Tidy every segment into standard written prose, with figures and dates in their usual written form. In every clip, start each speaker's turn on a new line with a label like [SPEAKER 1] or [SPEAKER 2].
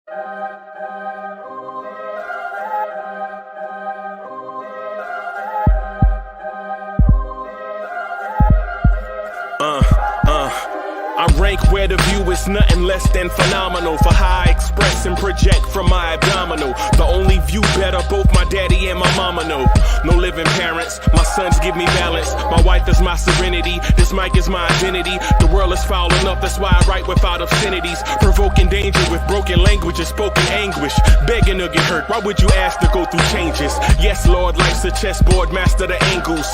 [SPEAKER 1] I rank where the view is nothing less than phenomenal. For how I express and project from my abdominal. The only view better, both my daddy and my mama know. No living parents, my sons give me balance. My wife is my serenity, this mic is my identity. The world is foul enough, that's why I write without obscenities. Provoking danger with broken language and spoken anguish. Begging to get hurt, why would you ask to go through changes? Yes, Lord, life's a chessboard, master the angles.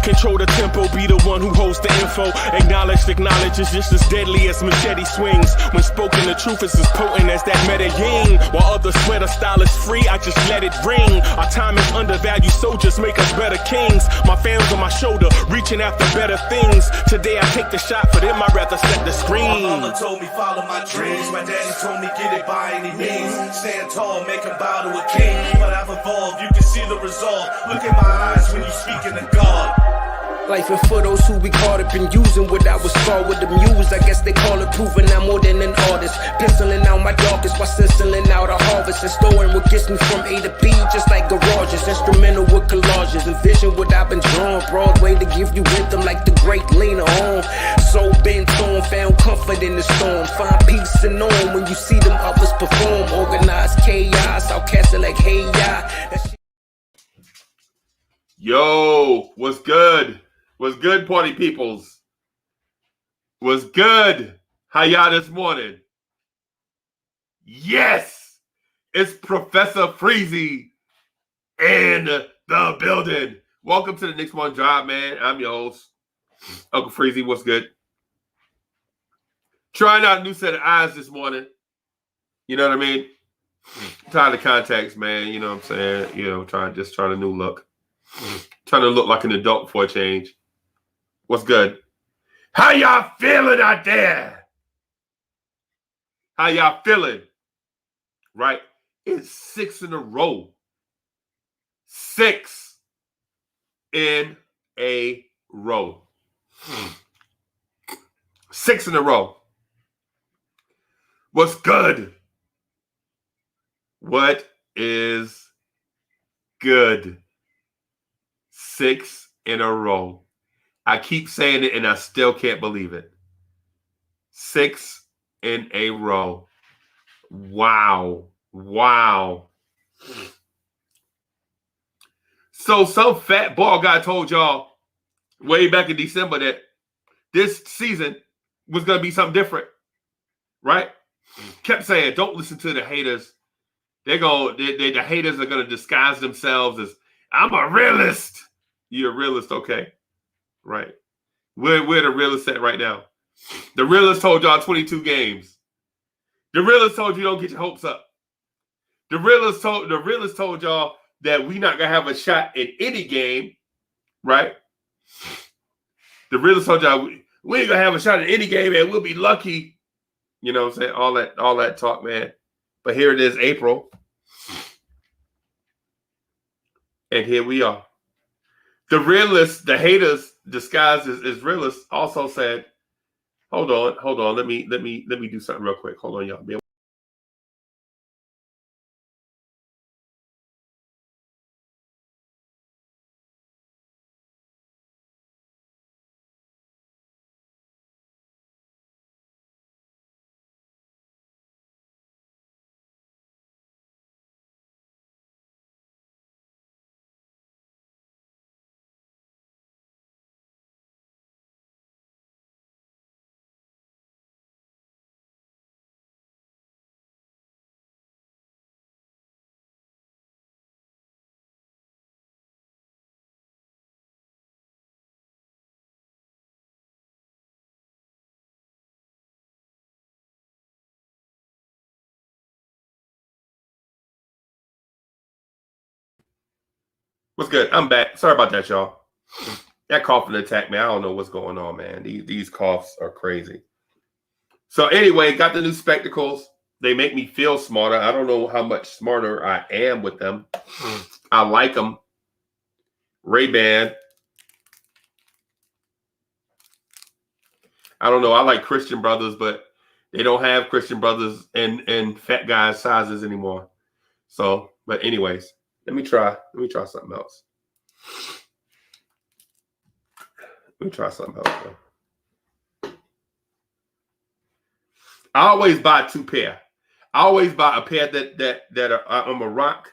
[SPEAKER 1] Control the tempo, be the one who holds the info. Acknowledge is just as deadly as machete swings. When spoken, the truth is as potent as that Medellin. While others swear the style is free, I just let it ring. Our time is undervalued, soldiers make us better kings. My fans on my shoulder, reaching after better things. Today I take the shot, for them I'd rather set the screen.
[SPEAKER 2] My mama told me follow my dreams. My daddy told me get it by any means. Stand tall, make him bow to a king. But I've evolved, you can see the resolve. Look in my eyes when you speaking to God.
[SPEAKER 3] Life and for those who we caught up in using what I was scarred with the muse. I guess they call it proving I'm more than an artist. Penciling out my darkest while stenciling out a harvest. And storing what gets me from A to B, just like garages. Instrumental with collages. Envision what I've been drawing. Broadway to give you rhythm like the great Lena Horne. So bent on, found comfort in the storm. Find peace and on when you see them others perform. Organized chaos, I'll cast it like hey ya.
[SPEAKER 4] Yo, what's good? What's good, party peoples? What's good? How y'all this morning? Yes, it's Professor Freezie in the building. Welcome to the Knicks One Drive, man. I'm your host, Uncle Freezie. What's good? Trying out a new set of eyes this morning. You know what I mean? Tired of contacts, man. You know what I'm saying? You know, trying a new look. Trying to look like an adult for a change. What's good? How y'all feeling out there? How y'all feeling? Right? It's 6 in a row. 6 in a row. 6 in a row. What's good? What is good? 6 in a row. I keep saying it and I still can't believe it. 6 in a row. Wow. Wow. So some fat ball guy told y'all way back in December that this season was going to be something different. Right? Kept saying, don't listen to the haters. The haters are going to disguise themselves as, I'm a realist. You're a realist, okay. Right. Where the realist at right now? The realist told y'all 22 games. The realist told you don't get your hopes up. The realist told y'all that we not gonna have a shot in any game, right? The realist told y'all we ain't gonna have a shot in any game and we'll be lucky. You know what I'm saying? All that talk, man. But here it is, April. And here we are. The realists, the haters disguised as realists also said, hold on, let me do something real quick. Hold on, y'all. What's good? I'm back. Sorry about that, y'all. That coughing attack, man. I don't know what's going on, man. These coughs are crazy. So anyway, got the new spectacles. They make me feel smarter. I don't know how much smarter I am with them. I like them. Ray-Ban. I don't know. I like Christian Brothers, but They don't have Christian brothers and fat guys sizes anymore. So, but anyways, let me try something else. Let me try something else, bro. I always buy 2 pair. I always buy a pair that I'm a rock,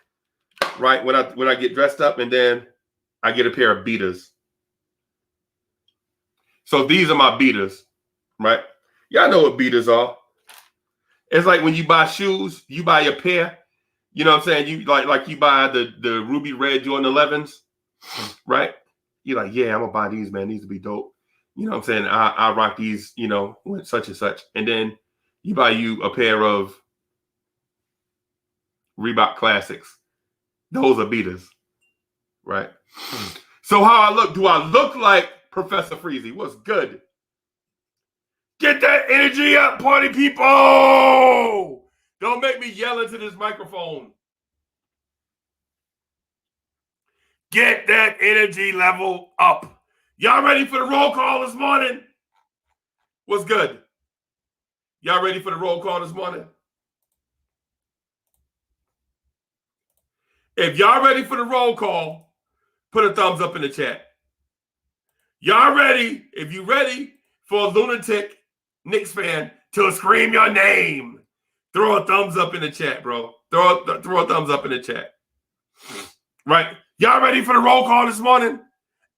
[SPEAKER 4] right? When I get dressed up, and then I get a pair of beaters. So these are my beaters, right? Y'all know what beaters are. It's like when you buy shoes, you buy a pair. You know what I'm saying? You like you buy the ruby red Jordan 11s, right? You're like, yeah, I'm gonna buy these, man. These would be dope. You know what I'm saying? I rock these, you know, with such and such. And then you buy you a pair of Reebok Classics. Those are beaters, right? So how I look? Do I look like Professor Freezie? What's good? Get that energy up, party people! Don't make me yell into this microphone. Get that energy level up. Y'all ready for the roll call this morning? What's good? Y'all ready for the roll call this morning? If y'all ready for the roll call, put a thumbs up in the chat. Y'all ready? If you ready for a lunatic Knicks fan to scream your name, throw a thumbs up in the chat, bro. Throw a thumbs up in the chat. Right? Y'all ready for the roll call this morning?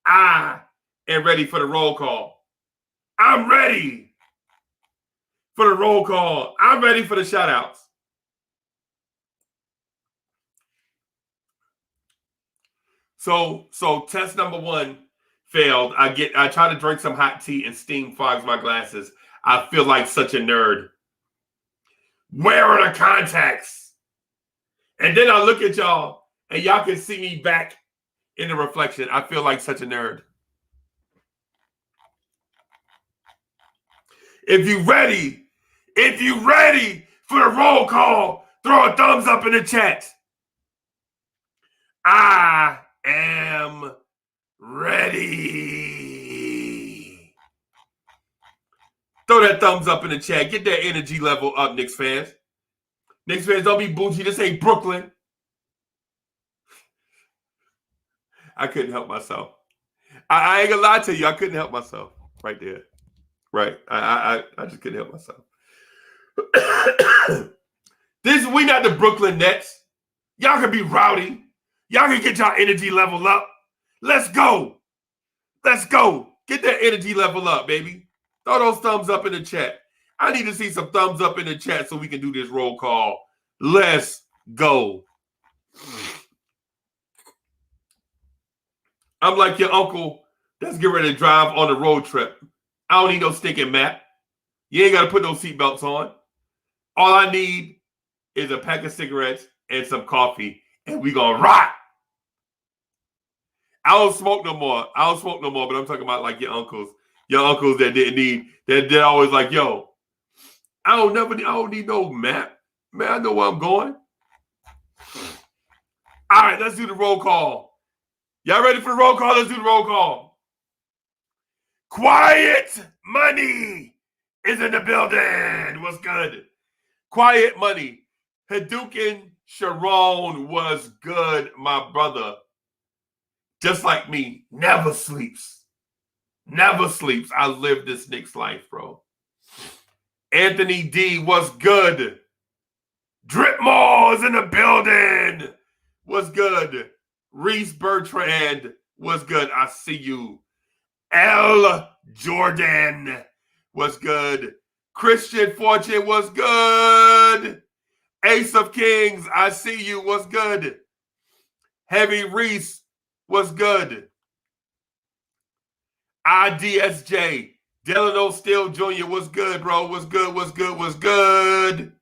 [SPEAKER 4] I am ready for the roll call. I'm ready for the roll call. I'm ready for the shout outs. So test number 1 failed. I try to drink some hot tea and steam fogs my glasses. I feel like such a nerd. Where are the contacts? And then I look at y'all and y'all can see me back in the reflection. I feel like such a nerd. If you ready for the roll call, throw a thumbs up in the chat. I am ready. Throw that thumbs up in the chat. Get that energy level up, Knicks fans. Knicks fans, don't be bougie. This ain't Brooklyn. I couldn't help myself. I ain't gonna lie to you. I couldn't help myself right there. Right. I just couldn't help myself. We not the Brooklyn Nets. Y'all can be rowdy. Y'all can get y'all energy level up. Let's go. Let's go. Get that energy level up, baby. Throw those thumbs up in the chat. I need to see some thumbs up in the chat so we can do this roll call. Let's go. I'm like your uncle that's getting ready to drive on a road trip. I don't need no stinking map. You ain't got to put no seatbelts on. All I need is a pack of cigarettes and some coffee, and we gonna rock. I don't smoke no more, but I'm talking about like your uncles that didn't need, they're always like, yo, I don't need no map. Man, I know where I'm going. All right, let's do the roll call. Y'all ready for the roll call? Let's do the roll call. Quiet Money is in the building. What's good? Quiet Money. Hadouken Sharon was good, my brother. Just like me, never sleeps. Never sleeps. I live this Knicks life, bro. Anthony D was good. Dripmore is in the building. Was good. Reese Bertrand was good. I see you. L. Jordan was good. Christian Fortune was good. Ace of Kings, I see you, was good. Heavy Reese was good. IDSJ, Delano Steele Jr. was good, bro. Was good.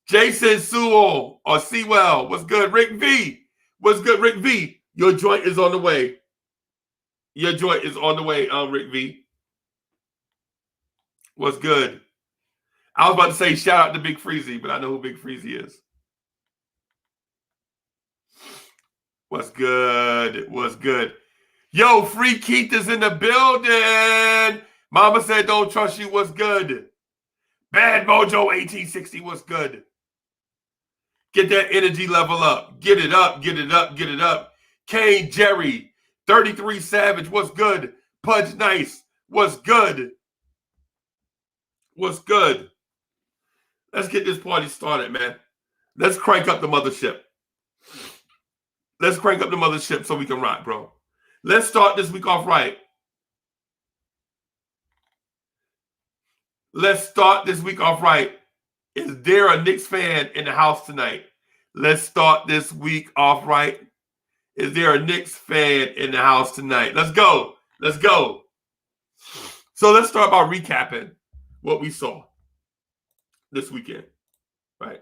[SPEAKER 4] Jason Sewell or Sewell was good. Rick V was good. Rick V, your joint is on the way. Rick V. Was good. I was about to say shout out to Big Freezie, but I know who Big Freezie is. Was good. Yo, Free Keith is in the building. Mama said don't trust you. Was good. Bad Mojo 1860 was good. Get that energy level up. Get it up, get it up, get it up. Kane Jerry, 33 Savage, what's good? Pudge Nice, what's good? What's good? Let's get this party started, man. Let's crank up the mothership. Let's crank up the mothership so we can rock, bro. Let's start this week off right. Let's start this week off right. Is there a Knicks fan in the house tonight? Let's start this week off right. Is there a Knicks fan in the house tonight? Let's go. Let's go. So let's start by recapping what we saw this weekend, right?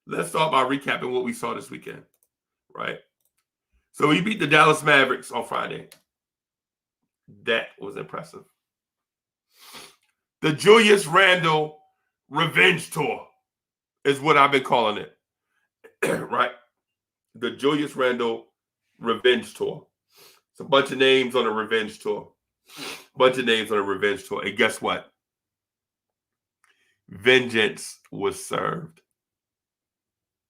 [SPEAKER 4] Let's start by recapping what we saw this weekend, right? So we beat the Dallas Mavericks on Friday. That was impressive. The Julius Randle Revenge Tour is what I've been calling it, right? The Julius Randle Revenge Tour. It's a bunch of names on a revenge tour. Bunch of names on a revenge tour. And guess what? Vengeance was served.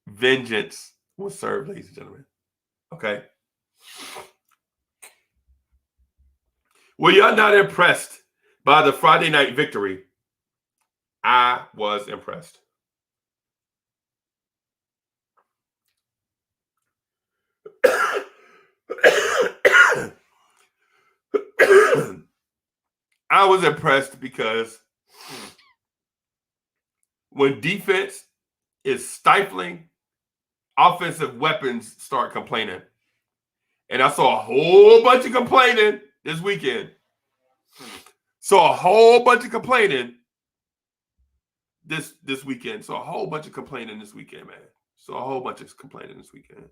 [SPEAKER 4] Vengeance was served, ladies and gentlemen. Okay? Well, y'all not impressed by the Friday night victory. I was impressed. I was impressed because when defense is stifling, offensive weapons start complaining. And I saw a whole bunch of complaining this weekend. Saw a whole bunch of complaining this weekend. Saw a whole bunch of complaining this weekend, man. Saw a whole bunch of complaining this weekend.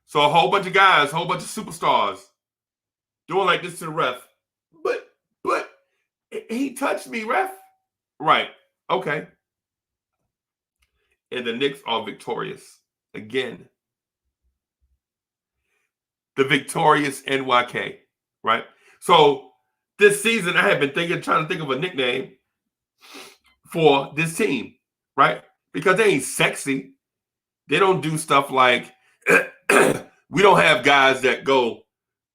[SPEAKER 4] So a whole bunch of guys, a whole bunch of superstars doing like this to the ref. But he touched me, ref. Right. Okay. And the Knicks are victorious again. The victorious NYK, right? So this season I have been trying to think of a nickname for this team, right? Because they ain't sexy. They don't do stuff like we don't have guys that go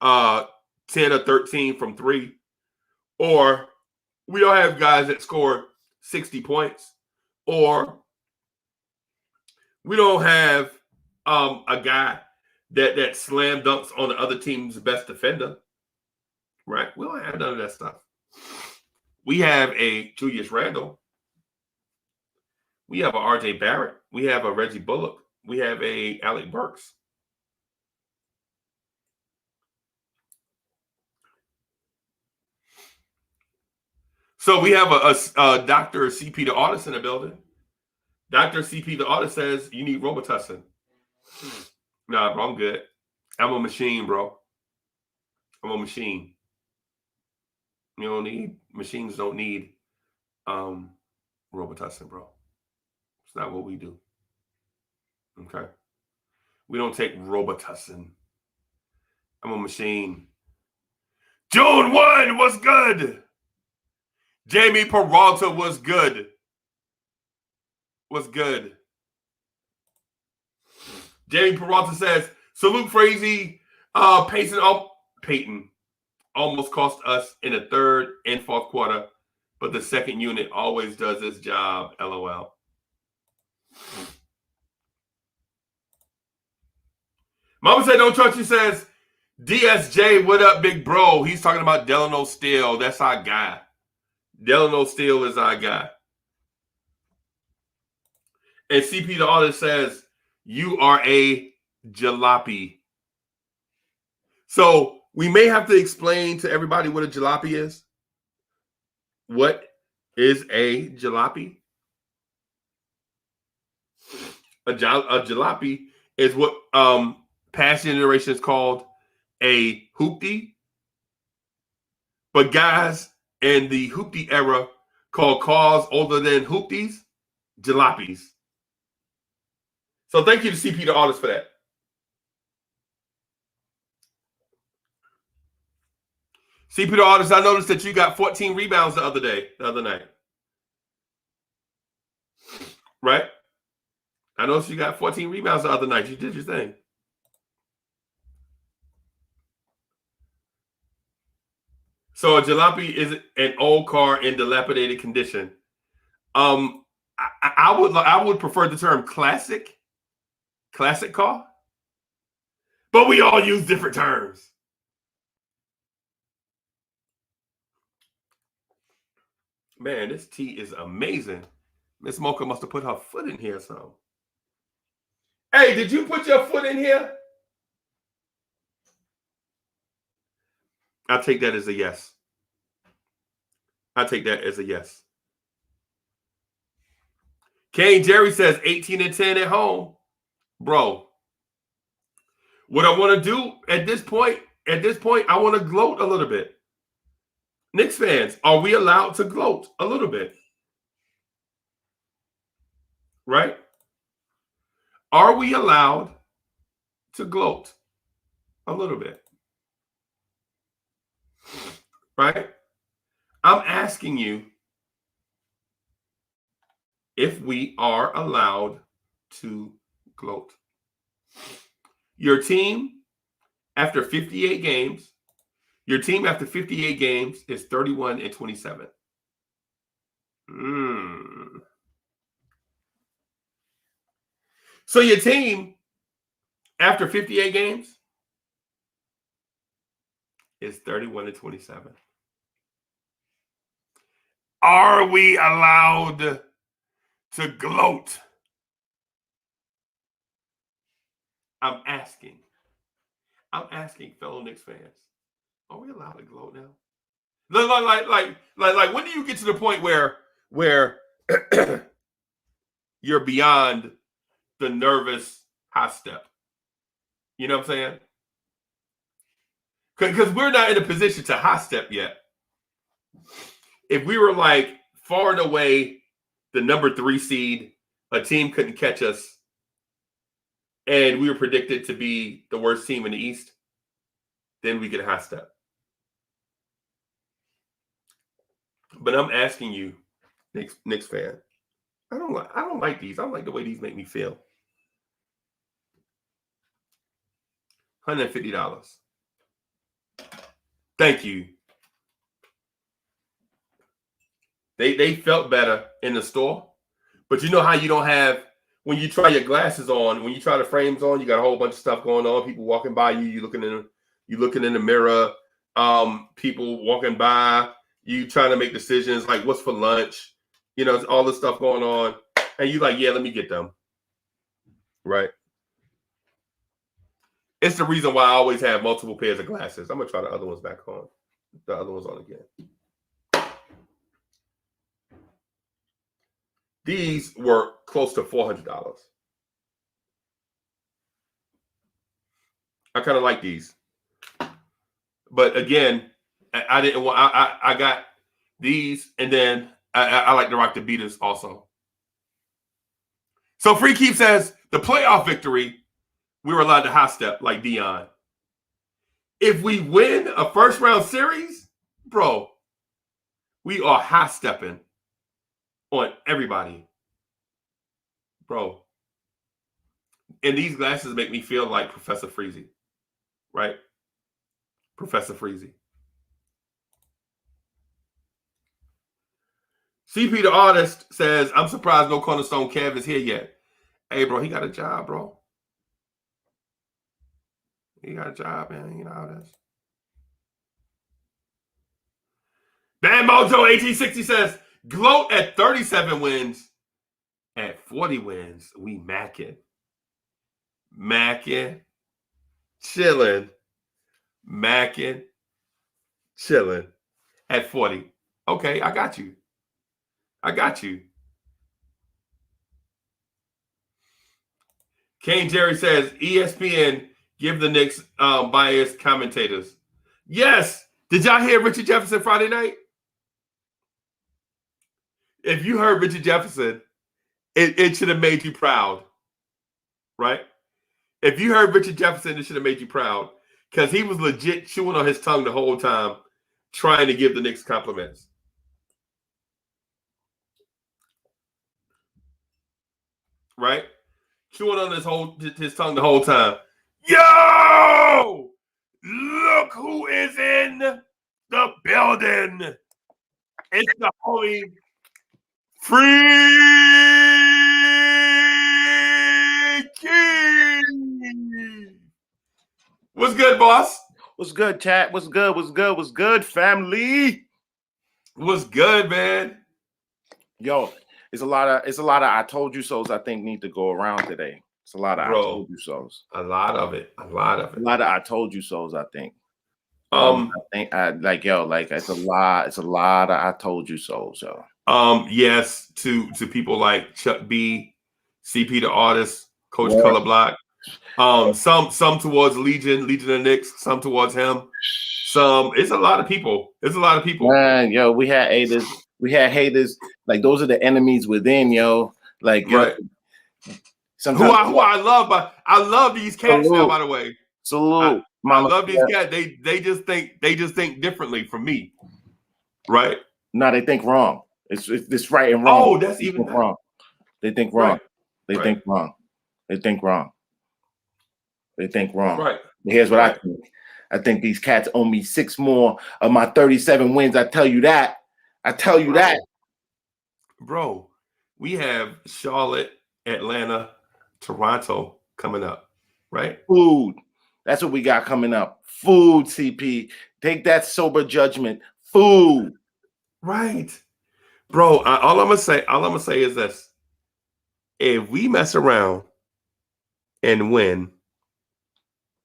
[SPEAKER 4] 10 or 13 from three, or we don't have guys that score 60 points, or we don't have a guy that slam dunks on the other team's best defender, right? We don't have none of that stuff. We have a Julius Randle. We have a RJ Barrett. We have a Reggie Bullock. We have a Alec Burks. So we have a Dr. CP the artist in the building. Dr. CP the artist says you need Robitussin. Nah, bro, I'm good. I'm a machine, bro. I'm a machine. Machines don't need Robitussin, bro. It's not what we do. Okay? We don't take Robitussin. I'm a machine. June 1 was good. Jamie Peralta was good. Was good. Jamie Peralta says, salute Freezie. Peyton almost cost us in the third and fourth quarter, but the second unit always does its job. LOL. Mama said, don't trust you. Says, DSJ, what up, big bro? He's talking about Delano Steele. That's our guy. Delano Steele is our guy. And CP the artist says, you are a jalopy. So we may have to explain to everybody what a jalopy is. What is a jalopy? A jalopy is what past generations called a hoopty. But guys in the hoopty era called cars older than hoopties, jalopies. So thank you to CP the artist for that. CP the Artist, I noticed that you got 14 rebounds the other night. Right? I noticed you got 14 rebounds the other night. You did your thing. So a jalopy is an old car in dilapidated condition. I would prefer the term classic car, but we all use different terms. Man, this tea is amazing. Miss Mocha must have put her foot in here or something. Hey, did you put your foot in here? I'll take that as a yes. I'll take that as a yes. Kane Jerry says 18-10 at home. Bro, what I want to do at this point, I want to gloat a little bit. Knicks fans, are we allowed to gloat a little bit? Right? Are we allowed to gloat a little bit? Right? I'm asking you if we are allowed to gloat. Your team after 58 games is 31-27. So your team after 58 games is 31-27. Are we allowed to gloat? I'm asking fellow Knicks fans, are we allowed to gloat now? Like when do you get to the point where you're beyond the nervous high step? You know what I'm saying? Because we're not in a position to high step yet. If we were like far and away the number 3 seed, a team couldn't catch us, and we were predicted to be the worst team in the East, then we could high step. But I'm asking you, Knicks fan, I don't like these. I don't like the way these make me feel. $150. Thank you. They felt better in the store, but you know how you don't have, when you try your glasses on, when you try the frames on, you got a whole bunch of stuff going on. People walking by you, you looking in the mirror. People walking by you, trying to make decisions like what's for lunch. You know, all this stuff going on, and you like, yeah, let me get them. Right. It's the reason why I always have multiple pairs of glasses. I'm gonna try the other ones back on. The other ones on again. These were close to $400. I kind of like these, but again, I didn't want. I got these, and then I like to rock the beaters also. So Free Keep says the playoff victory, we were allowed to high step like Dion. If we win a first round series, bro, we are high stepping on everybody, bro. And these glasses make me feel like Professor Freezie, right? Professor Freezie. CP the Artist says, I'm surprised no Cornerstone Kev is here yet. Hey, bro, he got a job, bro. He got a job, man. You know how it is. Dan Mojo 1860 says, gloat at 37 wins. At 40 wins, we macking. Chilling. At 40. Okay, I got you. Kane Jerry says, ESPN give the Knicks biased commentators. Yes. Did y'all hear Richard Jefferson Friday night? If you heard Richard Jefferson, it should have made you proud, right? If you heard Richard Jefferson, it should have made you proud because he was legit chewing on his tongue the whole time trying to give the Knicks compliments. Right? Chewing on his tongue the whole time. Yo! Look who is in the building. It's the holy Freezie. What's good, boss?
[SPEAKER 5] What's good, chat? What's good? What's good? What's good, family?
[SPEAKER 4] What's good, man?
[SPEAKER 5] Yo, it's a lot of I told you so's I think need to go around today. It's a lot of I told you so's.
[SPEAKER 4] A lot of it.
[SPEAKER 5] A lot of I told you so's, I think. I think it's a lot of I told you so's, yo.
[SPEAKER 4] Yes, to people like Chuck B, CP the artist, Coach Color Block. Some towards Legion of Knicks, some towards him. It's a lot of people.
[SPEAKER 5] Man, yo, we had haters. Like those are the enemies within, yo. Like
[SPEAKER 4] right. Who I love, but I love these cats now, by the way.
[SPEAKER 5] Salute.
[SPEAKER 4] I love these cats. They just think differently from me. Right?
[SPEAKER 5] No, they think wrong. It's right and wrong.
[SPEAKER 4] Oh, that's even
[SPEAKER 5] wrong. They think wrong.
[SPEAKER 4] Right.
[SPEAKER 5] They think wrong. They think wrong. They think wrong.
[SPEAKER 4] Right.
[SPEAKER 5] Here's what I think. I think these cats owe me 6 more of my 37 wins. I tell you that.
[SPEAKER 4] Bro, we have Charlotte, Atlanta, Toronto coming up, right?
[SPEAKER 5] Food. That's what we got coming up. Food, CP. Take that sober judgment. Food.
[SPEAKER 4] Right. Bro, all I'm gonna say is this. If we mess around and win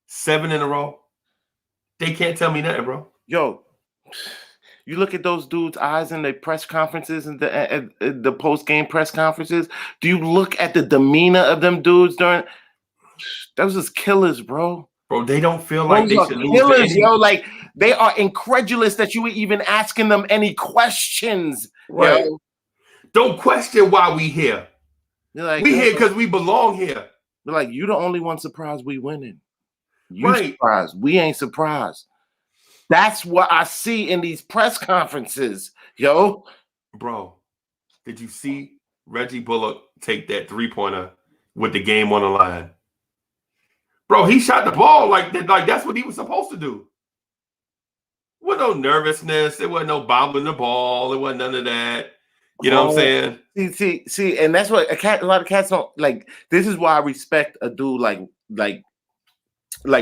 [SPEAKER 4] 7 in a row, they can't tell me nothing, bro.
[SPEAKER 5] Yo, you look at those dudes' eyes in the press conferences and the post-game press conferences. Do you look at the demeanor of them dudes during? Those is killers, bro.
[SPEAKER 4] Bro, they don't feel like
[SPEAKER 5] those
[SPEAKER 4] they should
[SPEAKER 5] killers,
[SPEAKER 4] lose.
[SPEAKER 5] Yo, like they are incredulous that you were even asking them any questions.
[SPEAKER 4] Right.
[SPEAKER 5] Yo.
[SPEAKER 4] Don't question why we here.
[SPEAKER 5] Like,
[SPEAKER 4] we here because we belong here.
[SPEAKER 5] They're like, you the only one surprised we winning. You
[SPEAKER 4] right.
[SPEAKER 5] surprised. We ain't surprised. That's what I see in these press conferences, yo.
[SPEAKER 4] Bro, did you see Reggie Bullock take that 3-pointer with the game on the line? Bro, he shot the ball like that's what he was supposed to do. With no nervousness, there wasn't no bobbling the ball, there wasn't none of that. You know what I'm saying?
[SPEAKER 5] See, and that's what a lot of cats don't like. This is why I respect a dude like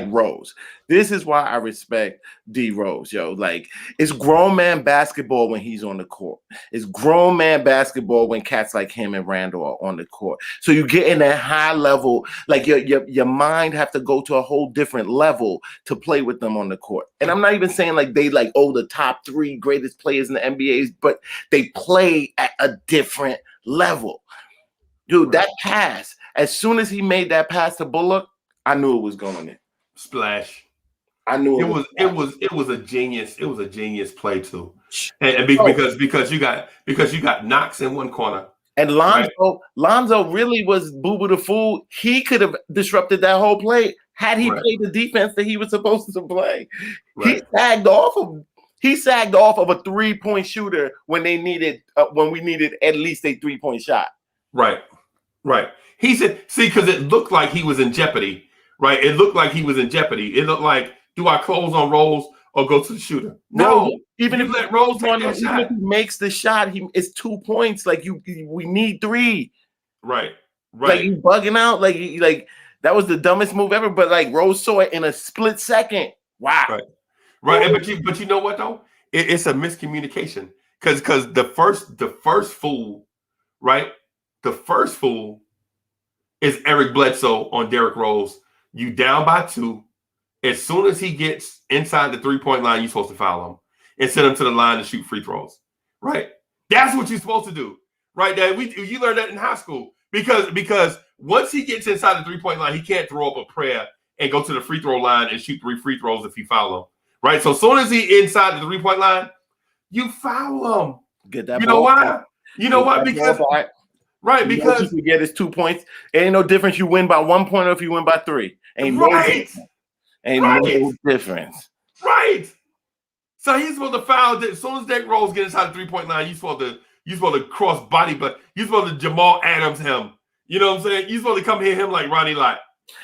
[SPEAKER 5] Rose. This is why I respect D Rose, yo. Like, it's grown man basketball when he's on the court. It's grown man basketball when cats like him and Randall are on the court. So you get in that high level, like your mind have to go to a whole different level to play with them on the court. And I'm not even saying like they the top 3 greatest players in the NBA, but they play at a different level. Dude, that pass, as soon as he made that pass to Bullock, I knew it was going in.
[SPEAKER 4] Splash.
[SPEAKER 5] I knew
[SPEAKER 4] it was a genius play too. And because you got Knox in one corner.
[SPEAKER 5] And Lonzo really was boo-boo the fool. He could have disrupted that whole play had he played the defense that he was supposed to play. Right. He sagged off of a 3-point shooter when we needed at least a 3-point shot.
[SPEAKER 4] Right. He said, because it looked like he was in jeopardy. Right, it looked like he was in jeopardy. It looked like, do I close on Rose or go to the shooter? No,
[SPEAKER 5] even if
[SPEAKER 4] let Rose take that
[SPEAKER 5] even
[SPEAKER 4] shot.
[SPEAKER 5] if he makes the shot, it's 2 points. Like we need 3.
[SPEAKER 4] Right.
[SPEAKER 5] Like you bugging out. Like that was the dumbest move ever. But like Rose saw it in a split second. Wow.
[SPEAKER 4] Right. But you know what though? It's a miscommunication because the first fool, right? The first fool is Eric Bledsoe on Derrick Rose. You down by 2. As soon as he gets inside the 3-point line, you're supposed to foul him and send him to the line to shoot free throws. Right? That's what you're supposed to do. Right? You learned that in high school because once he gets inside the 3-point line, he can't throw up a prayer and go to the free throw line and shoot 3 free throws if you foul him. Right? So as soon as he inside the 3-point line, you foul him.
[SPEAKER 5] Get that.
[SPEAKER 4] You know why? You know what? Because
[SPEAKER 5] because you get is 2 points. Ain't no difference. You win by 1 point or if you win by 3. Ain't no difference.
[SPEAKER 4] Right.
[SPEAKER 5] Right.
[SPEAKER 4] So he's supposed to foul. As soon as Derrick Rose gets inside the 3-point line, you supposed to cross body, but you supposed to Jamal Adams him. You know what I'm saying? You supposed to come hit him like Ronnie Lott.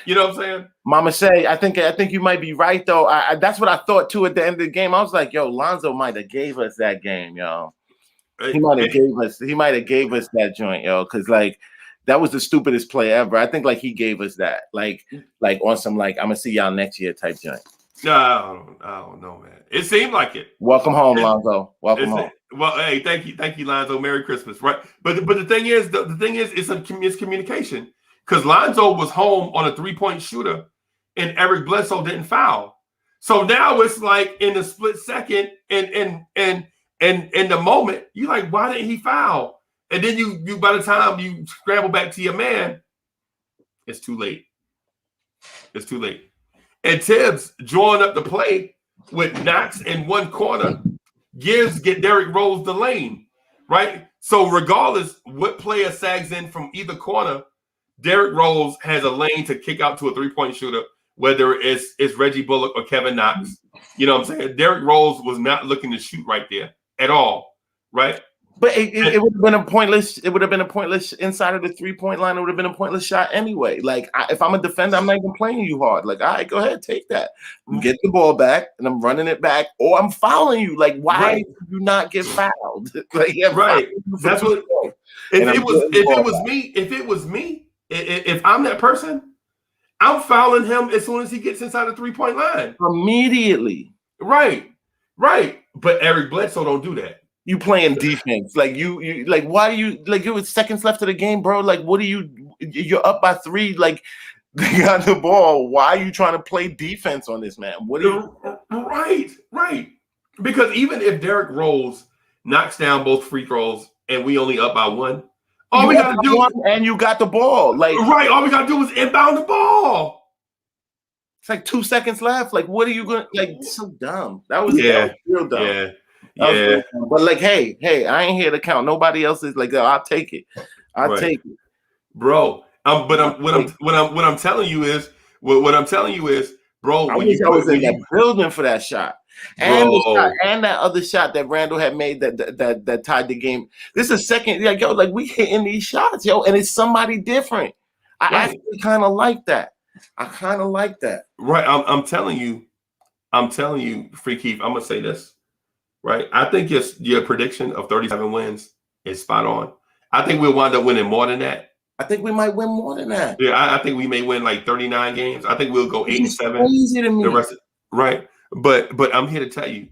[SPEAKER 4] You know what I'm saying?
[SPEAKER 5] Mama Shay, I think you might be right though. That's what I thought too at the end of the game. I was like, yo, Lonzo might have gave us that game, yo. He might have gave us that joint, yo, because like that was the stupidest play ever. I think like he gave us that, like on some like I'm gonna see y'all next year type joint.
[SPEAKER 4] No, I don't know, man. It seemed like it.
[SPEAKER 5] Welcome home, Lonzo. Welcome home.
[SPEAKER 4] Well, hey, thank you, Lonzo. Merry Christmas, right? But the thing is, it's communication because Lonzo was home on a 3-point shooter, and Eric Bledsoe didn't foul. So now it's like in the split second, and in the moment, you're like, why didn't he foul? And then you by the time you scramble back to your man, it's too late. It's too late. And Tibbs drawing up the play with Knox in one corner get Derrick Rose the lane, right? So regardless what player sags in from either corner, Derrick Rose has a lane to kick out to a 3-point shooter, whether it's Reggie Bullock or Kevin Knox. You know what I'm saying? Derrick Rose was not looking to shoot right there at all, right?
[SPEAKER 5] But it would have been a pointless. It would have been a pointless inside of the 3-point line. It would have been a pointless shot anyway. Like if I'm a defender, I'm not even playing you hard. Like, all right, go ahead, take that. Get the ball back, and I'm running it back, or I'm fouling you. Like, why did you not get fouled? Like, yeah,
[SPEAKER 4] right. That's what. If it was me, if I'm that person, I'm fouling him as soon as he gets inside the 3-point line
[SPEAKER 5] immediately.
[SPEAKER 4] Right. But Eric Bledsoe don't do that.
[SPEAKER 5] You playing defense, like you like why do you like it was seconds left of the game, bro? Like what are you're up by 3, like they got the ball. Why are you trying to play defense on this man? What are you
[SPEAKER 4] right? Because even if Derrick Rose knocks down both free throws and we only up by 1, all we gotta do
[SPEAKER 5] and you got the ball. Like
[SPEAKER 4] right, all we gotta do is inbound the ball.
[SPEAKER 5] It's like 2 seconds left. Like what are you gonna like so dumb? That was real dumb. Yeah. But like, hey, I ain't here to count. Nobody else is like, I'll take it. I'll take it,
[SPEAKER 4] bro. What I'm telling you is, bro.
[SPEAKER 5] I wish I was in that building for that shot, and the shot, and that other shot that Randall had made that tied the game. This is second, like yo, like we hitting these shots, yo, and it's somebody different. I actually kind of like that.
[SPEAKER 4] Right. I'm telling you, Free Keith. I'm gonna say this. Right, I think your prediction of 37 wins is spot on. I think we'll wind up winning more than that.
[SPEAKER 5] I think we might win more than that.
[SPEAKER 4] Yeah, I think we may win like 39 games. I think we'll go 8-7.
[SPEAKER 5] Crazy to me.
[SPEAKER 4] The rest, right? But I'm here to tell you,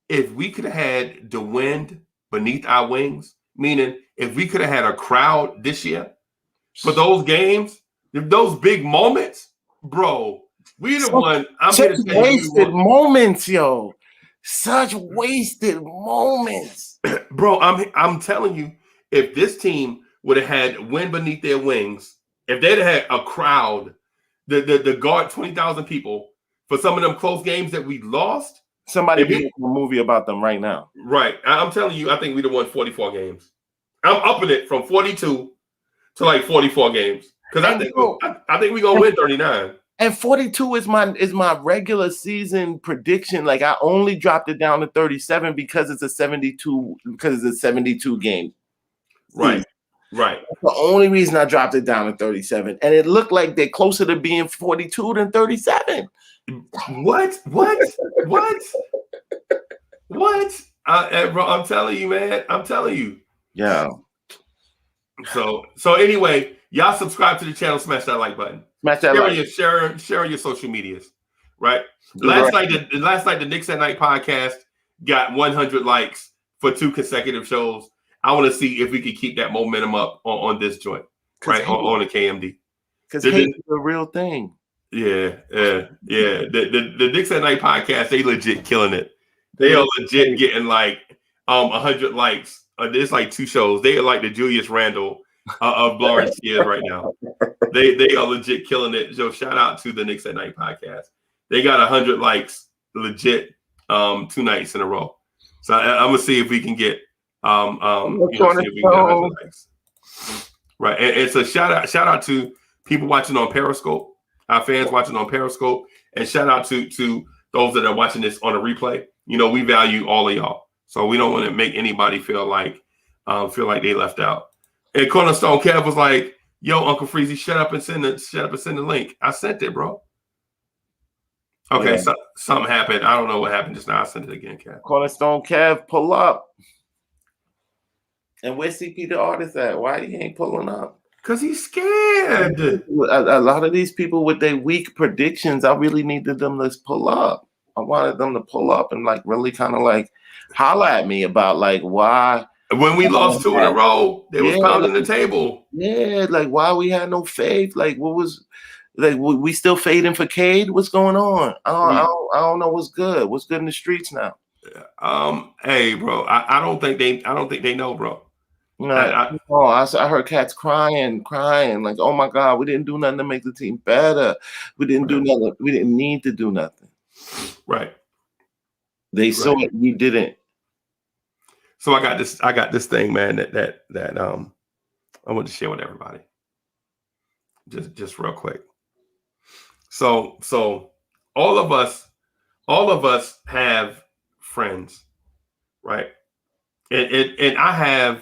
[SPEAKER 4] if we could have had the wind beneath our wings, meaning if we could have had a crowd this year for those games, those big moments, bro, we'd have won. I'm here to tell you,
[SPEAKER 5] wasted moments, yo. Such wasted moments,
[SPEAKER 4] bro. I'm telling you, if this team would have had wind beneath their wings, if they'd have had a crowd, the guard 20,000 people for some of them close games that we lost,
[SPEAKER 5] somebody making a movie about them right now.
[SPEAKER 4] Right, I'm telling you, I think we'd have won 44 games. I'm upping it from 42 to like 44 games because I think we're gonna win 39.
[SPEAKER 5] And 42 is my regular season prediction. Like I only dropped it down to 37 because it's a 72 game.
[SPEAKER 4] Right.
[SPEAKER 5] That's the only reason I dropped it down to 37. And it looked like they're closer to being 42 than 37.
[SPEAKER 4] What? Bro, I'm telling you, man. I'm telling you.
[SPEAKER 5] Yeah.
[SPEAKER 4] So anyway, y'all subscribe to the channel, smash that like button. Share on your social medias, right? Last night, the Knicks at Night podcast got 100 likes for 2 consecutive shows. I want to see if we can keep that momentum up on this joint, right? On the KMD.
[SPEAKER 5] Because it's the real thing.
[SPEAKER 4] Yeah. The Knicks at Night podcast, they legit killing it. They are legit getting like 100 likes. It's like 2 shows. They are like the Julius Randle of Blorange years right now. They are legit killing it. So shout out to the Knicks at Night podcast. They got 100 likes legit 2 nights in a row. So I'm gonna see if we can get likes. Right. And so shout out to people watching on Periscope, our fans watching on Periscope, and shout out to those that are watching this on a replay. we value all of y'all. So we don't want to make anybody feel like they left out. And Cornerstone Kev was like, "Yo, Uncle Freezie, shut up and send the link." I sent it, bro. Okay,
[SPEAKER 5] Yeah.
[SPEAKER 4] so something happened. I don't know what happened just now. I sent it again, Kev.
[SPEAKER 5] Cornerstone Kev, pull up. And where's CP the artist at? Why he ain't pulling up?
[SPEAKER 4] Because he's scared.
[SPEAKER 5] A lot of these people with their weak predictions, I really needed them to pull up. I wanted them to pull up and like really kind of like holler at me about like why.
[SPEAKER 4] When we lost 2 in a row, they was pounding the table.
[SPEAKER 5] Yeah, like why we had no faith. Like what was like we still fading for Cade? What's going on? I don't know what's good. What's good in the streets now?
[SPEAKER 4] Hey, bro, I don't think they know, bro.
[SPEAKER 5] No, I heard cats crying, like, oh my God, we didn't do nothing to make the team better. We didn't do nothing. We didn't need to do nothing.
[SPEAKER 4] Right.
[SPEAKER 5] They saw it. We didn't.
[SPEAKER 4] So I got this thing, man, that I want to share with everybody. Just real quick. So all of us have friends, right? And I have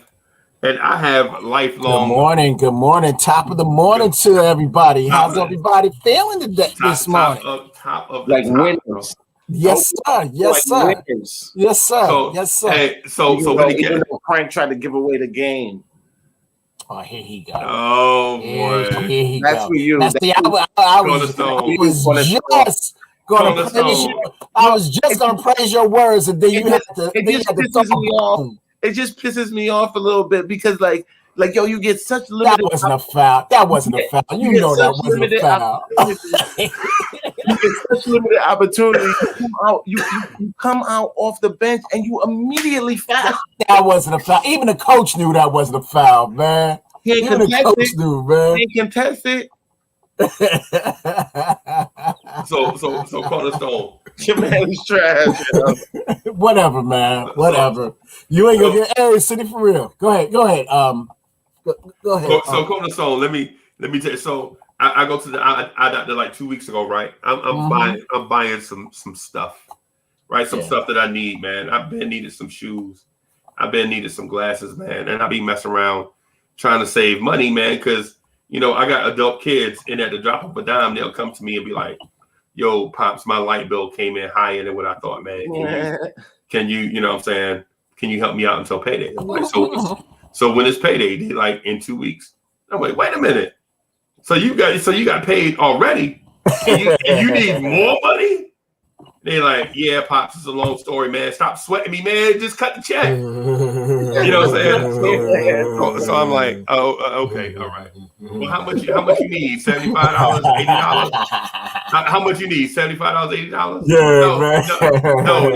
[SPEAKER 4] lifelong.
[SPEAKER 6] Good morning. Top of the morning to everybody. How's everybody feeling today this morning?
[SPEAKER 4] Top of
[SPEAKER 5] like
[SPEAKER 4] top,
[SPEAKER 5] winners.
[SPEAKER 6] Yes, sir. Yes, sir.
[SPEAKER 5] Winners.
[SPEAKER 6] Yes, sir.
[SPEAKER 4] So,
[SPEAKER 6] yes, sir.
[SPEAKER 4] Hey, so
[SPEAKER 5] even though Frank tried to give away the game.
[SPEAKER 6] Oh, here he go.
[SPEAKER 4] Oh boy,
[SPEAKER 6] Here he
[SPEAKER 5] That's
[SPEAKER 6] go.
[SPEAKER 5] for you.
[SPEAKER 6] That's the I was just gonna praise you. I was just gonna praise your words, and then you had to.
[SPEAKER 5] It just pisses me off a little bit because like yo, you get such limited.
[SPEAKER 6] That wasn't a foul. That wasn't a foul. You know that wasn't a foul.
[SPEAKER 5] You get such limited opportunity. You come out off the bench and you immediately foul.
[SPEAKER 6] That wasn't a foul. Even the coach knew that wasn't a foul, man. Even the coach knew, man.
[SPEAKER 5] He can contest it.
[SPEAKER 4] So Cornerstone.
[SPEAKER 5] Your man is trash.
[SPEAKER 6] Whatever, man. Whatever. You ain't gonna get Aries City for real. Go ahead. Go ahead.
[SPEAKER 4] So Cornerstone. Let me tell you. So I go to the eye doctor like 2 weeks ago, right? I'm buying some stuff, right? Some stuff that I need, man. I've been needed some shoes. I've been needed some glasses, man. And I be messing around trying to save money, man, because I got adult kids, and at the drop of a dime, they'll come to me and be like, "Yo, Pops, my light bill came in higher than what I thought, man. Can you, you know what I'm saying? Can you help me out until payday?" I'm like, so when it's payday, they like in 2 weeks. I'm like, wait a minute. So you got paid already, and you need more money? They like, yeah, Pops, it's a long story, man. Stop sweating me, man. Just cut the check. You know what I'm saying? So I'm like, oh, okay, all right. Well, how much you need? $75, $80? How much you need? $75, $80?
[SPEAKER 6] Yeah,
[SPEAKER 4] no.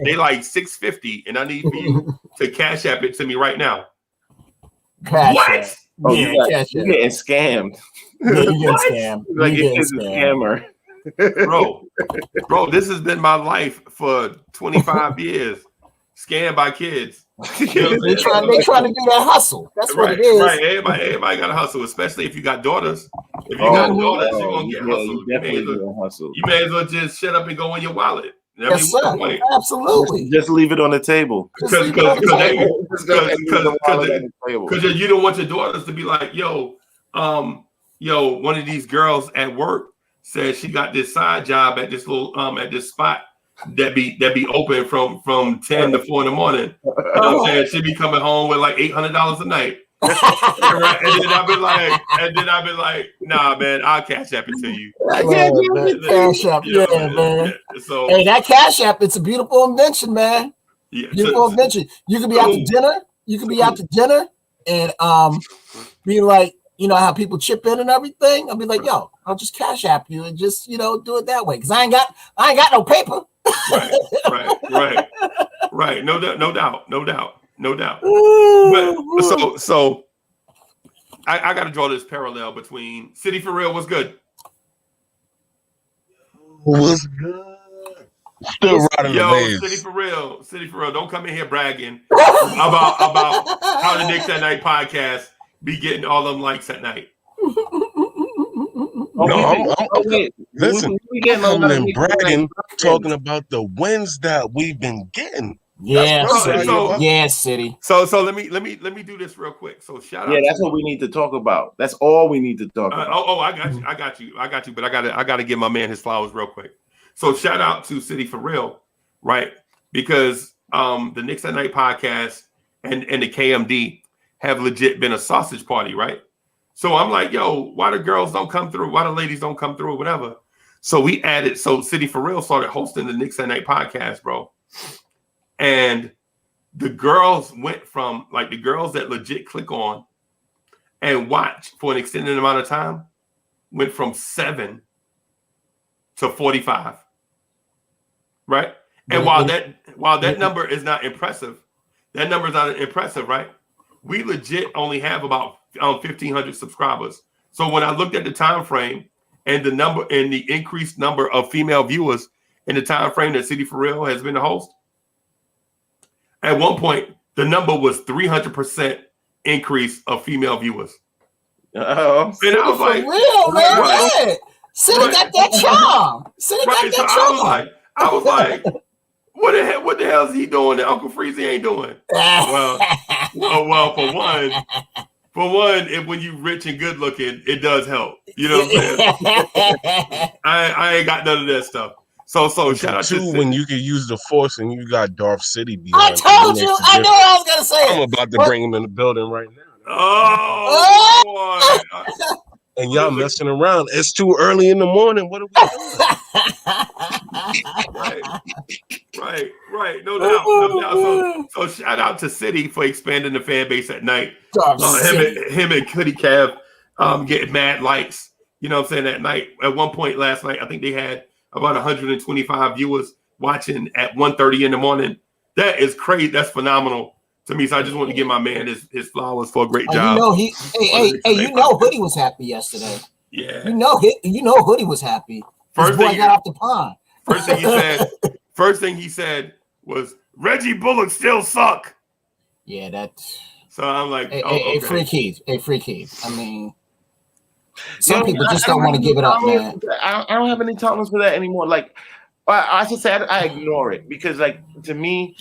[SPEAKER 4] They like $650, and I need for you to cash app it to me right now. What?
[SPEAKER 5] Oh, you're getting scammed.
[SPEAKER 6] Yeah, you're getting scammed.
[SPEAKER 5] Like it is a scammer.
[SPEAKER 4] Bro, this has been my life for 25 years. Scammed by kids.
[SPEAKER 6] They trying to do that hustle. That's what it is.
[SPEAKER 4] Right. Everybody got to hustle, especially if you got daughters. If you got daughters, you're gonna get hustled. You may as well just shut up and go in your wallet.
[SPEAKER 6] Yes, sir. Absolutely.
[SPEAKER 5] Just leave it on the table.
[SPEAKER 4] Because you don't want your daughters to be like, yo, one of these girls at work said she got this side job at this little at this spot that be open from 10 to 4 in the morning. You know what I'm saying? She be coming home with like $800 a night. And then I've been like, nah, man, I'll cash app it to you.
[SPEAKER 6] Cash app, man.
[SPEAKER 4] So,
[SPEAKER 6] hey, that cash app, it's a beautiful invention, man.
[SPEAKER 4] Yeah,
[SPEAKER 6] beautiful invention. You can be out to dinner. You can be out to dinner and be like, how people chip in and everything. I'll be like, yo, I'll just cash app you and just do it that way because I ain't got no paper.
[SPEAKER 4] Right. No doubt. But so I got to draw this parallel between City for Real. What's good?
[SPEAKER 7] What's good? Still riding the waves.
[SPEAKER 4] City for Real. Don't come in here bragging about how the Knicks at Night podcast be getting all them likes at night.
[SPEAKER 7] Listen, I'm coming in bragging, talking about the wins that we've been getting.
[SPEAKER 6] Yeah,
[SPEAKER 4] City. So let me do this real quick. So shout out.
[SPEAKER 5] Yeah, that's what we need to talk about. That's all we need to talk about.
[SPEAKER 4] I got you. But I gotta give my man his flowers real quick. So shout out to City for real, right? Because the Knicks at Night podcast and the KMD have legit been a sausage party, right? So I'm like, yo, why the girls don't come through? Why the ladies don't come through? Whatever. So we added. So City for real started hosting the Knicks at Night podcast, bro. And the girls went from like the girls that legit click on and watch for an extended amount of time went from 7 to 45. Right. And while that number is not impressive, right? We legit only have about 1,500 subscribers. So when I looked at the time frame and the number and the increased number of female viewers in the time frame that City for Real has been the host, at one point the number was 300% increase of female viewers. And I was like,
[SPEAKER 6] real, man. City got that charm. City got that charm.
[SPEAKER 4] I was like, what the hell is he doing that Uncle Freezie ain't doing? Well, for one, if when you rich and good looking, it does help. You know what I'm saying? I ain't got none of that stuff. So shout out to
[SPEAKER 7] when you can use the force and you got Darth City behind.
[SPEAKER 6] I told you. I know I was gonna say.
[SPEAKER 7] I'm about to bring him in the building right now.
[SPEAKER 4] Oh boy.
[SPEAKER 7] And y'all messing around. It's too early in the morning. What are we
[SPEAKER 4] doing? Right. No doubt. So shout out to City for expanding the fan base at night. Him and Cuddy Cav getting mad likes. You know what I'm saying? At night. At one point last night, I think they had about 125 viewers watching at 1:30 in the morning. That is crazy. That's phenomenal to me. So I just want to give my man his flowers for a great job.
[SPEAKER 6] Hoodie was happy yesterday.
[SPEAKER 4] Yeah.
[SPEAKER 6] You know Hoodie was happy. First thing got off the pond.
[SPEAKER 4] First thing he said was Reggie Bullock still suck.
[SPEAKER 6] Yeah, that.
[SPEAKER 4] So I'm like,
[SPEAKER 6] Free Keith. I mean, some people just don't want to give it up, man.
[SPEAKER 5] I don't have any tolerance for that anymore. Like, I should say I ignore it because, like, to me,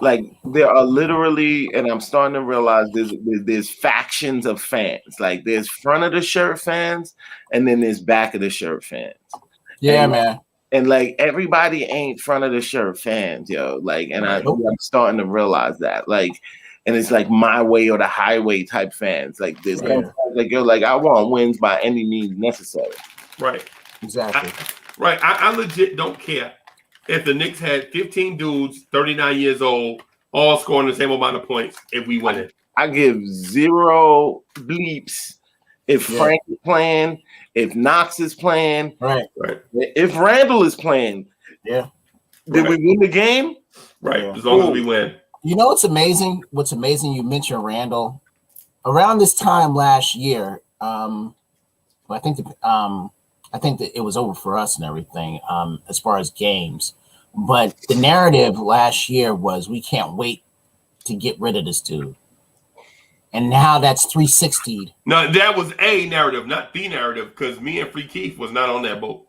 [SPEAKER 5] like there are literally, and I'm starting to realize there's factions of fans. Like there's front of the shirt fans, and then there's back of the shirt fans.
[SPEAKER 6] Yeah, man.
[SPEAKER 5] And like everybody ain't front of the shirt fans, yo. Like, and I'm starting to realize that. Like, and it's like my way or the highway type fans. Like there's like yo, like I want wins by any means necessary.
[SPEAKER 4] Right.
[SPEAKER 6] Exactly.
[SPEAKER 4] I legit don't care if the Knicks had 15 dudes, 39 years old, all scoring the same amount of points if we win it.
[SPEAKER 5] I give zero bleeps if Frank is playing, if Knox is playing,
[SPEAKER 6] right.
[SPEAKER 5] If Randall is playing.
[SPEAKER 6] Yeah.
[SPEAKER 5] Did we win the game?
[SPEAKER 4] Right. As long as we win.
[SPEAKER 6] You know what's amazing? You mentioned Randall. Around this time last year, I think that it was over for us and everything, as far as games. But the narrative last year was we can't wait to get rid of this dude. And now that's 360'd.
[SPEAKER 4] No, that was a narrative, not the narrative, because me and Free Keith was not on that boat.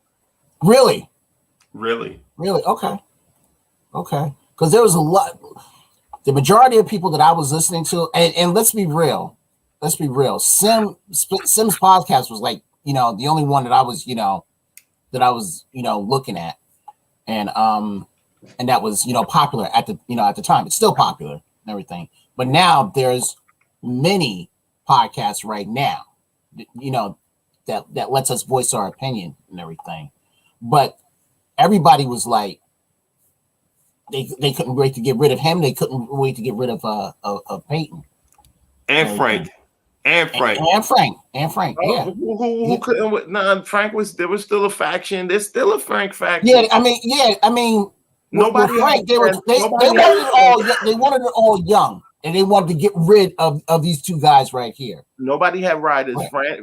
[SPEAKER 6] Really?
[SPEAKER 4] Okay.
[SPEAKER 6] Because there was a lot. The majority of people that I was listening to, and let's be real. Sim's podcast was like, the only one that I was, looking at. And that was, popular at the time. It's still popular and everything. But now there's many podcasts right now, that lets us voice our opinion and everything. But everybody was like, they couldn't wait to get rid of him. They couldn't wait to get rid of Peyton.
[SPEAKER 4] And Frank.
[SPEAKER 6] And Frank. Yeah.
[SPEAKER 5] Who couldn't? Nah, Frank there was still a faction. There's still a Frank faction.
[SPEAKER 6] Yeah, I mean. Nobody. Frank, they wanted it all young, and they wanted to get rid of these two guys right here.
[SPEAKER 5] Nobody had riders. Right.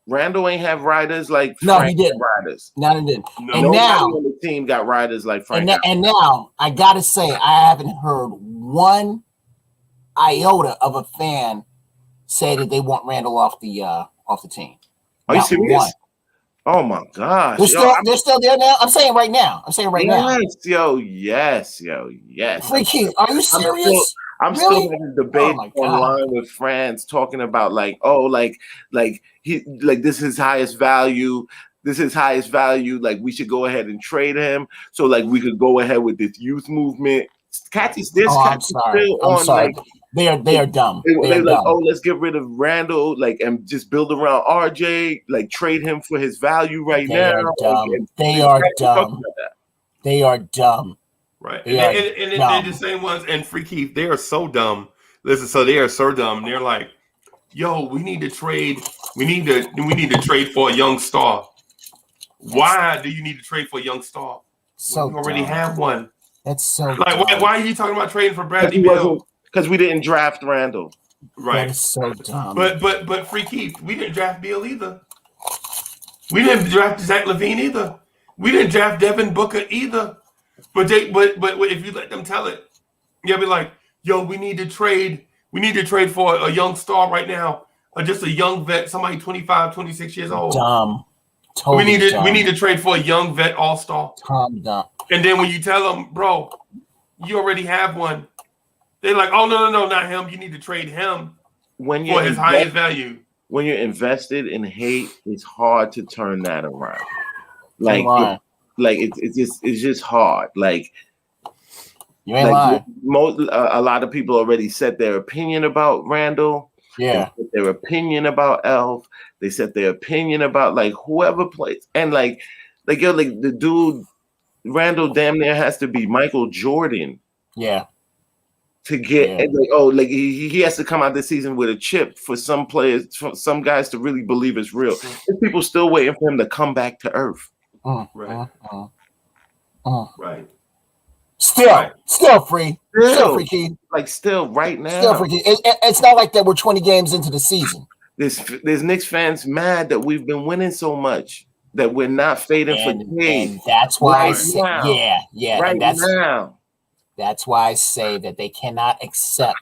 [SPEAKER 5] Randall ain't have riders like
[SPEAKER 6] no,
[SPEAKER 5] Frank
[SPEAKER 6] he didn't.
[SPEAKER 5] Riders.
[SPEAKER 6] No, he didn't.
[SPEAKER 5] No,
[SPEAKER 6] and now
[SPEAKER 5] on the team got riders like Frank.
[SPEAKER 6] And now I gotta say I haven't heard one iota of a fan say that they want Randall off the team.
[SPEAKER 5] Are you serious? Oh my gosh.
[SPEAKER 6] They're still there now. I'm saying right now.
[SPEAKER 5] Yes, yes.
[SPEAKER 6] Freaky, are you serious?
[SPEAKER 5] I'm
[SPEAKER 6] Really?
[SPEAKER 5] still having debate online with friends talking about like he this is highest value. This is highest value. Like we should go ahead and trade him. So like we could go ahead with this youth movement. Cats is still
[SPEAKER 6] I'm sorry.
[SPEAKER 5] like
[SPEAKER 6] they are dumb.
[SPEAKER 5] They're like, oh, let's get rid of Randall, like, and just build around RJ, like trade him for his value right now.
[SPEAKER 6] They are dumb. They are dumb.
[SPEAKER 4] Right. And they're the same ones. And Freaky, they are so dumb. Listen, so they are so dumb. They're like, yo, we need to trade. We need to trade for a young star. Why do you need to trade for a young star?
[SPEAKER 6] So
[SPEAKER 4] we already have one.
[SPEAKER 6] That's so
[SPEAKER 4] like why are you talking about trading for Bradley Beal?
[SPEAKER 5] Because we didn't draft Randall.
[SPEAKER 4] Right.
[SPEAKER 6] That is so dumb.
[SPEAKER 4] But Freaky, we didn't draft Beal either. We didn't draft Zach LaVine either. We didn't draft Devin Booker either. But if you let them tell it, you'll be like, yo, we need to trade. We need to trade for a young star right now. Or just a young vet, somebody 25, 26 years old.
[SPEAKER 6] Dumb. Totally
[SPEAKER 4] we need to trade for a young vet all-star.
[SPEAKER 6] Dumb.
[SPEAKER 4] And then when you tell them, bro, you already have one. They're like, oh, no, not him. You need to trade him for his highest value.
[SPEAKER 5] When you're invested in hate, it's hard to turn that around. It's just hard. Like
[SPEAKER 6] you ain't lying.
[SPEAKER 5] A lot of people already set their opinion about Randall.
[SPEAKER 6] Yeah,
[SPEAKER 5] they set their opinion about Elf. They set their opinion about like whoever plays, and like the dude Randall damn near has to be Michael Jordan.
[SPEAKER 6] Yeah.
[SPEAKER 5] To get he has to come out this season with a chip for some players, for some guys to really believe it's real. There's people still waiting for him to come back to earth.
[SPEAKER 4] Right.
[SPEAKER 6] Still free. Still freaky.
[SPEAKER 5] Like still right now.
[SPEAKER 6] Still freaky. It's not like that we're 20 games into the season.
[SPEAKER 5] There's Knicks fans mad that we've been winning so much that we're not fading for Cade.
[SPEAKER 6] And that's why I say,
[SPEAKER 5] right now.
[SPEAKER 6] That's why I say that they cannot accept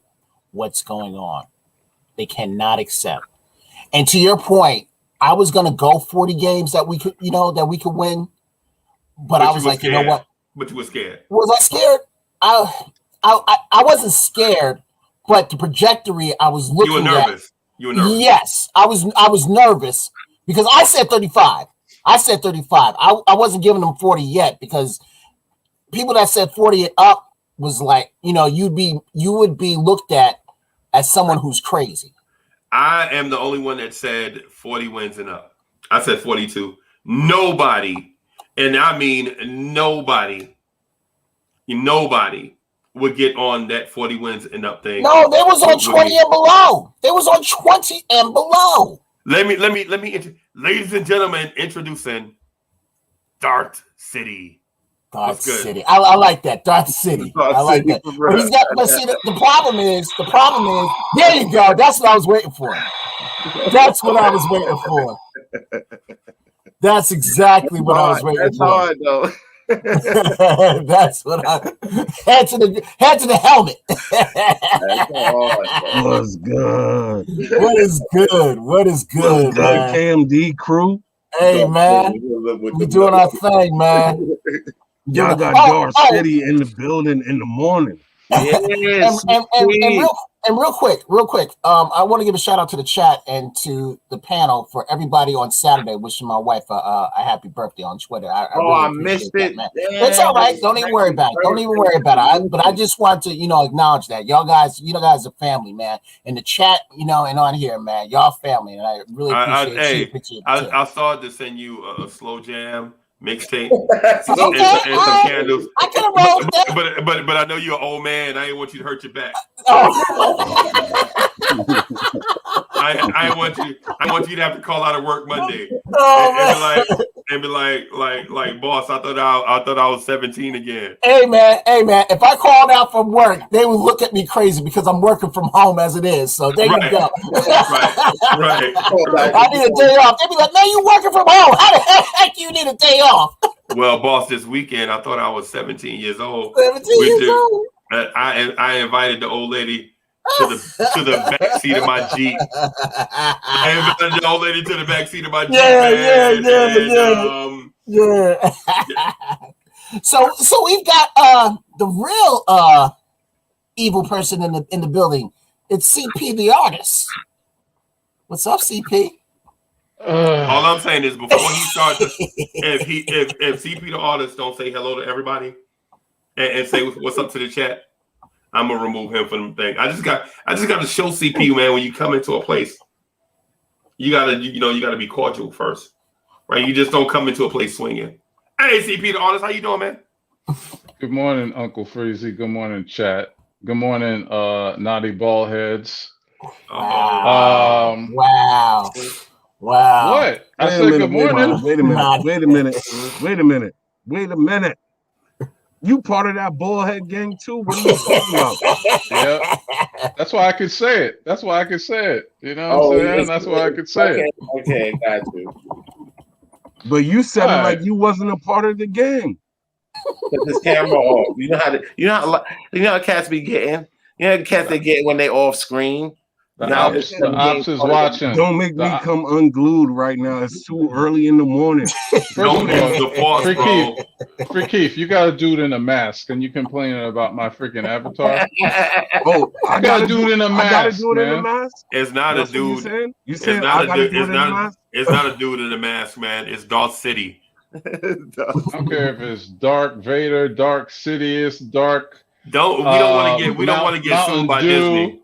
[SPEAKER 6] what's going on. They cannot accept. And to your point, I was going to go 40 games that we could win. But I was like,
[SPEAKER 4] scared.
[SPEAKER 6] You know what?
[SPEAKER 4] But you were scared.
[SPEAKER 6] Was I scared? I wasn't scared, but the trajectory I was looking at.
[SPEAKER 4] You were nervous.
[SPEAKER 6] Yes, I was nervous because I said 35. I wasn't giving them 40 yet because people that said 40 and up was like, you would be looked at as someone who's crazy.
[SPEAKER 4] I am the only one that said 40 wins and up. I said 42. Nobody, and I mean nobody would get on that 40 wins and up thing.
[SPEAKER 6] No, they was on 20 and below. They was on 20 and below.
[SPEAKER 4] Let me, ladies and gentlemen, introducing Dart City.
[SPEAKER 6] Dart City. I like that. Dart City. I like that. But he's got. But see, the problem is. There you go. That's what I was waiting for. That's exactly what I was waiting for.
[SPEAKER 5] That's hard though.
[SPEAKER 6] That's what I head to the helmet.
[SPEAKER 7] What's good?
[SPEAKER 6] What is good, man?
[SPEAKER 7] KMD crew.
[SPEAKER 6] Hey man, we doing our thing, man.
[SPEAKER 7] Y'all got Dart City in the building in the morning.
[SPEAKER 5] Yes.
[SPEAKER 6] And real quick, I want to give a shout out to the chat and to the panel for everybody on Saturday wishing my wife a happy birthday on Twitter.
[SPEAKER 5] I missed it.
[SPEAKER 6] Man. It's all right. Don't even worry about it. But I just want to, acknowledge that y'all guys are family, man. In the chat, and on here, man, y'all family, and I really appreciate you.
[SPEAKER 4] I started to send you a slow jam mixtape
[SPEAKER 6] and some
[SPEAKER 4] candles.
[SPEAKER 6] I could have rolled that.
[SPEAKER 4] But I know you're an old man. I didn't want you to hurt your back. I want you to have to call out of work Monday and be like, boss, I thought I was 17 again.
[SPEAKER 6] Hey man, if I called out from work, they would look at me crazy because I'm working from home as it is. So there you go.
[SPEAKER 4] Right.
[SPEAKER 6] I need a day off. They'd be like, man, you working from home. How the heck you need a day off?
[SPEAKER 4] Well, boss, this weekend I thought I was 17 years old.
[SPEAKER 6] 17 years old.
[SPEAKER 4] I invited the old lady to the back seat of my Jeep. I invited the old lady to the back seat of my Jeep,
[SPEAKER 6] Yeah. So we've got the real evil person in the building. It's CP the artist. What's up, CP?
[SPEAKER 4] All I'm saying is before he starts, if CP the artist don't say hello to everybody and say what's up to the chat, I'm gonna remove him from the thing. I just got to show CP, man, when you come into a place, you gotta be cordial first, right? You just don't come into a place swinging. Hey, CP the artist, how you doing, man?
[SPEAKER 8] Good morning, Uncle Freezie. Good morning, chat. Good morning, naughty ball heads.
[SPEAKER 6] Wow.
[SPEAKER 8] What? I said good morning.
[SPEAKER 7] Wait a minute. You part of that ballhead gang too? What are you talking about?
[SPEAKER 8] Yeah. That's why I could say it. You know what I'm saying? That's why I could say it.
[SPEAKER 5] Okay, got you.
[SPEAKER 7] But you said it like you wasn't a part of the gang.
[SPEAKER 5] Put this camera off. You know how cats be getting. You know how cats they get when they off screen.
[SPEAKER 8] The ops is watching.
[SPEAKER 7] Don't make me come unglued right now. It's too early in the morning.
[SPEAKER 8] Free Keith, you got a dude in a mask, and you complaining about my freaking avatar?
[SPEAKER 7] I
[SPEAKER 8] got a dude in a mask.
[SPEAKER 7] I got a dude in a mask.
[SPEAKER 4] It's not a dude.
[SPEAKER 7] You saying I got a dude in a mask?
[SPEAKER 4] It's not a dude in a mask, man. It's Darth City.
[SPEAKER 8] I don't care if it's Dark Vader, Dark Sidious, Dark.
[SPEAKER 4] We don't want to get sued by Disney.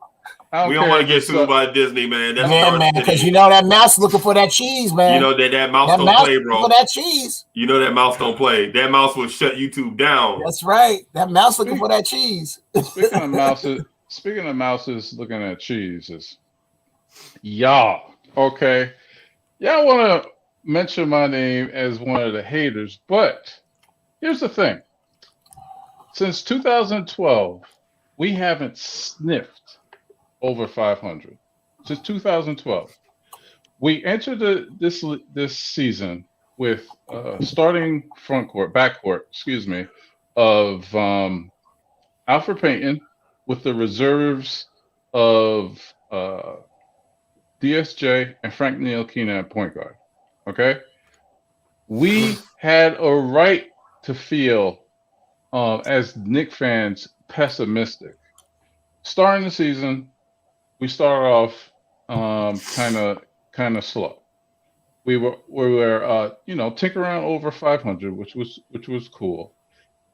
[SPEAKER 4] We don't want to get sued by Disney, man. That's
[SPEAKER 6] man, because you know that mouse looking for that cheese, man.
[SPEAKER 4] You know that mouse don't play, bro.
[SPEAKER 6] For that cheese.
[SPEAKER 4] You know that mouse don't play. That mouse will shut YouTube down.
[SPEAKER 6] That's right. That mouse looking for that cheese.
[SPEAKER 8] Speaking of mouses looking at cheese, y'all. Okay, y'all want to mention my name as one of the haters, but here's the thing. Since 2012, we haven't sniffed over 500 since 2012. We entered this season with starting backcourt, of Alfred Payton with the reserves of DSJ and Frank Ntilikina at point guard. Okay, we had a right to feel as Knicks fans pessimistic. Starting the season, we started off kind of slow. We were tinkering around over 500, which was cool.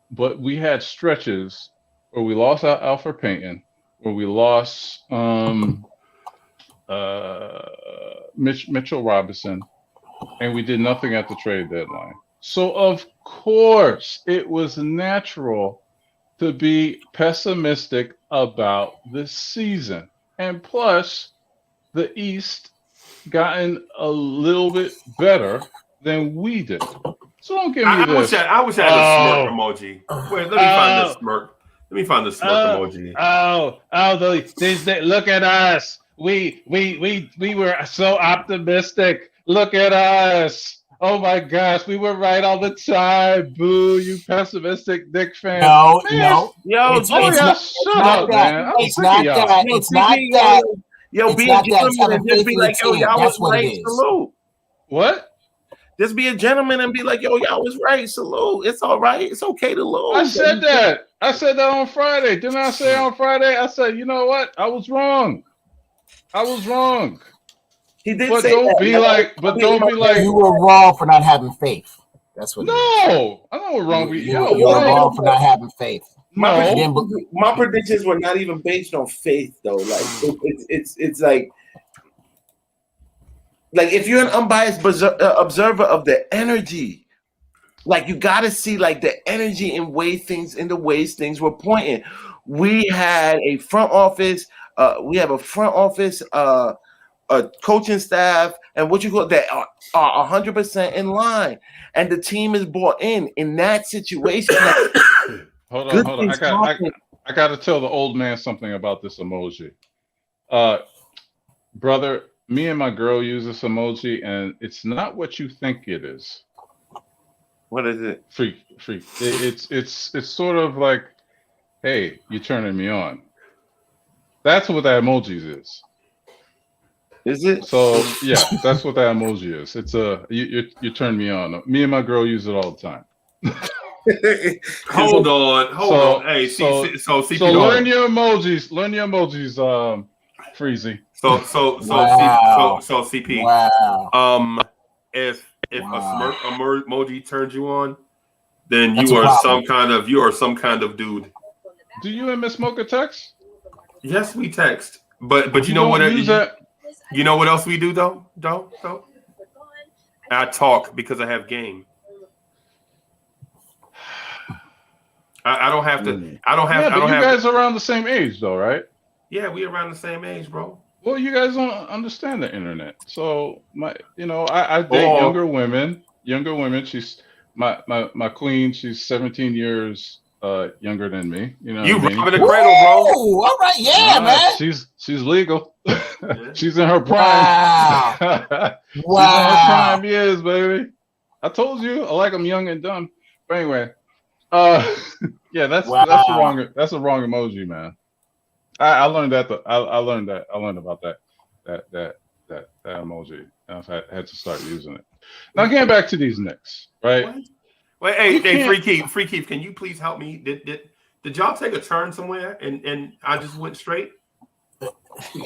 [SPEAKER 8] But we had stretches where we lost Alfred Payton, where we lost Mitchell Robinson, and we did nothing at the trade deadline. So of course it was natural to be pessimistic about this season. And plus, the East gotten a little bit better than we did. So don't give me this.
[SPEAKER 4] I wish I had a smirk emoji. Wait, let me find the smirk. Let me find the smirk emoji.
[SPEAKER 8] Look at us. We were so optimistic. Look at us. Oh my gosh, we were right all the time. Boo, you pessimistic Knicks fan.
[SPEAKER 6] No.
[SPEAKER 4] Yo,
[SPEAKER 6] it's not that. It's not that.
[SPEAKER 5] Yo, be a gentleman and just be like, yo, y'all was right. Salute.
[SPEAKER 8] What?
[SPEAKER 5] Just be a gentleman and be like, yo, y'all was right. Salute. It's all right. It's okay to lose.
[SPEAKER 8] I said that on Friday. Didn't I say on Friday? I said, you know what? I was wrong.
[SPEAKER 5] He did
[SPEAKER 8] but
[SPEAKER 5] say
[SPEAKER 8] don't
[SPEAKER 5] that.
[SPEAKER 8] be like,
[SPEAKER 6] you were wrong for not having faith. That's what.
[SPEAKER 8] No, I know we're wrong.
[SPEAKER 6] You were wrong for not having faith.
[SPEAKER 5] My predictions were not even based on faith, though. Like it's like if you're an unbiased observer of the energy, like you got to see like the energy in the ways things were pointing. We had a front office. We have a front office. A coaching staff and what you call that are 100% in line, and the team is bought in that situation.
[SPEAKER 8] Hold on. I got to tell the old man something about this emoji. Brother, me and my girl use this emoji, and it's not what you think it is.
[SPEAKER 5] What is it?
[SPEAKER 8] Freak. It's sort of like, hey, you're turning me on. That's what that emojis is.
[SPEAKER 5] Is it?
[SPEAKER 8] So yeah, that's what that emoji is. It's you turn me on. Me and my girl use it all the time.
[SPEAKER 4] Hold on. Hey,
[SPEAKER 8] so
[SPEAKER 4] CP
[SPEAKER 8] learn your emojis. Learn your emojis, Freezie.
[SPEAKER 4] So
[SPEAKER 6] Wow.
[SPEAKER 4] CP.
[SPEAKER 6] Wow.
[SPEAKER 4] If
[SPEAKER 6] Wow.
[SPEAKER 4] a smirk emoji turns you on, then
[SPEAKER 6] That's
[SPEAKER 4] you
[SPEAKER 6] a
[SPEAKER 4] are
[SPEAKER 6] problem.
[SPEAKER 4] some kind of dude.
[SPEAKER 8] Do you and Miss Mocha text?
[SPEAKER 4] Yes, we text, but you know
[SPEAKER 8] don't
[SPEAKER 4] what?
[SPEAKER 8] use that?
[SPEAKER 4] You know what else we do though? I talk because I have game. I don't have to. I don't have.
[SPEAKER 8] Yeah,
[SPEAKER 4] I
[SPEAKER 8] but
[SPEAKER 4] don't
[SPEAKER 8] you
[SPEAKER 4] have.
[SPEAKER 8] guys are around the same age, though, right?
[SPEAKER 4] Yeah, we around the same age, bro.
[SPEAKER 8] Well, you guys don't understand the internet. So I date
[SPEAKER 4] Oh.
[SPEAKER 8] younger women. She's my queen. She's 17 years younger than me. You know,
[SPEAKER 4] You
[SPEAKER 8] what I mean?
[SPEAKER 4] robbing the cradle, bro.
[SPEAKER 6] Ooh, all right, yeah, man.
[SPEAKER 8] She's legal. She's in her prime.
[SPEAKER 6] Wow.
[SPEAKER 8] She's in her
[SPEAKER 6] Wow.
[SPEAKER 8] prime years, baby. I told you, I like them young and dumb. But anyway, yeah, that's the wrong emoji, man. I learned that. I learned about that emoji. And I had to start using it. Now getting back to these Knicks, right?
[SPEAKER 4] What? Wait, hey, Free Keith, can you please help me? Did y'all take a turn somewhere and I just went straight?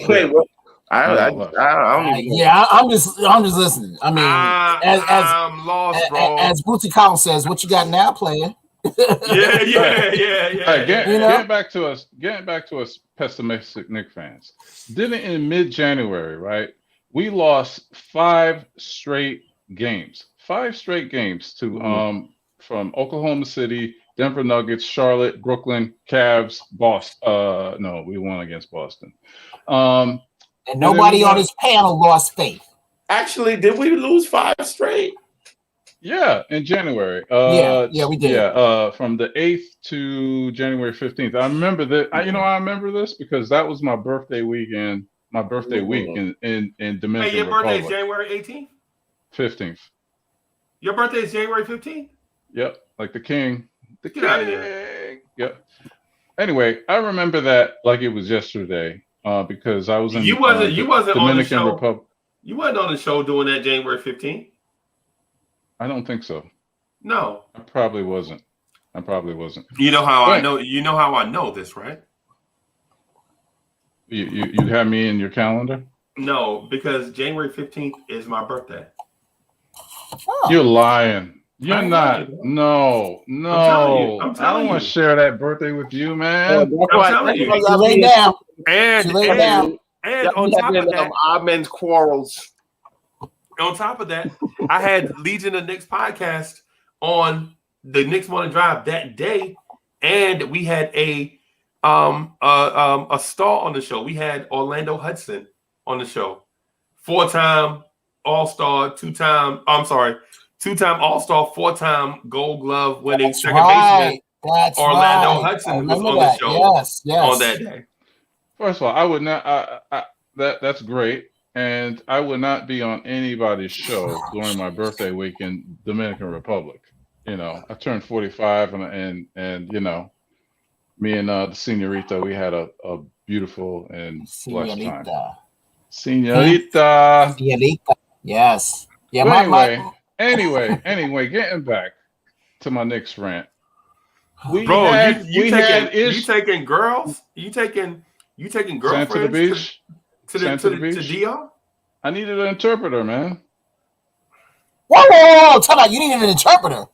[SPEAKER 5] Wait, what? I don't even know.
[SPEAKER 6] Yeah, I'm just listening. I mean,
[SPEAKER 4] I'm lost, bro.
[SPEAKER 6] as Bootsy Collins says, what you got now, player?
[SPEAKER 4] Yeah.
[SPEAKER 8] All right, getting back to us pessimistic Knicks fans. Didn't in mid-January, right? We lost 5 straight games. 5 straight games to from Oklahoma City, Denver Nuggets, Charlotte, Brooklyn, Cavs, Boston. No, we won against Boston.
[SPEAKER 6] And nobody on this panel lost faith.
[SPEAKER 5] Actually, did we lose 5 straight?
[SPEAKER 8] Yeah, in January.
[SPEAKER 6] Yeah, we did.
[SPEAKER 8] Yeah, from the 8th to January 15th. I remember that. I remember this because that was my birthday weekend. My birthday week in Dominican
[SPEAKER 4] Hey, your birthday is
[SPEAKER 8] Republic.
[SPEAKER 4] January 18th?
[SPEAKER 8] 15th.
[SPEAKER 4] Your birthday is January 15th?
[SPEAKER 8] Yep, like the king. The
[SPEAKER 4] Get out of
[SPEAKER 8] king. Yep. Anyway, I remember that like it was yesterday because I was in
[SPEAKER 4] You wasn't on the
[SPEAKER 8] Dominican
[SPEAKER 4] show.
[SPEAKER 8] Republic.
[SPEAKER 4] You wasn't on the show doing that January 15th?
[SPEAKER 8] I don't think so.
[SPEAKER 4] No.
[SPEAKER 8] I probably wasn't.
[SPEAKER 4] You know how
[SPEAKER 8] Right.
[SPEAKER 4] I know? You know how I know this, right?
[SPEAKER 8] You have me in your calendar?
[SPEAKER 4] No, because January 15th is my birthday.
[SPEAKER 6] Oh.
[SPEAKER 8] You're lying. You're
[SPEAKER 4] I'm
[SPEAKER 8] not.
[SPEAKER 4] lying, bro.
[SPEAKER 8] No.
[SPEAKER 4] I'm
[SPEAKER 8] I
[SPEAKER 4] telling
[SPEAKER 8] don't want
[SPEAKER 4] you.
[SPEAKER 8] to share that birthday with you, man.
[SPEAKER 4] I'm telling you.
[SPEAKER 6] She laid down.
[SPEAKER 4] And
[SPEAKER 6] She laid down.
[SPEAKER 4] on top of that,
[SPEAKER 5] odd men's quarrels.
[SPEAKER 4] on top of that, I had Legion of Knicks podcast on the Knicks Morning Drive that day, and we had a star on the show. We had Orlando Hudson on the show, 4-time All-Star, 2-time All-Star, 4-time Gold Glove winning
[SPEAKER 6] That's
[SPEAKER 4] second baseman.
[SPEAKER 6] That's
[SPEAKER 4] Orlando
[SPEAKER 6] right.
[SPEAKER 4] Hudson
[SPEAKER 6] I
[SPEAKER 4] was
[SPEAKER 6] remember
[SPEAKER 4] on
[SPEAKER 6] that.
[SPEAKER 4] the show
[SPEAKER 6] Yes.
[SPEAKER 4] on that day.
[SPEAKER 8] First of all, I would not. That's great, and I would not be on anybody's show during my birthday week in Dominican Republic. You know, I turned 45, and you know, me and the señorita, we had a beautiful and blessed time. Señorita.
[SPEAKER 6] Yes. Yeah.
[SPEAKER 8] But anyway, getting back to my Knicks rant.
[SPEAKER 4] Bro, you taking girls? You taking girlfriends
[SPEAKER 8] to the beach?
[SPEAKER 4] to DR?
[SPEAKER 8] I needed an interpreter, man.
[SPEAKER 6] Whoa! Tell me, you needed an interpreter.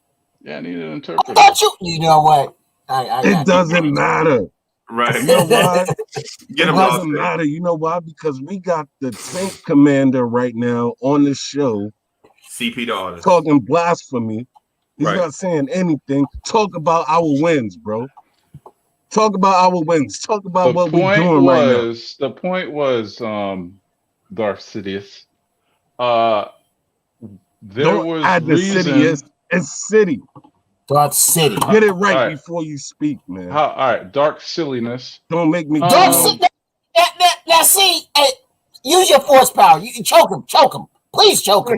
[SPEAKER 8] Yeah, I needed an
[SPEAKER 6] I
[SPEAKER 8] interpreter.
[SPEAKER 6] thought you. You know what?
[SPEAKER 7] It doesn't matter.
[SPEAKER 4] Right.
[SPEAKER 7] You know why?
[SPEAKER 4] Get
[SPEAKER 7] It
[SPEAKER 4] him off
[SPEAKER 7] doesn't
[SPEAKER 4] there.
[SPEAKER 7] matter. You know why? Because we got the tank commander right now on the show
[SPEAKER 4] CP the artist.
[SPEAKER 7] talking blasphemy. He's
[SPEAKER 4] Right.
[SPEAKER 7] not saying anything. Talk about our wins, bro. Talk about our wins. Talk about what we're doing right now.
[SPEAKER 8] The point was, Darth Sidious. There
[SPEAKER 7] Don't
[SPEAKER 8] was
[SPEAKER 7] add the city. It's city.
[SPEAKER 6] Dark City.
[SPEAKER 7] Get it right
[SPEAKER 8] All right.
[SPEAKER 7] before you speak, man.
[SPEAKER 8] All right, dark silliness.
[SPEAKER 7] Don't make me.
[SPEAKER 6] Dark City. Now, see, hey, use your force power. You can choke him. Please choke him.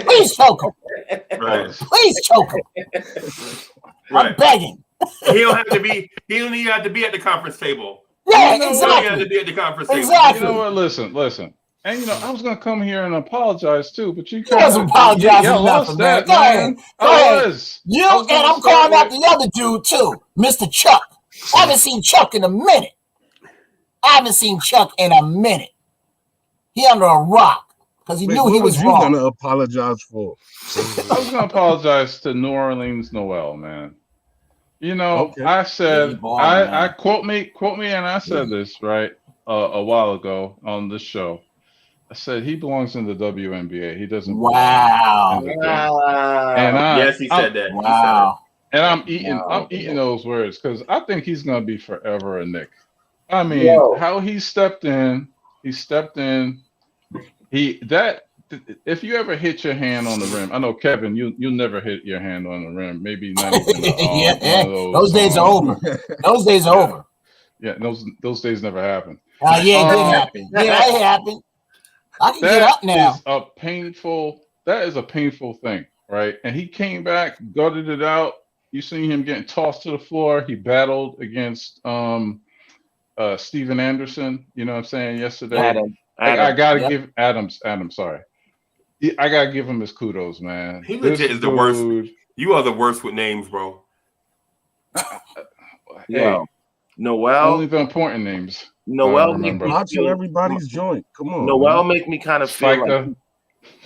[SPEAKER 6] Please choke him.
[SPEAKER 4] Right.
[SPEAKER 6] Please choke him. I'm
[SPEAKER 4] Right.
[SPEAKER 6] begging.
[SPEAKER 4] He don't even have to be at the conference table.
[SPEAKER 6] Yeah,
[SPEAKER 8] You know
[SPEAKER 4] You got to
[SPEAKER 6] exactly.
[SPEAKER 4] be at the conference table.
[SPEAKER 6] Exactly.
[SPEAKER 8] You know what? Listen. And I was gonna come here and apologize too, but you
[SPEAKER 6] You wasn't
[SPEAKER 8] kind of
[SPEAKER 6] apologizing
[SPEAKER 8] y'all
[SPEAKER 6] nothing,
[SPEAKER 8] lost
[SPEAKER 6] man.
[SPEAKER 8] that,
[SPEAKER 6] Go ahead.
[SPEAKER 8] man.
[SPEAKER 6] Go
[SPEAKER 8] I
[SPEAKER 6] ahead.
[SPEAKER 8] was.
[SPEAKER 6] You
[SPEAKER 8] I was
[SPEAKER 6] and
[SPEAKER 8] gonna
[SPEAKER 6] I'm calling
[SPEAKER 8] start
[SPEAKER 6] out
[SPEAKER 8] with
[SPEAKER 6] the other dude too, Mr. Chuck. I haven't seen Chuck in a minute. He under a rock because he
[SPEAKER 7] Wait,
[SPEAKER 6] knew
[SPEAKER 7] what
[SPEAKER 6] he was
[SPEAKER 7] was you
[SPEAKER 6] wrong.
[SPEAKER 7] gonna apologize for?
[SPEAKER 8] I was gonna apologize to New Orleans Noel, man. You know,
[SPEAKER 7] Okay.
[SPEAKER 8] I
[SPEAKER 6] Yeah,
[SPEAKER 8] said
[SPEAKER 6] he balled,
[SPEAKER 8] I
[SPEAKER 6] man.
[SPEAKER 8] quote me, and I said this right a while ago on this show. I said he belongs in the WNBA. He doesn't belong in
[SPEAKER 6] Wow.
[SPEAKER 8] the game. And
[SPEAKER 4] Yes, he said that. He said it.
[SPEAKER 6] Wow.
[SPEAKER 8] and I'm eating those words because I think he's gonna be forever a Knick. I mean, how he stepped in, if you ever hit your hand on the rim, I know Kevin, you'll never hit your hand on the rim. Maybe not even one of those.
[SPEAKER 6] Those days are over. Those days are over.
[SPEAKER 8] Yeah, those days never happen.
[SPEAKER 6] Yeah, it did happen. Yeah, it happened. I can get up now.
[SPEAKER 8] That is a painful thing, right? And he came back, gutted it out. You seen him getting tossed to the floor. He battled against Steven Anderson. You know what I'm saying? Yesterday, I gotta give Adams. Sorry, I gotta give him his kudos, man.
[SPEAKER 4] He legit is the worst. You are the worst with names, bro.
[SPEAKER 5] Hey, Noel.
[SPEAKER 8] Only the important names.
[SPEAKER 5] Noel,
[SPEAKER 7] watching everybody's joint. Come on.
[SPEAKER 5] Noel make me kind of feel like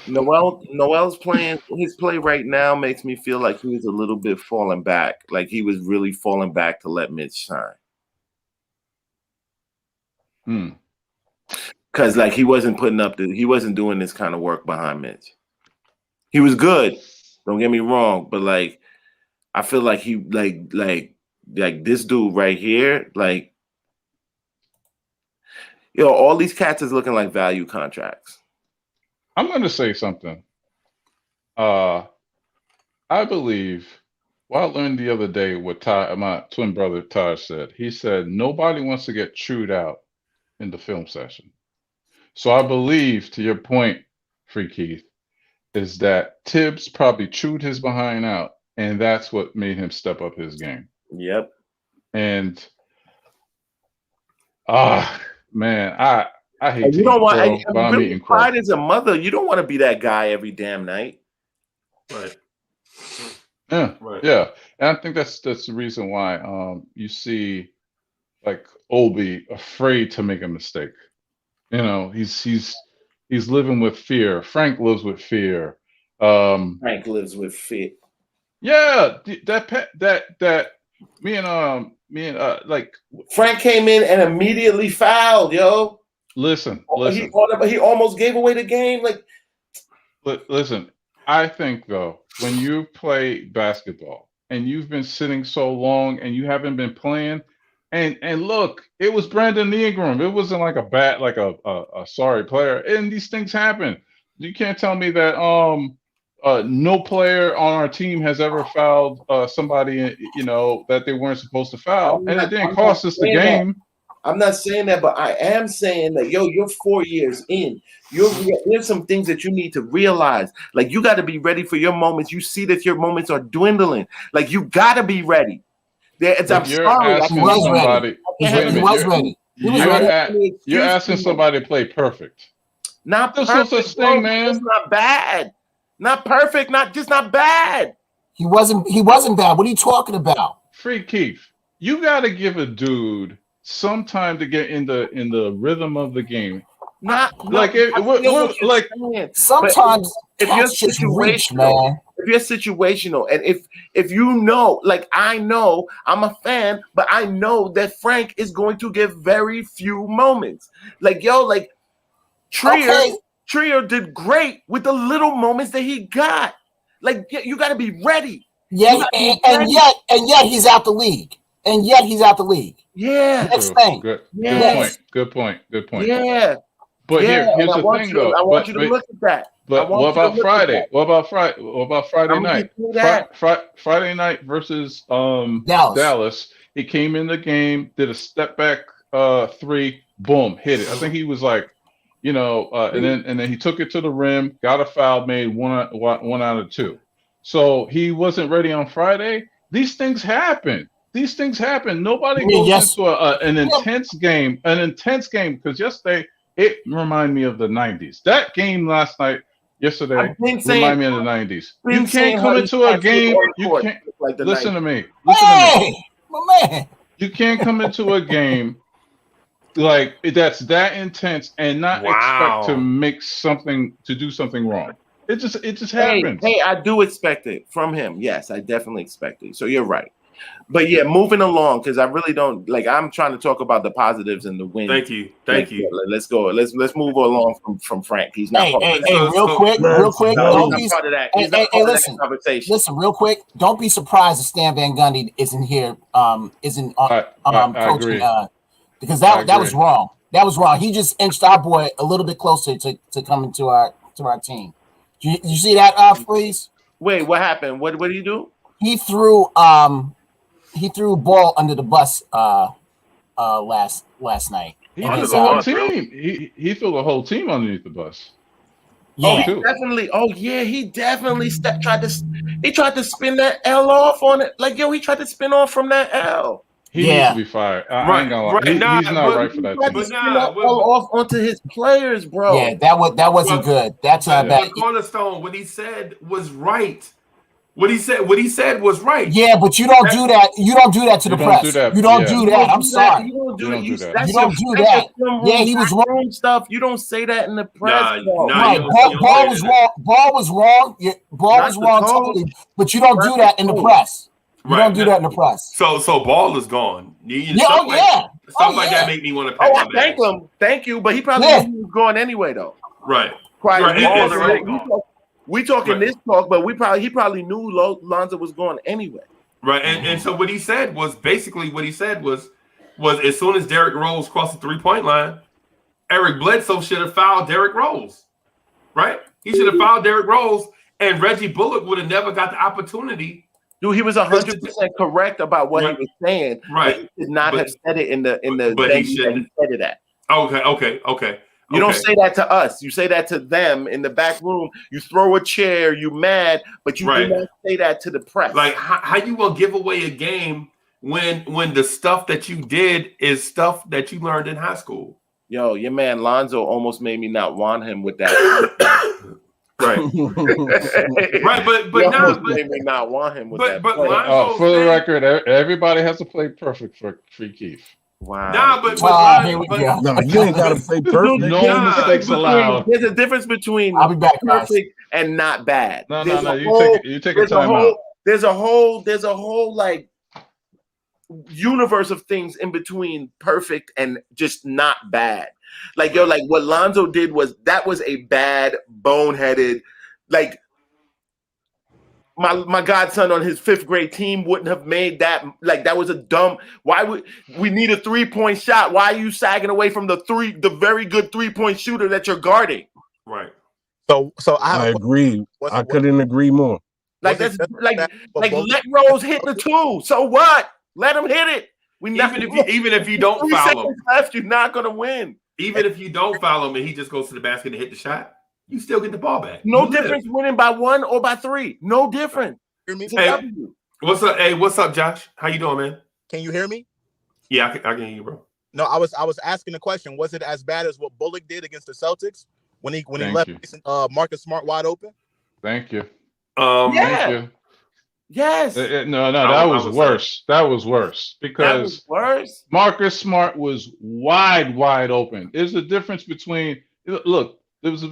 [SPEAKER 5] Noel's playing. His play right now makes me feel like he was a little bit falling back, like he was really falling back to let Mitch shine. Because like he wasn't doing this kind of work behind Mitch. He was good, don't get me wrong, but like I feel like he like this dude right here, like all these cats is looking like value contracts.
[SPEAKER 8] I'm gonna say something. I believe I learned the other day what my twin brother Taj said. He said nobody wants to get chewed out in the film session. So I believe, to your point, Free Keith, is that Tibbs probably chewed his behind out, and that's what made him step up his game.
[SPEAKER 5] Yep.
[SPEAKER 8] And man, I hate
[SPEAKER 5] you don't want.
[SPEAKER 8] but I'm eating
[SPEAKER 5] pride as a mother. You don't want to be that guy every damn night.
[SPEAKER 4] Right.
[SPEAKER 8] Yeah.
[SPEAKER 4] Right.
[SPEAKER 8] Yeah. And I think that's the reason why you see like Obi afraid to make a mistake. You know, he's living with fear. Frank lives with fear.
[SPEAKER 5] Frank lives with fear.
[SPEAKER 8] Yeah, that me and like
[SPEAKER 5] Frank came in and immediately fouled, yo.
[SPEAKER 8] Listen.
[SPEAKER 5] He almost gave away the game. Like,
[SPEAKER 8] listen. I think though, when you play basketball and you've been sitting so long and you haven't been playing, and look, it was Brandon Ingram. It wasn't like a sorry player. And these things happen. You can't tell me that no player on our team has ever fouled somebody, that they weren't supposed to foul, and it didn't cost us the game.
[SPEAKER 5] I'm not saying that, but I am saying that, you're 4 years in. There's some things that you need to realize. Like, you got to be ready for your moments. You see that your moments are dwindling. Like, you got to be ready. I'm sorry.
[SPEAKER 8] He was ready.
[SPEAKER 6] He was ready.
[SPEAKER 8] You're asking somebody to play perfect.
[SPEAKER 5] Not
[SPEAKER 8] There's
[SPEAKER 5] perfect.
[SPEAKER 8] no such thing, man.
[SPEAKER 5] It's not bad. Not perfect. Not bad.
[SPEAKER 6] He wasn't bad. What are you talking about?
[SPEAKER 8] Free Keith, you got to give a dude some time to get in the rhythm of the game.
[SPEAKER 6] Sometimes
[SPEAKER 5] if you're situational, and if you know, like I know, I'm a fan, but I know that Frank is going to get very few moments. Like Trier did great with the little moments that he got. Like, you got to be ready.
[SPEAKER 6] Yeah, and yet he's out the league.
[SPEAKER 5] Yeah.
[SPEAKER 6] Next thing.
[SPEAKER 8] Good point.
[SPEAKER 5] Yeah.
[SPEAKER 8] But here's the thing, though.
[SPEAKER 5] I want you to look at that.
[SPEAKER 8] But what about Friday? What about Friday night? Friday night versus Dallas. He came in the game, did a step back three, boom, hit it. I think he was like, and then he took it to the rim, got a foul, made one out of two. So he wasn't ready on Friday. These things happen. these things happen. Nobody
[SPEAKER 6] I mean,
[SPEAKER 8] goes
[SPEAKER 6] yes.
[SPEAKER 8] into an intense game, because yesterday it reminded me of the 90s. That game last night, yesterday, reminded me of the 90s. You can't come into a game. You can't listen to me. Listen to me.
[SPEAKER 6] My man.
[SPEAKER 8] You can't come into a game like that's that intense and not expect to do something wrong. It just happens.
[SPEAKER 5] Hey, I do expect it from him. Yes, I definitely expect it. So you're right. But yeah, moving along, because I really don't like. I'm trying to talk about the positives and the wins.
[SPEAKER 4] Thank you.
[SPEAKER 5] Let's go. Let's move along from Frank. He's not.
[SPEAKER 6] Hey, real quick. Don't be part of that. Listen, conversation. Listen, real quick. Don't be surprised if Stan Van Gundy isn't here. Isn't coaching? Because that was wrong. That was wrong. He just inched our boy a little bit closer to coming to our team. You see that, Freeze?
[SPEAKER 5] Wait, what happened? What did he do?
[SPEAKER 6] He threw ball under the bus last night.
[SPEAKER 8] He threw the whole team. He threw the whole team underneath the bus.
[SPEAKER 6] Yeah,
[SPEAKER 5] he definitely tried to spin that L off on it. Like, yo, he tried to spin off from that L.
[SPEAKER 8] He needs to be fired. I ain't gonna lie. He's not right for that team.
[SPEAKER 5] But off onto his players, bro.
[SPEAKER 6] Yeah, that wasn't good. That's not bad.
[SPEAKER 4] Cornerstone, what he said was right. What he said was right.
[SPEAKER 6] Yeah, but you don't do that. You don't do that to the press. You don't do that. I'm sorry.
[SPEAKER 5] You don't do that. You
[SPEAKER 6] don't do that. Yeah, he was wrong.
[SPEAKER 5] Stuff. You don't say that in the press.
[SPEAKER 6] Right. Ball was wrong. Ball was wrong. Ball was wrong totally. But you don't do that in the press. You don't do that in the press.
[SPEAKER 4] So Ball is gone. Stuff like that make me want to pack my bags.
[SPEAKER 5] Thank you. But he probably was going anyway, though.
[SPEAKER 4] Right.
[SPEAKER 5] We talking this talk, but he probably knew Lonzo was going anyway.
[SPEAKER 4] Right, and so what he said was basically was as soon as Derrick Rose crossed the 3-point line, Eric Bledsoe should have fouled Derrick Rose. Right? He should have fouled Derrick Rose, and Reggie Bullock would have never got the opportunity.
[SPEAKER 5] Dude, he was 100% correct about what he was saying.
[SPEAKER 4] Right.
[SPEAKER 5] He did not have said it in the
[SPEAKER 4] but he shouldn't.
[SPEAKER 5] He said it at.
[SPEAKER 4] Okay.
[SPEAKER 5] You don't say that to us. You say that to them in the back room. You throw a chair. You mad, but you do not say that to the press.
[SPEAKER 4] Like, how you gonna give away a game when the stuff that you did is stuff that you learned in high school?
[SPEAKER 5] Yo, your man Lonzo almost made me not want him with that.
[SPEAKER 4] Right. But now
[SPEAKER 5] made me not want him with that.
[SPEAKER 4] But
[SPEAKER 8] for the record, everybody has to play perfect for Free Keith.
[SPEAKER 5] Wow.
[SPEAKER 6] Here we go.
[SPEAKER 7] No, you ain't gotta play perfect.
[SPEAKER 8] No mistakes allowed.
[SPEAKER 5] There's a difference between
[SPEAKER 6] I'll be back,
[SPEAKER 5] perfect and not bad.
[SPEAKER 8] No. You take a time out.
[SPEAKER 5] There's a whole like universe of things in between perfect and just not bad. Like, yo, like what Lonzo did was a bad, boneheaded, like my godson on his 5th grade team wouldn't have made that. Like, that was a dumb. Why would we need a 3-point shot? Why are you sagging away from the very good 3-point shooter that you're guarding?
[SPEAKER 4] Right.
[SPEAKER 9] So
[SPEAKER 7] I agree. I couldn't agree more.
[SPEAKER 5] Like that's like let Rose hit the 2. So what? Let him hit it.
[SPEAKER 4] Even if you don't foul him,
[SPEAKER 5] left, you're not gonna win.
[SPEAKER 4] Even if you don't foul him and he just goes to the basket and hit the shot, you still get the ball back.
[SPEAKER 5] No difference winning by 1 or by 3. No difference.
[SPEAKER 4] Hey, what's up? Hey, what's up, Josh? How you doing, man?
[SPEAKER 9] Can you hear me?
[SPEAKER 4] Yeah, I can hear you, bro.
[SPEAKER 9] No, I was asking the question. Was it as bad as what Bullock did against the Celtics when he left Marcus Smart wide open?
[SPEAKER 8] Thank you.
[SPEAKER 5] Thank you. Yes.
[SPEAKER 8] No, that was worse. That was worse because Marcus Smart was wide open. There's a difference between look. There was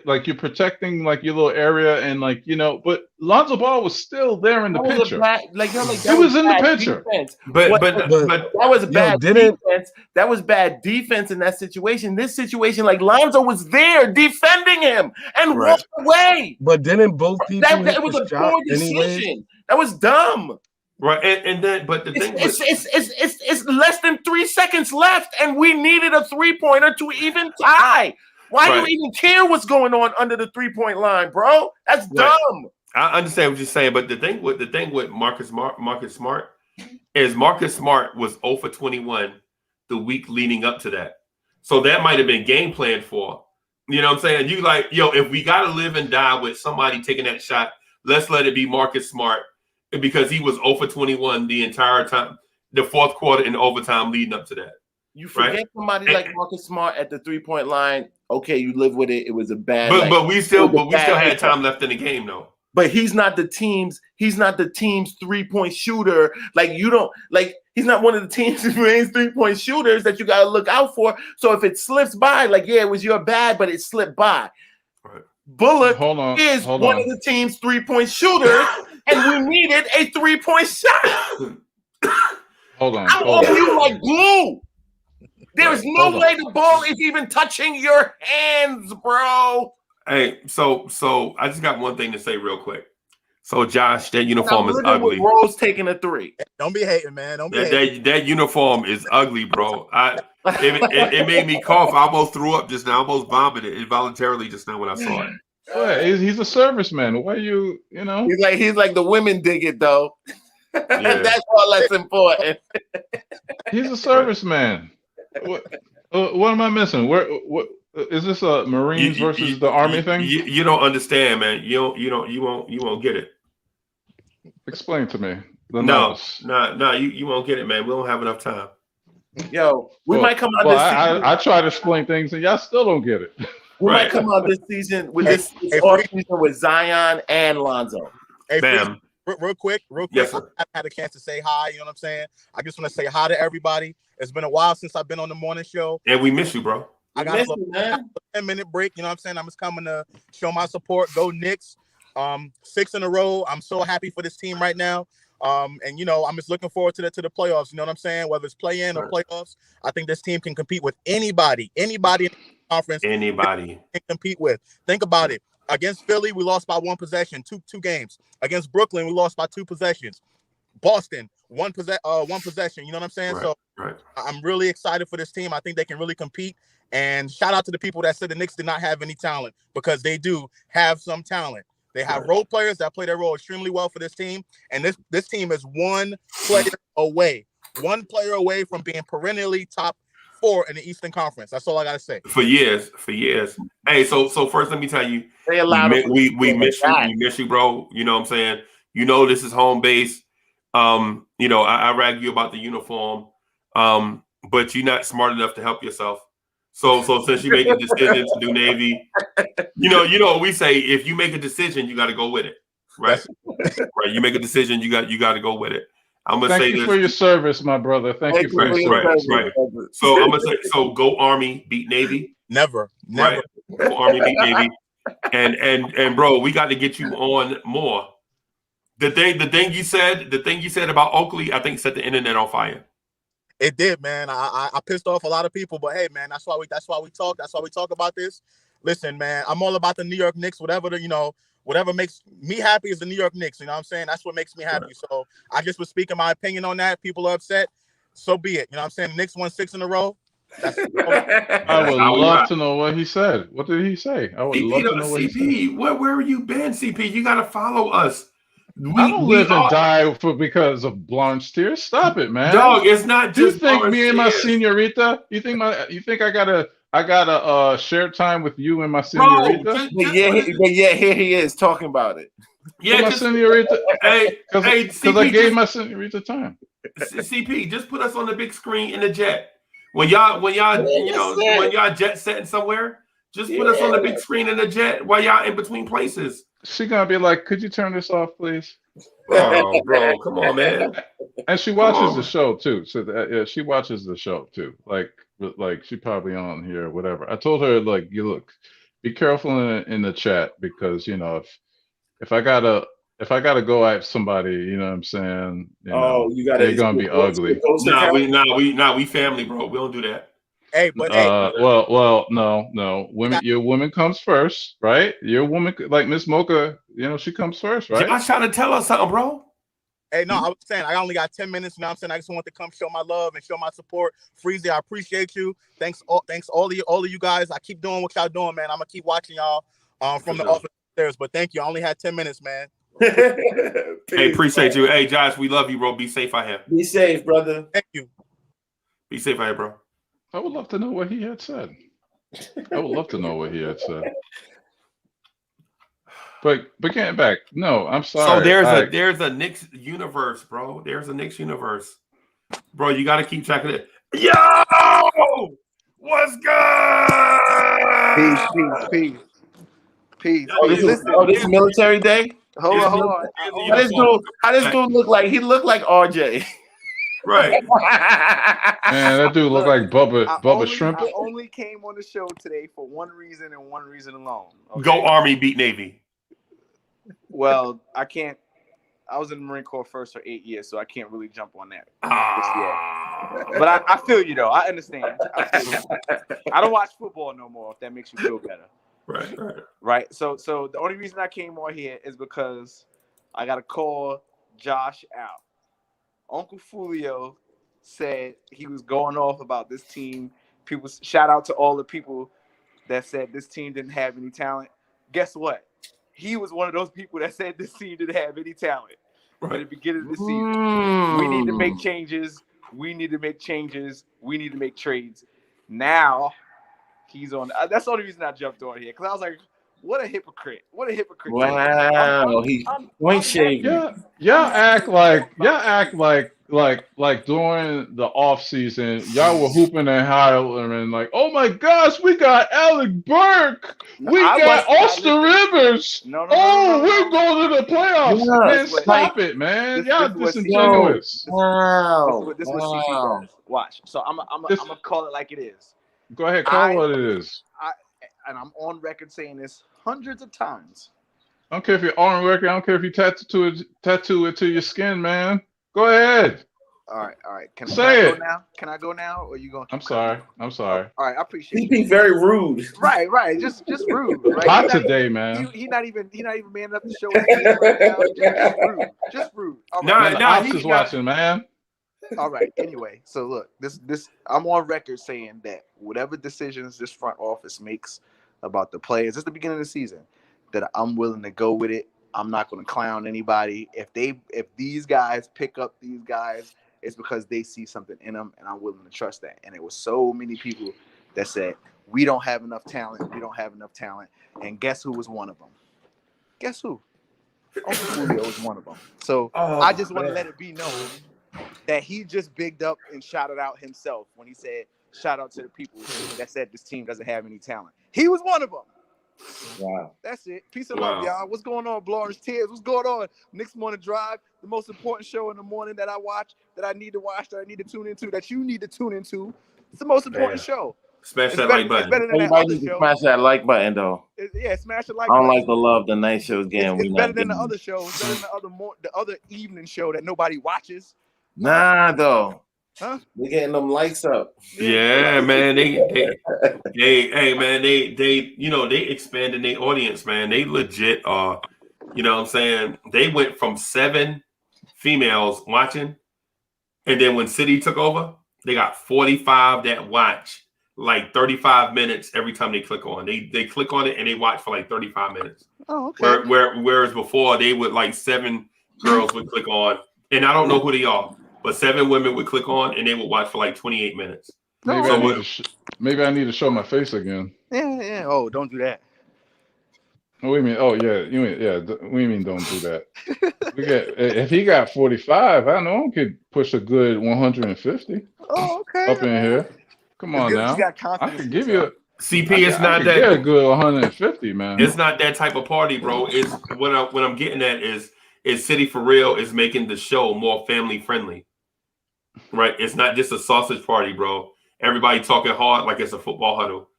[SPEAKER 8] like you're protecting like your little area and like but Lonzo Ball was still there in the picture. It was in the picture.
[SPEAKER 4] But
[SPEAKER 5] that was bad defense. That was bad defense in that situation. This situation, like Lonzo was there defending him and walked away.
[SPEAKER 7] But didn't both people?
[SPEAKER 5] That was a poor decision. That was dumb.
[SPEAKER 4] Right, and then but the thing
[SPEAKER 5] it's less than 3 seconds left, and we needed a 3-pointer to even tie. Why do you even care what's going on under the 3-point line, bro? That's dumb.
[SPEAKER 4] I understand what you're saying, but the thing with Marcus Smart is Marcus Smart was 0 for 21 the week leading up to that. So that might have been game planned for. You know what I'm saying? You like, yo, if we gotta live and die with somebody taking that shot, let's let it be Marcus Smart because he was 0 for 21 the entire time, the fourth quarter and overtime leading up to that.
[SPEAKER 5] You forget somebody like Marcus Smart at the 3-point line. Okay, you live with it. It was a bad.
[SPEAKER 4] But we still had time left in the game though.
[SPEAKER 5] But he's not the team's 3-point shooter. Like you don't like. He's not one of the team's main 3-point shooters that you got to look out for. So if it slips by, like it was your bad, but it slipped by.
[SPEAKER 4] Right.
[SPEAKER 5] Bullock is one of the team's 3-point shooters, and we needed a 3-point shot.
[SPEAKER 8] Hold on.
[SPEAKER 5] I'm on you like glue. There is no way the ball is even touching your hands, bro.
[SPEAKER 4] Hey, so I just got one thing to say real quick. So Josh, that uniform is ugly.
[SPEAKER 5] Rose taking a 3.
[SPEAKER 9] Don't be hating, man. Don't be hating.
[SPEAKER 4] That uniform is ugly, bro. It made me cough. I almost threw up just now. I almost vomited involuntarily just now when I saw it.
[SPEAKER 8] Yeah, he's a serviceman. Why you know?
[SPEAKER 5] He's like the women dig it though. Yeah. That's all that's important.
[SPEAKER 8] He's a serviceman. What am I missing? What is this? A Marines versus the Army thing?
[SPEAKER 4] You don't understand, man. You won't get it.
[SPEAKER 8] Explain to me.
[SPEAKER 4] No, you won't get it, man. We don't have enough time.
[SPEAKER 5] Yo, we might come out this season.
[SPEAKER 8] I try to explain things and y'all still don't get it.
[SPEAKER 5] We might come out this season with this off season with Zion and Lonzo.
[SPEAKER 9] Hey, Bam. Real quick.
[SPEAKER 4] Yes,
[SPEAKER 9] I had a chance to say hi. You know what I'm saying? I just want to say hi to everybody. It's been a while since I've been on the morning show.
[SPEAKER 4] And we miss you, bro.
[SPEAKER 9] I got a 10-minute break. You know what I'm saying? I'm just coming to show my support. Go Knicks. 6 in a row. I'm so happy for this team right now. And I'm just looking forward to the playoffs. You know what I'm saying? Whether it's play-in or playoffs, I think this team can compete with anybody in the conference.
[SPEAKER 4] Anybody
[SPEAKER 9] can compete with. Think about it. Against Philly, we lost by 1 possession, two games. Against Brooklyn, we lost by 2 possessions. Boston, one possession. You know what I'm saying?
[SPEAKER 4] Right.
[SPEAKER 9] I'm really excited for this team. I think they can really compete. And shout out to the people that said the Knicks did not have any talent, because they do have some talent. They have role players that play their role extremely well for this team. And this team is one player away from being perennially top 4 in the Eastern Conference. That's all I gotta say.
[SPEAKER 4] For years. Hey, so first let me tell you, we miss you, bro. You know what I'm saying? This is home base. I rag you about the uniform, but you're not smart enough to help yourself. So since you made the decision to do Navy, you know what we say: if you make a decision, you got to go with it, right? Right. You make a decision, you got to go with it. I'm gonna say this.
[SPEAKER 8] Thank you for your service, my brother. Thank you for your service.
[SPEAKER 4] Right. So I'm gonna say, go Army, beat Navy.
[SPEAKER 9] Never.
[SPEAKER 4] Right. Go Army, beat Navy. And bro, we got to get you on more. The thing you said about Oakley, I think set the internet on fire.
[SPEAKER 9] It did, man. I pissed off a lot of people, but hey, man, that's why we talk. That's why we talk about this. Listen, man, I'm all about the New York Knicks. Whatever makes me happy is the New York Knicks. You know what I'm saying? That's what makes me happy. Right. So I just was speaking my opinion on that. People are upset. So be it. You know what I'm saying? The Knicks won 6 in a row.
[SPEAKER 8] I would love to know what he said. What did he say? I would love to know what he said.
[SPEAKER 4] Where have you been, CP? You got to follow us.
[SPEAKER 8] I don't live and die because of Blorange tears. Stop it, man.
[SPEAKER 4] Dog, it's not just.
[SPEAKER 8] You think me and my senorita? You think I got shared time with you and my senorita?
[SPEAKER 5] But yeah, here he is talking about it.
[SPEAKER 4] Yeah,
[SPEAKER 8] my senorita. Because I gave my senorita time.
[SPEAKER 4] CP, just put us on the big screen in the jet. When y'all jet setting somewhere, just put us on the big screen in the jet while y'all in between places.
[SPEAKER 8] She gonna be like, "Could you turn this off, please?"
[SPEAKER 4] Oh, bro, come on, man.
[SPEAKER 8] And she watches the show too, so she watches the show too. Like she probably on here or whatever. I told her, like, you look, be careful in the chat, because if I gotta go at somebody, you know what I'm saying? They're gonna be ugly.
[SPEAKER 4] Nah, we family, bro. We don't do that.
[SPEAKER 9] Hey, but
[SPEAKER 8] no. Your woman comes first, right? Your woman, like Miss Mocha, she comes first, right?
[SPEAKER 4] I'm trying to tell us something, bro.
[SPEAKER 9] Hey, no, I was saying I only got 10 minutes. You know what I'm saying? I just want to come show my love and show my support. Freezie, I appreciate you. Thanks all of you guys. I keep doing what y'all doing, man. I'm gonna keep watching y'all from the office upstairs. But thank you. I only had 10 minutes, man.
[SPEAKER 4] Hey, appreciate you. Hey, Josh, we love you, bro. Be safe out here.
[SPEAKER 5] Be safe, brother.
[SPEAKER 9] Thank you.
[SPEAKER 4] Be safe out here, bro.
[SPEAKER 8] I would love to know what he had said. But But getting back, no, I'm
[SPEAKER 4] So
[SPEAKER 8] sorry.
[SPEAKER 4] there's a Knicks universe, bro. There's a Knicks universe, bro. You got to keep track of it. Yo, what's good?
[SPEAKER 10] Peace.
[SPEAKER 4] Oh, this is
[SPEAKER 10] Listen,
[SPEAKER 5] military day.
[SPEAKER 10] hold on.
[SPEAKER 5] How this dude look like? He looked like RJ.
[SPEAKER 4] Right.
[SPEAKER 8] Man, that dude look like Bubba Shrimp.
[SPEAKER 10] I only came on the show today for one reason and one reason alone. Okay?
[SPEAKER 4] Go Army, beat Navy.
[SPEAKER 10] Well, I can't. I was in the Marine Corps first for 8 years, so I can't really jump on that just yet. But I feel you though. I understand. I don't watch football no more. If that makes you feel better. Right. So the only reason I came on here is because I got to call Josh out. Uncle Fulio said he was going off about this team. People, shout out to all the people that said this team didn't have any talent. Guess what? He was one of those people that said this team didn't have any talent at the beginning of the season. We need to make changes. We need to make changes. We need to make trades. Now he's on. That's the only reason I jumped on here because I was like, "What a hypocrite! What a hypocrite!"
[SPEAKER 5] Wow, he's point shaving.
[SPEAKER 8] Y'all act like during the off season, y'all were hooping and hollering like, "Oh my gosh, we got Alec Burke, we got Austin Rivers.
[SPEAKER 10] No,
[SPEAKER 8] we're going to the playoffs."
[SPEAKER 5] Yeah,
[SPEAKER 8] man, stop it, man. Y'all disingenuous.
[SPEAKER 5] Wow.
[SPEAKER 10] This is what CP does. Watch. So I'm gonna call it like it is.
[SPEAKER 8] Go ahead, call it what it is.
[SPEAKER 10] And I'm on record saying this hundreds of times.
[SPEAKER 8] I don't care if you're on record. I don't care if you tattoo it to your skin, man. Go ahead.
[SPEAKER 10] All right. Can
[SPEAKER 8] Say
[SPEAKER 10] I
[SPEAKER 8] it.
[SPEAKER 10] go now? Can I go now, or you gonna?
[SPEAKER 8] I'm sorry.
[SPEAKER 10] All right, I appreciate.
[SPEAKER 5] He's being very rude.
[SPEAKER 10] Right. Just rude. Right?
[SPEAKER 8] Hot today, man.
[SPEAKER 10] He not even man enough to show his game right now. Just rude. All right.
[SPEAKER 8] He's watching, man.
[SPEAKER 10] All right. Anyway, so look, this I'm on record saying that whatever decisions this front office makes about the players, this is the beginning of the season, that I'm willing to go with it. I'm not going to clown anybody. If these guys pick up these guys, it's because they see something in them, and I'm willing to trust that. And it was so many people that said we don't have enough talent. We don't have enough talent. And guess who was one of them? Guess who? Uncle Julio was one of them. So I just want to let it be known that he just bigged up and shouted out himself when he said, shout out to the people that said this team doesn't have any talent. He was one of them.
[SPEAKER 5] Wow.
[SPEAKER 10] That's it. Peace and love, y'all. What's going on, Blorange Tears? What's going on? Knicks Morning Drive, the most important show in the morning that I watch, that I need to watch, that I need to tune into, that you need to tune into. It's the most important show.
[SPEAKER 4] Smash that like button.
[SPEAKER 10] It's better than
[SPEAKER 5] Everybody
[SPEAKER 10] that
[SPEAKER 5] needs to
[SPEAKER 10] show.
[SPEAKER 5] smash that like button, though.
[SPEAKER 10] Smash the like
[SPEAKER 5] I don't
[SPEAKER 10] button.
[SPEAKER 5] like the love the night shows getting.
[SPEAKER 10] It's better than the other shows. Better than the other evening show that nobody watches.
[SPEAKER 5] Nah, though.
[SPEAKER 10] Huh?
[SPEAKER 5] They're getting them likes up.
[SPEAKER 4] Yeah, man. They expanding their audience, man. They legit are, you know what I'm saying? They went from 7 females watching, and then when City took over, they got 45 that watch like 35 minutes every time they click on. They click on it and they watch for like 35 minutes.
[SPEAKER 10] Oh, okay.
[SPEAKER 4] Whereas before they would like 7 girls would click on, and I don't know who they are, but 7 women would click on and they would watch for like 28 minutes.
[SPEAKER 8] Maybe I need to show my face again.
[SPEAKER 10] Yeah. Oh, don't do that.
[SPEAKER 8] What do you mean? Oh, yeah. What do you mean don't do that? If he got 45, I know I could push a good 150.
[SPEAKER 10] Oh, okay.
[SPEAKER 8] Up in here. Come on now. I could give you
[SPEAKER 4] CP. It's not that
[SPEAKER 8] a good 150, man.
[SPEAKER 4] It's not that type of party, bro. It's what I'm getting at is City for Real is making the show more family friendly. Right? It's not just a sausage party, bro. Everybody talking hard like it's a football huddle.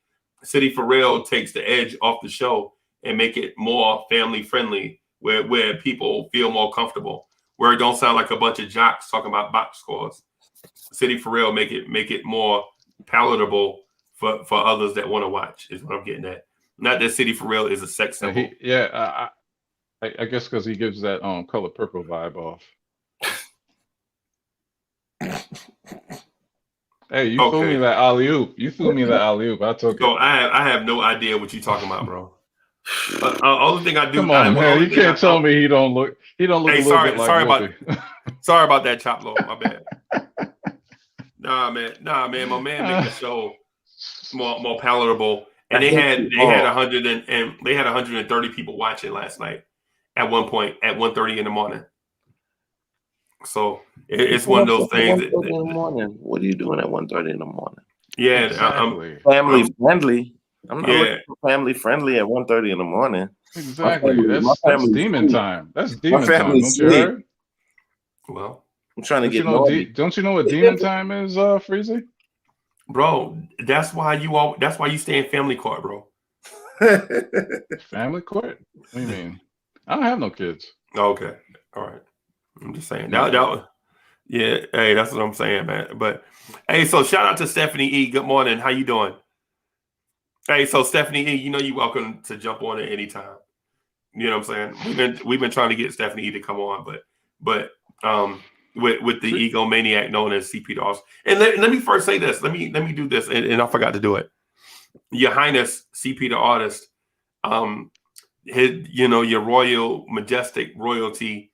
[SPEAKER 4] City for Real takes the edge off the show and make it more family friendly, where people feel more comfortable, where it don't sound like a bunch of jocks talking about box scores. City for Real make it more palatable for others that want to watch is what I'm getting at. Not that City for Real is a sex symbol.
[SPEAKER 8] I guess because he gives that color purple vibe off. Hey, you threw me that alley-oop. I took it.
[SPEAKER 4] So I have no idea what you're talking about, bro. Only thing I do.
[SPEAKER 8] Come on, man. You can't tell me he don't look. Hey, a little bit like
[SPEAKER 4] sorry about that, Chop Low. My bad. Nah, man. My man make the show more palatable, And they had 130 people watching last night at one point at 1:30 in the morning. So it's one of those things.
[SPEAKER 5] In the morning. What are you doing at 1:30 in the morning?
[SPEAKER 4] Yeah,
[SPEAKER 8] exactly.
[SPEAKER 5] Family friendly. I'm not looking for family friendly at 1:30 in the morning.
[SPEAKER 8] Exactly. That's demon time. That's demon time. Don't you heard?
[SPEAKER 4] Well,
[SPEAKER 5] I'm trying to get.
[SPEAKER 8] Don't you know what demon time is, Freezie?
[SPEAKER 4] Bro, that's why you stay in family court, bro.
[SPEAKER 8] Family court? What do you mean? I don't have no kids.
[SPEAKER 4] Okay, all right. I'm just saying yeah, hey, that's what I'm saying, man. But hey, so shout out to Stephanie E. Good morning. How you doing? Hey, so Stephanie E., you're welcome to jump on at any time. You know what I'm saying? We've been trying to get Stephanie E. to come on, but with the egomaniac known as CP Dawes. And let me first say this. Let me do this, and I forgot to do it. Your Highness CP the artist, your royal, majestic royalty,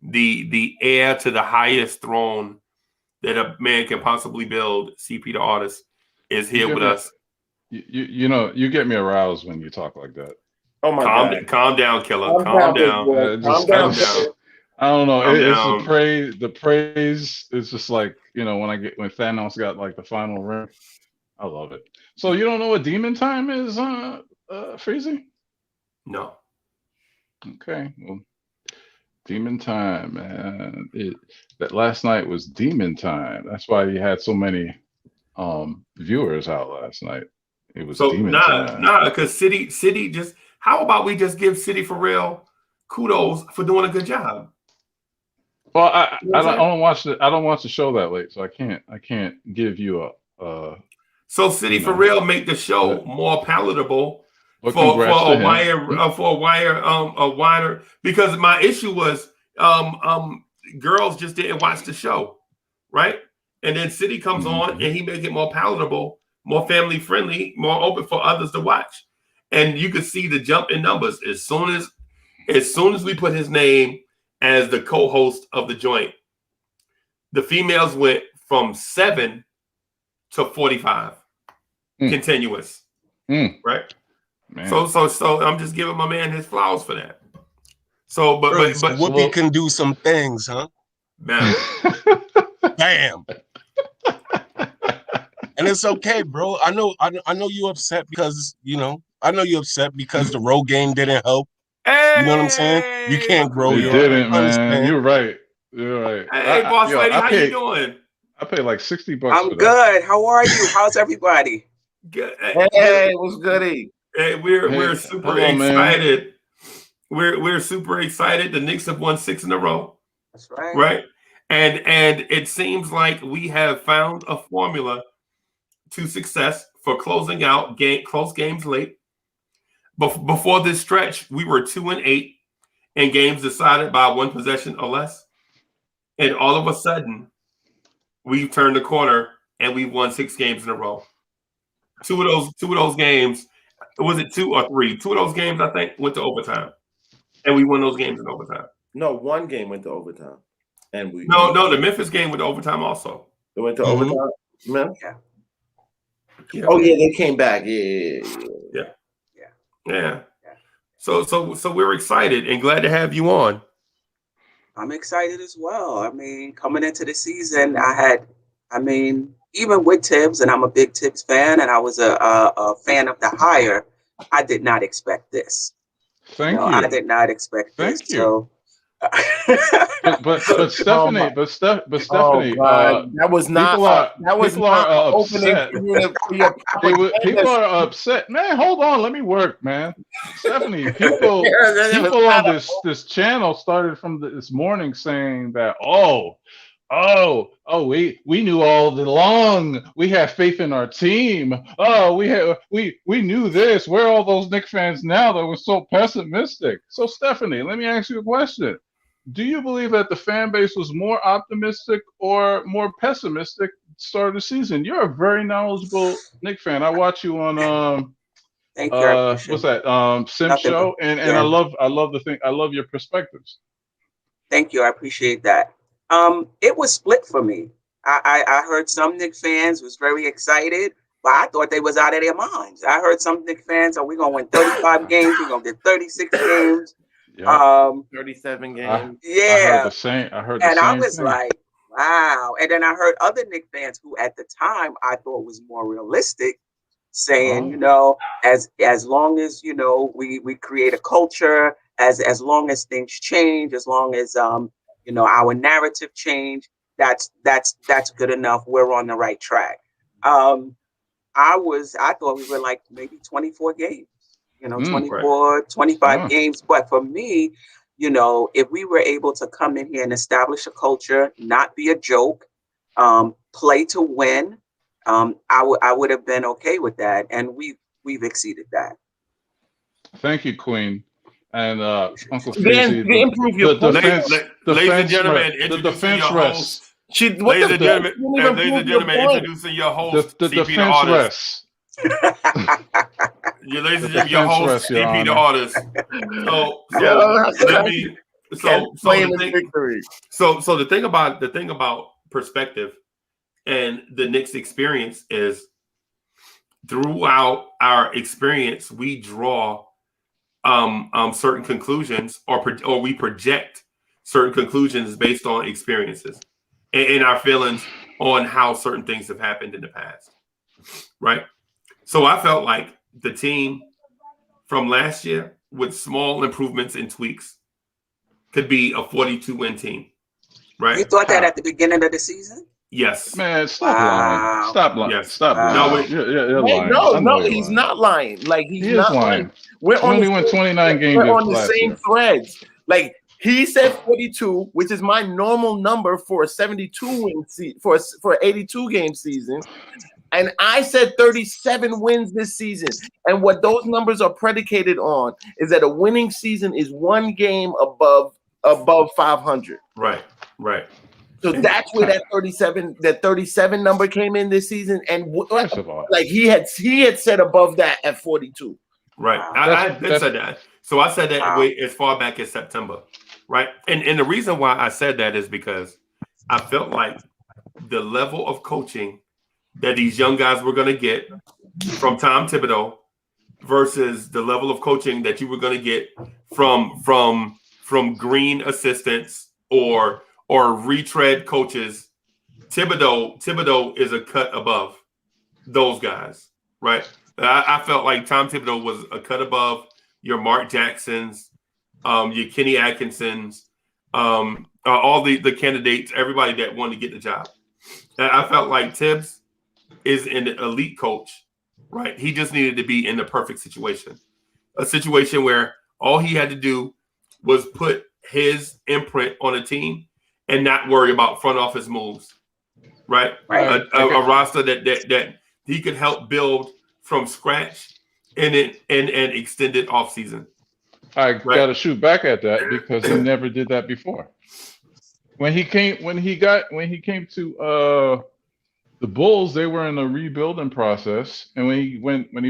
[SPEAKER 4] the heir to the highest throne that a man can possibly build, CP the artist, is here with us.
[SPEAKER 8] You get me aroused when you talk like that.
[SPEAKER 5] Oh my God!
[SPEAKER 4] Calm down, killer. Calm down.
[SPEAKER 5] Calm down.
[SPEAKER 8] I don't know. It's the praise. The praise is just like when Thanos got like the final ring. I love it. So you don't know what demon time is, Freezie?
[SPEAKER 4] No.
[SPEAKER 8] Okay. Well, demon time, man. That last night was demon time. That's why you had so many viewers out last night. It was demon time.
[SPEAKER 4] Because City just. How about we just give City for real kudos for doing a good job?
[SPEAKER 8] Well, I don't watch the show that late, so I can't give you a. So
[SPEAKER 4] City for real make the show more palatable for a wider because my issue was girls just didn't watch the show, right? And then City comes on and he make it more palatable, more family friendly, more open for others to watch. And you could see the jump in numbers as soon as we put his name as the co-host of the joint. The females went from 7 to 45, continuous, right? Man. So I'm just giving my man his flowers for that. So, but
[SPEAKER 11] Whoopi can do some things, huh?
[SPEAKER 4] Man,
[SPEAKER 11] bam. And it's okay, bro. I know you're upset because I know you're upset because the road game didn't help.
[SPEAKER 4] Hey,
[SPEAKER 11] you know what I'm saying? You can't grow.
[SPEAKER 8] You didn't, man. You're right.
[SPEAKER 4] Hey, boss lady, how you doing?
[SPEAKER 8] I paid like $60.
[SPEAKER 12] I'm good. How are you? How's everybody?
[SPEAKER 4] Good.
[SPEAKER 5] Hey, what's goody?
[SPEAKER 4] Hey, we're super excited. We're super excited. The Knicks have won 6 in a row.
[SPEAKER 12] That's right.
[SPEAKER 4] Right, and it seems like we have found a formula to success for closing out close games late. But before this stretch, we were 2-8 in games decided by 1 possession or less. And all of a sudden, we've turned the corner and we've won 6 games in a row. Two of those games, was it 2 or 3? 2 of those games, I think, went to overtime. And we won those games in overtime.
[SPEAKER 5] No, 1 game went to overtime. And we
[SPEAKER 4] No, the Memphis game went to overtime also.
[SPEAKER 5] It went to overtime, man?
[SPEAKER 4] Yeah.
[SPEAKER 5] Oh yeah, they came back. Yeah.
[SPEAKER 4] So we're excited and glad to have you on.
[SPEAKER 12] I'm excited as well. I mean, coming into the season, even with Tibbs, and I'm a big Tibbs fan, and I was a fan of the hire, I did not expect this.
[SPEAKER 8] Thank you.
[SPEAKER 12] I did not expect this.
[SPEAKER 8] Thank you. So. but Stephanie,
[SPEAKER 5] that was not.
[SPEAKER 8] People are upset. People are upset, man. Hold on, let me work, man. Stephanie, people on this channel started from this morning saying that we knew all along. We have faith in our team. We knew this. Where are all those Knicks fans now that were so pessimistic? So Stephanie, let me ask you a question. Do you believe that the fan base was more optimistic or more pessimistic start of the season? You're a very knowledgeable Knicks fan. I watch you on what's that Sim Show, and I love the thing. I love your perspectives.
[SPEAKER 12] Thank you. I appreciate that. It was split for me. I heard some Knicks fans was very excited. But I thought they was out of their minds. I heard some Knicks fans, "Are we gonna win 35 games? We're gonna get 36 games."
[SPEAKER 8] Yeah.
[SPEAKER 5] 37 games.
[SPEAKER 8] I
[SPEAKER 12] Yeah.
[SPEAKER 8] heard the same. I heard the
[SPEAKER 12] And
[SPEAKER 8] same
[SPEAKER 12] I was
[SPEAKER 8] thing.
[SPEAKER 12] like, wow. And then I heard other Knicks fans who at the time I thought was more realistic saying, you know, as long as, you know, we create a culture, as long as things change, as long as you know, our narrative change, that's good enough. We're on the right track. I thought we were like maybe 24 games, you know, 24, 25 games. But for me, you know, if we were able to come in here and establish a culture, not be a joke, play to win, I would have been okay with that. And we've exceeded that.
[SPEAKER 8] Thank you, Queen. And Uncle
[SPEAKER 5] Then
[SPEAKER 8] Freezie,
[SPEAKER 5] improve your
[SPEAKER 8] the
[SPEAKER 5] point.
[SPEAKER 4] Ladies and gentlemen,
[SPEAKER 8] the
[SPEAKER 4] introducing
[SPEAKER 8] defense
[SPEAKER 4] your
[SPEAKER 8] rest.
[SPEAKER 4] host.
[SPEAKER 5] Ladies
[SPEAKER 4] Ladies and gentlemen, introducing your host,
[SPEAKER 8] The
[SPEAKER 4] CP the
[SPEAKER 8] defense
[SPEAKER 4] artist.
[SPEAKER 8] rest.
[SPEAKER 4] Ladies and
[SPEAKER 8] The
[SPEAKER 4] gentlemen, your
[SPEAKER 8] defense
[SPEAKER 4] host,
[SPEAKER 8] rest, Your
[SPEAKER 4] CP the
[SPEAKER 8] Honor.
[SPEAKER 4] artist. So the thing about perspective and the Knicks experience is throughout our experience, we draw certain conclusions or we project certain conclusions based on experiences and our feelings on how certain things have happened in the past, right? So I felt like the team from last year with small improvements and tweaks could be a 42-win team, right?
[SPEAKER 12] You thought that at the beginning of the season?
[SPEAKER 4] Yes.
[SPEAKER 8] Man, stop lying. Stop lying.
[SPEAKER 4] Yes.
[SPEAKER 8] Stop lying.
[SPEAKER 4] No,
[SPEAKER 8] You're lying.
[SPEAKER 5] No, he's not lying. Like
[SPEAKER 8] He is lying.
[SPEAKER 5] We're
[SPEAKER 8] He
[SPEAKER 5] on
[SPEAKER 8] only
[SPEAKER 5] the
[SPEAKER 8] won 29 games
[SPEAKER 5] we're on the
[SPEAKER 8] last
[SPEAKER 5] same
[SPEAKER 8] year.
[SPEAKER 5] threads. Like he said 42, which is my normal number for a 72-win for an 82-game season. And I said 37 wins this season. And what those numbers are predicated on is that a winning season is one game above 500.
[SPEAKER 4] Right.
[SPEAKER 5] So that's where that 37 number came in this season. And
[SPEAKER 8] First of all,
[SPEAKER 5] like he had said above that at 42.
[SPEAKER 4] Right. I said that. So I said that way as far back as September. Right. And the reason why I said that is because I felt like the level of coaching that these young guys were going to get from Tom Thibodeau versus the level of coaching that you were going to get from green assistants or retread coaches. Thibodeau is a cut above those guys, right? I felt like Tom Thibodeau was a cut above your Mark Jacksons, your Kenny Atkinsons, all the candidates, everybody that wanted to get the job. And I felt like Tibbs is an elite coach, right? He just needed to be in the perfect situation, a situation where all he had to do was put his imprint on a team and not worry about front office moves, right? A roster that he could help build from scratch in an extended offseason.
[SPEAKER 8] I got to shoot back at that because he never did that before. When he came to the Bulls, they were in a rebuilding process, and when he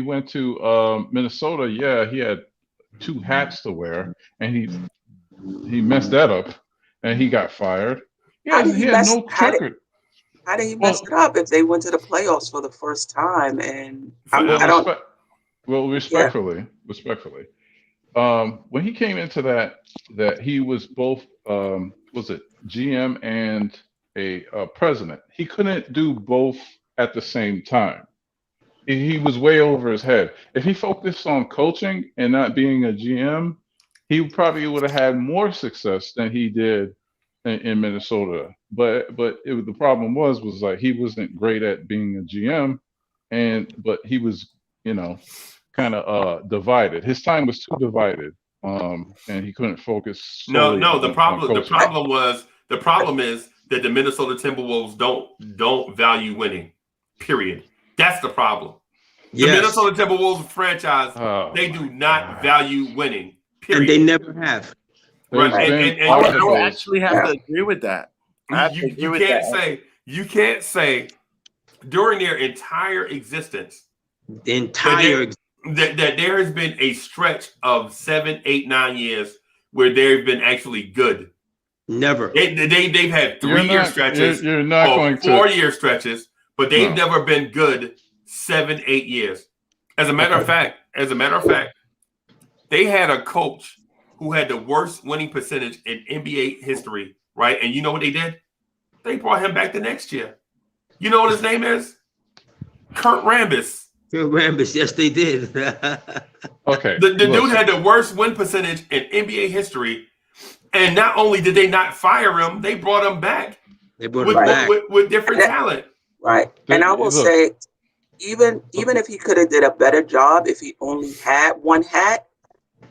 [SPEAKER 8] went to Minnesota, yeah, he had two hats to wear, and he messed that up, and he got fired. Yeah, he had no record.
[SPEAKER 12] How did he mess it up if they went to the playoffs for the first time? And I don't.
[SPEAKER 8] Well, respectfully, when he came into that he was both was it GM and a president. He couldn't do both at the same time. He was way over his head. If he focused on coaching and not being a GM, he probably would have had more success than he did in Minnesota. But the problem was like he wasn't great at being a GM, but he was kind of divided. His time was too divided, and he couldn't focus.
[SPEAKER 4] No. The problem is that the Minnesota Timberwolves don't value winning. Period. That's the problem. The Minnesota Timberwolves franchise, they do not value winning. Period.
[SPEAKER 13] And they never have.
[SPEAKER 5] Right. And I actually have to agree with that.
[SPEAKER 4] You can't say during their entire existence that there has been a stretch of 7, 8, 9 years where they've been actually good.
[SPEAKER 13] Never.
[SPEAKER 4] They've had 3-year stretches,
[SPEAKER 8] you're not going to
[SPEAKER 4] 4-year stretches, but they've never been good 7, 8 years. As a matter of fact, they had a coach who had the worst winning percentage in NBA history, right? And you know what they did? They brought him back the next year. You know what his name is? Kurt Rambis.
[SPEAKER 13] Kurt Rambis, yes, they did.
[SPEAKER 8] Okay.
[SPEAKER 4] The dude had the worst win percentage in NBA history. And not only did they not fire him, they brought him back.
[SPEAKER 13] They brought him back
[SPEAKER 4] with different talent.
[SPEAKER 12] Right. And I will say, even if he could have did a better job, if he only had one hat,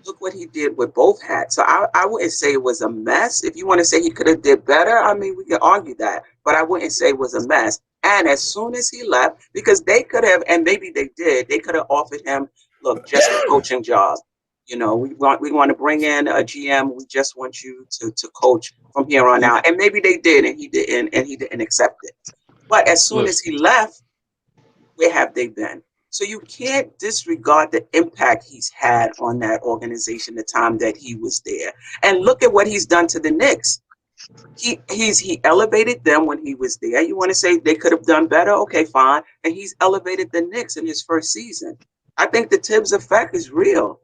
[SPEAKER 12] look what he did with both hats. So I wouldn't say it was a mess. If you want to say he could have did better, I mean, we can argue that. But I wouldn't say it was a mess. And as soon as he left, because they could have, and maybe they did, they could have offered him, look, just a coaching job. You know, we want to bring in a GM. We just want you to coach from here on out. And maybe they did, and he didn't accept it. But as soon as he left, where have they been? So you can't disregard the impact he's had on that organization the time that he was there. And look at what he's done to the Knicks. He elevated them when he was there. You want to say they could have done better? Okay, fine. And he's elevated the Knicks in his first season. I think the Tibbs effect is real.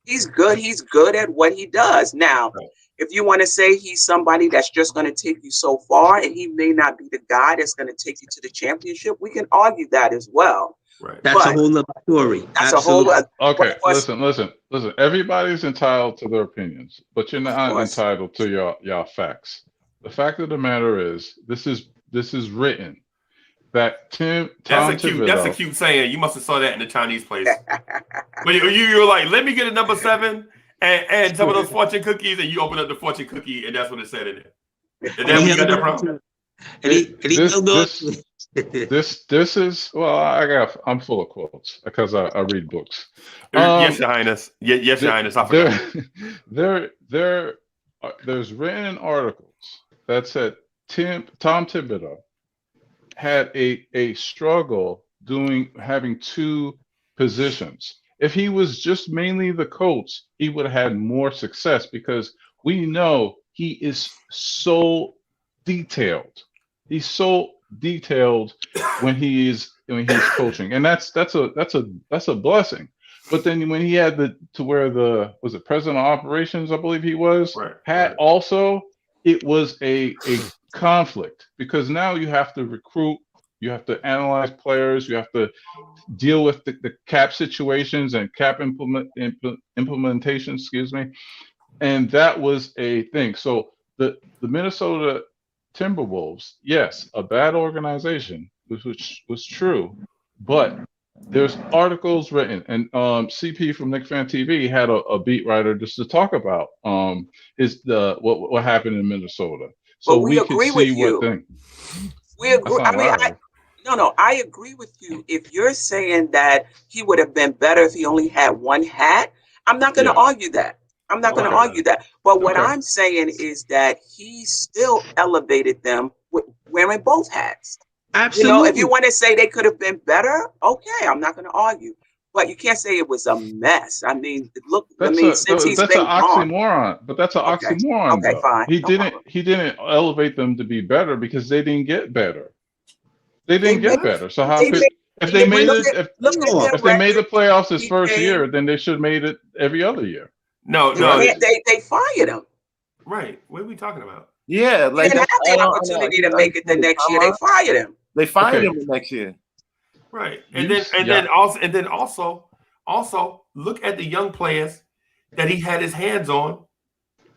[SPEAKER 12] He's good. He's good at what he does. Now, if you want to say he's somebody that's just going to take you so far and he may not be the guy that's going to take you to the championship, we can argue that as well.
[SPEAKER 4] Right.
[SPEAKER 13] That's a whole other story.
[SPEAKER 12] That's a whole other.
[SPEAKER 8] Okay, listen. Everybody's entitled to their opinions, but you're not entitled to your facts. The fact of the matter is, this is written that
[SPEAKER 4] That's a cute saying. You must have saw that in the Chinese place. But you were like, let me get a number 7 and some of those fortune cookies, and you open up the fortune cookie, and that's what it said in it. And then we got that problem.
[SPEAKER 8] This is I'm full of quotes because I read books.
[SPEAKER 4] Yes, Your Highness. Yes, Your Highness. I forgot.
[SPEAKER 8] There's written articles that said Tom Thibodeau had a struggle having 2 positions. If he was just mainly the coach, he would have had more success because we know he is so detailed. He's so detailed when he's coaching, and that's a blessing. But then when he had to wear the president of operations, I believe he was, also, it was a conflict because now you have to recruit, you have to analyze players, you have to deal with the cap situations and cap implementation, and that was a thing. So the Minnesota Timberwolves, yes, a bad organization, which was true, but there's articles written, and CP from Knicks Fan TV had a beat writer just to talk about what happened in Minnesota. So
[SPEAKER 12] but we agree with you. We agree. I agree with you. If you're saying that he would have been better if he only had one hat, I'm not going to argue that. I'm not going to argue that. But what I'm saying is that he still elevated them with wearing both hats.
[SPEAKER 13] Absolutely.
[SPEAKER 12] You know, if you want to say they could have been better, okay, I'm not going to argue. But you can't say it was a mess. I mean, look. Since he's been gone.
[SPEAKER 8] Oxymoron. But that's an oxymoron. Okay, fine. He didn't elevate them to be better because they didn't get better. They didn't get better. So how could if they made the playoffs his first year, then they should have made it every other year.
[SPEAKER 4] No.
[SPEAKER 12] They fired him.
[SPEAKER 4] Right. What are we talking about?
[SPEAKER 5] Yeah,
[SPEAKER 12] like they didn't have the opportunity to make it the next year. They fired him.
[SPEAKER 5] They fired him the next year.
[SPEAKER 4] Right. And then also look at the young players that he had his hands on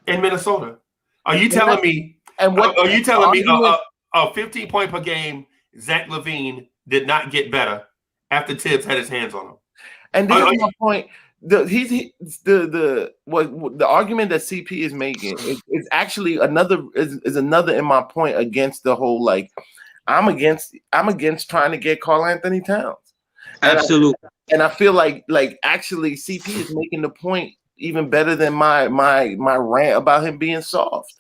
[SPEAKER 4] in Minnesota. Are you telling me a 15-point per game Zach LaVine did not get better after Tibbs had his hands on him?
[SPEAKER 5] And this is my point. The argument that CP is making is actually another in my point against the whole I'm against trying to get Karl Anthony Towns.
[SPEAKER 13] Absolutely.
[SPEAKER 5] And I feel like actually CP is making the point even better than my rant about him being soft.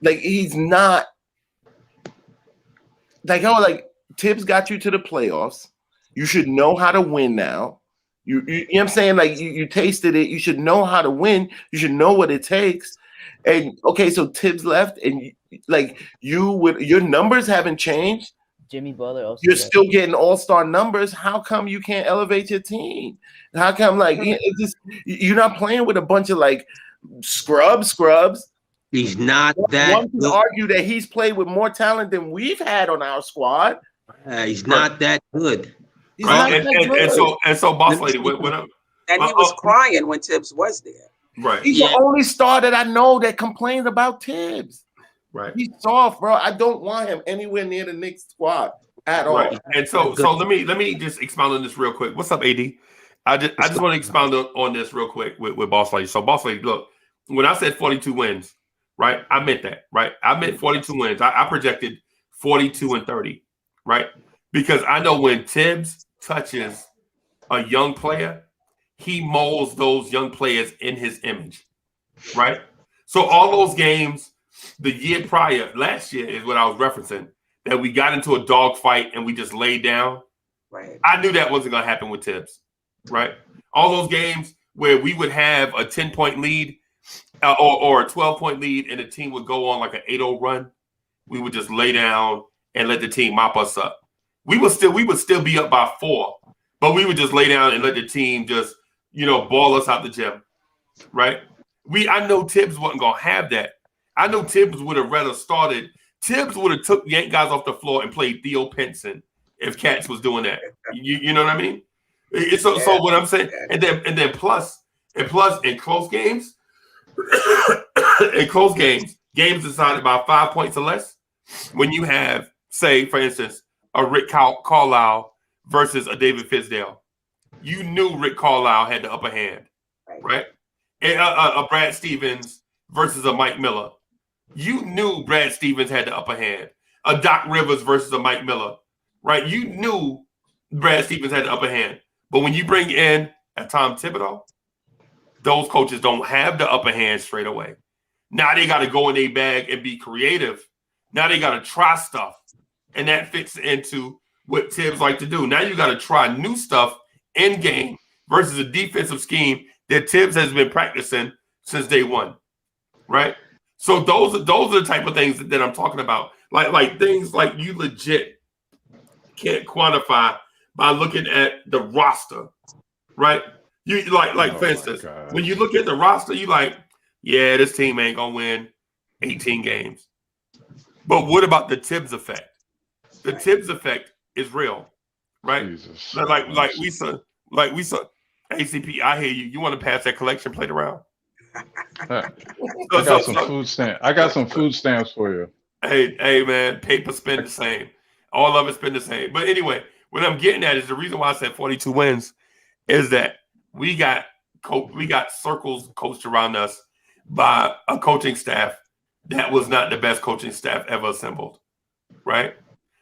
[SPEAKER 5] Like he's not Tibbs got you to the playoffs. You should know how to win now. You know what I'm saying? Like you tasted it. You should know how to win. You should know what it takes. And okay, so Tibbs left, and your numbers haven't changed,
[SPEAKER 14] Jimmy Butler also.
[SPEAKER 5] You're still getting all-star numbers. How come you can't elevate your team? How come it's just you're not playing with a bunch of like scrubs?
[SPEAKER 13] He's not that.
[SPEAKER 5] One can argue that he's played with more talent than we've had on our squad.
[SPEAKER 13] He's not that good.
[SPEAKER 4] And so, boss lady, what up?
[SPEAKER 12] And he was crying when Tibbs was there.
[SPEAKER 4] Right.
[SPEAKER 5] He's the only star that I know that complains about Tibbs.
[SPEAKER 4] Right.
[SPEAKER 5] He's soft, bro. I don't want him anywhere near the Knicks squad at all.
[SPEAKER 4] Right. And so let me just expound on this real quick. What's up, AD? I just want to expound on this real quick with boss lady. So boss lady, look, when I said 42 wins, right? I meant that, right? I meant 42 wins. I projected 42-30, right? Because I know when Tibbs touches a young player, he molds those young players in his image, right? So all those games the year prior, last year is what I was referencing, that we got into a dog fight and we just laid down.
[SPEAKER 12] Right.
[SPEAKER 4] I knew that wasn't going to happen with Tibbs, right? All those games where we would have a 10-point lead or a 12-point lead and the team would go on like an 8-0 run, we would just lay down and let the team mop us up. We would still be up by 4, but we would just lay down and let the team just, ball us out the gym, right? I know Tibbs wasn't going to have that. I know Tibbs would have rather started. Tibbs would have took yank guys off the floor and played Theo Pinson if Cats was doing that. You know what I mean? So what I'm saying, and then plus in close games, games decided by 5 points or less. When you have, say, for instance, a Rick Carlisle versus a David Fizdale, you knew Rick Carlisle had the upper hand, right? And a Brad Stevens versus a Mike Miller, you knew Brad Stevens had the upper hand. A Doc Rivers versus a Mike Miller, right? You knew Brad Stevens had the upper hand. But when you bring in a Tom Thibodeau, those coaches don't have the upper hand straight away. Now they got to go in their bag and be creative. Now they got to try stuff. And that fits into what Tibbs like to do. Now you got to try new stuff in game versus a defensive scheme that Tibbs has been practicing since day one, right? So those are the type of things that I'm talking about. Like things like you legit can't quantify by looking at the roster, right? You for instance, when you look at the roster, you like, yeah, this team ain't gonna win 18 games. But what about the Tibbs effect? The Tibbs effect is real, right? Jesus. Like we saw ACP. I hear you. You want to pass that collection plate around?
[SPEAKER 8] I got some food stamps for you.
[SPEAKER 4] Hey, man, paper spend the same. All of it spend the same. But anyway, what I'm getting at is the reason why I said 42 wins is that we got circles coached around us by a coaching staff that was not the best coaching staff ever assembled, right?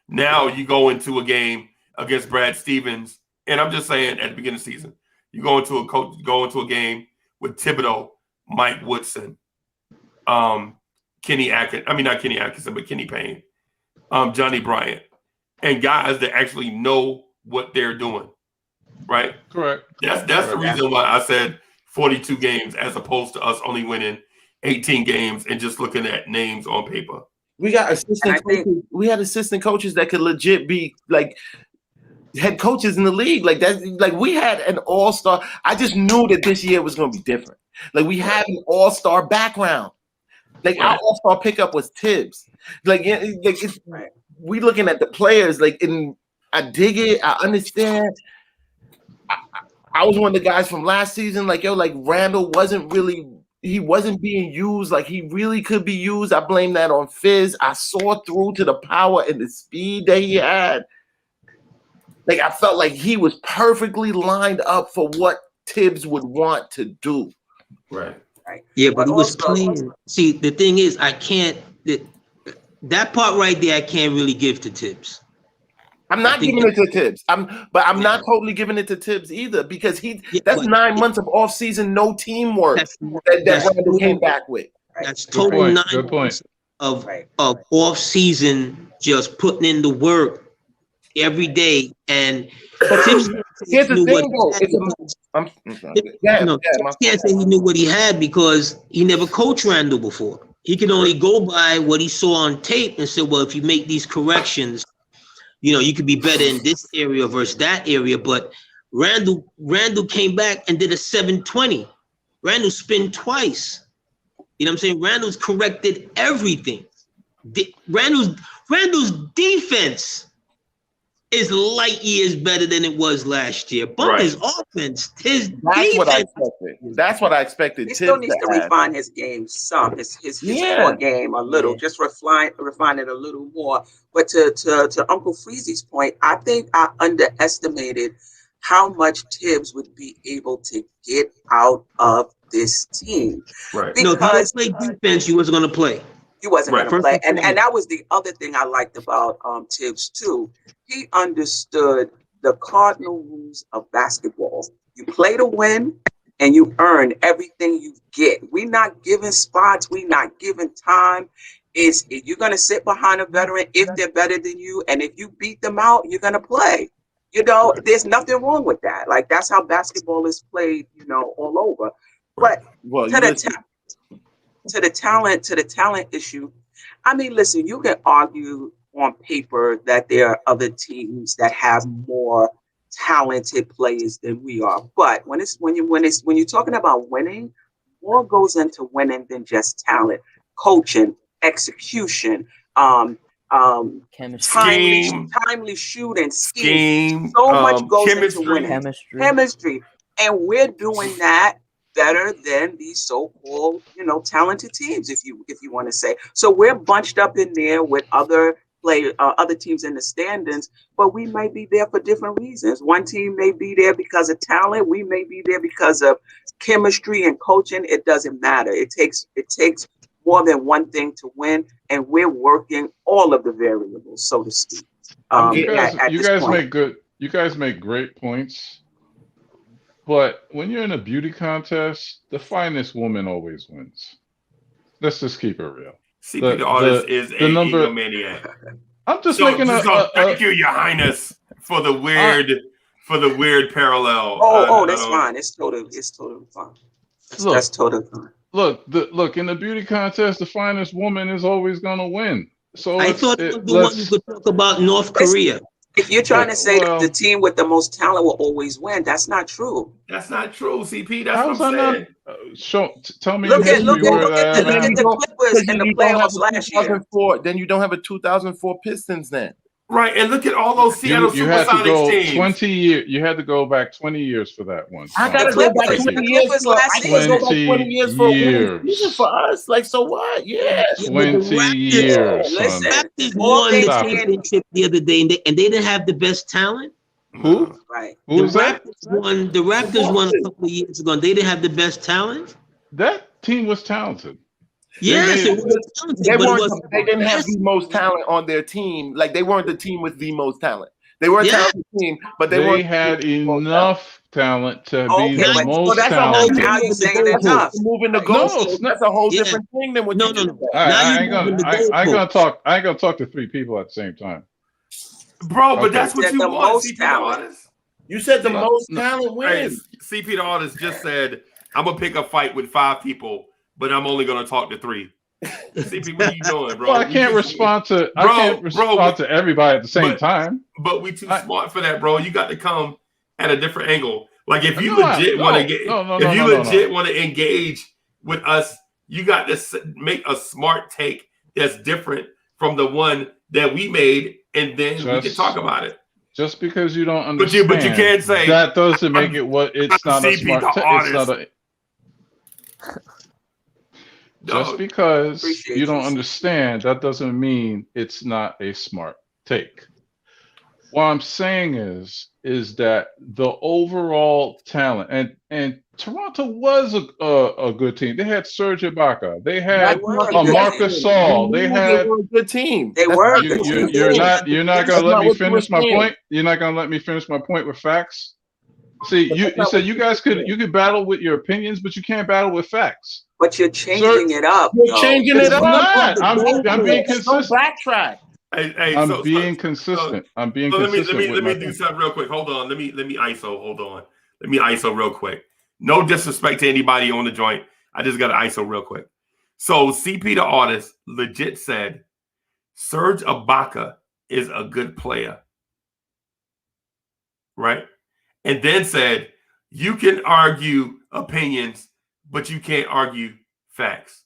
[SPEAKER 4] Now you go into a game against Brad Stevens, and I'm just saying at the beginning of the season, you go into a game with Thibodeau, Mike Woodson, Kenny Atkinson, but Kenny Payne, Johnny Bryant, and guys that actually know what they're doing, right?
[SPEAKER 8] Correct.
[SPEAKER 4] That's the reason why I said 42 games as opposed to us only winning 18 games and just looking at names on paper.
[SPEAKER 5] We got we had assistant coaches that could legit be like head coaches in the league. Like that, like we had an all-star. I just knew that this year was gonna be different. Like we had an all-star background. Like our all-star pickup was Tibbs. We looking at the players, and I dig it, I understand. I was one of the guys from last season, Randall wasn't being used like he really could be used. I blame that on Fizz. I saw through to the power and the speed that he had. Like I felt like he was perfectly lined up for what Tibbs would want to do.
[SPEAKER 4] Right.
[SPEAKER 13] Yeah, but he was playing. See, the thing is, that part right there, I can't really give to Tibbs.
[SPEAKER 5] I'm not giving it to Tibbs. I'm not totally giving it to Tibbs either because that's 9 months of off-season no teamwork that Randall came back with.
[SPEAKER 13] That's total 9 months of off-season just putting in the work every day. And Tibbs
[SPEAKER 5] here's the thing,
[SPEAKER 13] can't say he knew what he had because he never coached Randall before. He can only go by what he saw on tape and say, well, if you make these corrections, you could be better in this area versus that area. But Randall came back and did a 720. Randall spin twice. You know what I'm saying? Randall's corrected everything. Randall's defense is light years better than it was last year. Bunker's offense, his
[SPEAKER 5] That's what I
[SPEAKER 13] defense.
[SPEAKER 5] expected. That's what I expected.
[SPEAKER 12] He still
[SPEAKER 5] Tibbs
[SPEAKER 12] needs to
[SPEAKER 5] have.
[SPEAKER 12] refine his game some, his core game a little, just refine it a little more. But to Uncle Freezie's point, I think I underestimated how much Tibbs would be able to get out of this team.
[SPEAKER 4] Right.
[SPEAKER 12] Because
[SPEAKER 13] if you play defense, you wasn't going to play.
[SPEAKER 12] He wasn't
[SPEAKER 4] Right.
[SPEAKER 12] going to play. And that was the other thing I liked about Tibbs too. He understood the cardinal rules of basketball. You play to win and you earn everything you get. We're not giving spots. We're not giving time. If you're going to sit behind a veteran if they're better than you, and if you beat them out, you're going to play. There's nothing wrong with that. Like, that's how basketball is played, all over. But to the talent issue, I mean, listen, you can argue on paper that there are other teams that have more talented players than we are. But when you're talking about winning, more goes into winning than just talent. Coaching, execution, timely shooting, scheme. So much goes into winning. Chemistry. And we're doing that better than these so-called, talented teams, if you want to say. So we're bunched up in there with other teams in the standings, but we might be there for different reasons. One team may be there because of talent. We may be there because of chemistry and coaching. It doesn't matter. It takes more than one thing to win, and we're working all of the variables, so to speak.
[SPEAKER 8] You guys make great points. But when you're in a beauty contest, the finest woman always wins. Let's just keep it real.
[SPEAKER 4] CP the artist is a egomaniac.
[SPEAKER 8] I'm just making
[SPEAKER 4] thank you, Your Highness, for the weird parallel.
[SPEAKER 12] That's fine. It's totally fine. That's totally fine.
[SPEAKER 8] Look, in the beauty contest, the finest woman is always gonna win. So
[SPEAKER 13] I thought the one you could talk about North Korea.
[SPEAKER 12] If you're trying to say that the team with the most talent will always win, that's not true.
[SPEAKER 4] That's not true, CP. That's what I'm saying.
[SPEAKER 8] Tell me.
[SPEAKER 12] Look at the Clippers in the playoffs last year.
[SPEAKER 5] Then you don't have a 2004 Pistons then.
[SPEAKER 4] Right, and look at all those Seattle Supersonics teams.
[SPEAKER 8] 20 years. You had to go back 20 years for that one.
[SPEAKER 5] I gotta go back 20 years. For us. Like, so what? Yeah,
[SPEAKER 8] 20 years.
[SPEAKER 13] Listen, Raptors won the championship the other day, and they didn't have the best talent.
[SPEAKER 8] Who?
[SPEAKER 12] Right.
[SPEAKER 13] The Raptors won a couple of years ago, and they didn't have the best talent.
[SPEAKER 8] That team was talented.
[SPEAKER 13] Yes, it was talented,
[SPEAKER 5] they didn't have the most talent on their team. Like, they weren't the team with the most talent. They were a talented team, but they
[SPEAKER 8] had enough talent to be the most talented.
[SPEAKER 12] Now you're saying enough.
[SPEAKER 5] Moving the goalpost. That's a whole different thing than what you do.
[SPEAKER 8] I ain't gonna talk to three people at the same time.
[SPEAKER 4] Bro, but that's what you want, CP the artist.
[SPEAKER 5] You said the most talent wins.
[SPEAKER 4] CP the artist just said, I'm gonna pick a fight with 5 people, but I'm only gonna talk to 3. CP, what are you doing, bro?
[SPEAKER 8] Well, I can't respond to everybody at the same time.
[SPEAKER 4] But we too smart for that, bro. You got to come at a different angle. Like, if you legit want to engage with us, you got to make a smart take that's different from the one that we made, and then we can talk about it.
[SPEAKER 8] Just because you don't understand,
[SPEAKER 4] but you can't say
[SPEAKER 8] that doesn't make it what it's not a smart take. It's not a. Just because you don't understand, that doesn't mean it's not a smart take. What I'm saying is that the overall talent and Toronto was a good team. They had Serge Ibaka. They had Marcus Saul. They were
[SPEAKER 5] a good team.
[SPEAKER 12] They were.
[SPEAKER 8] You're not gonna let me finish my point. You're not gonna let me finish my point with facts. See, you said you could battle with your opinions, but you can't battle with facts.
[SPEAKER 12] But you're changing it up.
[SPEAKER 5] You're changing it up.
[SPEAKER 8] I'm being consistent.
[SPEAKER 5] Backtrack.
[SPEAKER 8] I'm being consistent. I'm being consistent.
[SPEAKER 4] Let me do something real quick. Hold on. Let me ISO. Hold on. Let me ISO real quick. No disrespect to anybody on the joint. I just got to ISO real quick. So CP the artist legit said Serge Ibaka is a good player. right? And then said, you can argue opinions, but you can't argue facts.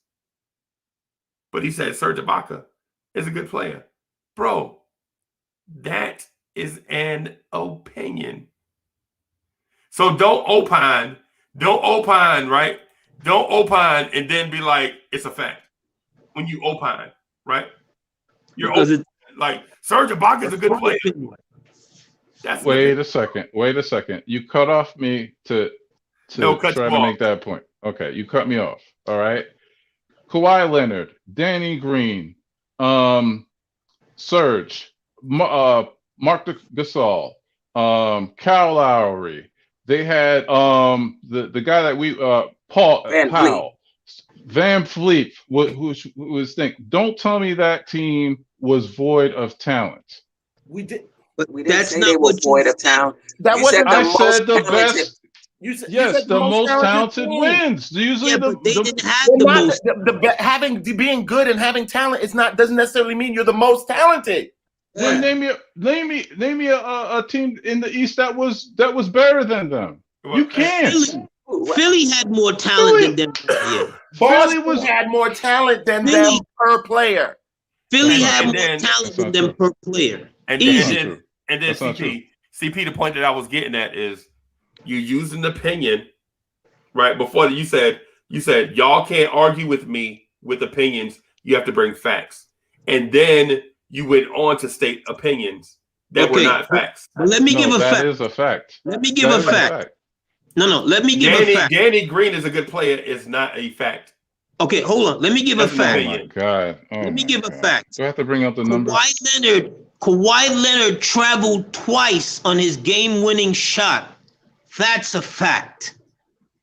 [SPEAKER 4] But he said Serge Ibaka is a good player. Bro, that is an opinion. So don't opine, right? Don't opine and then be like, it's a fact. When you opine, right? You're like, Serge Ibaka is a good player.
[SPEAKER 8] Wait a second. You cut off me to try to make that point. Okay, you cut me off. All right. Kawhi Leonard, Danny Green, Serge, Mark Gasol, Kyle Lowry. They had the guy that we Paul Powell, Van Fleet, who was don't tell me that team was void of talent.
[SPEAKER 12] We didn't say they were void of talent.
[SPEAKER 8] I said the best. Yes, the most talented wins. Usually,
[SPEAKER 5] but they didn't have the most. Being good and having talent doesn't necessarily mean you're the most talented.
[SPEAKER 8] Then name me a team in the East that was better than them. You can't.
[SPEAKER 13] Philly had more talent than them. Yeah.
[SPEAKER 5] Boston had more talent than them per player.
[SPEAKER 13] Philly had more talent than them per player.
[SPEAKER 4] And then CP, the point that I was getting at is you used an opinion, right? Before you said y'all can't argue with me with opinions. You have to bring facts. And then you went on to state opinions that were not facts.
[SPEAKER 13] But let me give a fact.
[SPEAKER 8] That is a fact.
[SPEAKER 13] Let me give a fact. No. Let me give a fact.
[SPEAKER 4] Danny Green is a good player is not a fact.
[SPEAKER 13] Okay, hold on. Let me give a fact.
[SPEAKER 8] Oh my God.
[SPEAKER 13] Let me give a fact.
[SPEAKER 8] Do I have to bring up the numbers?
[SPEAKER 13] Kawhi Leonard traveled twice on his game-winning shot. That's a fact.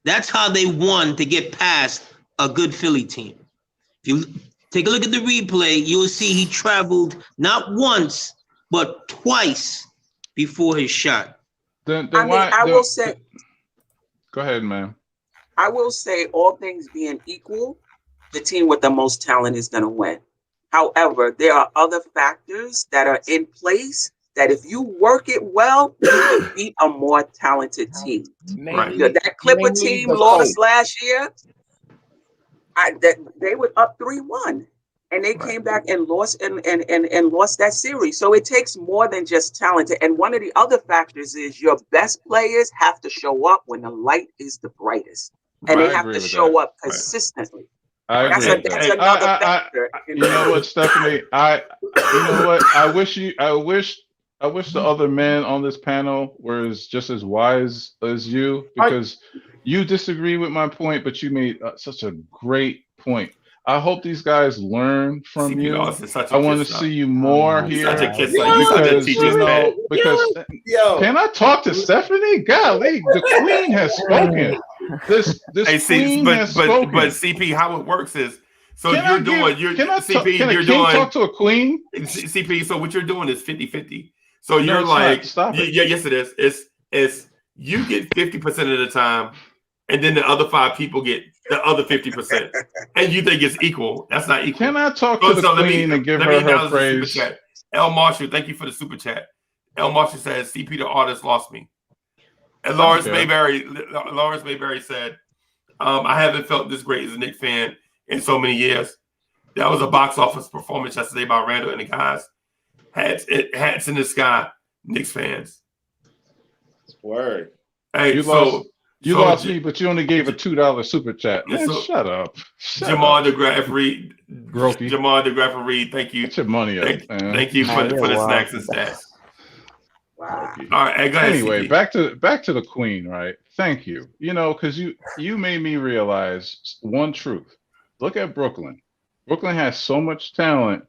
[SPEAKER 13] That's how they won to get past a good Philly team. If you take a look at the replay, you'll see he traveled not once, but twice before his shot.
[SPEAKER 12] I will say.
[SPEAKER 8] Go ahead, man.
[SPEAKER 12] I will say, all things being equal, the team with the most talent is going to win. However, there are other factors that are in place that if you work it well, you can beat a more talented team.
[SPEAKER 4] Right.
[SPEAKER 12] That Clipper team lost last year. They were up 3-1, and they came back and lost and lost that series. So it takes more than just talent. And one of the other factors is your best players have to show up when the light is the brightest, and they have to show up consistently. That's another factor.
[SPEAKER 8] You know what, Stephanie? I wish the other men on this panel were just as wise as you, because you disagree with my point, but you made such a great point. I hope these guys learn from you. I want to see you more here.
[SPEAKER 4] Such a kiss.
[SPEAKER 8] Because can I talk to Stephanie? Golly, the queen has spoken. This queen has spoken.
[SPEAKER 4] But CP, how it works is, so
[SPEAKER 8] can I talk to a queen?
[SPEAKER 4] CP, so what you're doing is 50-50. So you're stop it. Yes, it is. It's you get 50% of the time, and then the other 5 people get the other 50%, and you think it's equal. That's not equal.
[SPEAKER 8] Can I talk to the queen and give her praise?
[SPEAKER 4] L. Marshall, thank you for the super chat. L. Marshall says, CP the artist lost me. And Lawrence Mayberry said, I haven't felt this great as a Knicks fan in so many years. That was a box office performance yesterday by Randall and the guys. Hats in the sky, Knicks fans.
[SPEAKER 5] Word.
[SPEAKER 4] Hey,
[SPEAKER 8] you lost me, but you only gave a $2 super chat. Man, shut up.
[SPEAKER 4] Jamal DeGraff Reed, thank you.
[SPEAKER 8] Get your money up, man.
[SPEAKER 4] Thank you for the snacks and stats. Wow. All right, go ahead.
[SPEAKER 8] Anyway, back to the queen, right? Thank you. Because you made me realize one truth. Look at Brooklyn. Brooklyn has so much talent,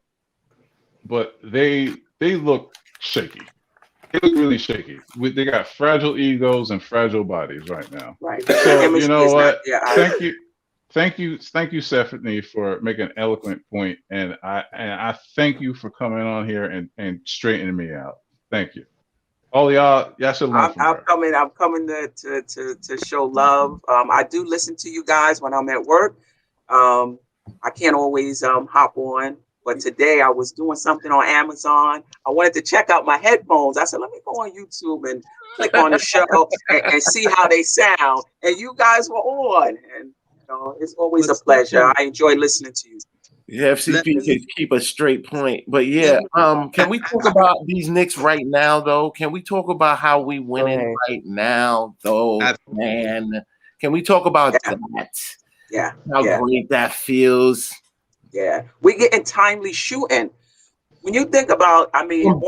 [SPEAKER 8] but they look shaky. They look really shaky. They got fragile egos and fragile bodies right now.
[SPEAKER 12] Right.
[SPEAKER 8] So you know what? Thank you, Stephanie, for making an eloquent point, and I thank you for coming on here and straightening me out. Thank you. All y'all should learn from her.
[SPEAKER 12] I'm coming to show love. I do listen to you guys when I'm at work. I can't always hop on But today I was doing something on Amazon. I wanted to check out my headphones. I said, let me go on YouTube and click on the show and see how they sound. And you guys were on. And it's always a pleasure. I enjoy listening to you.
[SPEAKER 5] Yeah, FCP can keep a straight point. But yeah, can we talk about these Knicks right now, though? Can we talk about how we winning right now, though, man? Can we talk about that?
[SPEAKER 12] Yeah.
[SPEAKER 5] How great that feels.
[SPEAKER 12] Yeah. We're getting timely shooting. When you think about, I mean,
[SPEAKER 5] from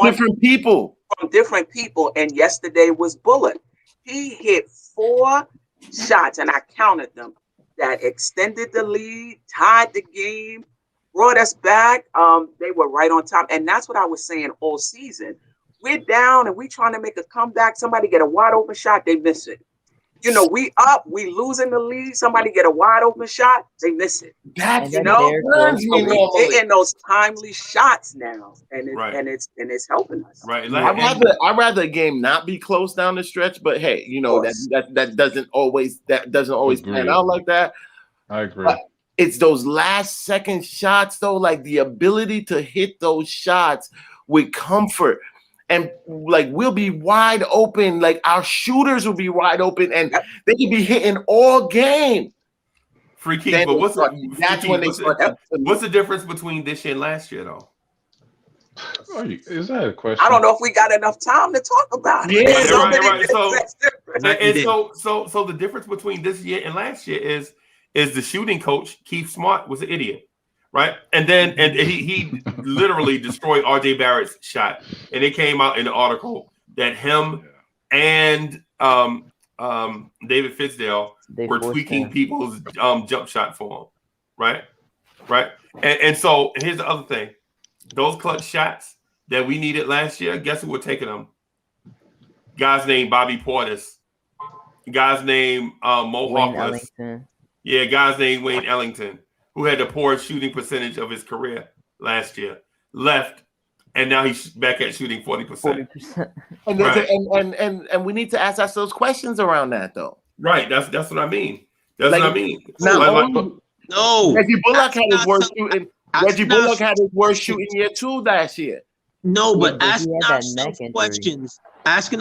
[SPEAKER 5] different people.
[SPEAKER 12] And yesterday was Bullock. He hit 4 shots, and I counted them, that extended the lead, tied the game, brought us back. They were right on top. And that's what I was saying all season. We're down and we trying to make a comeback. Somebody get a wide open shot, they miss it. We up, we losing the lead. Somebody get a wide open shot, they miss it.
[SPEAKER 5] That's
[SPEAKER 12] burns me. We're getting those timely shots now, and it's helping us.
[SPEAKER 4] Right.
[SPEAKER 5] I'd rather a game not be close down the stretch, but hey, that doesn't always pan out like that.
[SPEAKER 8] I agree.
[SPEAKER 5] But it's those last second shots, though, like the ability to hit those shots with comfort. And like we'll be wide open, like our shooters will be wide open, and they can be hitting all game.
[SPEAKER 4] Free key, but what's the difference between this year and last year, though?
[SPEAKER 8] Is that a question?
[SPEAKER 12] I don't know if we got enough time to talk about it.
[SPEAKER 4] Right. So the difference between this year and last year is the shooting coach Keith Smart was an idiot. Right. And he literally destroyed RJ Barrett's shot. And it came out in the article that him and David Fizdale were tweaking people's jump shot for him. Right. Right. And so here's the other thing. Those clutch shots that we needed last year, guess who were taking them? Guys named Bobby Portis. Guys named Mo Harkless. Yeah, guys named Wayne Ellington, who had the poorest shooting percentage of his career last year, left, and now he's back at shooting 40%.
[SPEAKER 5] 40%. And we need to ask ourselves questions around that, though.
[SPEAKER 4] Right. That's what I mean. That's what I mean.
[SPEAKER 5] No. Reggie Bullock had his worst shooting. Reggie Bullock had his worst shooting year too last year.
[SPEAKER 13] No, but asking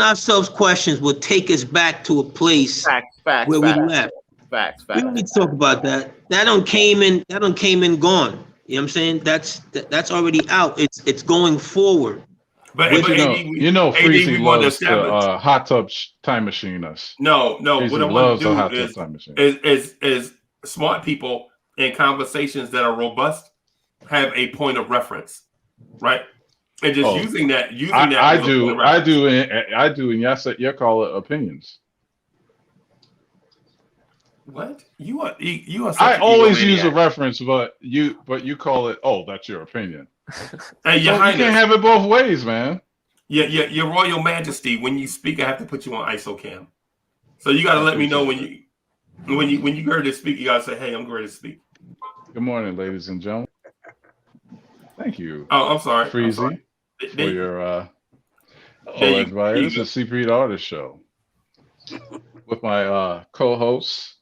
[SPEAKER 13] ourselves questions will take us back to a place where we left.
[SPEAKER 5] Facts.
[SPEAKER 13] We don't need to talk about that. That don't came and gone. You know what I'm saying? That's already out. It's going forward.
[SPEAKER 8] But Freezie loves the hot tub time machine us.
[SPEAKER 4] No.
[SPEAKER 8] Freezie
[SPEAKER 4] What I
[SPEAKER 8] loves
[SPEAKER 4] want
[SPEAKER 8] the hot
[SPEAKER 4] to
[SPEAKER 8] tub time machine.
[SPEAKER 4] do is smart people in conversations that are robust have a point of reference, right? And just using that. I do, and you call it opinions. What you are?
[SPEAKER 8] I always use a reference, but you call it. Oh, that's your opinion.
[SPEAKER 4] Hey,
[SPEAKER 8] you can't have it both ways, man.
[SPEAKER 4] Yeah, Your Royal Majesty. When you speak, I have to put you on ISO cam. So you got to let me know when you heard to speak. You got to say, "Hey, I'm ready to speak."
[SPEAKER 8] Good morning, ladies and gentlemen. Thank you.
[SPEAKER 4] Oh, I'm sorry,
[SPEAKER 8] Freezie, for your everybody. This is CP the Artist Show with my co-hosts.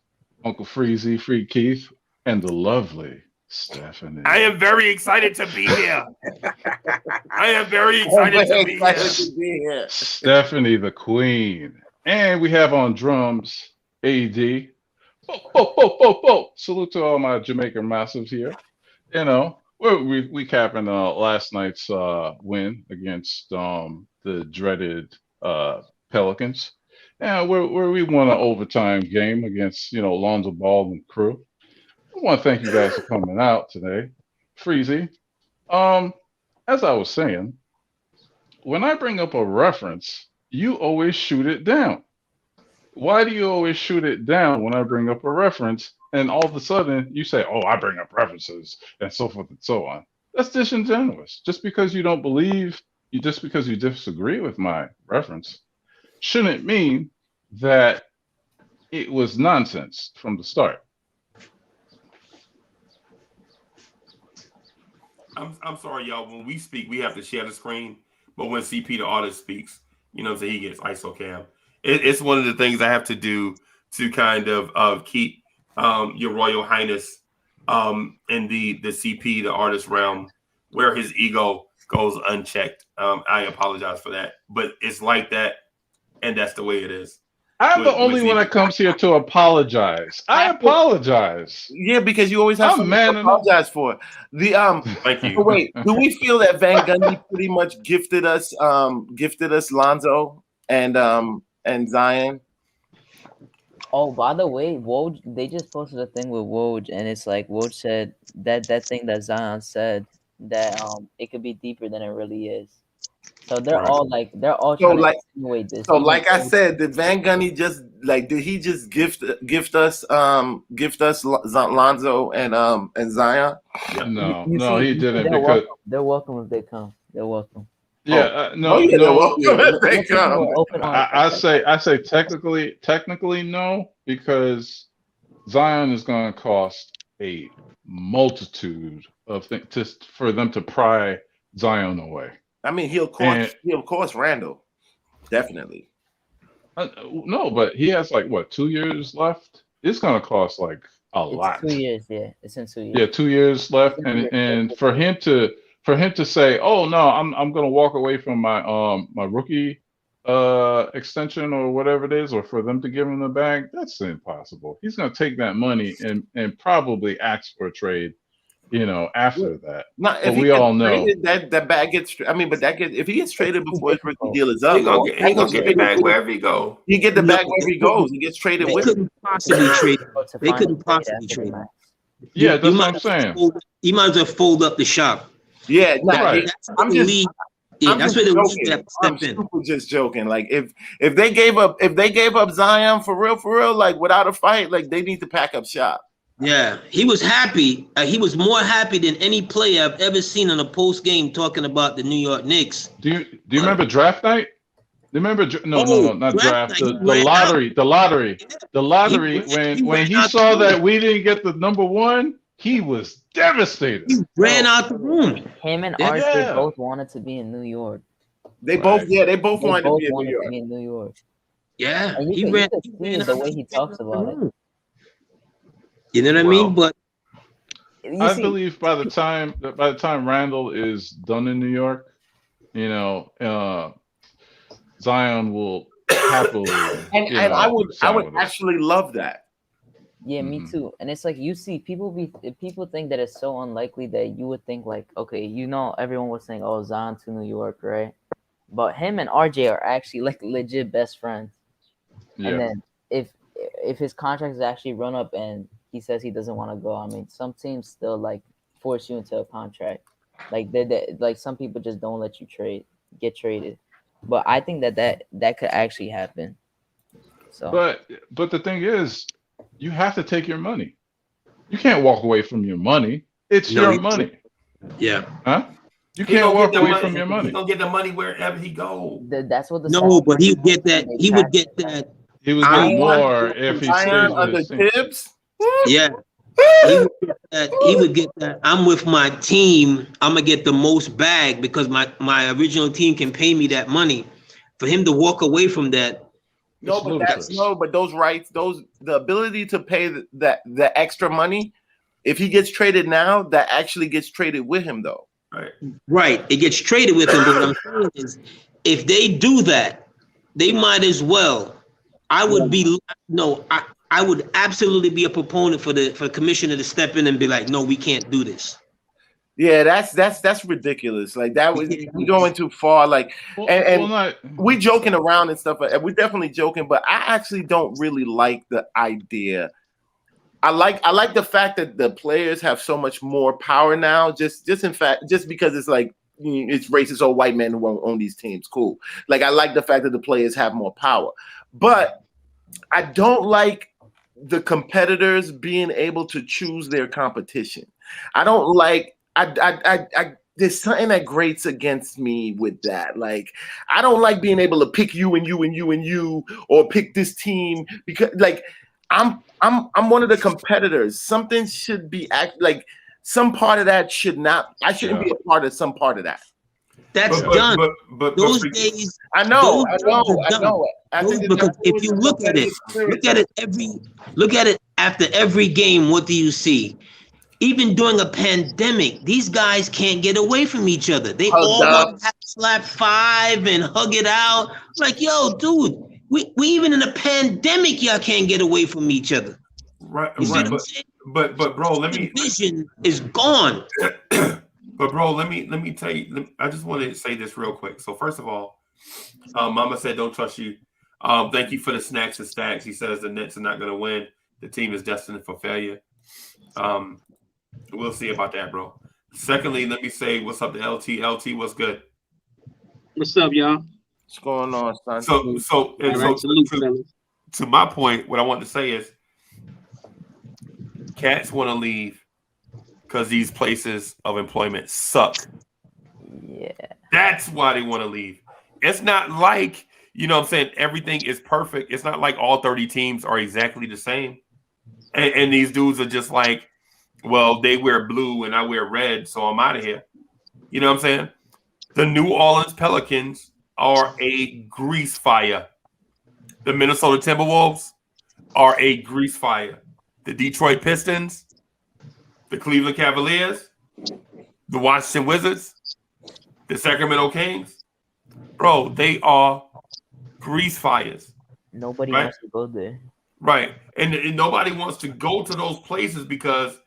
[SPEAKER 8] Uncle Freezie, Free Keith, and the lovely Stephanie.
[SPEAKER 4] I am very excited to be here. I am very excited to be here.
[SPEAKER 8] Stephanie, the queen. And we have on drums, AD. Salute to all my Jamaican massives here. You know, we're recapping last night's win against the dreaded Pelicans. Yeah, where we won an overtime game against, Lonzo Ball and crew. I want to thank you guys for coming out today. Freezie, as I was saying, when I bring up a reference, you always shoot it down. Why do you always shoot it down when I bring up a reference and all of a sudden you say, oh, I bring up references and so forth and so on? That's disingenuous. Just because you disagree with my reference shouldn't mean that it was nonsense from the start.
[SPEAKER 4] I'm sorry, y'all. When we speak, we have to share the screen. But when CP the Artist speaks, so he gets ISO cam. It's one of the things I have to do to kind of keep Your Royal Highness in the CP the Artist realm where his ego goes unchecked. I apologize for that, but it's like that, and that's the way it is.
[SPEAKER 8] I'm the only one that comes here to apologize. I apologize.
[SPEAKER 5] Yeah, because you always have something to apologize for.
[SPEAKER 4] Thank you.
[SPEAKER 5] Wait, do we feel that Van Gundy pretty much gifted us Lonzo and Zion?
[SPEAKER 14] Oh, by the way, Woj, they just posted a thing with Woj, and it's like Woj said that thing that Zion said that it could be deeper than it really is. So they're all trying to insinuate this.
[SPEAKER 5] So like I said, did Van Gundy did he just gift us Lonzo and Zion?
[SPEAKER 8] No, he didn't, because
[SPEAKER 14] they're welcome if they come. They're welcome.
[SPEAKER 8] Yeah, no. I say technically no, because Zion is going to cost a multitude of things just for them to pry Zion away.
[SPEAKER 5] I mean, he'll cost Randall, definitely.
[SPEAKER 8] No, but he has 2 years left. It's going to cost a lot.
[SPEAKER 14] 2 years, yeah. It's in 2 years.
[SPEAKER 8] Yeah, 2 years left, and for him to say, "Oh no, I'm going to walk away from my my rookie extension or whatever it is," or for them to give him the bag, that's impossible. He's going to take that money and probably ask for a trade. After that, but we all know
[SPEAKER 5] that bag gets. I mean, but if he gets traded before his rookie deal is up,
[SPEAKER 4] he gonna get the bag wherever he goes.
[SPEAKER 5] He get the bag wherever he goes. He gets traded with.
[SPEAKER 13] Couldn't possibly trade. They couldn't possibly trade him.
[SPEAKER 8] Yeah, that's what I'm saying.
[SPEAKER 13] He might as well fold up the shop.
[SPEAKER 5] Yeah,
[SPEAKER 8] right.
[SPEAKER 5] I'm just joking. Like if they gave up Zion for real, without a fight, they need to pack up shop.
[SPEAKER 13] Yeah, he was happy. He was more happy than any player I've ever seen on a post game talking about the New York Knicks.
[SPEAKER 8] Do you remember draft night? Remember? No, not draft. The lottery. The lottery. When he saw that we didn't get the number one, he was devastated.
[SPEAKER 13] He ran out the room.
[SPEAKER 14] Him and RJ both wanted to be in New York.
[SPEAKER 5] They both wanted to be in New York.
[SPEAKER 13] Yeah,
[SPEAKER 14] and you can see the way he talks about it.
[SPEAKER 13] You know what I mean? But
[SPEAKER 8] I believe by the time Randall is done in New York, Zion will happily.
[SPEAKER 5] And I would actually love that.
[SPEAKER 14] Yeah, me too. And it's like you see people think that it's so unlikely that you would think okay, everyone was saying, oh, Zion to New York, right? But him and RJ are actually legit best friends. Yeah. And then if his contract is actually run up and he says he doesn't want to go, I mean, some teams still force you into a contract. Some people just don't let you get traded. But I think that could actually happen. So,
[SPEAKER 8] but the thing is, you have to take your money. You can't walk away from your money. It's your money.
[SPEAKER 13] Yeah.
[SPEAKER 8] Huh? You can't walk away from your money.
[SPEAKER 4] He's gonna get the money wherever he goes.
[SPEAKER 14] That's what
[SPEAKER 13] but he would get that. He would get that.
[SPEAKER 8] He would get more if he stays with his team.
[SPEAKER 5] Tibbs.
[SPEAKER 13] Yeah. He would get that. I'm with my team. I'm gonna get the most bag because my original team can pay me that money. For him to walk away from that.
[SPEAKER 5] But those rights, the ability to pay the extra money, if he gets traded now, that actually gets traded with him though.
[SPEAKER 13] Right. It gets traded with him. But what I'm saying is, if they do that, they might as well. I would absolutely be a proponent for the commissioner to step in and be like, no, we can't do this.
[SPEAKER 5] Yeah, that's ridiculous. That was you're going too far. We joking around and stuff. We're definitely joking, but I actually don't really like the idea. I like the fact that the players have so much more power now. Just because it's it's racist old white men who won't own these teams. Cool. I like the fact that the players have more power, but I don't like the competitors being able to choose their competition. I don't like. There's something that grates against me with that. I don't like being able to pick you and you and you and you, or pick this team because I'm one of the competitors. Something should be some part of that should not. I shouldn't be a part of some part of that.
[SPEAKER 13] That's done. But those days.
[SPEAKER 5] I know.
[SPEAKER 13] Because if you look at it after every game, what do you see? Even during a pandemic, these guys can't get away from each other. They
[SPEAKER 5] Hugged
[SPEAKER 13] all
[SPEAKER 5] up.
[SPEAKER 13] want to slap five and hug it out. It's like, yo, dude, we even in a pandemic, y'all can't get away from each other.
[SPEAKER 4] Right,
[SPEAKER 13] You see
[SPEAKER 4] right.
[SPEAKER 13] what I'm saying?
[SPEAKER 4] But bro, let me.
[SPEAKER 13] Vision is gone.
[SPEAKER 4] But bro, let me tell you. I just want to say this real quick. So first of all, Mama said, "Don't trust you." Thank you for the snacks and stacks. He says the Nets are not going to win. The team is destined for failure. We'll see about that, bro. Secondly, let me say what's up to LT. LT, what's good?
[SPEAKER 15] What's up, y'all?
[SPEAKER 5] What's going on, son?
[SPEAKER 4] To my point, what I want to say is, cats want to leave because these places of employment suck.
[SPEAKER 14] Yeah.
[SPEAKER 4] That's why they want to leave. It's not like, you know what I'm saying, everything is perfect. It's not like all 30 teams are exactly the same. And these dudes are just like, well, they wear blue and I wear red, so I'm out of here. You know what I'm saying? The New Orleans Pelicans are a grease fire. The Minnesota Timberwolves are a grease fire. The Detroit Pistons, the Cleveland Cavaliers, the Washington Wizards, the Sacramento Kings, bro, they are grease fires.
[SPEAKER 14] Nobody
[SPEAKER 4] right?
[SPEAKER 14] wants to go there.
[SPEAKER 4] Right. And nobody wants to go to those places because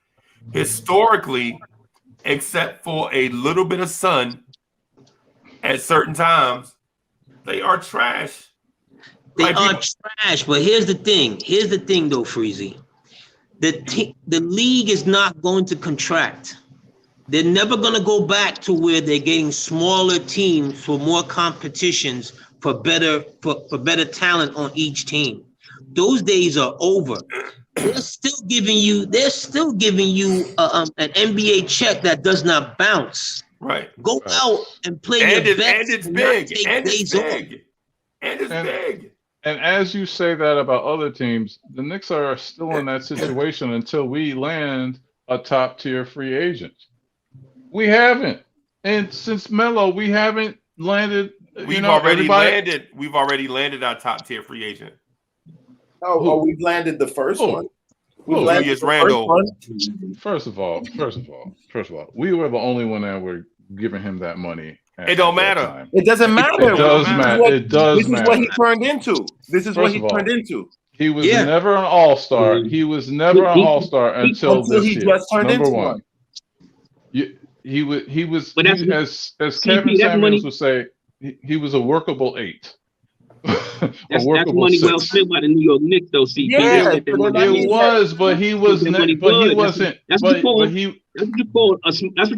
[SPEAKER 4] historically, except for a little bit of sun at certain times, they are trash.
[SPEAKER 13] They are trash, but here's the thing. Here's the thing, though, Freezie. The league is not going to contract. They're never going to go back to where they're getting smaller teams for more competitions for better talent on each team. Those days are over. They're still giving you an NBA check that does not bounce.
[SPEAKER 4] Right.
[SPEAKER 13] Go out and play your best.
[SPEAKER 4] And it's big. And it's big. And it's big.
[SPEAKER 8] And as you say that about other teams, the Knicks are still in that situation until we land a top tier free agent. We haven't. And since Melo, we haven't landed.
[SPEAKER 4] We've already landed our top tier free agent.
[SPEAKER 5] We've landed the first one.
[SPEAKER 4] Julius Randle.
[SPEAKER 8] First of all, we were the only one that were giving him that money.
[SPEAKER 4] It don't matter.
[SPEAKER 5] It doesn't matter.
[SPEAKER 8] It does matter. It does
[SPEAKER 5] matter. This is what he turned into. This is what he turned into.
[SPEAKER 8] He was never an all-star. He was never an all-star until this
[SPEAKER 5] he
[SPEAKER 8] year.
[SPEAKER 5] just turned
[SPEAKER 8] Number
[SPEAKER 5] into
[SPEAKER 8] one. He was as
[SPEAKER 15] CP,
[SPEAKER 8] Kevin Samuels
[SPEAKER 15] money,
[SPEAKER 8] would say, he was a workable 8.
[SPEAKER 15] That's money 6. Well spent by the New York Knicks, though. CP.
[SPEAKER 5] Yeah,
[SPEAKER 8] it was, but he was, but he wasn't.
[SPEAKER 15] That's what you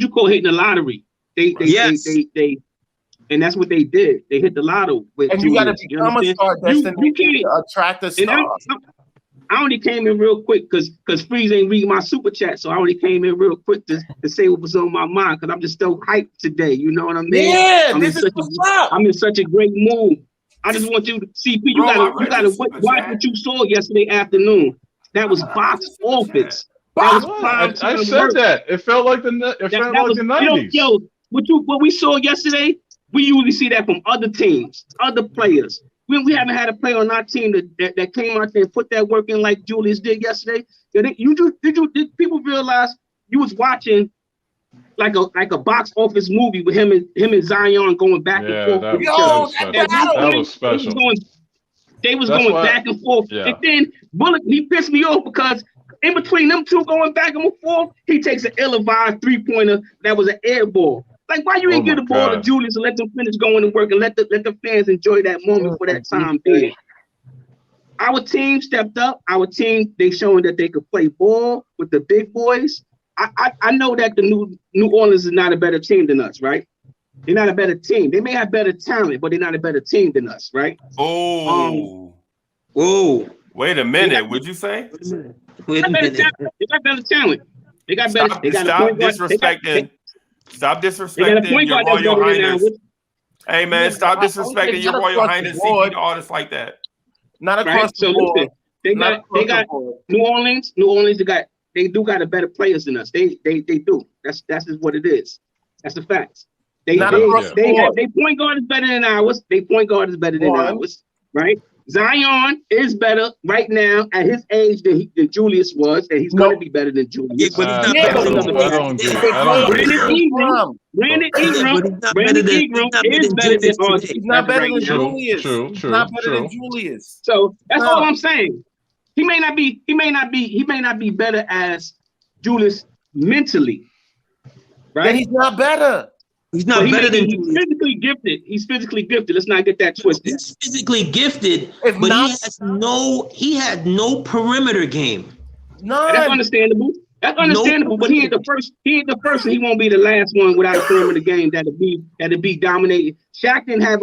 [SPEAKER 15] call hitting the lottery. They, and that's what they did. They hit the lotto.
[SPEAKER 5] And you got to become a star destination to attract a star.
[SPEAKER 15] I only came in real quick because Freeze ain't reading my super chat, so I only came in real quick to say what was on my mind because I'm just so hyped today. You know what I mean?
[SPEAKER 5] Yeah,
[SPEAKER 15] I'm in such a great mood. I just want you to CP. You gotta watch what you saw yesterday afternoon. That was box office.
[SPEAKER 8] I said that. It felt like the 90s.
[SPEAKER 15] Yo, what we saw yesterday, we usually see that from other teams, other players. We haven't had a player on our team that came out there and put that work in like Julius did yesterday. Did people realize you was watching like a box office movie with him and Zion going back and forth?
[SPEAKER 8] That was special.
[SPEAKER 15] They was going back and forth.
[SPEAKER 8] Yeah.
[SPEAKER 15] And then Bullock, he pissed me off because in between them two going back and forth, he takes an ill-advised three-pointer that was an air ball. Like, why you ain't give the ball to Julius and let them finish going to work and let the fans enjoy that moment for that time being? Our team stepped up. Our team, they showing that they could play ball with the big boys. I know that the New Orleans is not a better team than us, right? They're not a better team. They may have better talent, but they're not a better team than us, right?
[SPEAKER 4] Oh. Wait a minute. Would you say?
[SPEAKER 15] They got better talent. They got better.
[SPEAKER 4] Stop disrespecting your Royal Highness. Hey man, stop disrespecting your Royal Highness CP artists like that.
[SPEAKER 5] Not across the board.
[SPEAKER 15] They got New Orleans. They do got a better players than us. They do. That's just what it is. That's the facts. They point guard is better than ours. Right? Zion is better right now at his age than Julius was, and he's going to be better than Julius.
[SPEAKER 13] Yeah, but he's not better than
[SPEAKER 15] Brandon Ingram is better than RJ.
[SPEAKER 5] He's not better than
[SPEAKER 8] True,
[SPEAKER 5] Julius.
[SPEAKER 8] true,
[SPEAKER 5] He's
[SPEAKER 8] true,
[SPEAKER 5] not better
[SPEAKER 8] true.
[SPEAKER 5] than Julius.
[SPEAKER 15] So that's
[SPEAKER 5] No.
[SPEAKER 15] all I'm saying. He may not be better as Julius mentally, right?
[SPEAKER 5] Then he's not better.
[SPEAKER 13] He's not better than
[SPEAKER 15] he's physically gifted. He's physically gifted. Let's not get that twisted.
[SPEAKER 13] He's physically gifted, but he had no perimeter game.
[SPEAKER 5] None.
[SPEAKER 15] That's understandable. That's understandable. But he ain't the first. He ain't the first, and he won't be the last one without a perimeter game that'll be dominated. Shaq didn't have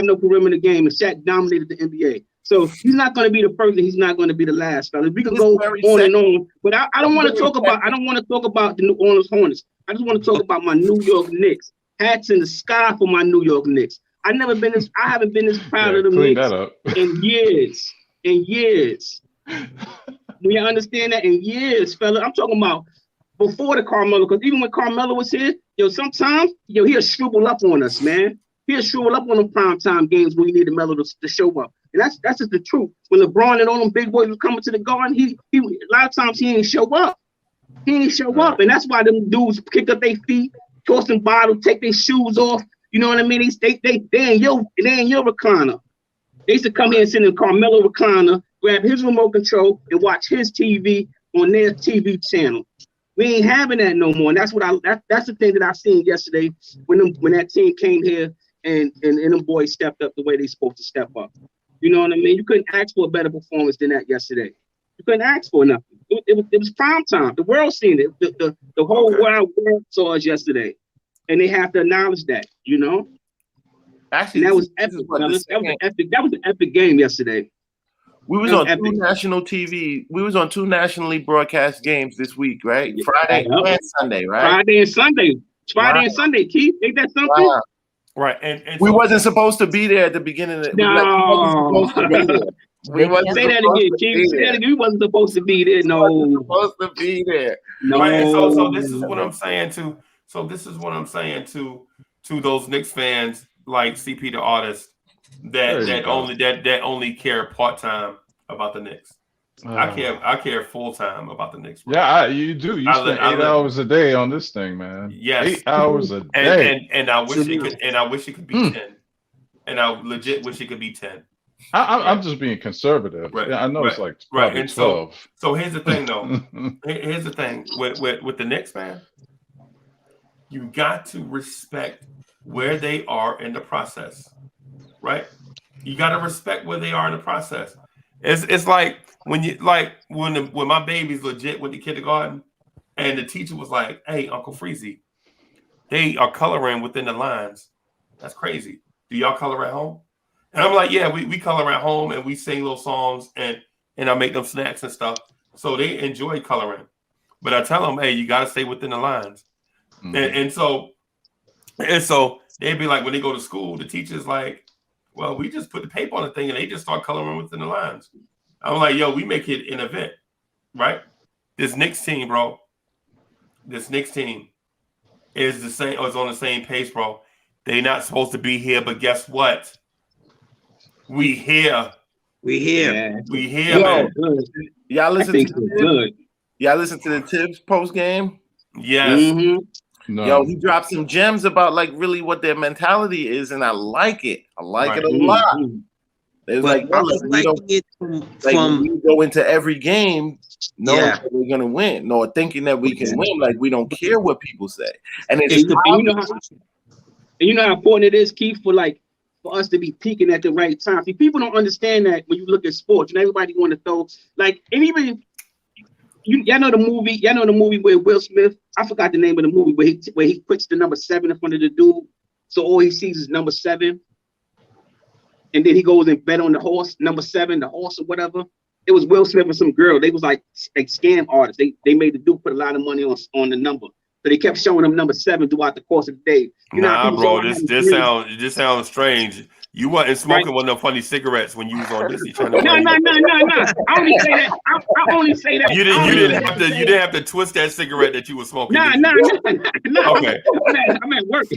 [SPEAKER 15] no perimeter game, and Shaq dominated the NBA. So he's not going to be the first, and he's not going to be the last. Fellas. We can go on and on, but I don't want to talk about. I don't want to talk about the New Orleans Hornets. I just want to talk about my New York Knicks. Hats in the sky for my New York Knicks. I haven't been this proud of the Knicks in years. In years. Do you understand that? In years, fella. I'm talking about before the Carmelo, because even when Carmelo was here, sometimes, he'll shrivel up on us, man. He'll shrivel up on the primetime games when you need the Melo to show up. And that's just the truth. When LeBron and all them big boys was coming to the Garden, he a lot of times he ain't show up. He ain't show up, and that's why them dudes kick up their feet, toss them bottles, take their shoes off. You know what I mean? They in your recliner. They used to come here and sit in Carmelo recliner, grab his remote control, and watch his TV on their TV channel. We ain't having that no more. And that's that's the thing that I seen yesterday when that team came here and them boys stepped up the way they supposed to step up. You know what I mean? You couldn't ask for a better performance than that yesterday. You couldn't ask for nothing. It was prime time. The world seen it. The whole world saw us yesterday, and they have to acknowledge that. Actually, and that was epic. That was an epic game yesterday.
[SPEAKER 5] We was on two national TV. We was on two nationally broadcast games this week, right? Friday and Sunday, right?
[SPEAKER 15] Friday and Sunday. Keith, ain't that something?
[SPEAKER 5] Wow.
[SPEAKER 4] Right, and
[SPEAKER 5] we wasn't supposed to be there at the beginning of
[SPEAKER 15] No. We wasn't say that again, Keith. Say that again. We wasn't supposed to be there. No.
[SPEAKER 5] Supposed to be there.
[SPEAKER 15] No.
[SPEAKER 4] Right, and so this is what I'm saying to. So this is what I'm saying to those Knicks fans like CP the artist that only care part time about the Knicks. I care full time about the Knicks. Bro.
[SPEAKER 8] Yeah, you do. You spend 8 hours a day on this thing, man.
[SPEAKER 4] Yes,
[SPEAKER 8] 8 hours a day.
[SPEAKER 4] And I wish it could. And I wish it could be 10. And I legit wish it could be 10.
[SPEAKER 8] I'm just being conservative.
[SPEAKER 4] Right.
[SPEAKER 8] I know it's like
[SPEAKER 4] right. And
[SPEAKER 8] 12.
[SPEAKER 4] So here's the thing, though. Here's the thing with the Knicks, man. You got to respect where they are in the process, right? You got to respect where they are in the process. It's like when my baby's legit went to kindergarten, and the teacher was like, "Hey, Uncle Freezie, they are coloring within the lines. That's crazy. Do y'all color at home?" And I'm like, "Yeah, we color at home, and we sing little songs, and I make them snacks and stuff. So they enjoy coloring. But I tell them, hey, you got to stay within the lines." And so they'd be like, when they go to school, the teacher's like, well, we just put the paper on the thing and they just start coloring within the lines. I'm like, yo, we make it an event, right? This Knicks team, bro. This Knicks team is on the same pace, bro. They're not supposed to be here, but guess what? We here.
[SPEAKER 13] We here.
[SPEAKER 4] We here, man.
[SPEAKER 5] Y'all listen to the Tibbs post game?
[SPEAKER 4] Yes.
[SPEAKER 15] Mm-hmm.
[SPEAKER 8] No.
[SPEAKER 5] Yo, he dropped some gems about like really what their mentality is, and I like it. I like it a lot. It's like, we go into every game knowing that we're gonna win, nor thinking that we can win. Like we don't care what people say. And
[SPEAKER 15] you know how important it is, Keith, for us to be peaking at the right time. See, people don't understand that when you look at sports, and everybody want to throw and even. Y'all know the movie where Will Smith, I forgot the name of the movie, where he puts the number 7 in front of the dude, so all he sees is number 7, and then he goes and bet on the horse, number 7, the horse or whatever. It was Will Smith and some girl. They was like scam artists. They made the dude put a lot of money on the number, so they kept showing him number 7 throughout the course of the day.
[SPEAKER 4] Nah, bro, this sounds strange. You wasn't smoking one of them funny cigarettes when you was on this. You trying to
[SPEAKER 15] No. I only say that. I only say that.
[SPEAKER 4] You didn't have to twist that cigarette that you were smoking.
[SPEAKER 15] No.
[SPEAKER 4] Okay.
[SPEAKER 15] I'm at work.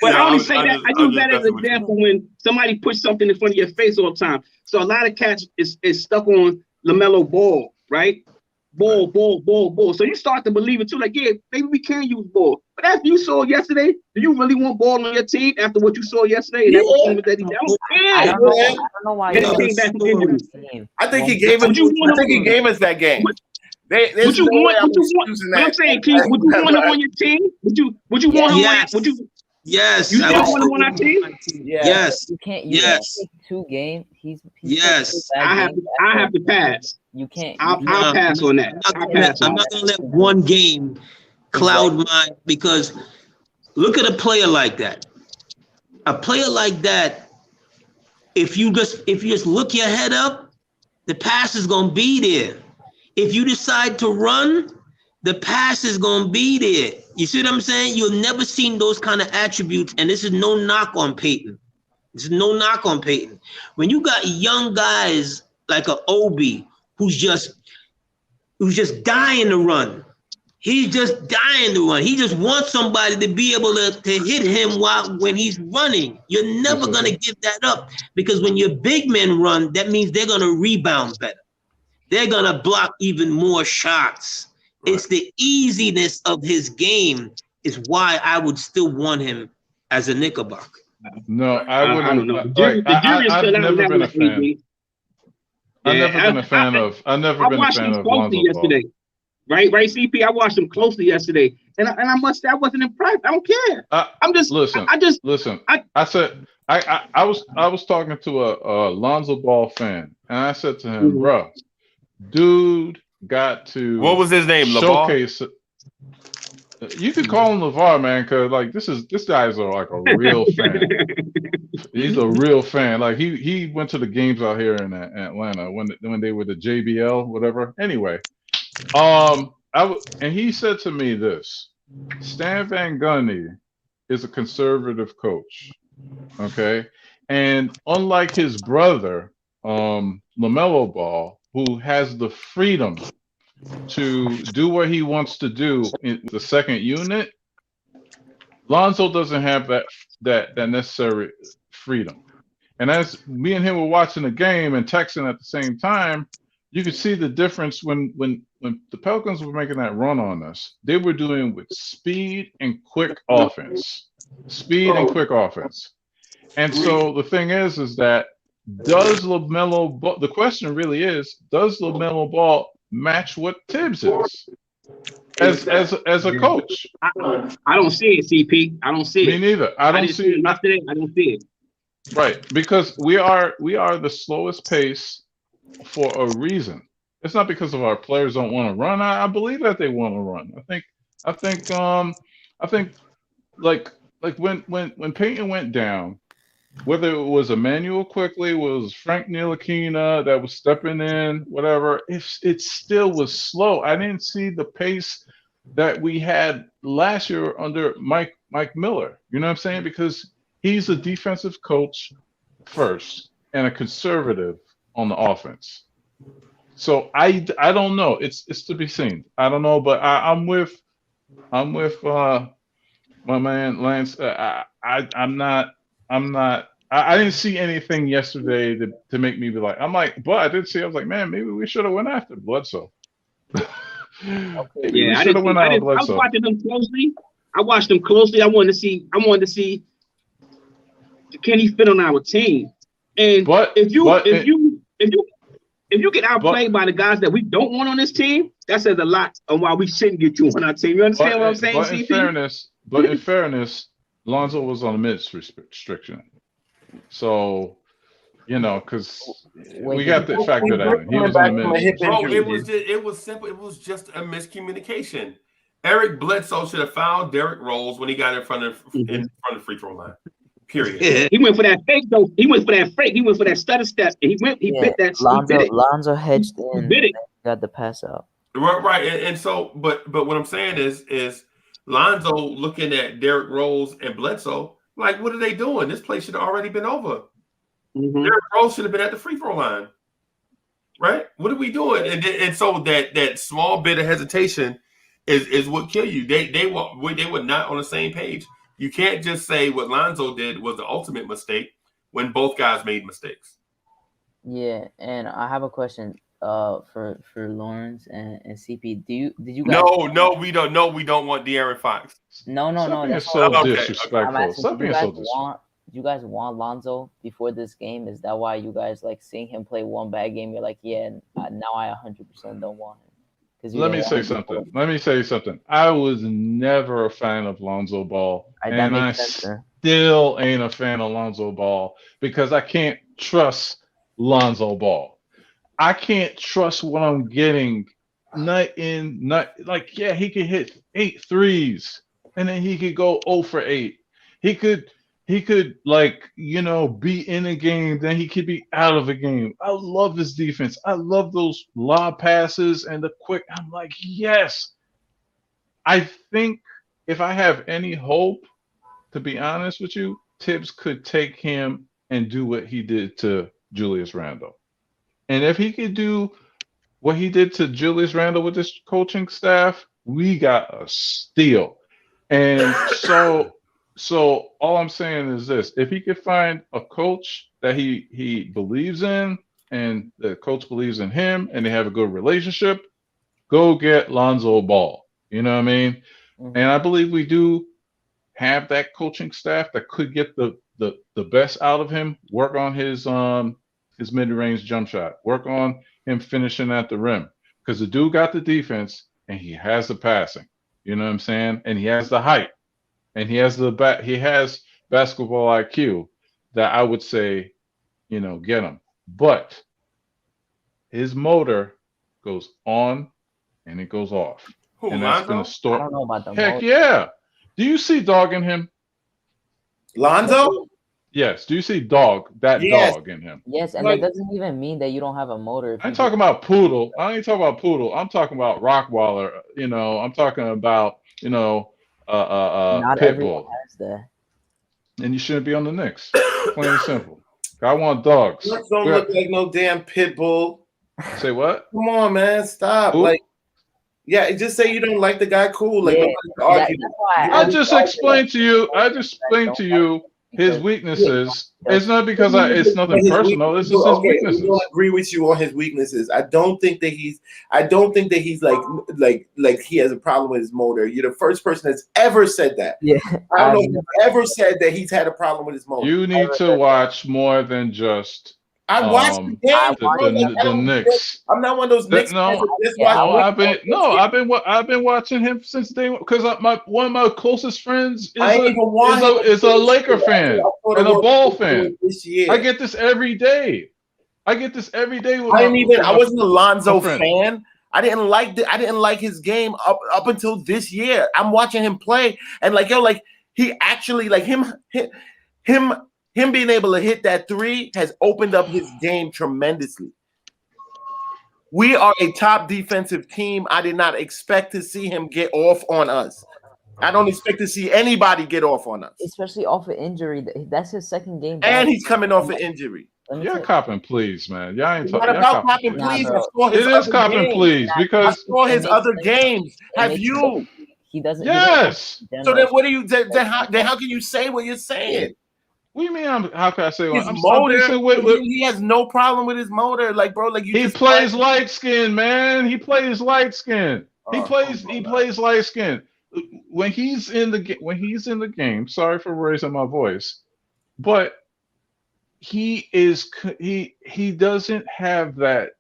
[SPEAKER 15] But I only say that. I use that as an example when somebody puts something in front of your face all the time. So a lot of cats is stuck on LaMelo Ball, right? Ball. So you start to believe it too. Like, yeah, maybe we can use Ball. But after you saw yesterday, do you really want Ball on your team after what you saw yesterday? And that performance that he
[SPEAKER 14] I don't know why.
[SPEAKER 5] I think he gave us that game.
[SPEAKER 15] Would you want? I'm saying, Keith, would you want him on your team? Would you want him on? Would you?
[SPEAKER 13] Yes.
[SPEAKER 15] You still want him on our team?
[SPEAKER 13] Yes.
[SPEAKER 14] You can't.
[SPEAKER 13] Yes.
[SPEAKER 14] Take 2 games. He's
[SPEAKER 13] yes.
[SPEAKER 15] I have to pass.
[SPEAKER 14] You can't.
[SPEAKER 15] I'll pass on that.
[SPEAKER 13] I'm not gonna let one game cloud my, because look at a player like that. A player like that, if you just look your head up, the pass is gonna be there. If you decide to run, the pass is gonna be there. You see what I'm saying? You've never seen those kind of attributes, and this is no knock on Peyton. This is no knock on Peyton. When you got young guys like a Obi who's just dying to run. He's just dying to run. He just wants somebody to be able to hit him when he's running. You're never going to give that up, because when your big men run, that means they're going to rebound better. They're going to block even more shots. Right. It's the easiness of his game is why I would still want him as a Knickerbocker.
[SPEAKER 8] No, I wouldn't.
[SPEAKER 15] I don't know.
[SPEAKER 8] I've never been a fan. I've never been a fan of Lonzo
[SPEAKER 15] yesterday.
[SPEAKER 8] Ball.
[SPEAKER 15] Right, CP. I watched him closely yesterday, and I must say I wasn't impressed. I don't care. I'm just listen.
[SPEAKER 8] I said I was talking to a Lonzo Ball fan, and I said to him, bro, dude got to.
[SPEAKER 4] What was his name?
[SPEAKER 8] Showcase. You could call him LeVar, man, because like this guy is like a real fan. He's a real fan. Like he went to the games out here in Atlanta when they were the JBL, whatever. Anyway, and he said to me this: Stan Van Gundy is a conservative coach, okay, and unlike his brother, LaMelo Ball, who has the freedom to do what he wants to do in the second unit, Lonzo doesn't have that necessary freedom. And as me and him were watching the game and texting at the same time, you could see the difference when the Pelicans were making that run on us. They were doing with speed and quick offense. And so the thing is that does LaMelo Ball, the question really is, does LaMelo Ball match what Tibbs is as a coach?
[SPEAKER 15] I don't see it, CP. I don't see it.
[SPEAKER 8] Me neither. I don't see it.
[SPEAKER 15] I don't see it.
[SPEAKER 8] Right, because we are the slowest pace for a reason. It's not because of our players don't want to run. I believe that they want to run. I think like when Peyton went down, whether it was Emmanuel Quickly, was Frank Ntilikina that was stepping in, whatever, it still was slow. I didn't see the pace that we had last year under Mike Miller. You know what I'm saying? Because he's a defensive coach first and a conservative on the offense. So I don't know. It's to be seen. I don't know, but I'm with my man Lance. I didn't see anything yesterday to make me be like, but I did see, I was like, man, maybe we should have went after Bledsoe.
[SPEAKER 15] I was watching them closely. I watched them closely. I wanted to see can he fit on our team? And if you get outplayed by the guys that we don't want on this team, that says a lot on why we shouldn't get you on our team. You understand what I'm saying, CP?
[SPEAKER 8] In fairness, Lonzo was on a minutes restriction. So, because we got to factor that in. He was on a minutes.
[SPEAKER 4] It was simple. It was just a miscommunication. Eric Bledsoe should have fouled Derrick Rose when he got in front of the free throw line. Period.
[SPEAKER 15] He went for that fake though. He went for that fake. He went for that stutter step. And he bit that.
[SPEAKER 14] Lonzo hedged in.
[SPEAKER 15] Bit it.
[SPEAKER 14] Got the pass out.
[SPEAKER 4] Right. And so, but what I'm saying is Lonzo looking at Derrick Rose and Bledsoe, like, what are they doing? This play should have already been over. Derrick Rose should have been at the free throw line. Right? What are we doing? And so that small bit of hesitation is what kill you. They were not on the same page. You can't just say what Lonzo did was the ultimate mistake when both guys made mistakes.
[SPEAKER 14] Yeah, and I have a question for Lawrence and CP. Did you guys
[SPEAKER 4] No, we don't. No, we don't want De'Aaron Fox.
[SPEAKER 14] No.
[SPEAKER 8] That's so disrespectful. Stop being so disrespectful.
[SPEAKER 14] You guys want Lonzo before this game? Is that why you guys like seeing him play one bad game? You're like, yeah, now I 100% don't want him.
[SPEAKER 8] Let me say something. I was never a fan of Lonzo Ball, and I still ain't a fan of Lonzo Ball because I can't trust Lonzo Ball. I can't trust what I'm getting night in, night. Like, yeah, he could hit 8 threes, and then he could go 0 for 8. He could like, be in a game, then he could be out of a game. I love his defense. I love those lob passes and the quick. I'm like, yes. I think if I have any hope, to be honest with you, Tibbs could take him and do what he did to Julius Randle. And if he could do what he did to Julius Randle with this coaching staff, we got a steal. And so all I'm saying is this: if he could find a coach that he believes in, and the coach believes in him, and they have a good relationship, go get Lonzo Ball. You know what I mean? Mm-hmm. And I believe we do have that coaching staff that could get the best out of him. Work on his mid-range jump shot. Work on him finishing at the rim, because the dude got the defense and he has the passing. You know what I'm saying? And he has the height. And he has basketball IQ that I would say, get him. But his motor goes on and it goes off. And that's going to start.
[SPEAKER 14] I don't know about the
[SPEAKER 8] Heck
[SPEAKER 14] motor.
[SPEAKER 8] yeah. Do you see dog in him?
[SPEAKER 5] Lonzo?
[SPEAKER 8] Yes. Do you see dog in him?
[SPEAKER 14] Yes, and that doesn't even mean that you don't have a motor.
[SPEAKER 8] I'm talking about poodle. I ain't talking about poodle. I'm talking about Rockwaller. I'm talking about,
[SPEAKER 14] Not
[SPEAKER 8] Pitbull.
[SPEAKER 14] everyone has that.
[SPEAKER 8] And you shouldn't be on the Knicks. Plain and simple. I want dogs.
[SPEAKER 5] Don't look like no damn Pitbull.
[SPEAKER 8] Say what?
[SPEAKER 5] Come on, man. Stop.
[SPEAKER 8] Who?
[SPEAKER 5] Just say you don't like the guy. Cool.
[SPEAKER 8] I just explained to you his weaknesses. It's not because it's nothing personal. It's just his weaknesses.
[SPEAKER 5] I don't agree with you on his weaknesses. I don't think that he's like he has a problem with his motor. You're the first person that's ever said that.
[SPEAKER 14] Yeah.
[SPEAKER 5] I don't know who ever said that he's had a problem with his motor.
[SPEAKER 8] You need to watch more than just
[SPEAKER 5] I watched the game.
[SPEAKER 8] The Knicks.
[SPEAKER 5] I'm not one of those Knicks.
[SPEAKER 8] I've been watching him since day one, because one of my closest friends is a Laker fan and a Ball fan. I get this every day. I wasn't a Lonzo
[SPEAKER 5] fan. I didn't like his game up until this year. I'm watching him play, and he actually him being able to hit that three has opened up his game tremendously. We are a top defensive team. I did not expect to see him get off on us. I don't expect to see anybody get off on us.
[SPEAKER 14] Especially off an injury. That's his second game.
[SPEAKER 5] And he's coming off an injury.
[SPEAKER 8] Y'all copping, please, man. Y'all ain't
[SPEAKER 5] talking about copping, please.
[SPEAKER 8] It is copping, please, because
[SPEAKER 5] I saw his other games. Have you?
[SPEAKER 14] He doesn't.
[SPEAKER 8] Yes.
[SPEAKER 5] So then, what do you? Then how can you say what you're saying?
[SPEAKER 8] What do you mean? How can I say
[SPEAKER 5] his motor? He has no problem with his motor,
[SPEAKER 8] he plays light skin, man. He plays light skin. He plays light skin. When he's in the game. Sorry for raising my voice, but he doesn't have that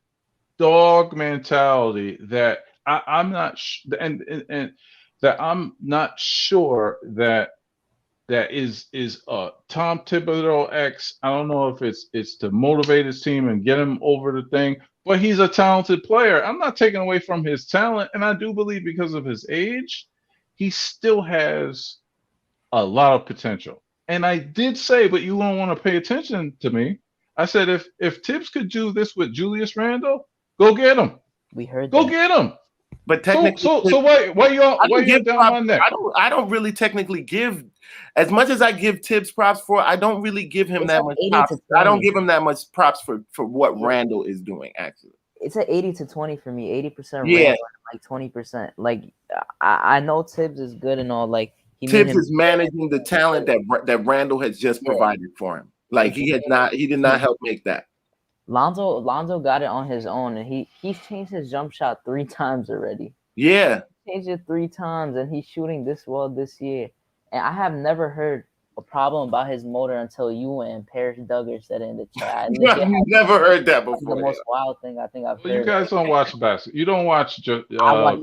[SPEAKER 8] dog mentality that I'm not and that I'm not sure that is Tom Thibodeau X. I don't know if it's to motivate his team and get him over the thing, but he's a talented player. I'm not taking away from his talent, and I do believe because of his age, he still has a lot of potential. And I did say, but you don't want to pay attention to me. I said if Tibbs could do this with Julius Randle, go get him.
[SPEAKER 14] We heard.
[SPEAKER 8] Go get him.
[SPEAKER 5] But technically,
[SPEAKER 8] so why you down my neck?
[SPEAKER 5] I don't really technically give as much as I give Tibbs props for. I don't really give him that much props. I don't give him that much props for what Randall is doing. Actually,
[SPEAKER 14] it's an 80-20 for me. 80%
[SPEAKER 5] Yeah.
[SPEAKER 14] Randall, like 20%. Like I know Tibbs is good and all. Like
[SPEAKER 5] Tibbs is managing the talent that Randall has just provided for him. Like he did not help make that.
[SPEAKER 14] Lonzo got it on his own, and he's changed his jump shot 3 times already.
[SPEAKER 5] Yeah,
[SPEAKER 14] he changed it 3 times, and he's shooting this well this year. And I have never heard a problem about his motor until you and Parrish Duggar said it in the chat.
[SPEAKER 5] I've never heard that
[SPEAKER 14] That's
[SPEAKER 5] before.
[SPEAKER 14] the most wild thing I think I've heard.
[SPEAKER 8] You guys don't watch basketball. You don't watch just
[SPEAKER 14] I watch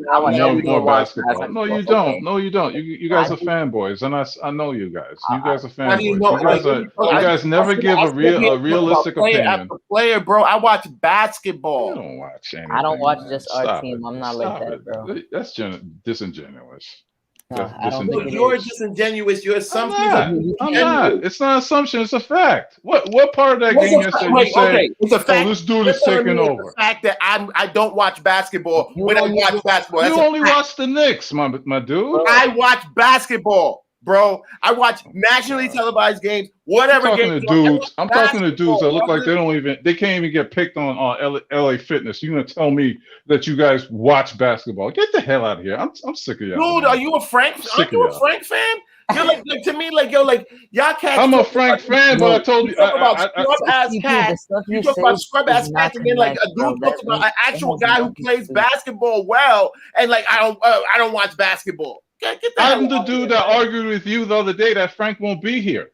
[SPEAKER 8] more basketball.
[SPEAKER 14] basketball.
[SPEAKER 8] No, you
[SPEAKER 14] Okay.
[SPEAKER 8] don't. No, you don't. You guys are fanboys, and I know you guys. You guys are
[SPEAKER 5] How do you
[SPEAKER 8] fanboys.
[SPEAKER 5] know?
[SPEAKER 8] You guys never give a realistic
[SPEAKER 5] player
[SPEAKER 8] opinion.
[SPEAKER 5] after player, bro. I watch basketball.
[SPEAKER 8] You don't watch anything.
[SPEAKER 14] I don't watch just our
[SPEAKER 8] Stop
[SPEAKER 14] team.
[SPEAKER 8] it.
[SPEAKER 14] I'm not
[SPEAKER 8] Stop
[SPEAKER 14] like that,
[SPEAKER 8] it.
[SPEAKER 14] bro.
[SPEAKER 8] That's disingenuous.
[SPEAKER 14] No, I don't think it
[SPEAKER 5] You're
[SPEAKER 14] is.
[SPEAKER 5] disingenuous. Your assumptions
[SPEAKER 8] I'm not. It's not an assumption. It's a fact. What part of that
[SPEAKER 5] What's
[SPEAKER 8] game
[SPEAKER 5] a
[SPEAKER 8] yesterday
[SPEAKER 5] fact?
[SPEAKER 8] you say,
[SPEAKER 5] Okay, it's a fact.
[SPEAKER 8] oh, this dude
[SPEAKER 5] You're
[SPEAKER 8] is
[SPEAKER 5] telling
[SPEAKER 8] taking
[SPEAKER 5] me it's
[SPEAKER 8] over?
[SPEAKER 5] the fact that I don't watch basketball when I watch basketball.
[SPEAKER 8] You
[SPEAKER 5] That's a
[SPEAKER 8] only
[SPEAKER 5] fact.
[SPEAKER 8] watch the Knicks, my dude.
[SPEAKER 5] I watch basketball, bro. I watch nationally televised games. Whatever
[SPEAKER 8] I'm talking
[SPEAKER 5] games.
[SPEAKER 8] to dudes. I'm talking to dudes that look
[SPEAKER 5] basketball,
[SPEAKER 8] like they can't even get picked on LA Fitness. You're gonna tell me that you guys watch basketball? Get the hell out of here! I'm sick of y'all.
[SPEAKER 5] Dude, are you a Frank? Aren't you a Frank fan? You're like to me, like yo, like y'all cats.
[SPEAKER 8] I'm a Frank fan, but I told you.
[SPEAKER 5] talk about scrub ass cats. You talk about scrub ass cats, and then like a dude talks about an actual guy who plays basketball well, and like I don't watch basketball. Get the hell
[SPEAKER 8] I'm the
[SPEAKER 5] out of
[SPEAKER 8] dude
[SPEAKER 5] here.
[SPEAKER 8] that argued with you the other day that Frank won't be here.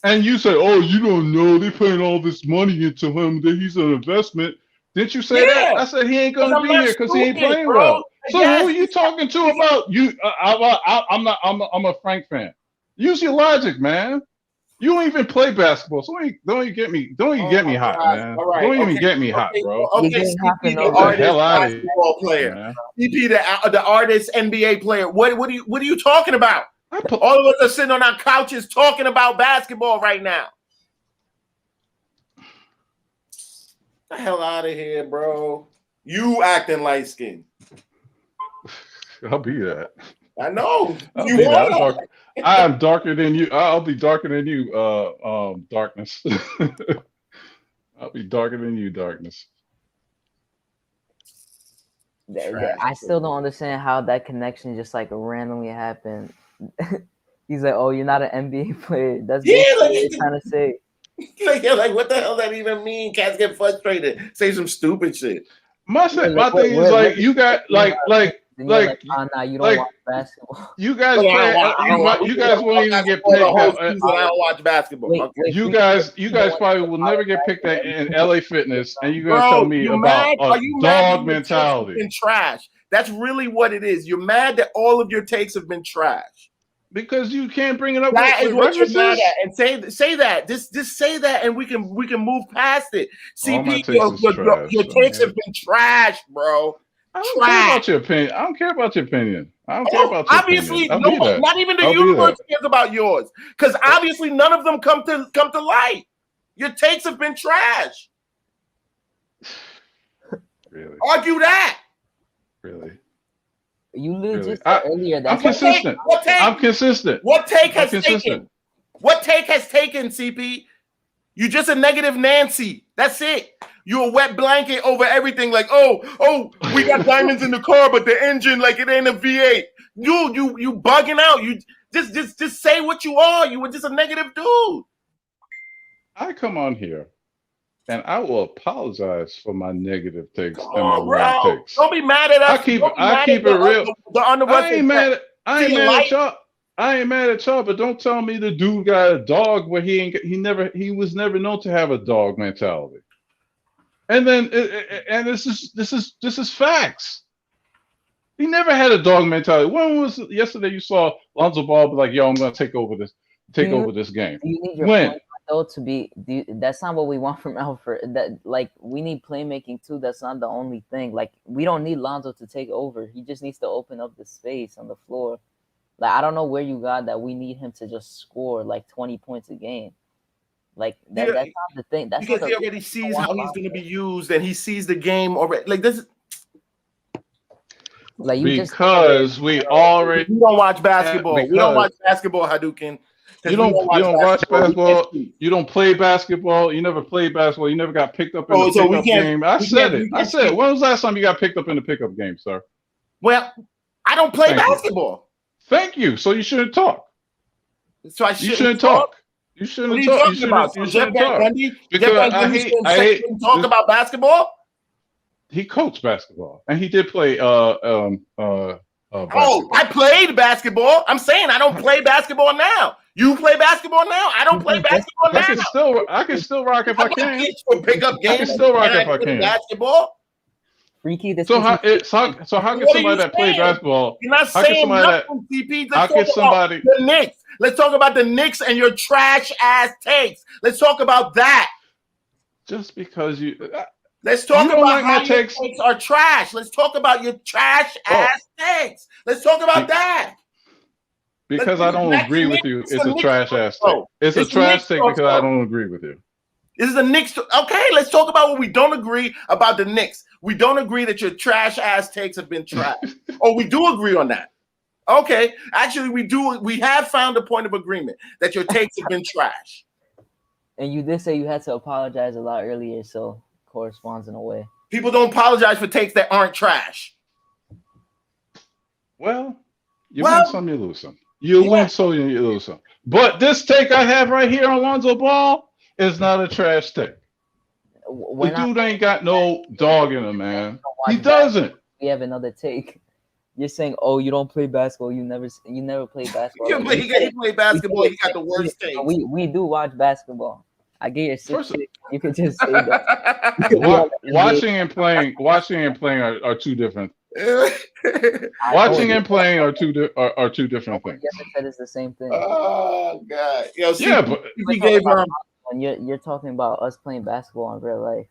[SPEAKER 8] And you say, oh, you don't know. They're putting all this money into him. That he's an investment. Didn't you say that? I said he ain't going to be here because he ain't playing well. So who are you talking to about you? I'm not. I'm a Frank fan. Use your logic, man. You don't even play basketball, so don't even get me hot, man.
[SPEAKER 5] Right.
[SPEAKER 8] Don't even get me hot, bro.
[SPEAKER 5] Okay,
[SPEAKER 8] Get
[SPEAKER 5] CP,
[SPEAKER 8] the hell out of here,
[SPEAKER 5] basketball player.
[SPEAKER 8] man.
[SPEAKER 5] CP, the artist, NBA player. What are you talking about? All of us are sitting on our couches talking about basketball right now. The hell out of here, bro. You acting light skinned.
[SPEAKER 8] I'll be that.
[SPEAKER 5] I know.
[SPEAKER 8] I'll
[SPEAKER 5] You
[SPEAKER 8] be that.
[SPEAKER 5] are.
[SPEAKER 8] I'm darker than you. I'll be darker than you, darkness. I'll be darker than you, darkness.
[SPEAKER 14] I still don't understand how that connection just like randomly happened. He's like, "Oh, you're not an NBA player." That's basically what you're trying to say.
[SPEAKER 5] Like, what the hell does that even mean? Cats get frustrated. Say some stupid shit.
[SPEAKER 8] My thing is like you got like
[SPEAKER 14] oh, nah, you don't watch basketball.
[SPEAKER 8] You guys play. You guys won't even get picked.
[SPEAKER 5] I don't watch basketball.
[SPEAKER 8] You guys probably will never get picked in LA Fitness, and you're gonna tell me about a dog mentality.
[SPEAKER 5] Been trash. That's really what it is. You're mad that all of your takes have been trash.
[SPEAKER 8] Because you can't bring it up.
[SPEAKER 5] That
[SPEAKER 8] with
[SPEAKER 5] is what you're
[SPEAKER 8] references.
[SPEAKER 5] mad at, and say that. Just say that, and we can move past it. CP, your takes have been trash, bro.
[SPEAKER 8] I don't care about your opinion. I don't care about your opinion. I don't care about your
[SPEAKER 5] obviously,
[SPEAKER 8] opinion.
[SPEAKER 5] no, not even the universe cares about yours, because obviously none of them come to light. Your takes have been trash.
[SPEAKER 8] Really?
[SPEAKER 5] Argue that.
[SPEAKER 8] Really?
[SPEAKER 14] You literally said earlier that
[SPEAKER 8] I'm consistent. I'm consistent.
[SPEAKER 5] What take has taken? What take has taken, CP? You just a negative Nancy. That's it. You a wet blanket over everything. Like, oh, we got diamonds in the car, but the engine, like, it ain't a V8. You bugging out. You just say what you are. You were just a negative dude.
[SPEAKER 8] I come on here, and I will apologize for my negative takes and my wrong takes.
[SPEAKER 5] Don't be mad at us.
[SPEAKER 8] I keep it real. I ain't mad at y'all. I ain't mad at y'all, but don't tell me the dude got a dog where he was never known to have a dog mentality. And then and this is facts. He never had a dog mentality. When was yesterday you saw Lonzo Ball be like, "Yo, I'm gonna take over this game"?
[SPEAKER 14] You need your
[SPEAKER 8] when?
[SPEAKER 14] Though to be, that's not what we want from Alfred. That like we need playmaking too. That's not the only thing. Like we don't need Lonzo to take over. He just needs to open up the space on the floor. Like I don't know where you got that. We need him to just score like 20 points a game. Like that's not the thing. That's
[SPEAKER 5] because he already sees how he's going to be used, and he sees the game already. Like this.
[SPEAKER 14] Like you just
[SPEAKER 5] because we already. We don't watch basketball. We don't watch basketball, Hadouken.
[SPEAKER 8] You don't watch basketball. You don't play basketball. You never played basketball. You never got picked up in the pickup game. I said it. When was the last time you got picked up in the pickup game, sir?
[SPEAKER 5] Well, I don't play basketball.
[SPEAKER 8] Thank you. So you shouldn't talk.
[SPEAKER 5] So
[SPEAKER 8] you shouldn't talk. You shouldn't talk. You shouldn't talk. Because I hate
[SPEAKER 5] talk about basketball.
[SPEAKER 8] He coached basketball and he did play.
[SPEAKER 5] I played basketball. I'm saying I don't play basketball now. You play basketball now. I don't play basketball now.
[SPEAKER 8] I can still rock if I can.
[SPEAKER 5] Pick up games.
[SPEAKER 8] I can still rock if I can.
[SPEAKER 5] Basketball.
[SPEAKER 14] Freaky.
[SPEAKER 8] So how can somebody that played basketball?
[SPEAKER 5] You're not saying nothing, CP. How can somebody? The Knicks. Let's talk about the Knicks and your trash ass takes. Let's talk about that.
[SPEAKER 8] Just because you.
[SPEAKER 5] Let's talk about how your takes are trash. Let's talk about your trash ass takes. Let's talk about that.
[SPEAKER 8] Because I don't agree with you, it's a trash ass take. It's a trash take because I don't agree with you.
[SPEAKER 5] This is the Knicks. Okay, let's talk about what we don't agree about the Knicks. We don't agree that your trash ass takes have been trash. Oh, we do agree on that. Okay, actually, we do. We have found a point of agreement that your takes have been trash.
[SPEAKER 14] And you did say you had to apologize a lot earlier, so corresponds in a way.
[SPEAKER 5] People don't apologize for takes that aren't trash.
[SPEAKER 8] Well, you win some, you lose some. You win some, you lose some. But this take I have right here on Lonzo Ball is not a trash take. The dude ain't got no dog in him, man. He doesn't.
[SPEAKER 14] We have another take. You're saying, "Oh, you don't play basketball. You never played basketball."
[SPEAKER 5] He played basketball. He got the worst take.
[SPEAKER 14] We do watch basketball. I get your 6 You could just say that.
[SPEAKER 8] Watching and playing are two different. Watching and playing are two different things.
[SPEAKER 14] Yes, I said it's the same thing.
[SPEAKER 5] Oh God! Yo, see,
[SPEAKER 8] yeah, but
[SPEAKER 5] we gave her.
[SPEAKER 14] And you're talking about us playing basketball in real life.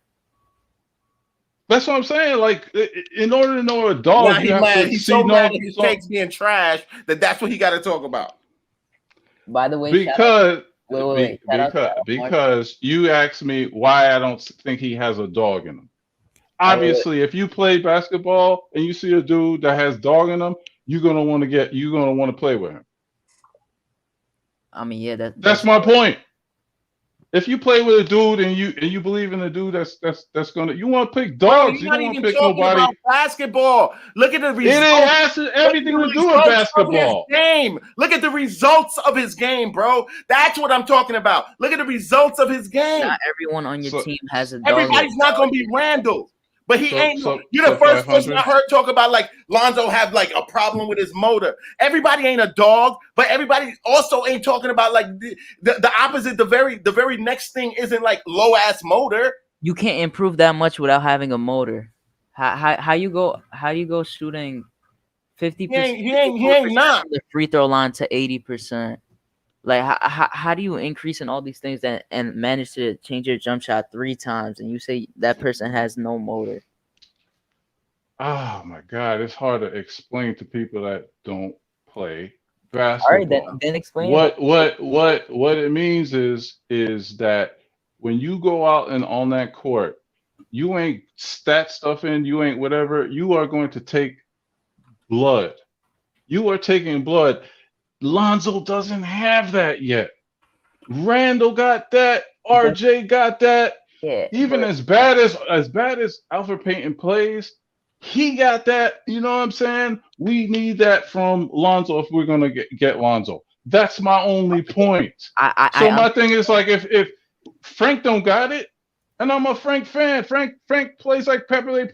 [SPEAKER 8] That's what I'm saying. Like, in order to know a dog, you have to
[SPEAKER 5] he's so mad at his takes being trash that's what he got to talk about.
[SPEAKER 14] By the way,
[SPEAKER 8] because you asked me why I don't think he has a dog in him. Obviously, if you play basketball and you see a dude that has dog in him, you're gonna want to play with him.
[SPEAKER 14] I mean, yeah,
[SPEAKER 8] that's my point. If you play with a dude and you believe in a dude that's gonna, you want to pick dogs. You don't want to pick nobody.
[SPEAKER 5] About basketball. Look at the results.
[SPEAKER 8] It has everything to do with basketball.
[SPEAKER 5] Game. Look at the results of his game, bro. That's what I'm talking about. Look at the results of his game.
[SPEAKER 14] Not everyone on your team has a dog.
[SPEAKER 5] Everybody's not gonna be Randall. But he ain't. You're the first person I heard talk about like Lonzo have like a problem with his motor. Everybody ain't a dog, but everybody also ain't talking about like the opposite. The very next thing isn't like low ass motor.
[SPEAKER 14] You can't improve that much without having a motor. How you go shooting 50%?
[SPEAKER 5] He ain't not
[SPEAKER 14] the free throw line to 80%. Like how do you increase in all these things and manage to change your jump shot 3 times and you say that person has no motor?
[SPEAKER 8] Oh my God, it's hard to explain to people that don't play basketball.
[SPEAKER 14] All right, then explain.
[SPEAKER 8] What it means is that when you go out and on that court, you ain't stat stuff in, you ain't whatever. You are going to take blood. You are taking blood. Lonzo doesn't have that yet. Randall got that. RJ got that.
[SPEAKER 14] Yeah.
[SPEAKER 8] Even as bad as Alfred Payton plays, he got that. You know what I'm saying? We need that from Lonzo if we're gonna get Lonzo. That's my only point. My thing is like if Frank don't got it, and I'm a Frank fan. Frank plays like Pepe Le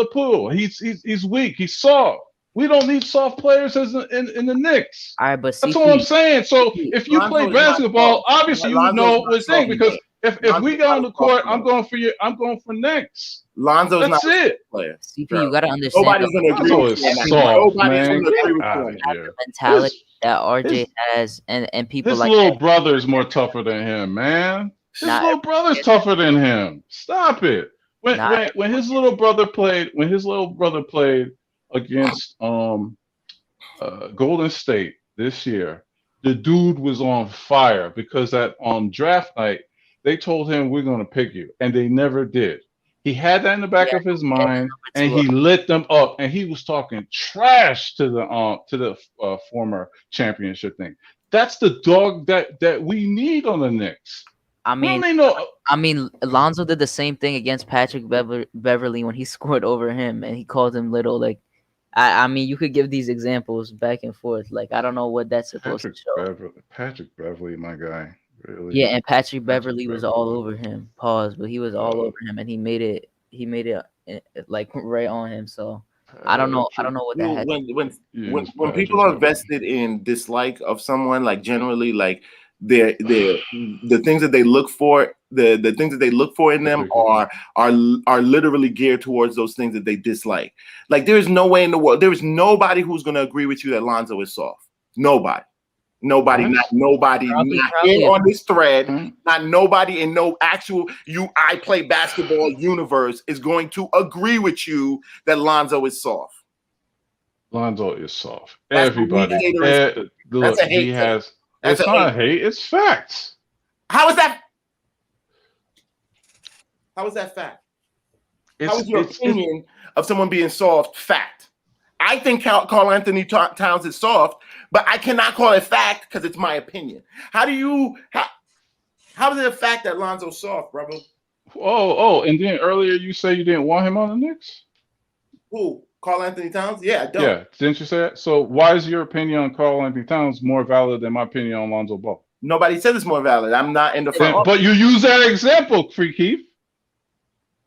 [SPEAKER 8] Pew. He's weak. He's soft. We don't need soft players in the Knicks.
[SPEAKER 14] All right, but
[SPEAKER 8] that's what I'm saying. So if you play basketball, obviously you would know what thing because if we get on the court, I'm going for Knicks.
[SPEAKER 5] Lonzo's
[SPEAKER 8] that's
[SPEAKER 5] not
[SPEAKER 8] it.
[SPEAKER 5] Player.
[SPEAKER 14] CP, you gotta understand.
[SPEAKER 5] Nobody's gonna agree with that.
[SPEAKER 14] Nobody's gonna agree with the mentality that RJ has, and people
[SPEAKER 8] his
[SPEAKER 14] like
[SPEAKER 8] little
[SPEAKER 14] that.
[SPEAKER 8] brother's more tougher than him, man. His little brother's tougher than him. Stop it. When his little brother played against Golden State this year, the dude was on fire because on draft night they told him we're going to pick you, and they never did. He had that in the back of his mind, and he lit them up. And he was talking trash to the former championship thing. That's the dog that we need on the Knicks.
[SPEAKER 14] I mean, Alonzo did the same thing against Patrick Beverly when he scored over him, and he called him little. Like, I mean, you could give these examples back and forth. Like, I don't know what that's supposed to show.
[SPEAKER 8] Patrick Beverly, my guy, really.
[SPEAKER 14] Yeah, and Patrick Beverly was all over him. Pause, but he was all over him, and he made it like right on him. So I don't know what that had.
[SPEAKER 5] When people are vested in dislike of someone, like generally, like the things that they look for, the things that they look for in them are literally geared towards those things that they dislike. Like, there is no way in the world, there is nobody who's going to agree with you that Lonzo is soft. Nobody, not here on this thread, not nobody in no actual I play basketball universe is going to agree with you that Lonzo is soft.
[SPEAKER 8] Lonzo is soft.
[SPEAKER 5] That's
[SPEAKER 8] Everybody,
[SPEAKER 5] that's a hate.
[SPEAKER 8] It's not a hate. It's facts.
[SPEAKER 5] How is that? How is that fact? How is your opinion of someone being soft fact? I think Karl Anthony Towns is soft, but I cannot call it fact because it's my opinion. How is it a fact that Lonzo's soft, brother?
[SPEAKER 8] Oh, and then earlier you say you didn't want him on the Knicks?
[SPEAKER 5] Who? Karl Anthony Towns? Yeah, I don't.
[SPEAKER 8] Yeah, didn't you say that? So why is your opinion on Karl Anthony Towns more valid than my opinion on Lonzo Ball?
[SPEAKER 5] Nobody said it's more valid. I'm not in the front.
[SPEAKER 8] But you use that example, Free Keith.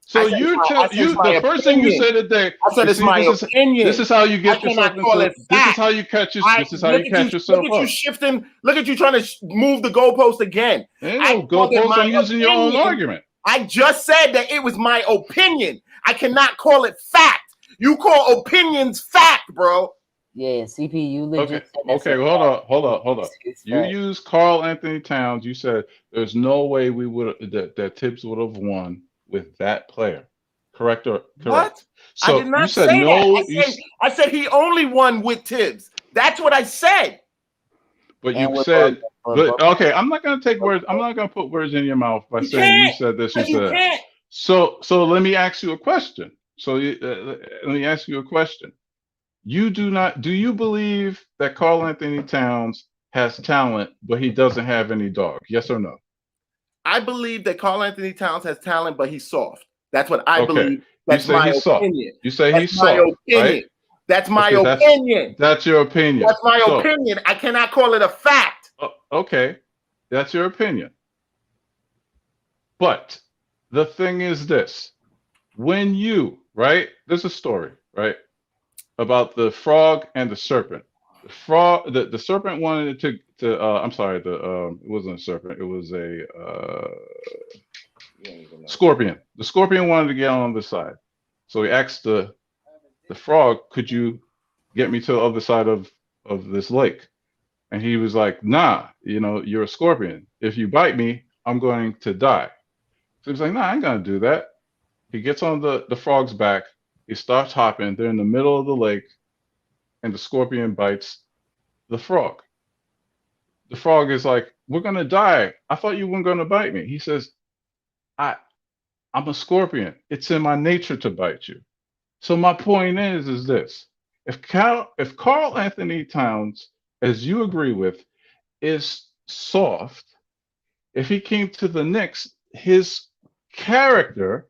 [SPEAKER 8] So the first thing you said today,
[SPEAKER 5] I said it's my opinion.
[SPEAKER 8] This is how you get yourself into. This is how you catch yourself.
[SPEAKER 5] Look at you shifting. Look at you trying to move the goalpost again.
[SPEAKER 8] Ain't no goalpost. I'm using your own argument.
[SPEAKER 5] I just said that it was my opinion. I cannot call it fact. You call opinions fact, bro.
[SPEAKER 14] Yeah, CP, you legit.
[SPEAKER 8] Okay, hold up. You used Karl Anthony Towns. You said there's no way we would that Tibbs would have won with that player. Correct or correct?
[SPEAKER 5] What?
[SPEAKER 8] So
[SPEAKER 5] I did not
[SPEAKER 8] you said
[SPEAKER 5] say
[SPEAKER 8] no.
[SPEAKER 5] that. I said he only won with Tibbs. That's what I said.
[SPEAKER 8] But you said, okay, I'm not gonna take words. I'm not gonna put words in your mouth by saying you said this. You said that. So let me ask you a question. Let me ask you a question. Do you believe that Karl Anthony Towns has talent, but he doesn't have any dog? Yes or no?
[SPEAKER 5] I believe that Karl Anthony Towns has talent, but he's soft. That's what I believe. That's my opinion.
[SPEAKER 8] You say he's soft, right?
[SPEAKER 5] That's my opinion.
[SPEAKER 8] That's your opinion.
[SPEAKER 5] That's my opinion. I cannot call it a fact.
[SPEAKER 8] Okay, that's your opinion. But the thing is this. When you, right, there's a story, right, about the frog and the serpent. The frog, the serpent wanted to I'm sorry, it wasn't a serpent, it was a scorpion. The scorpion wanted to get on the side. So he asked the frog, could you get me to the other side of this lake? And he was like, nah, you're a scorpion. If you bite me, I'm going to die. So he was like, nah, I ain't gonna do that. He gets on the frog's back. He starts hopping. They're in the middle of the lake, and the scorpion bites the frog. The frog is like, we're going to die. I thought you weren't going to bite me. He says, I'm a scorpion. It's in my nature to bite you. So my point is this. If Karl Anthony Towns, as you agree with, is soft, if he came to the Knicks, his character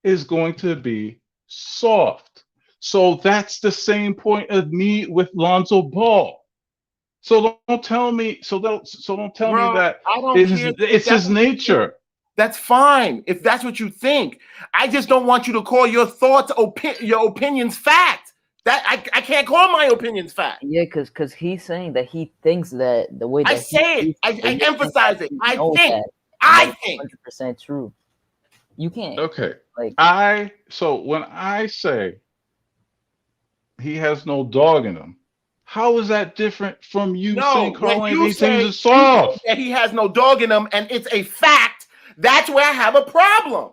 [SPEAKER 8] is going to be soft. So that's the same point of me with Lonzo Ball. So don't tell me. So don't tell me that it's his nature.
[SPEAKER 5] That's fine if that's what you think. I just don't want you to call your thoughts, your opinions fact. That I can't call my opinions fact.
[SPEAKER 14] Yeah, because he's saying that he thinks that the way that
[SPEAKER 5] I say it, I emphasize it. I think
[SPEAKER 14] 100% true. You can't.
[SPEAKER 8] Okay. So when I say he has no dog in him, how is that different from you saying Karl Anthony Towns is soft?
[SPEAKER 5] That he has no dog in him, and it's a fact. That's where I have a problem.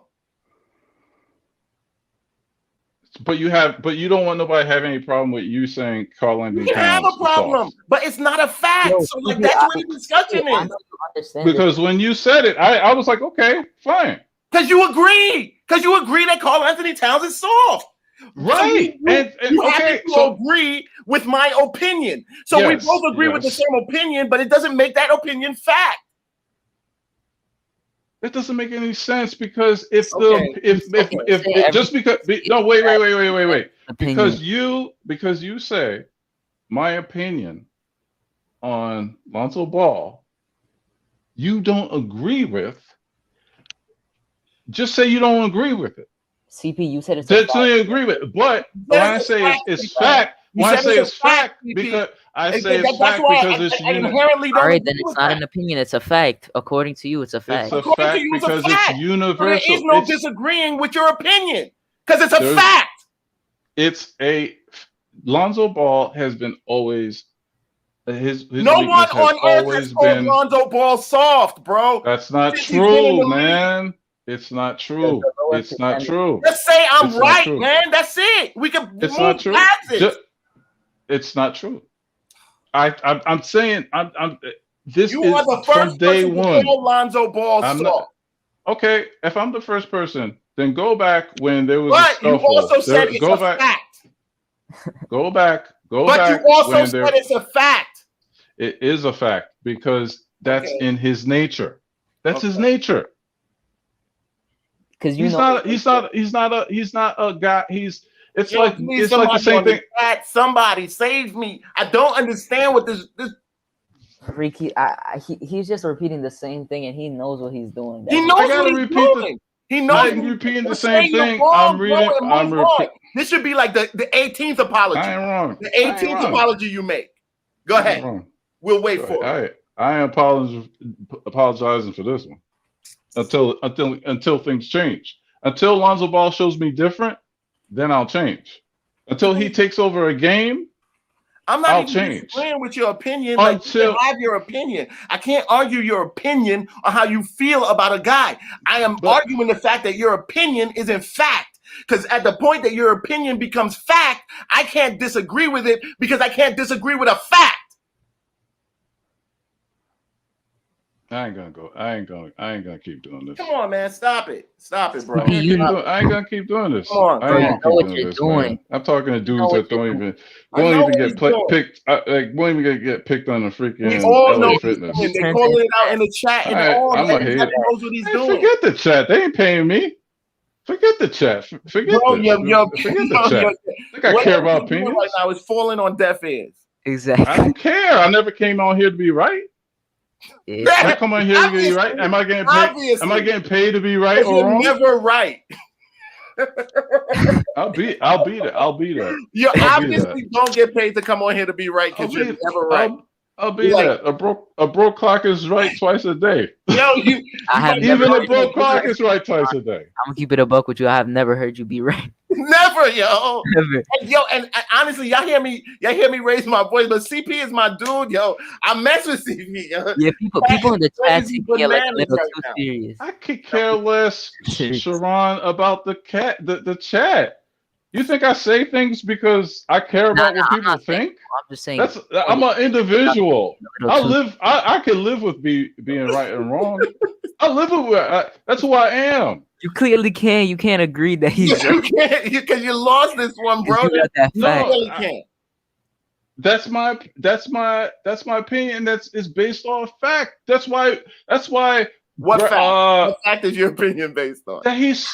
[SPEAKER 8] But you don't want nobody to have any problem with you saying Karl Anthony Towns.
[SPEAKER 5] We have a problem, but it's not a fact. So like that's where the discussion is.
[SPEAKER 8] Because when you said it, I was like, okay, fine.
[SPEAKER 5] Because you agree. Because you agree that Karl Anthony Towns is soft.
[SPEAKER 8] Right.
[SPEAKER 5] So you happen to agree with my opinion. So we both agree with the same opinion, but it doesn't make that opinion fact.
[SPEAKER 8] It doesn't make any sense because if because you say my opinion on Lonzo Ball, you don't agree with. Just say you don't agree with it.
[SPEAKER 14] CP, you said it's
[SPEAKER 8] just agree with it. But when I say it's fact, when I say it's fact, because I say it's fact because it's
[SPEAKER 5] inherently.
[SPEAKER 14] All right, then it's not an opinion; it's a fact. According to you, it's a fact.
[SPEAKER 8] It's a fact because it's universal.
[SPEAKER 5] There is no disagreeing with your opinion because it's a fact.
[SPEAKER 8] It's a Lonzo Ball has been always his
[SPEAKER 5] no one on earth has called Lonzo Ball soft, bro.
[SPEAKER 8] That's not true, man. It's not true. It's not true.
[SPEAKER 5] Just say I'm right, man. That's it. We can.
[SPEAKER 8] It's not true. It's not true. I'm saying this
[SPEAKER 5] you
[SPEAKER 8] is
[SPEAKER 5] are the
[SPEAKER 8] from
[SPEAKER 5] first
[SPEAKER 8] day
[SPEAKER 5] person
[SPEAKER 8] one.
[SPEAKER 5] to call Lonzo Ball soft.
[SPEAKER 8] Okay, if I'm the first person, then go back when there was.
[SPEAKER 5] But you also said it's a fact.
[SPEAKER 8] Go back.
[SPEAKER 5] But you also said it's a fact.
[SPEAKER 8] It is a fact because that's in his nature. That's his nature.
[SPEAKER 14] Because
[SPEAKER 8] he's not a guy. It's like the same thing.
[SPEAKER 5] Somebody save me. I don't understand what this
[SPEAKER 14] Freaky, he's just repeating the same thing, and he knows what he's doing.
[SPEAKER 5] He knows what he's doing. He knows
[SPEAKER 8] he's repeating the same thing. I'm reading.
[SPEAKER 5] This should be like the 18th apology.
[SPEAKER 8] I ain't wrong.
[SPEAKER 5] The 18th apology you make. Go ahead. We'll wait for it.
[SPEAKER 8] I am apologizing for this one until things change. Until Lonzo Ball shows me different, then I'll change. Until he takes over a game,
[SPEAKER 5] I'm not even disagreeing with your opinion. Like, you can have your opinion. I can't argue your opinion on how you feel about a guy. I am arguing the fact that your opinion is in fact. Because at the point that your opinion becomes fact, I can't disagree with it because I can't disagree with a fact.
[SPEAKER 8] I ain't gonna keep doing this.
[SPEAKER 5] Come on, man. Stop it, bro.
[SPEAKER 8] I ain't gonna keep doing this.
[SPEAKER 5] Come on,
[SPEAKER 8] I ain't gonna keep doing this, man. I'm talking to dudes that won't even get picked. Won't even get picked on the freaking.
[SPEAKER 5] We all know
[SPEAKER 8] Fitness.
[SPEAKER 5] They call it out in the chat, and
[SPEAKER 8] I'm a hater.
[SPEAKER 5] knows what he's doing.
[SPEAKER 8] Forget the chat. They ain't paying me. Forget the chat. Forget the chat. I think I care about opinions.
[SPEAKER 5] Right now, it's falling on deaf ears.
[SPEAKER 14] Exactly.
[SPEAKER 8] I don't care. I never came on here to be right. I come on here to be right. Am I getting paid?
[SPEAKER 5] Obviously.
[SPEAKER 8] Am I getting paid to be right or wrong?
[SPEAKER 5] You're never right.
[SPEAKER 8] I'll be there.
[SPEAKER 5] You obviously don't get paid to come on here to be right because you're never right.
[SPEAKER 8] I'll be there. A broke clock is right twice a day.
[SPEAKER 5] Yo,
[SPEAKER 8] even a broke clock is right twice a day.
[SPEAKER 14] I'm gonna keep it a buck with you. I have never heard you be right.
[SPEAKER 5] Never, yo.
[SPEAKER 14] Never.
[SPEAKER 5] And honestly, y'all hear me raise my voice, but CP is my dude, yo. I mess with CP, yo.
[SPEAKER 14] Yeah, people in the chat get like a little too serious.
[SPEAKER 8] I could care less, Sharon, about the chat. You think I say things because I care about what people think?
[SPEAKER 14] I'm just saying.
[SPEAKER 8] I'm an individual. I can live with being right and wrong. I live with that's who I am.
[SPEAKER 14] You clearly can. You can't agree that he's.
[SPEAKER 5] You can't because you lost this one, bro. You really can't.
[SPEAKER 8] That's my opinion. It's based on fact. That's why.
[SPEAKER 5] What fact? What fact is your opinion based on?
[SPEAKER 8] That he's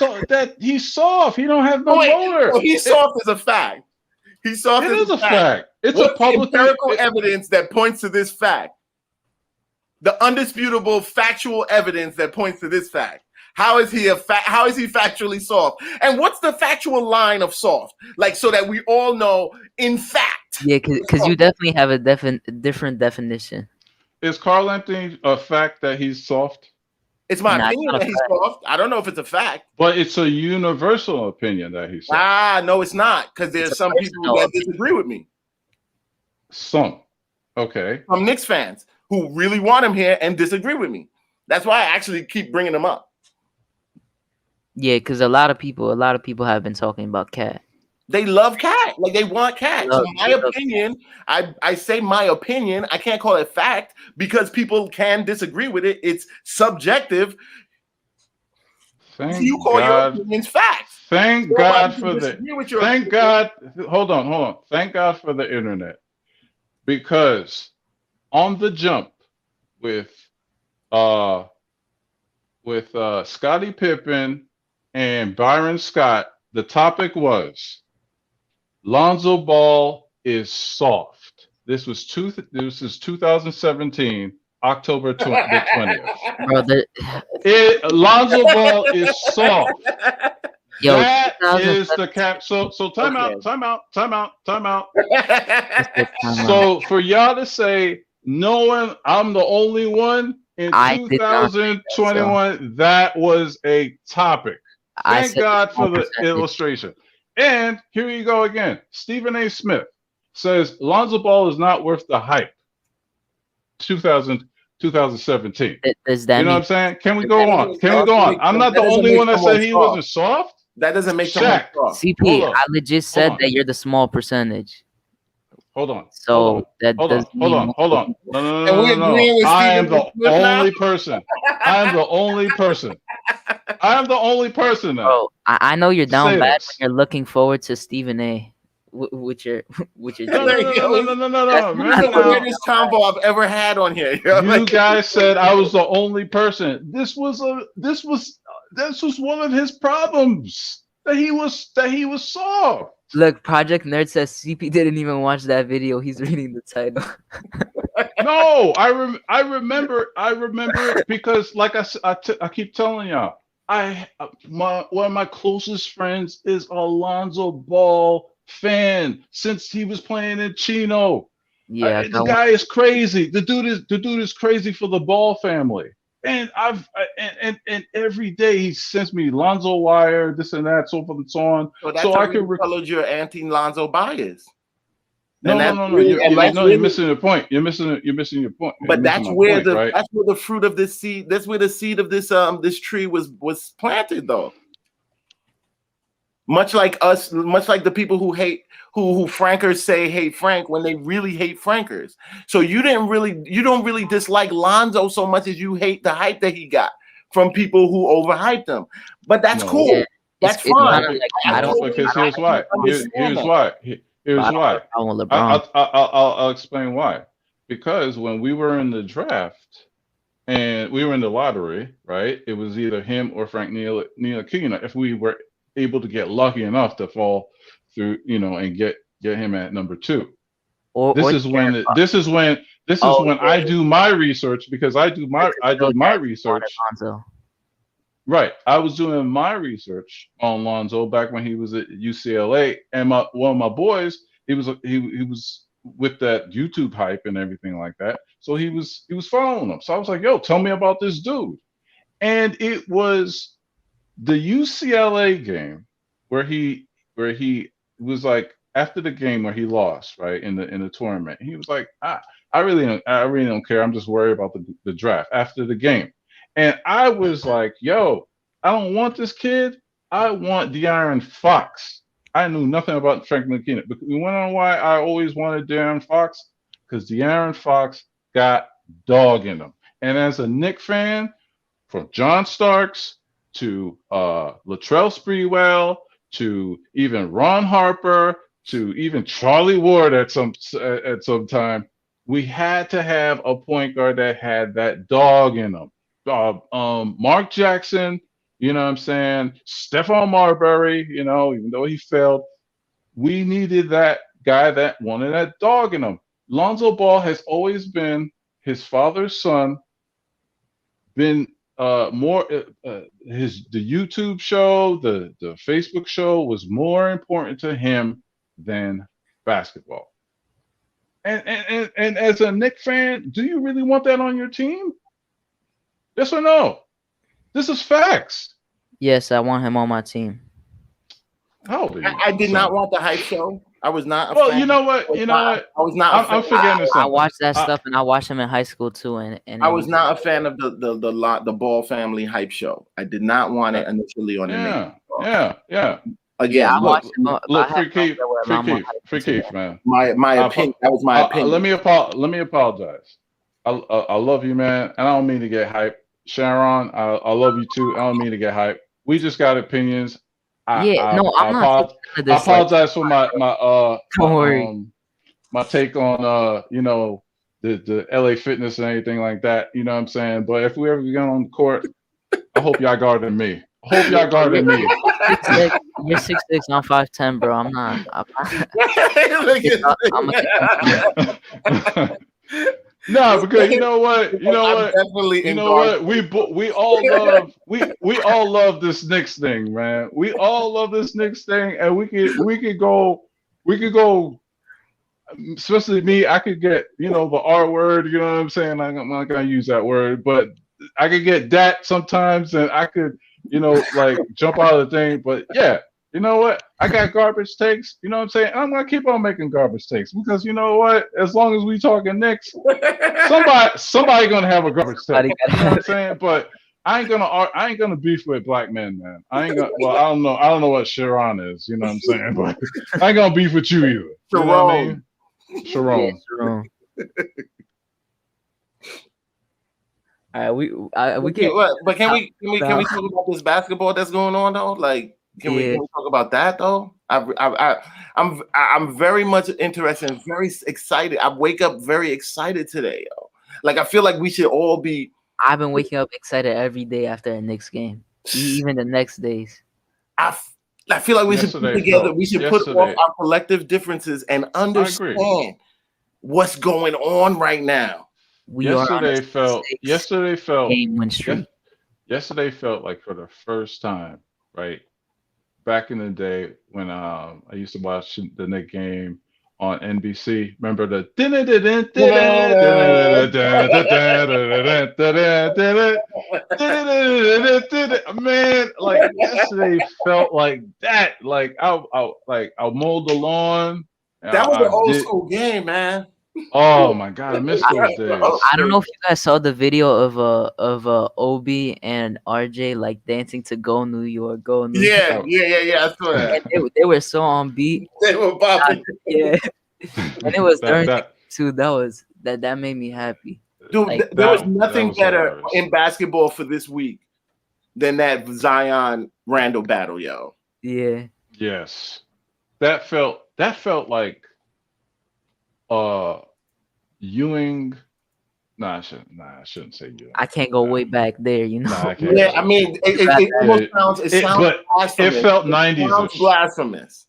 [SPEAKER 8] soft. He don't have no motor.
[SPEAKER 5] Well, he's soft is a fact. He's soft.
[SPEAKER 8] It is a fact. It's
[SPEAKER 5] What's
[SPEAKER 8] a public
[SPEAKER 5] empirical evidence that points to this fact. The undisputable factual evidence that points to this fact. How is he How is he factually soft? And what's the factual line of soft? Like so that we all know, in fact.
[SPEAKER 14] Yeah, because you definitely have a different definition.
[SPEAKER 8] Is Karl Anthony a fact that he's soft?
[SPEAKER 5] It's my opinion that he's soft. I don't know if it's a fact.
[SPEAKER 8] But it's a universal opinion that he's soft.
[SPEAKER 5] No, it's not. Because there's some people that disagree with me.
[SPEAKER 8] Some. Okay.
[SPEAKER 5] Some Knicks fans who really want him here and disagree with me. That's why I actually keep bringing him up.
[SPEAKER 14] Yeah, because a lot of people have been talking about Cat.
[SPEAKER 5] They love Cat. Like they want Cat. So my opinion, I say my opinion. I can't call it fact because people can disagree with it. It's subjective.
[SPEAKER 8] Thank
[SPEAKER 5] you call
[SPEAKER 8] God.
[SPEAKER 5] your opinions facts.
[SPEAKER 8] Thank
[SPEAKER 5] Nobody
[SPEAKER 8] God
[SPEAKER 5] can
[SPEAKER 8] for the.
[SPEAKER 5] disagree with your
[SPEAKER 8] Thank
[SPEAKER 5] opinion.
[SPEAKER 8] God. Hold on. Thank God for the internet, because on the jump with Scottie Pippen and Byron Scott, the topic was Lonzo Ball is soft. This is 2017, October the 20th.
[SPEAKER 14] Bro,
[SPEAKER 8] Lonzo Ball is soft.
[SPEAKER 14] Yo,
[SPEAKER 8] That is the cap. So time
[SPEAKER 5] Okay.
[SPEAKER 8] out. So for y'all to say, knowing I'm the only one in
[SPEAKER 14] I did not say that,
[SPEAKER 8] 2021, that was a topic.
[SPEAKER 14] I
[SPEAKER 8] Thank
[SPEAKER 14] said
[SPEAKER 8] God
[SPEAKER 14] the
[SPEAKER 8] for the
[SPEAKER 14] percentage.
[SPEAKER 8] illustration. And here you go again. Stephen A. Smith says Lonzo Ball is not worth the hype. 2017.
[SPEAKER 14] Does that
[SPEAKER 8] You know
[SPEAKER 14] mean
[SPEAKER 8] what I'm saying? Can we go on? Can we go on? I'm not the only one that said he wasn't soft.
[SPEAKER 5] That doesn't make someone
[SPEAKER 8] Shaq.
[SPEAKER 5] soft.
[SPEAKER 14] CP? I legit said that you're the small percentage.
[SPEAKER 8] Hold on.
[SPEAKER 14] So that doesn't mean
[SPEAKER 8] Hold on. No.
[SPEAKER 5] And we agreeing with
[SPEAKER 8] I am
[SPEAKER 5] Stephen
[SPEAKER 8] the
[SPEAKER 5] Smith now?
[SPEAKER 8] only person. I am the only person. I am the only person now.
[SPEAKER 14] Bro, I know you're down
[SPEAKER 8] Say
[SPEAKER 14] bad
[SPEAKER 8] this.
[SPEAKER 14] when you're looking forward to Stephen A. With your
[SPEAKER 8] No.
[SPEAKER 5] That's
[SPEAKER 8] Remember
[SPEAKER 5] the
[SPEAKER 8] now,
[SPEAKER 5] weirdest combo I've ever had on here. Yo.
[SPEAKER 8] you guys said I was the only person. This was one of his problems, that he was soft.
[SPEAKER 14] Look, Project Nerd says CP didn't even watch that video. He's reading the title.
[SPEAKER 8] No, I remember it because, like I keep telling y'all, one of my closest friends is Alonzo Ball fan since he was playing in Chino.
[SPEAKER 14] Yeah,
[SPEAKER 8] The guy is crazy. The dude is crazy for the Ball family. And and every day he sends me Lonzo Wire, this and that, so forth and so on.
[SPEAKER 5] So that's
[SPEAKER 8] So I can
[SPEAKER 5] colored your anti-Lonzo bias.
[SPEAKER 8] No. You're missing the point. You're missing your point.
[SPEAKER 5] But that's where
[SPEAKER 8] right?
[SPEAKER 5] that's where the fruit of this seed. That's where the seed of this this tree was planted, though. Much like us, much like the people who hate who Frankers say hate Frank when they really hate Frankers. So you don't really dislike Lonzo so much as you hate the hype that he got from people who overhyped him. But that's cool.
[SPEAKER 14] Yeah.
[SPEAKER 5] That's fine.
[SPEAKER 8] Because here's why. Here's why. I'll explain why. Because when we were in the draft and we were in the lottery, right? It was either him or Frank Ntilikina. If we were able to get lucky enough to fall through, and get him at number 2. This is when I do my research, because I do my research. Right. I was doing my research on Lonzo back when he was at UCLA, and one of my boys, he was with that YouTube hype and everything like that. So he was following him. So I was like, yo, tell me about this dude. And it was the UCLA game where he was like, after the game where he lost, right, in the tournament, he was like, I really don't care. I'm just worried about the draft after the game. And I was like, yo, I don't want this kid. I want De'Aaron Fox. I knew nothing about Frank Ntilikina. But we went on why I always wanted De'Aaron Fox, because De'Aaron Fox got dog in him. And as a Knicks fan, from John Starks to Latrell Sprewell to even Ron Harper to even Charlie Ward at some time, we had to have a point guard that had that dog in him. Mark Jackson, you know what I'm saying? Stephon Marbury, even though he failed, we needed that guy that wanted that dog in him. Lonzo Ball has always been his father's son, been more the YouTube show, the Facebook show was more important to him than basketball. And as a Knicks fan, do you really want that on your team? Yes or no? This is facts.
[SPEAKER 14] Yes, I want him on my team.
[SPEAKER 8] How old are you?
[SPEAKER 5] I did not want the hype show. I was not.
[SPEAKER 8] Well, you know what? I was not. I'm forgetting something.
[SPEAKER 14] I watched that stuff, and I watched him in high school too. And
[SPEAKER 5] I was not a fan of the Ball family hype show. I did not want it initially on the Knicks.
[SPEAKER 8] Yeah.
[SPEAKER 5] Again,
[SPEAKER 8] look, Free Keith, man.
[SPEAKER 5] My opinion. That was my opinion.
[SPEAKER 8] Let me apologize. I love you, man, and I don't mean to get hype. Sharon, I love you too. I don't mean to get hype. we just got opinions.
[SPEAKER 14] Yeah, no, I'm not taking
[SPEAKER 8] I
[SPEAKER 14] this.
[SPEAKER 8] apologize for my
[SPEAKER 14] Don't worry.
[SPEAKER 8] my take on you know, the LA Fitness and anything like that. You know what I'm saying? But if we ever get on the court, I hope y'all guarded me. I hope y'all guarded me.
[SPEAKER 14] You're 6'6", I'm 5'10", bro. I'm not.
[SPEAKER 8] No, because you know what, we all love this Knicks thing, man. We all love this Knicks thing, and we could go, especially me. I could get the R word. You know what I'm saying? I'm not gonna use that word, but I could get that sometimes, and I could like jump out of the thing. But yeah. You know what? I got garbage takes. You know what I'm saying? I'm gonna keep on making garbage takes because you know what? As long as we talking Knicks, somebody gonna have a garbage take. You know what I'm saying? But I ain't gonna beef with black men, man. I ain't gonna. Well, I don't know what Sharon is. You know what I'm saying? But I ain't gonna beef with you either. You know what I mean? Sharon.
[SPEAKER 14] Yeah, All right, we can.
[SPEAKER 5] But can we talk about this basketball that's going on though? Like. Can we talk about that though? I'm very much interested and very excited. I wake up very excited today, yo. Like I feel like we should all be.
[SPEAKER 14] I've been waking up excited every day after a Knicks game, even the next days.
[SPEAKER 5] I feel like we should put together. We should put off our collective differences and understand what's going on right now.
[SPEAKER 8] Yesterday felt
[SPEAKER 14] game win streak.
[SPEAKER 8] Yesterday felt like for the first time, right? Back in the day when I used to watch the Knicks game on NBC, remember the man, like yesterday felt like that. Like I mowed the lawn.
[SPEAKER 5] That was an old school game, man.
[SPEAKER 8] Oh my God, I missed those days.
[SPEAKER 14] I don't know if you guys saw the video of Obi and RJ like dancing to "Go New York, Go New York."
[SPEAKER 5] Yeah. I saw that.
[SPEAKER 14] And they were so on beat.
[SPEAKER 5] They were bopping.
[SPEAKER 14] Yeah, and it was during too. That made me happy.
[SPEAKER 5] Dude,
[SPEAKER 14] like,
[SPEAKER 5] there was nothing better in basketball for this week than that Zion Randall battle, yo.
[SPEAKER 14] Yeah.
[SPEAKER 8] Yes, that felt like. Ewing. I shouldn't say Ewing.
[SPEAKER 14] I can't go way back there, you know.
[SPEAKER 8] I can't.
[SPEAKER 5] Yeah, I mean, it almost sounds. It sounds blasphemous.
[SPEAKER 8] It felt 90s.
[SPEAKER 5] It sounds blasphemous.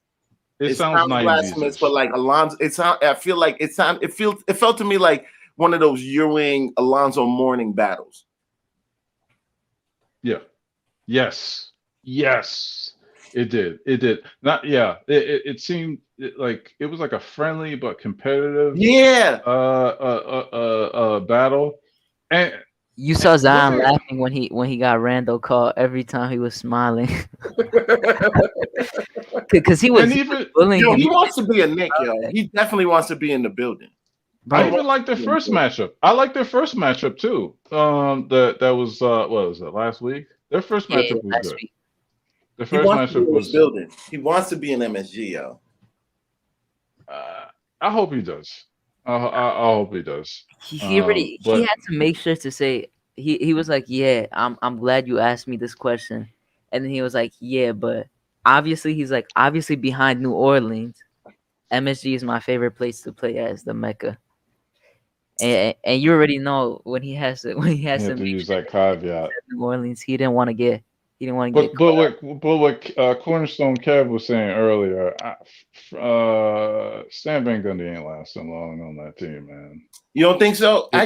[SPEAKER 8] It sounds
[SPEAKER 5] blasphemous, but like Alonzo, I feel like it felt to me like one of those Ewing Alonzo Mourning battles.
[SPEAKER 8] Yeah. Yes. It did. It seemed like it was like a friendly but competitive battle. And
[SPEAKER 14] you saw Zion laughing when he got Randall called every time he was smiling. Because he was willing.
[SPEAKER 5] Yo, he wants to be a Knick, yo. He definitely wants to be in the building.
[SPEAKER 8] I even like their first matchup. I like their first matchup too. That was what was it, last week? Their first matchup was good.
[SPEAKER 14] Week.
[SPEAKER 8] The first matchup was
[SPEAKER 5] building. He wants to be an MSG, yo.
[SPEAKER 8] I hope he does. I hope he does.
[SPEAKER 14] He had to make sure to say he was like, yeah, I'm glad you asked me this question, and then he was like, yeah, but obviously behind New Orleans, MSG is my favorite place to play as the Mecca. And you already know when he has to
[SPEAKER 8] use that caveat.
[SPEAKER 14] New Orleans, he didn't want to get.
[SPEAKER 8] But what Cornerstone Kev was saying earlier, Stan Van Gundy ain't lasting long on that team, man.
[SPEAKER 5] You don't think so? I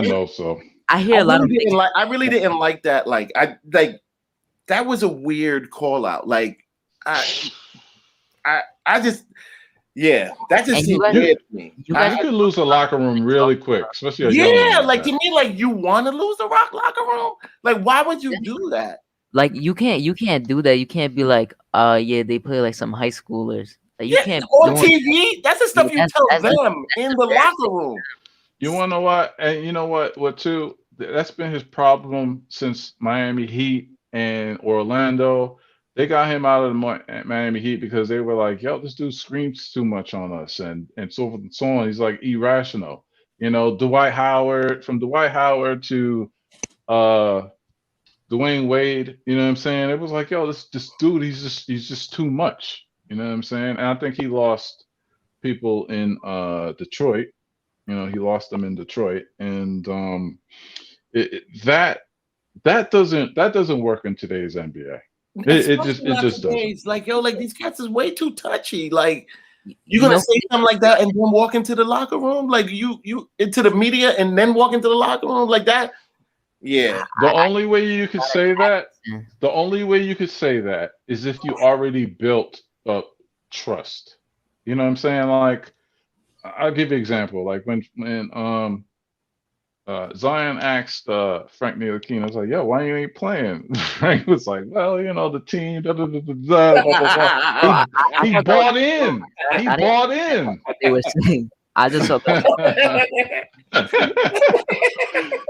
[SPEAKER 8] know so.
[SPEAKER 14] I hear a lot of.
[SPEAKER 5] I really didn't like that. Like that was a weird call out. Like I just. Yeah, that just seems weird to me.
[SPEAKER 8] You could lose a locker room really quick, especially
[SPEAKER 5] like to me, like you want to lose the locker room. Like, why would you do that?
[SPEAKER 14] Like you can't do that. You can't be like, yeah, they play like some high schoolers. Like, you can't
[SPEAKER 5] on TV. That's the stuff you tell them in the locker room.
[SPEAKER 8] You want to know what? And you know what? What too? That's been his problem since Miami Heat and Orlando. They got him out of the Miami Heat because they were like, yo, this dude screams too much on us and so forth and so on. He's like irrational. You know, Dwight Howard to Dwayne Wade. You know what I'm saying? It was like, yo, this dude, he's just too much. You know what I'm saying? And I think he lost people in Detroit. You know, he lost them in Detroit, and that doesn't work in today's NBA. It just doesn't.
[SPEAKER 5] Like, yo, like these cats is way too touchy. Like, you're gonna say something like that and then walk into the locker room, like you into the media and then walk into the locker room like that. Yeah.
[SPEAKER 8] The only way you could say that is if you already built up trust. You know what I'm saying? Like, I'll give you an example. Like when Zion asked Frank Ntilikina, I was like, yo, why you ain't playing? Frank was like, well, you know, the team, blah, blah, blah, blah, blah, blah. He bought in. He bought in.
[SPEAKER 14] They were saying, I just saw that.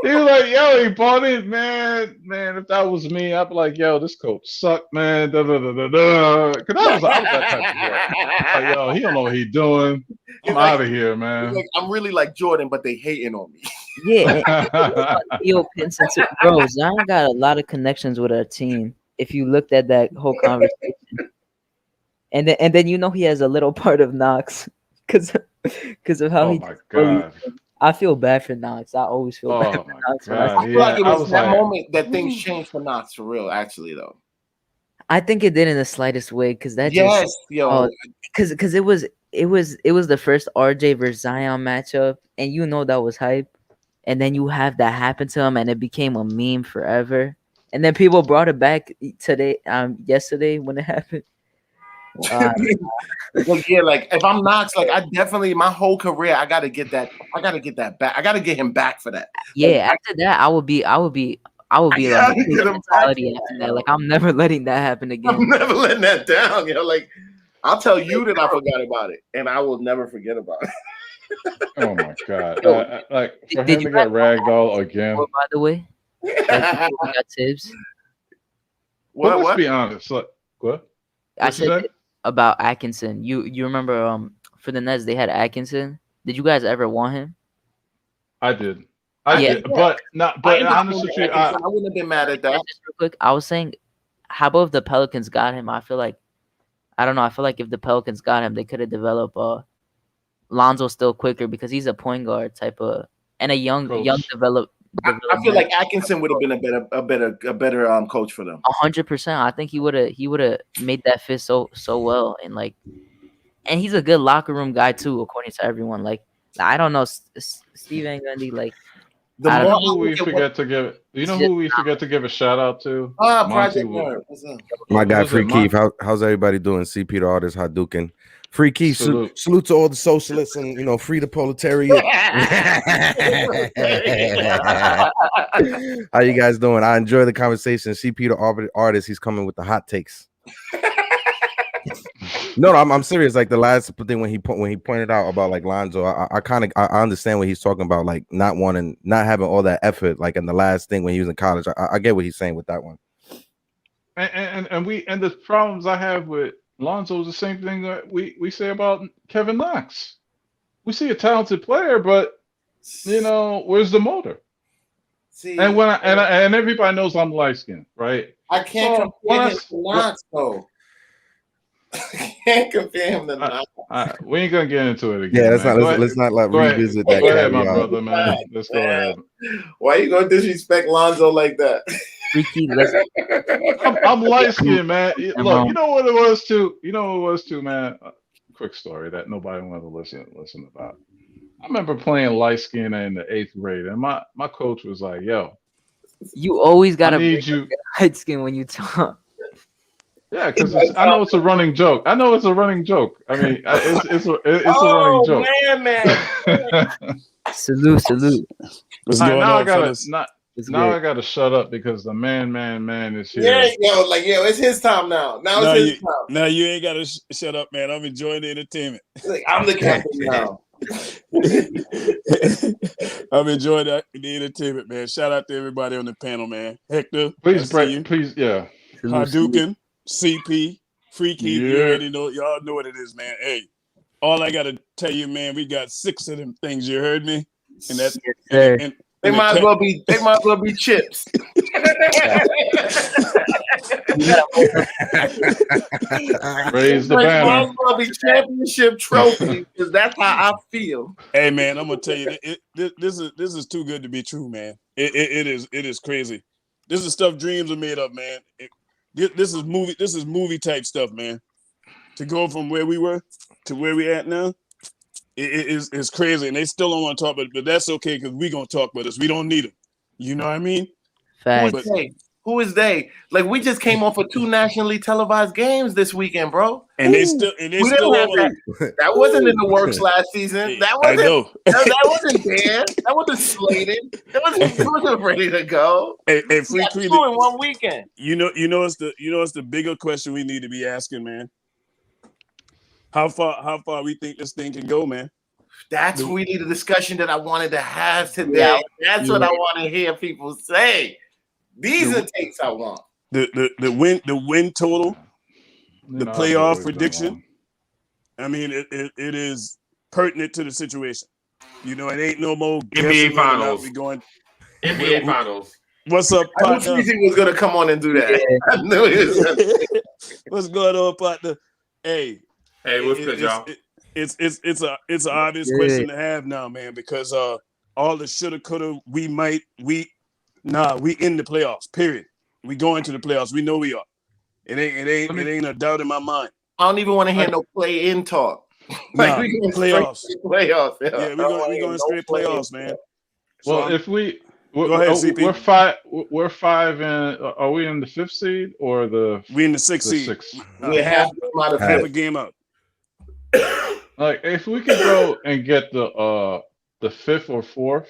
[SPEAKER 8] He was like, yo, he bought in, man. Man, if that was me, I'd be like, yo, this coach sucked, man. Da, da, da, da, da. Cause I was that type of guy. Like, yo, he don't know what he's doing. I'm out of here, man.
[SPEAKER 5] Like, I'm really like Jordan, but they hating on me.
[SPEAKER 14] Yeah. Yo, Pinson, bro, Zion got a lot of connections with our team. If you looked at that whole conversation, and then you know he has a little part of Knox because of how he.
[SPEAKER 8] Oh my god.
[SPEAKER 14] I feel bad for Knox. I always feel bad for Knox.
[SPEAKER 5] I feel like it was that moment that things changed for Knox for real, actually, though.
[SPEAKER 14] I think it did in the slightest way because that because it was the first RJ versus Zion matchup, and you know that was hype, and then you have that happen to him, and it became a meme forever, and then people brought it back today, yesterday when it happened.
[SPEAKER 5] Like, yeah, like if I'm Knox, like I definitely my whole career, I gotta get that back. I gotta get him back for that.
[SPEAKER 14] Yeah, like, after that, I would be like mentality after that. Like I'm never letting that happen again.
[SPEAKER 5] I'm never letting that down. You know, like I'll tell you that I forgot about it, and I will never forget about it.
[SPEAKER 8] Oh my god! Like for him to get ragdoll again.
[SPEAKER 14] By the way, like, got tips.
[SPEAKER 8] Well, let's be honest. Look, what?
[SPEAKER 14] I said about Atkinson. You remember for the Nets they had Atkinson. Did you guys ever want him?
[SPEAKER 8] I did. I did, but honestly,
[SPEAKER 5] I wouldn't have been mad at that.
[SPEAKER 14] Just real quick, I was saying, how about if the Pelicans got him? I feel like if the Pelicans got him, they could have developed Lonzo still quicker because he's a point guard type of and a young developed.
[SPEAKER 5] I feel like Atkinson would have been a better coach for them.
[SPEAKER 14] 100%. I think he would have made that fit so well, and he's a good locker room guy too, according to everyone. Like I don't know, Steve Van Gundy. Like
[SPEAKER 8] you know who we forget to give a shout out to?
[SPEAKER 5] Project
[SPEAKER 16] My guy Free Keith. How's everybody doing? CP the artist, Hadouken. Free Keith, salute to all the socialists and free the proletariat. How you guys doing? I enjoy the conversation. CP the artist, he's coming with the hot takes. No, I'm serious. Like the last thing when he pointed out about like Lonzo, I understand what he's talking about, like not having all that effort, like in the last thing when he was in college. I get what he's saying with that one.
[SPEAKER 8] And the problems I have with Lonzo is the same thing that we say about Kevin Knox. We see a talented player, but where's the motor? See, and when and everybody knows I'm light skinned, right?
[SPEAKER 5] I can't compare him to Knox though. I can't compare him to Knox.
[SPEAKER 8] We ain't gonna get into it again.
[SPEAKER 16] Yeah, let's not revisit that.
[SPEAKER 8] Go ahead, my brother, man. Let's go ahead.
[SPEAKER 5] Why you gonna disrespect Lonzo like that?
[SPEAKER 8] I'm light skinned, man. Look, you know what it was too, man. Quick story that nobody wanted to listen about. I remember playing light skin in the 8th grade, and my coach was like, "Yo,
[SPEAKER 14] you always gotta
[SPEAKER 8] need you
[SPEAKER 14] light skin when you talk."
[SPEAKER 8] Yeah, because I know it's a running joke. I mean, it's a running joke.
[SPEAKER 5] Man.
[SPEAKER 14] Salute.
[SPEAKER 17] What's going on,
[SPEAKER 8] I gotta shut up because the man is here.
[SPEAKER 5] Yeah, it's his time now. It's his time.
[SPEAKER 17] Now you ain't gotta shut up, man. I'm enjoying the entertainment.
[SPEAKER 5] I'm the captain now.
[SPEAKER 17] I'm enjoying the entertainment, man. Shout out to everybody on the panel, man. Hector,
[SPEAKER 8] please, yeah.
[SPEAKER 17] Hadouken, CP, Freaky, you already know, y'all know what it is, man. Hey, all I gotta tell you, man, we got 6 of them things. You heard me, and that's
[SPEAKER 5] They might as well be. They might as well be chips.
[SPEAKER 8] Raise the
[SPEAKER 5] Might
[SPEAKER 8] banner.
[SPEAKER 5] as well be championship trophy because that's how I feel.
[SPEAKER 17] Hey man, I'm gonna tell you, this is too good to be true, man. It is crazy. This is stuff dreams are made of, man. This is movie type stuff, man. To go from where we were to where we at now, it's crazy, and they still don't want to talk about it, but that's okay because we gonna talk about this. We don't need them. You know what I mean?
[SPEAKER 5] Who is they? Who is they? Like we just came off of 2 nationally televised games this weekend, bro.
[SPEAKER 17] And they still
[SPEAKER 5] have that. That wasn't in the works last season. That wasn't.
[SPEAKER 17] I know.
[SPEAKER 5] That wasn't there. That wasn't slated. That wasn't ready to go.
[SPEAKER 17] Hey, Free Creed,
[SPEAKER 5] in 1 weekend.
[SPEAKER 17] You know it's the bigger question we need to be asking, man. How far we think this thing can go, man?
[SPEAKER 5] That's we need a discussion that I wanted to have today. That's what I want to hear people say. These are takes I want.
[SPEAKER 17] The win total, the playoff prediction. I mean, it is pertinent to the situation. You know, it ain't no more
[SPEAKER 4] NBA Finals.
[SPEAKER 17] We going
[SPEAKER 4] NBA Finals.
[SPEAKER 17] What's up,
[SPEAKER 5] I knew
[SPEAKER 17] partner?
[SPEAKER 5] Freezie was gonna come on and do that. I knew he was gonna.
[SPEAKER 17] What's going on, partner? Hey,
[SPEAKER 4] what's good, y'all?
[SPEAKER 17] It's an obvious question to have now, man, because all the shoulda, coulda, we in the playoffs. Period. We go into the playoffs. We know we are. It ain't a doubt in my mind.
[SPEAKER 5] I don't even want to hear no play-in talk.
[SPEAKER 17] Nah,
[SPEAKER 5] we going
[SPEAKER 17] playoffs.
[SPEAKER 5] Playoffs.
[SPEAKER 17] Yeah, we going straight playoffs, man.
[SPEAKER 8] Well,
[SPEAKER 17] So
[SPEAKER 8] if we
[SPEAKER 17] go ahead, CP.
[SPEAKER 8] we're five in. Are we in the 5th seed or
[SPEAKER 17] we in the 6th seed?
[SPEAKER 5] We have
[SPEAKER 17] half a game out.
[SPEAKER 8] Like if we could go and get the 5th or 4th.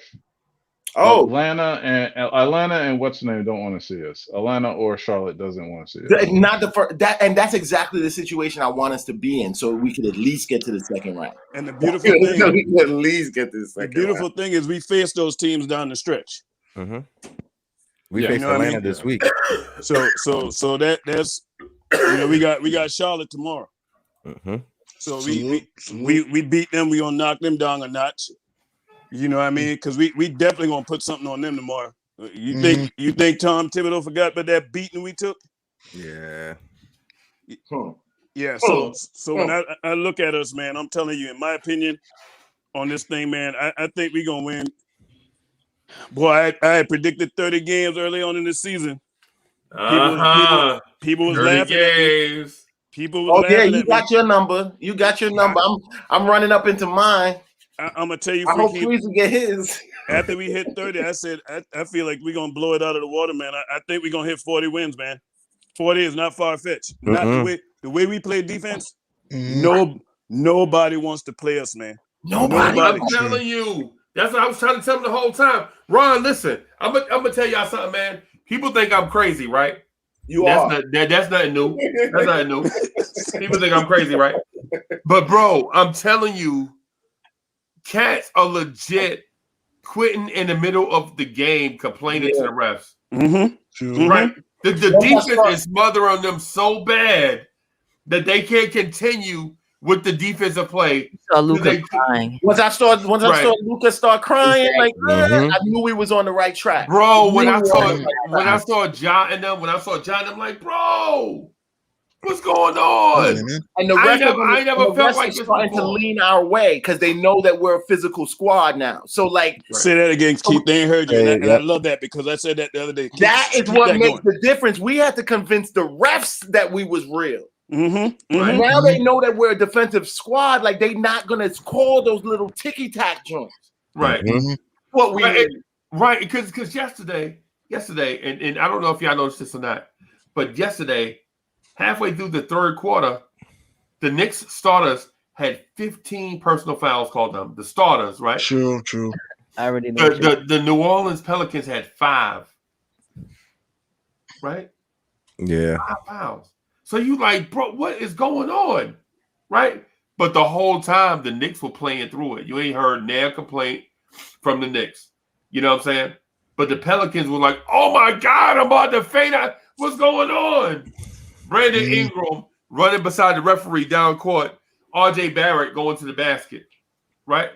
[SPEAKER 5] Oh,
[SPEAKER 8] Atlanta and what's the name don't want to see us. Atlanta or Charlotte doesn't want to see us.
[SPEAKER 5] Not the first. That's exactly the situation I want us to be in, so we could at least get to the second round.
[SPEAKER 17] And the beautiful thing,
[SPEAKER 5] we could at least get to the second.
[SPEAKER 17] The beautiful thing is we face those teams down the stretch.
[SPEAKER 16] Mm-hmm. We face Atlanta this week.
[SPEAKER 17] So that's we got Charlotte tomorrow.
[SPEAKER 16] Mm-hmm.
[SPEAKER 17] So we beat them. We gonna knock them down a notch. You know what I mean? Because we definitely gonna put something on them tomorrow. You think Tom Thibodeau forgot about that beating we took?
[SPEAKER 16] Yeah.
[SPEAKER 17] Yeah. So when I look at us, man, I'm telling you, in my opinion, on this thing, man, I think we gonna win. Boy, I had predicted 30 games early on in the season. People was laughing at me. People was laughing at me.
[SPEAKER 5] You got your number. You got your number. I'm running up into mine.
[SPEAKER 17] I'm gonna tell you.
[SPEAKER 5] I hope Freezie get his.
[SPEAKER 17] After we hit 30, I said I feel like we're gonna blow it out of the water, man. I think we're gonna hit 40 wins, man. 40 is not far fetched. Not the way we play defense. Nobody wants to play us, man.
[SPEAKER 4] Nobody. I'm telling you. That's what I was trying to tell them the whole time. Ron, listen. I'm gonna tell y'all something, man. People think I'm crazy, right? That's nothing new. That's nothing new. People think I'm crazy, right? But bro, I'm telling you. Cats are legit quitting in the middle of the game, complaining to the refs.
[SPEAKER 17] Mm-hmm.
[SPEAKER 4] Right. The defense is smothering them so bad that they can't continue with the defensive play.
[SPEAKER 14] Luka crying.
[SPEAKER 5] Once I saw Luka start crying, I knew we was on the right track.
[SPEAKER 4] Bro, when I saw John and them, I'm like, bro, what's going on?
[SPEAKER 5] And the rest
[SPEAKER 4] I never felt like this
[SPEAKER 5] starting to lean our way because they know that we're a physical squad now. So, like,
[SPEAKER 17] say that again, Keith. They ain't heard you, and I love that because I said that the other day.
[SPEAKER 5] That is what makes the difference. We had to convince the refs that we was real. Now they know that we're a defensive squad. Like, they not gonna call those little ticky tack joints.
[SPEAKER 4] Right.
[SPEAKER 5] What we
[SPEAKER 4] right because yesterday, and I don't know if y'all noticed this or not, but yesterday. Halfway through the third quarter, the Knicks starters had 15 personal fouls called them. The starters, right?
[SPEAKER 18] True.
[SPEAKER 14] I already know.
[SPEAKER 4] The New Orleans Pelicans had 5. Right?
[SPEAKER 16] Yeah.
[SPEAKER 4] 5 fouls. So you like, bro, what is going on? Right? But the whole time, the Knicks were playing through it. You ain't heard nail complaint from the Knicks. You know what I'm saying? But the Pelicans were like, oh my God, I'm about to faint out. What's going on? Brandon Ingram running beside the referee down court. RJ Barrett going to the basket. Right?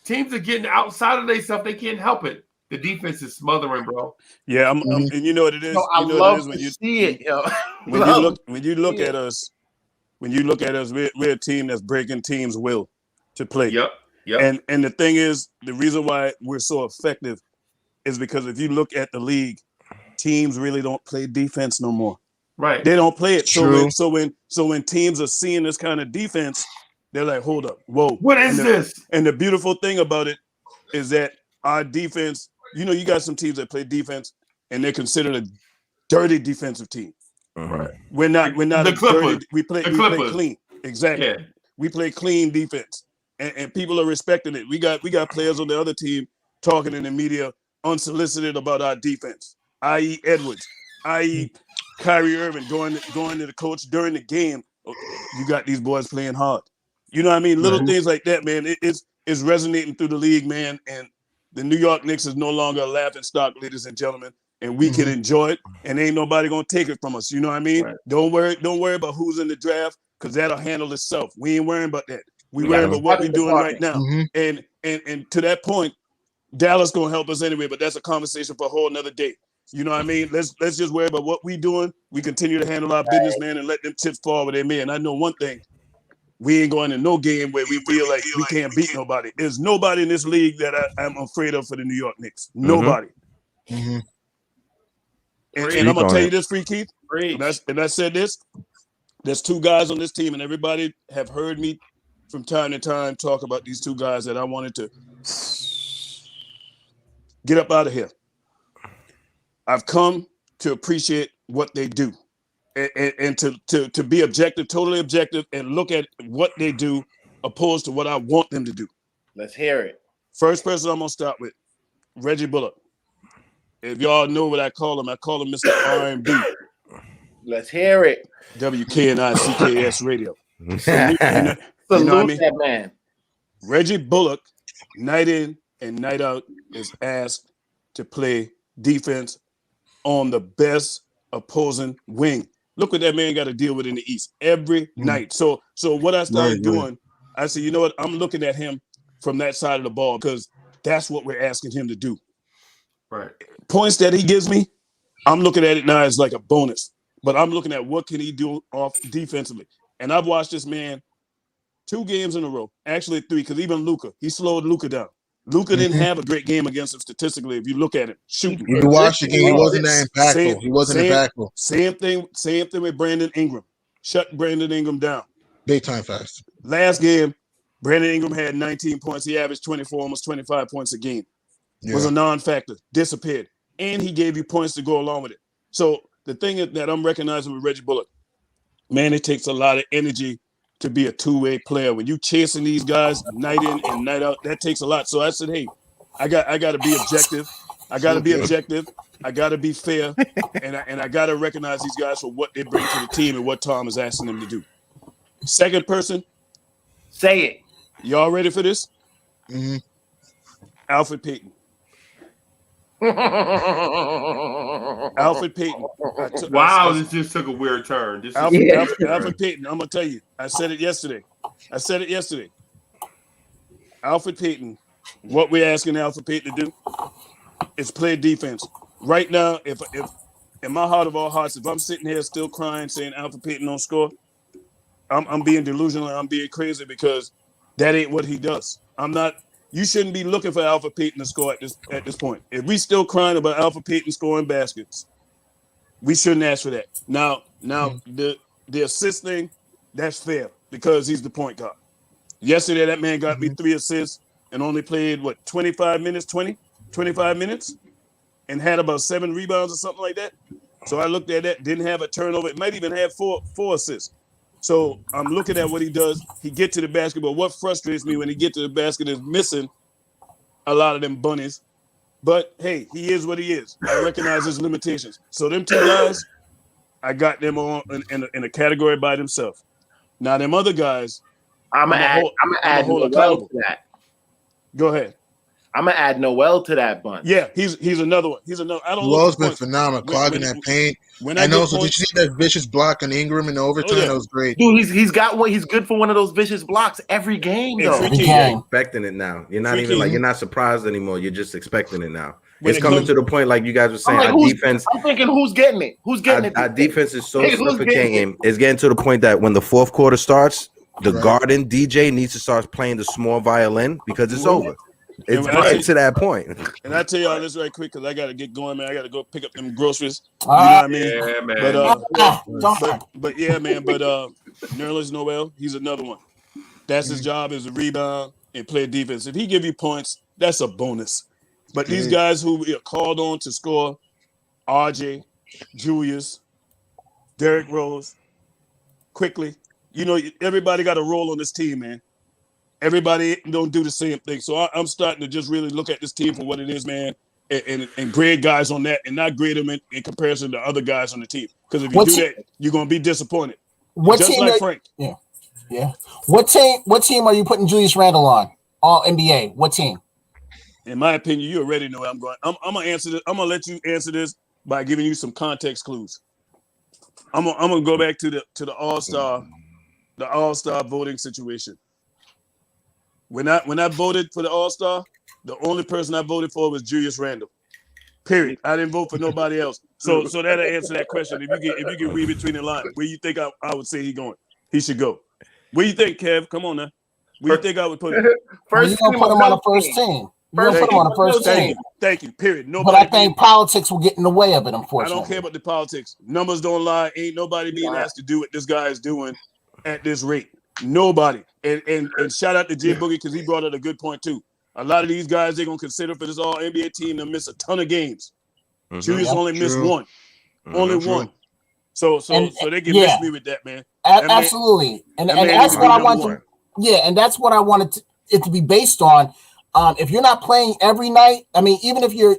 [SPEAKER 4] Teams are getting outside of themselves. They can't help it. The defense is smothering, bro.
[SPEAKER 17] Yeah, and you know what it is.
[SPEAKER 5] So I
[SPEAKER 17] You know what it
[SPEAKER 5] love
[SPEAKER 17] is when
[SPEAKER 5] to
[SPEAKER 17] you
[SPEAKER 5] see it, yo.
[SPEAKER 17] when you look at us, we're a team that's breaking teams' will to play.
[SPEAKER 4] Yep.
[SPEAKER 17] And the thing is, the reason why we're so effective is because if you look at the league, teams really don't play defense no more.
[SPEAKER 4] Right.
[SPEAKER 17] They don't play it.
[SPEAKER 11] True.
[SPEAKER 17] So when teams are seeing this kind of defense, they're like, hold up, whoa.
[SPEAKER 4] What is this?
[SPEAKER 17] And the beautiful thing about it is that our defense, you got some teams that play defense and they're considered a dirty defensive team.
[SPEAKER 4] Right.
[SPEAKER 17] We're not
[SPEAKER 4] The
[SPEAKER 17] a
[SPEAKER 4] Clippers.
[SPEAKER 17] dirty. We play clean. Exactly.
[SPEAKER 4] Yeah.
[SPEAKER 17] We play clean defense. And people are respecting it. We got players on the other team talking in the media unsolicited about our defense, i.e. Edwards, i.e. Kyrie Irving going to the coach during the game. You got these boys playing hard. You know what I mean? Little things like that, man. It's resonating through the league, man. And the New York Knicks is no longer a laughing stock, ladies and gentlemen. And we can enjoy it, and ain't nobody gonna take it from us. You know what I mean? Right. Don't worry about who's in the draft, because that'll handle itself. We ain't worrying about that. We worrying about what we're doing right now. And to that point, Dallas gonna help us anyway, but that's a conversation for a whole nother day. You know what I mean? Let's just worry about what we doing. We continue to handle our business, man, and let them chips fall where they may. And I know one thing: we ain't going to no game where we feel like we can't beat nobody. There's nobody in this league that I'm afraid of for the New York Knicks. Nobody. And I'm gonna tell you this, Free Keith. And I said this. There's two guys on this team, and everybody have heard me from time to time talk about these two guys that I wanted to get up out of here. I've come to appreciate what they do, and to be objective, totally objective, and look at what they do opposed to what I want them to do.
[SPEAKER 5] Let's hear it.
[SPEAKER 17] First person I'm gonna start with, Reggie Bullock. If y'all know what I call him Mr. R&B.
[SPEAKER 5] Let's hear it.
[SPEAKER 17] WKNI-CKS Radio.
[SPEAKER 5] Salute that man.
[SPEAKER 17] Reggie Bullock, night in and night out, is asked to play defense on the best opposing wing. Look what that man got to deal with in the East every night. So what I started doing, I said, you know what? I'm looking at him from that side of the ball because that's what we're asking him to do.
[SPEAKER 4] Right.
[SPEAKER 17] Points that he gives me, I'm looking at it now as like a bonus. But I'm looking at what can he do off defensively. And I've watched this man 2 games in a row, actually 3, because even Luka, he slowed Luka down. Luka didn't have a great game against him statistically. If you look at it, shooting.
[SPEAKER 18] If you watch the game, he wasn't that impactful. He wasn't impactful.
[SPEAKER 17] Same thing with Brandon Ingram. Shut Brandon Ingram down.
[SPEAKER 18] Big time fast.
[SPEAKER 17] Last game, Brandon Ingram had 19 points. He averaged 24, almost 25 points a game. Yeah. Was a non-factor, disappeared. And he gave you points to go along with it. So the thing that I'm recognizing with Reggie Bullock, man, it takes a lot of energy to be a two-way player. When you chasing these guys night in and night out, that takes a lot. So I said, hey, I got to be objective. I got to be objective. I got to be fair. and I got to recognize these guys for what they bring to the team and what Tom is asking them to do. Second person.
[SPEAKER 5] Say it.
[SPEAKER 17] Y'all ready for this? Alfred Payton. Alfred Payton.
[SPEAKER 4] Wow, this just took a weird turn.
[SPEAKER 17] Alfred Payton, I'm going to tell you. I said it yesterday. Alfred Payton, what we're asking Alfred Payton to do is play defense. Right now, if in my heart of all hearts, if I'm sitting here still crying saying Alfred Payton don't score, I'm being delusional. I'm being crazy because that ain't what he does. You shouldn't be looking for Alfred Payton to score at this point. If we still crying about Alfred Payton scoring baskets, we shouldn't ask for that. Now the assist thing, that's fair because he's the point guard. Yesterday, that man got me 3 assists and only played 25 minutes, and had about 7 rebounds or something like that. So I looked at that, didn't have a turnover. It might even have 4 assists. So I'm looking at what he does. He get to the basket, but what frustrates me when he get to the basket is missing a lot of them bunnies. But hey, he is what he is. I recognize his limitations. So them 2 guys, I got them on in a category by themselves. Now them other guys, I'm gonna add Noel to that. Go ahead.
[SPEAKER 5] I'm gonna add Noel to that bunch.
[SPEAKER 17] Yeah, he's another one. I don't.
[SPEAKER 18] Noel's been phenomenal, clogging that paint. And also, did you see that vicious block on Ingram in the overtime? That was great.
[SPEAKER 5] Dude, he's got one. He's good for one of those vicious blocks every game. Though.
[SPEAKER 16] You're expecting it now. You're not even you're not surprised anymore. You're just expecting it now. It's coming to the point, like you guys were saying,
[SPEAKER 5] like,
[SPEAKER 16] our defense.
[SPEAKER 5] I'm thinking, who's getting it? Who's getting it?
[SPEAKER 16] Our defense is so
[SPEAKER 5] Who's getting
[SPEAKER 16] suffocating.
[SPEAKER 5] it?
[SPEAKER 16] It's getting to the point that when the fourth quarter starts, the Garden DJ needs to start playing the small violin because it's over. It's getting to that point.
[SPEAKER 17] And I tell y'all this right quick because I got to get going, man. I got to go pick up them groceries. You know what I mean?
[SPEAKER 4] Yeah, man.
[SPEAKER 17] But yeah, man. But Nerlens Noel, he's another one. That's his job, is a rebound and play defense. If he give you points, that's a bonus. But these guys who are called on to score, RJ, Julius, Derrick Rose, quickly, you know, everybody got a role on this team, man. Everybody don't do the same thing. So I'm starting to just really look at this team for what it is, man, and grade guys on that and not grade them in comparison to other guys on the team. Because if you do that, you're going to be disappointed. Just like Frank.
[SPEAKER 6] Yeah. What team are you putting Julius Randle on? All NBA. What team?
[SPEAKER 17] In my opinion, you already know where I'm going. I'm gonna answer this. I'm gonna let you answer this by giving you some context clues. I'm gonna go back to the All-Star voting situation. When I voted for the All-Star, the only person I voted for was Julius Randle. Period. I didn't vote for nobody else. So that'll answer that question. If you can read between the lines, where you think I would say he should go? Where you think, Kev? Come on now. Where you think I would put him?
[SPEAKER 6] You're gonna put him on the first team. You're gonna put him on the first team.
[SPEAKER 17] Thank you. Period.
[SPEAKER 6] But I think politics will get in the way of it, unfortunately.
[SPEAKER 17] I don't care about the politics. Numbers don't lie. Ain't nobody being asked to do what this guy is doing at this rate. Nobody. And shout out to Jim Boogie because he brought up a good point too. A lot of these guys they're gonna consider for this all NBA team to miss a ton of games. Julius only missed one. Only one. So they can miss me with that, man.
[SPEAKER 6] Absolutely. And that's what I want to. Yeah, and that's what I wanted it to be based on. If you're not playing every night, I mean, even if you're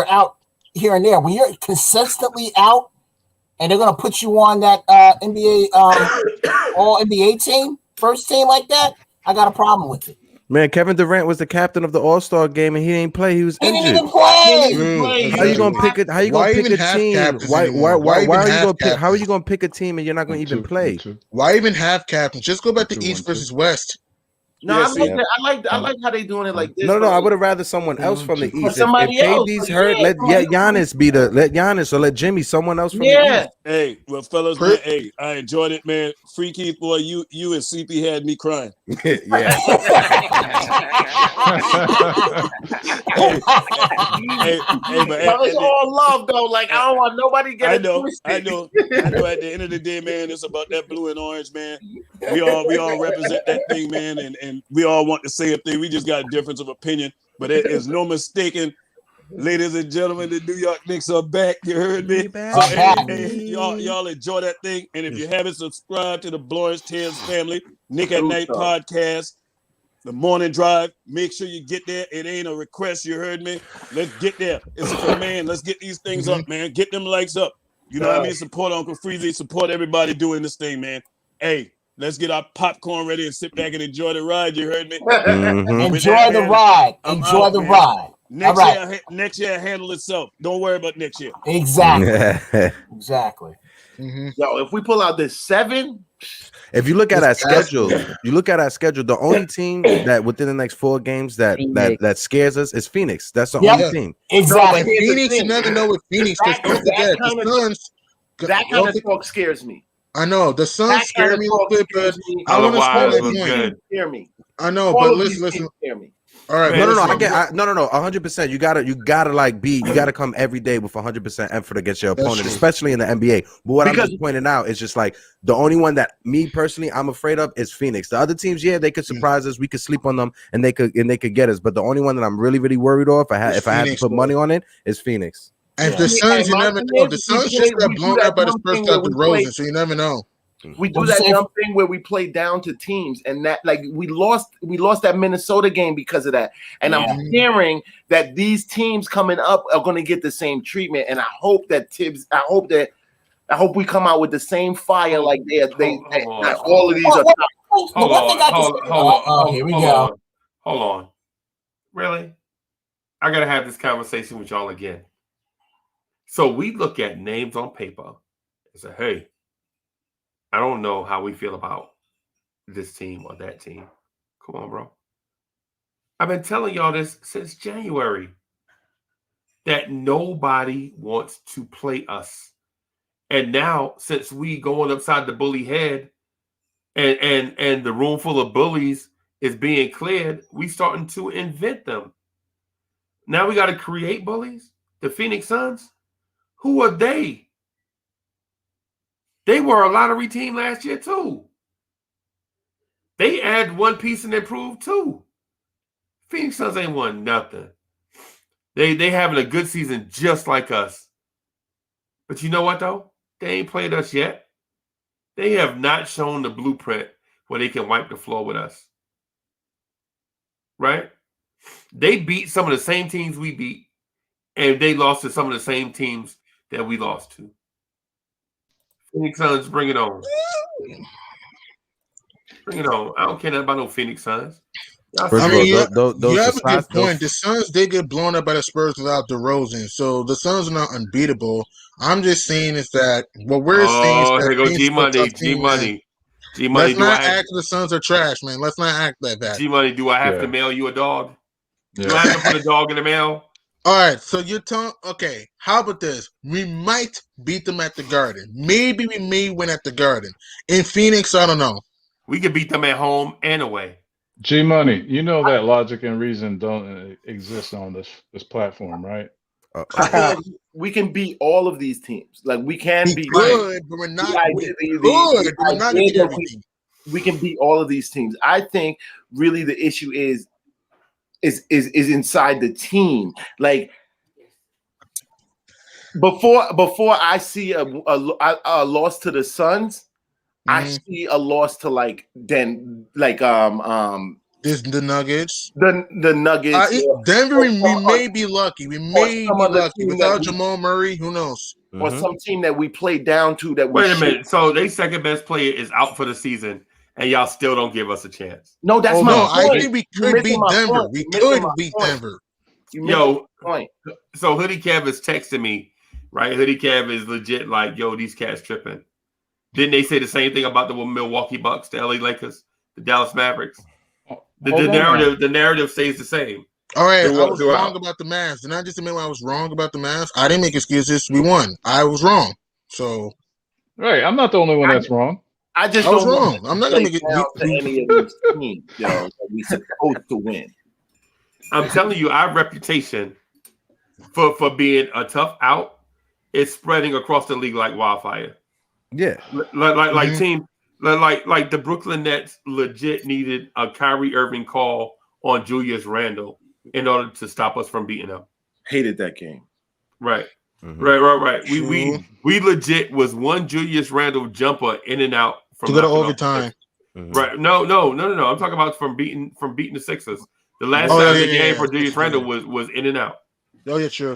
[SPEAKER 6] out here and there, when you're consistently out, and they're gonna put you on that NBA all NBA team, first team like that, I got a problem with it.
[SPEAKER 16] Man, Kevin Durant was the captain of the All-Star game and he didn't play. He was injured.
[SPEAKER 6] He didn't even play.
[SPEAKER 16] How you gonna pick it? How you gonna pick a team? How are you gonna pick a team and you're not gonna even play?
[SPEAKER 18] Why even have captains? Just go back to East versus West.
[SPEAKER 5] No, I like how they doing it like this.
[SPEAKER 16] No, I would have rather someone else from the East. If
[SPEAKER 5] else,
[SPEAKER 16] KD's hurt, let Giannis be let Giannis or let Jimmy, someone else from the East.
[SPEAKER 17] Hey, well, fellas, man, hey, I enjoyed it, man. Free Keith, boy, you and CP had me crying.
[SPEAKER 16] Yeah.
[SPEAKER 5] But it's all love though. Like I don't want nobody getting twisted.
[SPEAKER 17] I know. At the end of the day, man, it's about that blue and orange, man. We all represent that thing, man, and we all want the same thing. We just got a difference of opinion, but it is no mistaking. Ladies and gentlemen, the New York Knicks are back. You heard me? So, y'all enjoy that thing. And if you haven't subscribed to the Blorange Tales family, Nick at Night podcast, the morning drive, make sure you get there. It ain't a request. You heard me? Let's get there. It's a command. Let's get these things up, man. Get them likes up. You know what I mean? Support Uncle Freezie. Support everybody doing this thing, man. Hey, let's get our popcorn ready and sit back and enjoy the ride. You heard me?
[SPEAKER 6] Enjoy the ride. Enjoy the ride.
[SPEAKER 17] Next year, handle itself. Don't worry about next year.
[SPEAKER 6] Exactly. Exactly.
[SPEAKER 5] Yo, if we pull out this 7,
[SPEAKER 16] if you look at our schedule, the only team that within the next 4 games that scares us is Phoenix. That's the only team.
[SPEAKER 6] Exactly.
[SPEAKER 18] No, Phoenix, you never know with Phoenix. Don't forget the Suns.
[SPEAKER 5] That kind of talk scares me.
[SPEAKER 18] I know the Suns scare me a little bit, but I want to score that point.
[SPEAKER 5] Scare me.
[SPEAKER 18] I know, but listen.
[SPEAKER 5] Scare me.
[SPEAKER 18] All right,
[SPEAKER 16] no, 100%. You gotta come every day with 100% effort against your opponent, especially in the NBA. But what I'm just pointing out is just like the only one that me personally I'm afraid of is Phoenix. The other teams, they could surprise us. We could sleep on them, and they could get us. But the only one that I'm really, really worried of, if I had to put money on it, is Phoenix.
[SPEAKER 18] And the Suns, you never know. The Suns just got blown out by the Spurs without DeRozan, so you never know.
[SPEAKER 5] We do that dumb thing where we play down to teams, and that like we lost that Minnesota game because of that. And I'm hearing that these teams coming up are going to get the same treatment. And I hope that I hope we come out with the same fire like all of these are.
[SPEAKER 4] Hold on. Really? I gotta have this conversation with y'all again. So we look at names on paper and say, hey, I don't know how we feel about this team or that team. Come on, bro. I've been telling y'all this since January. that nobody wants to play us. And now, since we going upside the bully head and the room full of bullies is being cleared, we starting to invent them. Now we got to create bullies. The Phoenix Suns, who are they? They were a lottery team last year too. They add one piece and improve too. Phoenix Suns ain't won nothing. They having a good season just like us. But you know what though? They ain't played us yet. They have not shown the blueprint where they can wipe the floor with us. Right? They beat some of the same teams we beat, and they lost to some of the same teams that we lost to. Phoenix Suns, bring it on. Bring it on. I don't care nothing about no Phoenix Suns.
[SPEAKER 18] I mean, you have a good point. The Suns did get blown up by the Spurs without DeRozan, so the Suns are not unbeatable. I'm just saying is that what we're saying is that
[SPEAKER 4] here go G Money, G Money, G Money.
[SPEAKER 18] Let's not act the Suns are trash, man. Let's not act like that.
[SPEAKER 4] G Money, do I have to mail you a dog? Do I have to put a dog in the mail?
[SPEAKER 18] All right, so you're telling, okay, how about this? We might beat them at the Garden. Maybe we may win at the Garden. In Phoenix, I don't know.
[SPEAKER 4] We could beat them at home and away.
[SPEAKER 8] G Money, you know that logic and reason don't exist on this platform, right?
[SPEAKER 5] We can beat all of these teams. Like we can be
[SPEAKER 18] good, but we're not good. We're not going to beat everything.
[SPEAKER 5] We can beat all of these teams. I think really the issue is inside the team. Like before I see a loss to the Suns, I see a loss to the
[SPEAKER 18] Nuggets.
[SPEAKER 5] The Nuggets.
[SPEAKER 18] Denver, we may be lucky. We may be lucky. Without Jamal Murray, who knows?
[SPEAKER 5] Or some team that we played down to that we
[SPEAKER 4] Wait a minute. So their second best player is out for the season, and y'all still don't give us a chance.
[SPEAKER 5] No, that's my point.
[SPEAKER 18] I think we could beat Denver. We could beat Denver.
[SPEAKER 4] Yo, so Hoodie Kev is texting me, right? Hoodie Kev is legit like, yo, these cats tripping. Didn't they say the same thing about the Milwaukee Bucks, the LA Lakers, the Dallas Mavericks? The narrative stays the same.
[SPEAKER 18] All right, I was wrong about the Mavs. Did I just admit when I was wrong about the Mavs? I didn't make excuses. We won. I was wrong. So,
[SPEAKER 8] right, I'm not the only one that's wrong.
[SPEAKER 18] I was wrong. I'm not going to make it
[SPEAKER 5] to any of these teams, yo, that we supposed to win.
[SPEAKER 4] I'm telling you, our reputation for being a tough out is spreading across the league like wildfire.
[SPEAKER 16] Yeah,
[SPEAKER 4] like team. Like the Brooklyn Nets legit needed a Kyrie Irving call on Julius Randle in order to stop us from beating them.
[SPEAKER 5] Hated that game.
[SPEAKER 4] Right. Right. We legit was one Julius Randle jumper in and out from
[SPEAKER 18] to go to overtime.
[SPEAKER 4] Right. No. I'm talking about from beating the Sixers. The last time the game for Julius Randle was in and out.
[SPEAKER 18] Oh yeah, sure.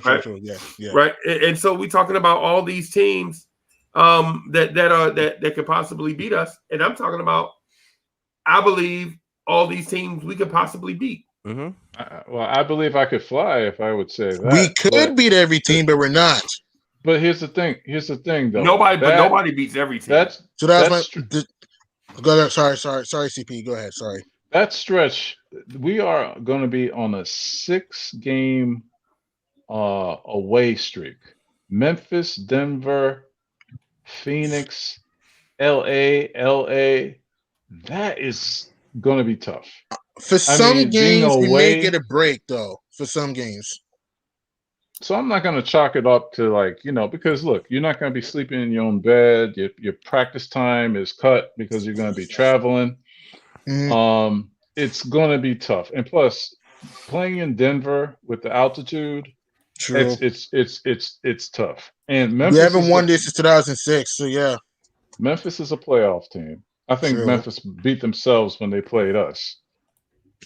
[SPEAKER 18] Yeah.
[SPEAKER 4] Right. And so we talking about all these teams that could possibly beat us, and I'm talking about. I believe all these teams we could possibly beat.
[SPEAKER 8] Well, I believe I could fly if I would say that.
[SPEAKER 18] We could beat every team, but we're not.
[SPEAKER 8] But here's the thing, though.
[SPEAKER 4] Nobody beats every team.
[SPEAKER 18] Go ahead. Sorry, CP. Go ahead. Sorry.
[SPEAKER 8] That stretch, we are going to be on a 6-game away streak. Memphis, Denver, Phoenix, LA. That is going to be tough.
[SPEAKER 18] For some games, we may get a break, though. For some games.
[SPEAKER 8] So I'm not going to chalk it up to because look, you're not going to be sleeping in your own bed. Your practice time is cut because you're going to be traveling. It's going to be tough. And plus, playing in Denver with the altitude, it's tough. And Memphis,
[SPEAKER 18] we haven't won this since 2006, so yeah.
[SPEAKER 8] Memphis is a playoff team. I think Memphis beat themselves when they played us.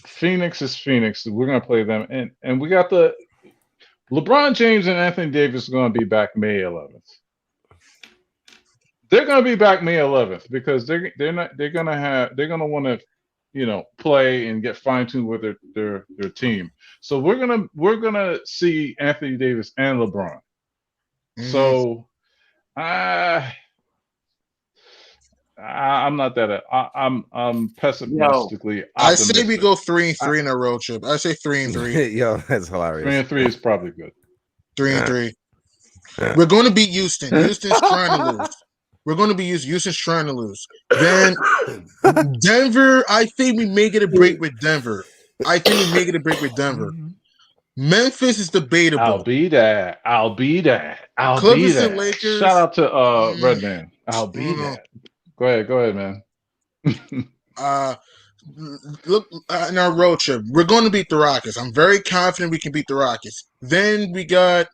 [SPEAKER 8] Phoenix is Phoenix. We're going to play them, and we got the LeBron James and Anthony Davis are going to be back May 11th. They're going to be back May 11th because they're going to want to play and get fine-tuned with their team. So we're gonna see Anthony Davis and LeBron. So I'm not that. I'm pessimistically optimistic.
[SPEAKER 18] I say we go 3-3 in a road trip. I say 3-3.
[SPEAKER 16] Yo, that's hilarious.
[SPEAKER 8] 3-3 is probably good.
[SPEAKER 18] 3-3. We're going to beat Houston. Houston's trying to lose. We're going to be Houston's trying to lose. Then Denver, I think we may get a break with Denver. Memphis is debatable.
[SPEAKER 8] I'll be that.
[SPEAKER 18] Clippers and Lakers.
[SPEAKER 8] Shout out to Redman. I'll be that. Go ahead, man.
[SPEAKER 18] Look in our road trip, we're going to beat the Rockets. I'm very confident we can beat the Rockets. Then we got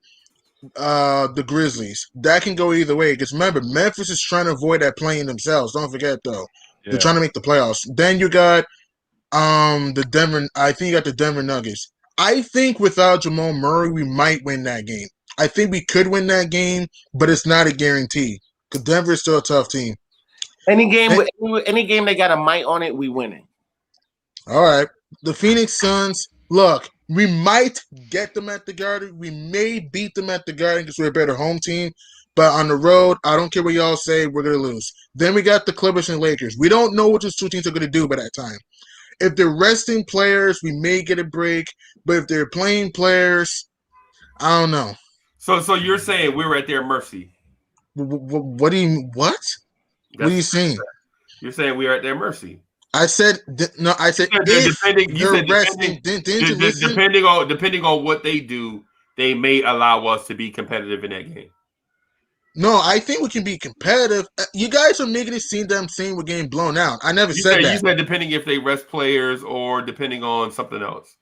[SPEAKER 18] the Grizzlies. That can go either way because remember, Memphis is trying to avoid that playing themselves. Don't forget though, they're trying to make the playoffs. Then you got the Denver. I think you got the Denver Nuggets. I think without Jamal Murray, we might win that game. I think we could win that game, but it's not a guarantee because Denver is still a tough team.
[SPEAKER 5] Any game that got a mic on it, we winning.
[SPEAKER 18] All right. The Phoenix Suns, look, we might get them at the Garden. We may beat them at the Garden because we're a better home team. But on the road, I don't care what y'all say, we're going to lose. Then we got the Clippers and Lakers. We don't know what those two teams are going to do by that time. If they're resting players, we may get a break. But if they're playing players, I don't know.
[SPEAKER 4] So you're saying we're at their mercy?
[SPEAKER 18] What do you what? What are you saying?
[SPEAKER 4] You're saying we are at their mercy.
[SPEAKER 18] I said no. I said
[SPEAKER 4] depending on what they do, they may allow us to be competitive in that game.
[SPEAKER 18] No, I think we can be competitive. You guys are making it seem that I'm saying we're getting blown out. I never said that.
[SPEAKER 4] You said depending if they rest players or depending on something else.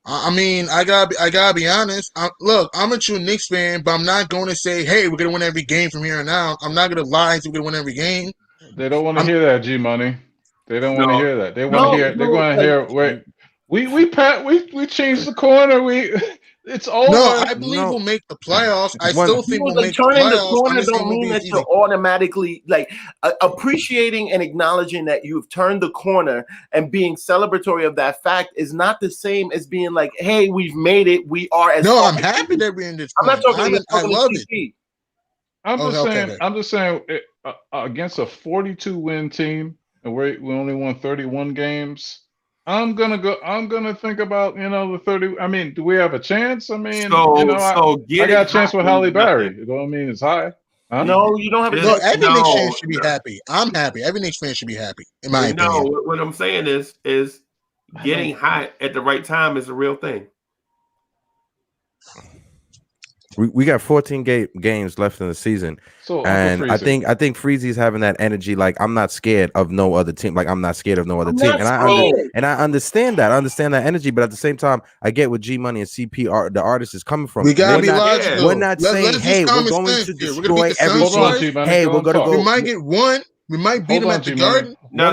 [SPEAKER 18] I mean, I gotta be honest. Look, I'm a true Knicks fan, but I'm not going to say, "Hey, we're gonna win every game from here on out." I'm not gonna lie and say we're gonna win every game.
[SPEAKER 8] They don't want to hear that, G Money. They don't want to hear that. They want to hear. They're going to hear. Wait, we changed the corner. It's over.
[SPEAKER 18] No, I believe we'll make the playoffs. I still think we'll make the playoffs.
[SPEAKER 5] Turning the corner don't mean that you're automatically like appreciating and acknowledging that you've turned the corner and being celebratory of that fact is not the same as being like, "Hey, we've made it. We are." As
[SPEAKER 18] no, I'm happy that we're in this.
[SPEAKER 5] I'm not talking.
[SPEAKER 18] I love it.
[SPEAKER 8] I'm just saying. Against a 42-win team, and we only won 31 games. I'm gonna think about the 30. I mean, do we have a chance? I mean, I got a chance with Halle Berry. It don't mean it's high. Huh?
[SPEAKER 5] No, you don't have a
[SPEAKER 18] chance. No, every Knicks fan should be happy. I'm happy. Every Knicks fan should be happy. In my opinion.
[SPEAKER 4] No, what I'm saying is getting hot at the right time is a real thing.
[SPEAKER 16] We got 14 games left in the season, and I think Freezie's having that energy. Like, I'm not scared of no other team. Like, I'm not scared of no other team, and I understand that. I understand that energy, but at the same time, I get what G Money and CP the artist is coming from.
[SPEAKER 18] We gotta be logical.
[SPEAKER 16] We're not saying, "Hey, we're going to destroy everything." Hey, we're gonna go.
[SPEAKER 18] We might get one. We might beat them at the Garden.
[SPEAKER 16] No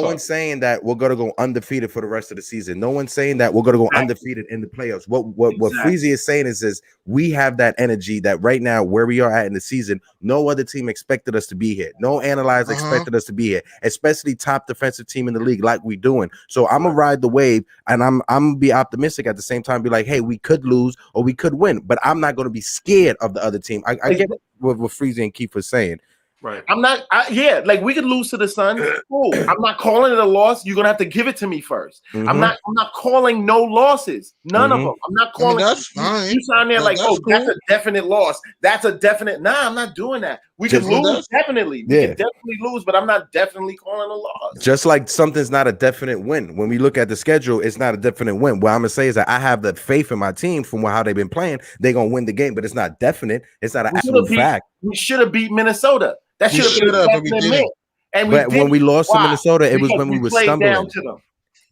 [SPEAKER 16] one's saying that we're gonna go undefeated for the rest of the season. No one's saying that we're gonna go undefeated in the playoffs. What Freezie is saying is we have that energy that right now where we are at in the season, no other team expected us to be here. No analyzer expected us to be here, especially top defensive team in the league like we doing. So I'm gonna ride the wave, and I'm gonna be optimistic at the same time. Be like, hey, we could lose or we could win, but I'm not gonna be scared of the other team. I get what Freezie and Keith was saying.
[SPEAKER 4] Right.
[SPEAKER 5] I'm not. Like we could lose to the Suns. Cool. I'm not calling it a loss. You're gonna have to give it to me first. I'm not calling no losses. None of them. I'm not calling.
[SPEAKER 18] That's fine.
[SPEAKER 5] You sound there like, that's a definite loss. That's a definite. Nah, I'm not doing that. We can lose definitely. We can definitely lose, but I'm not definitely calling a loss.
[SPEAKER 16] Just like something's not a definite win. When we look at the schedule, it's not a definite win. What I'm gonna say is that I have the faith in my team from how they've been playing. They're gonna win the game, but it's not definite. It's not an absolute fact.
[SPEAKER 5] We should have beat Minnesota. That should have been definite.
[SPEAKER 16] But when we lost to Minnesota, it was when we were stumbling.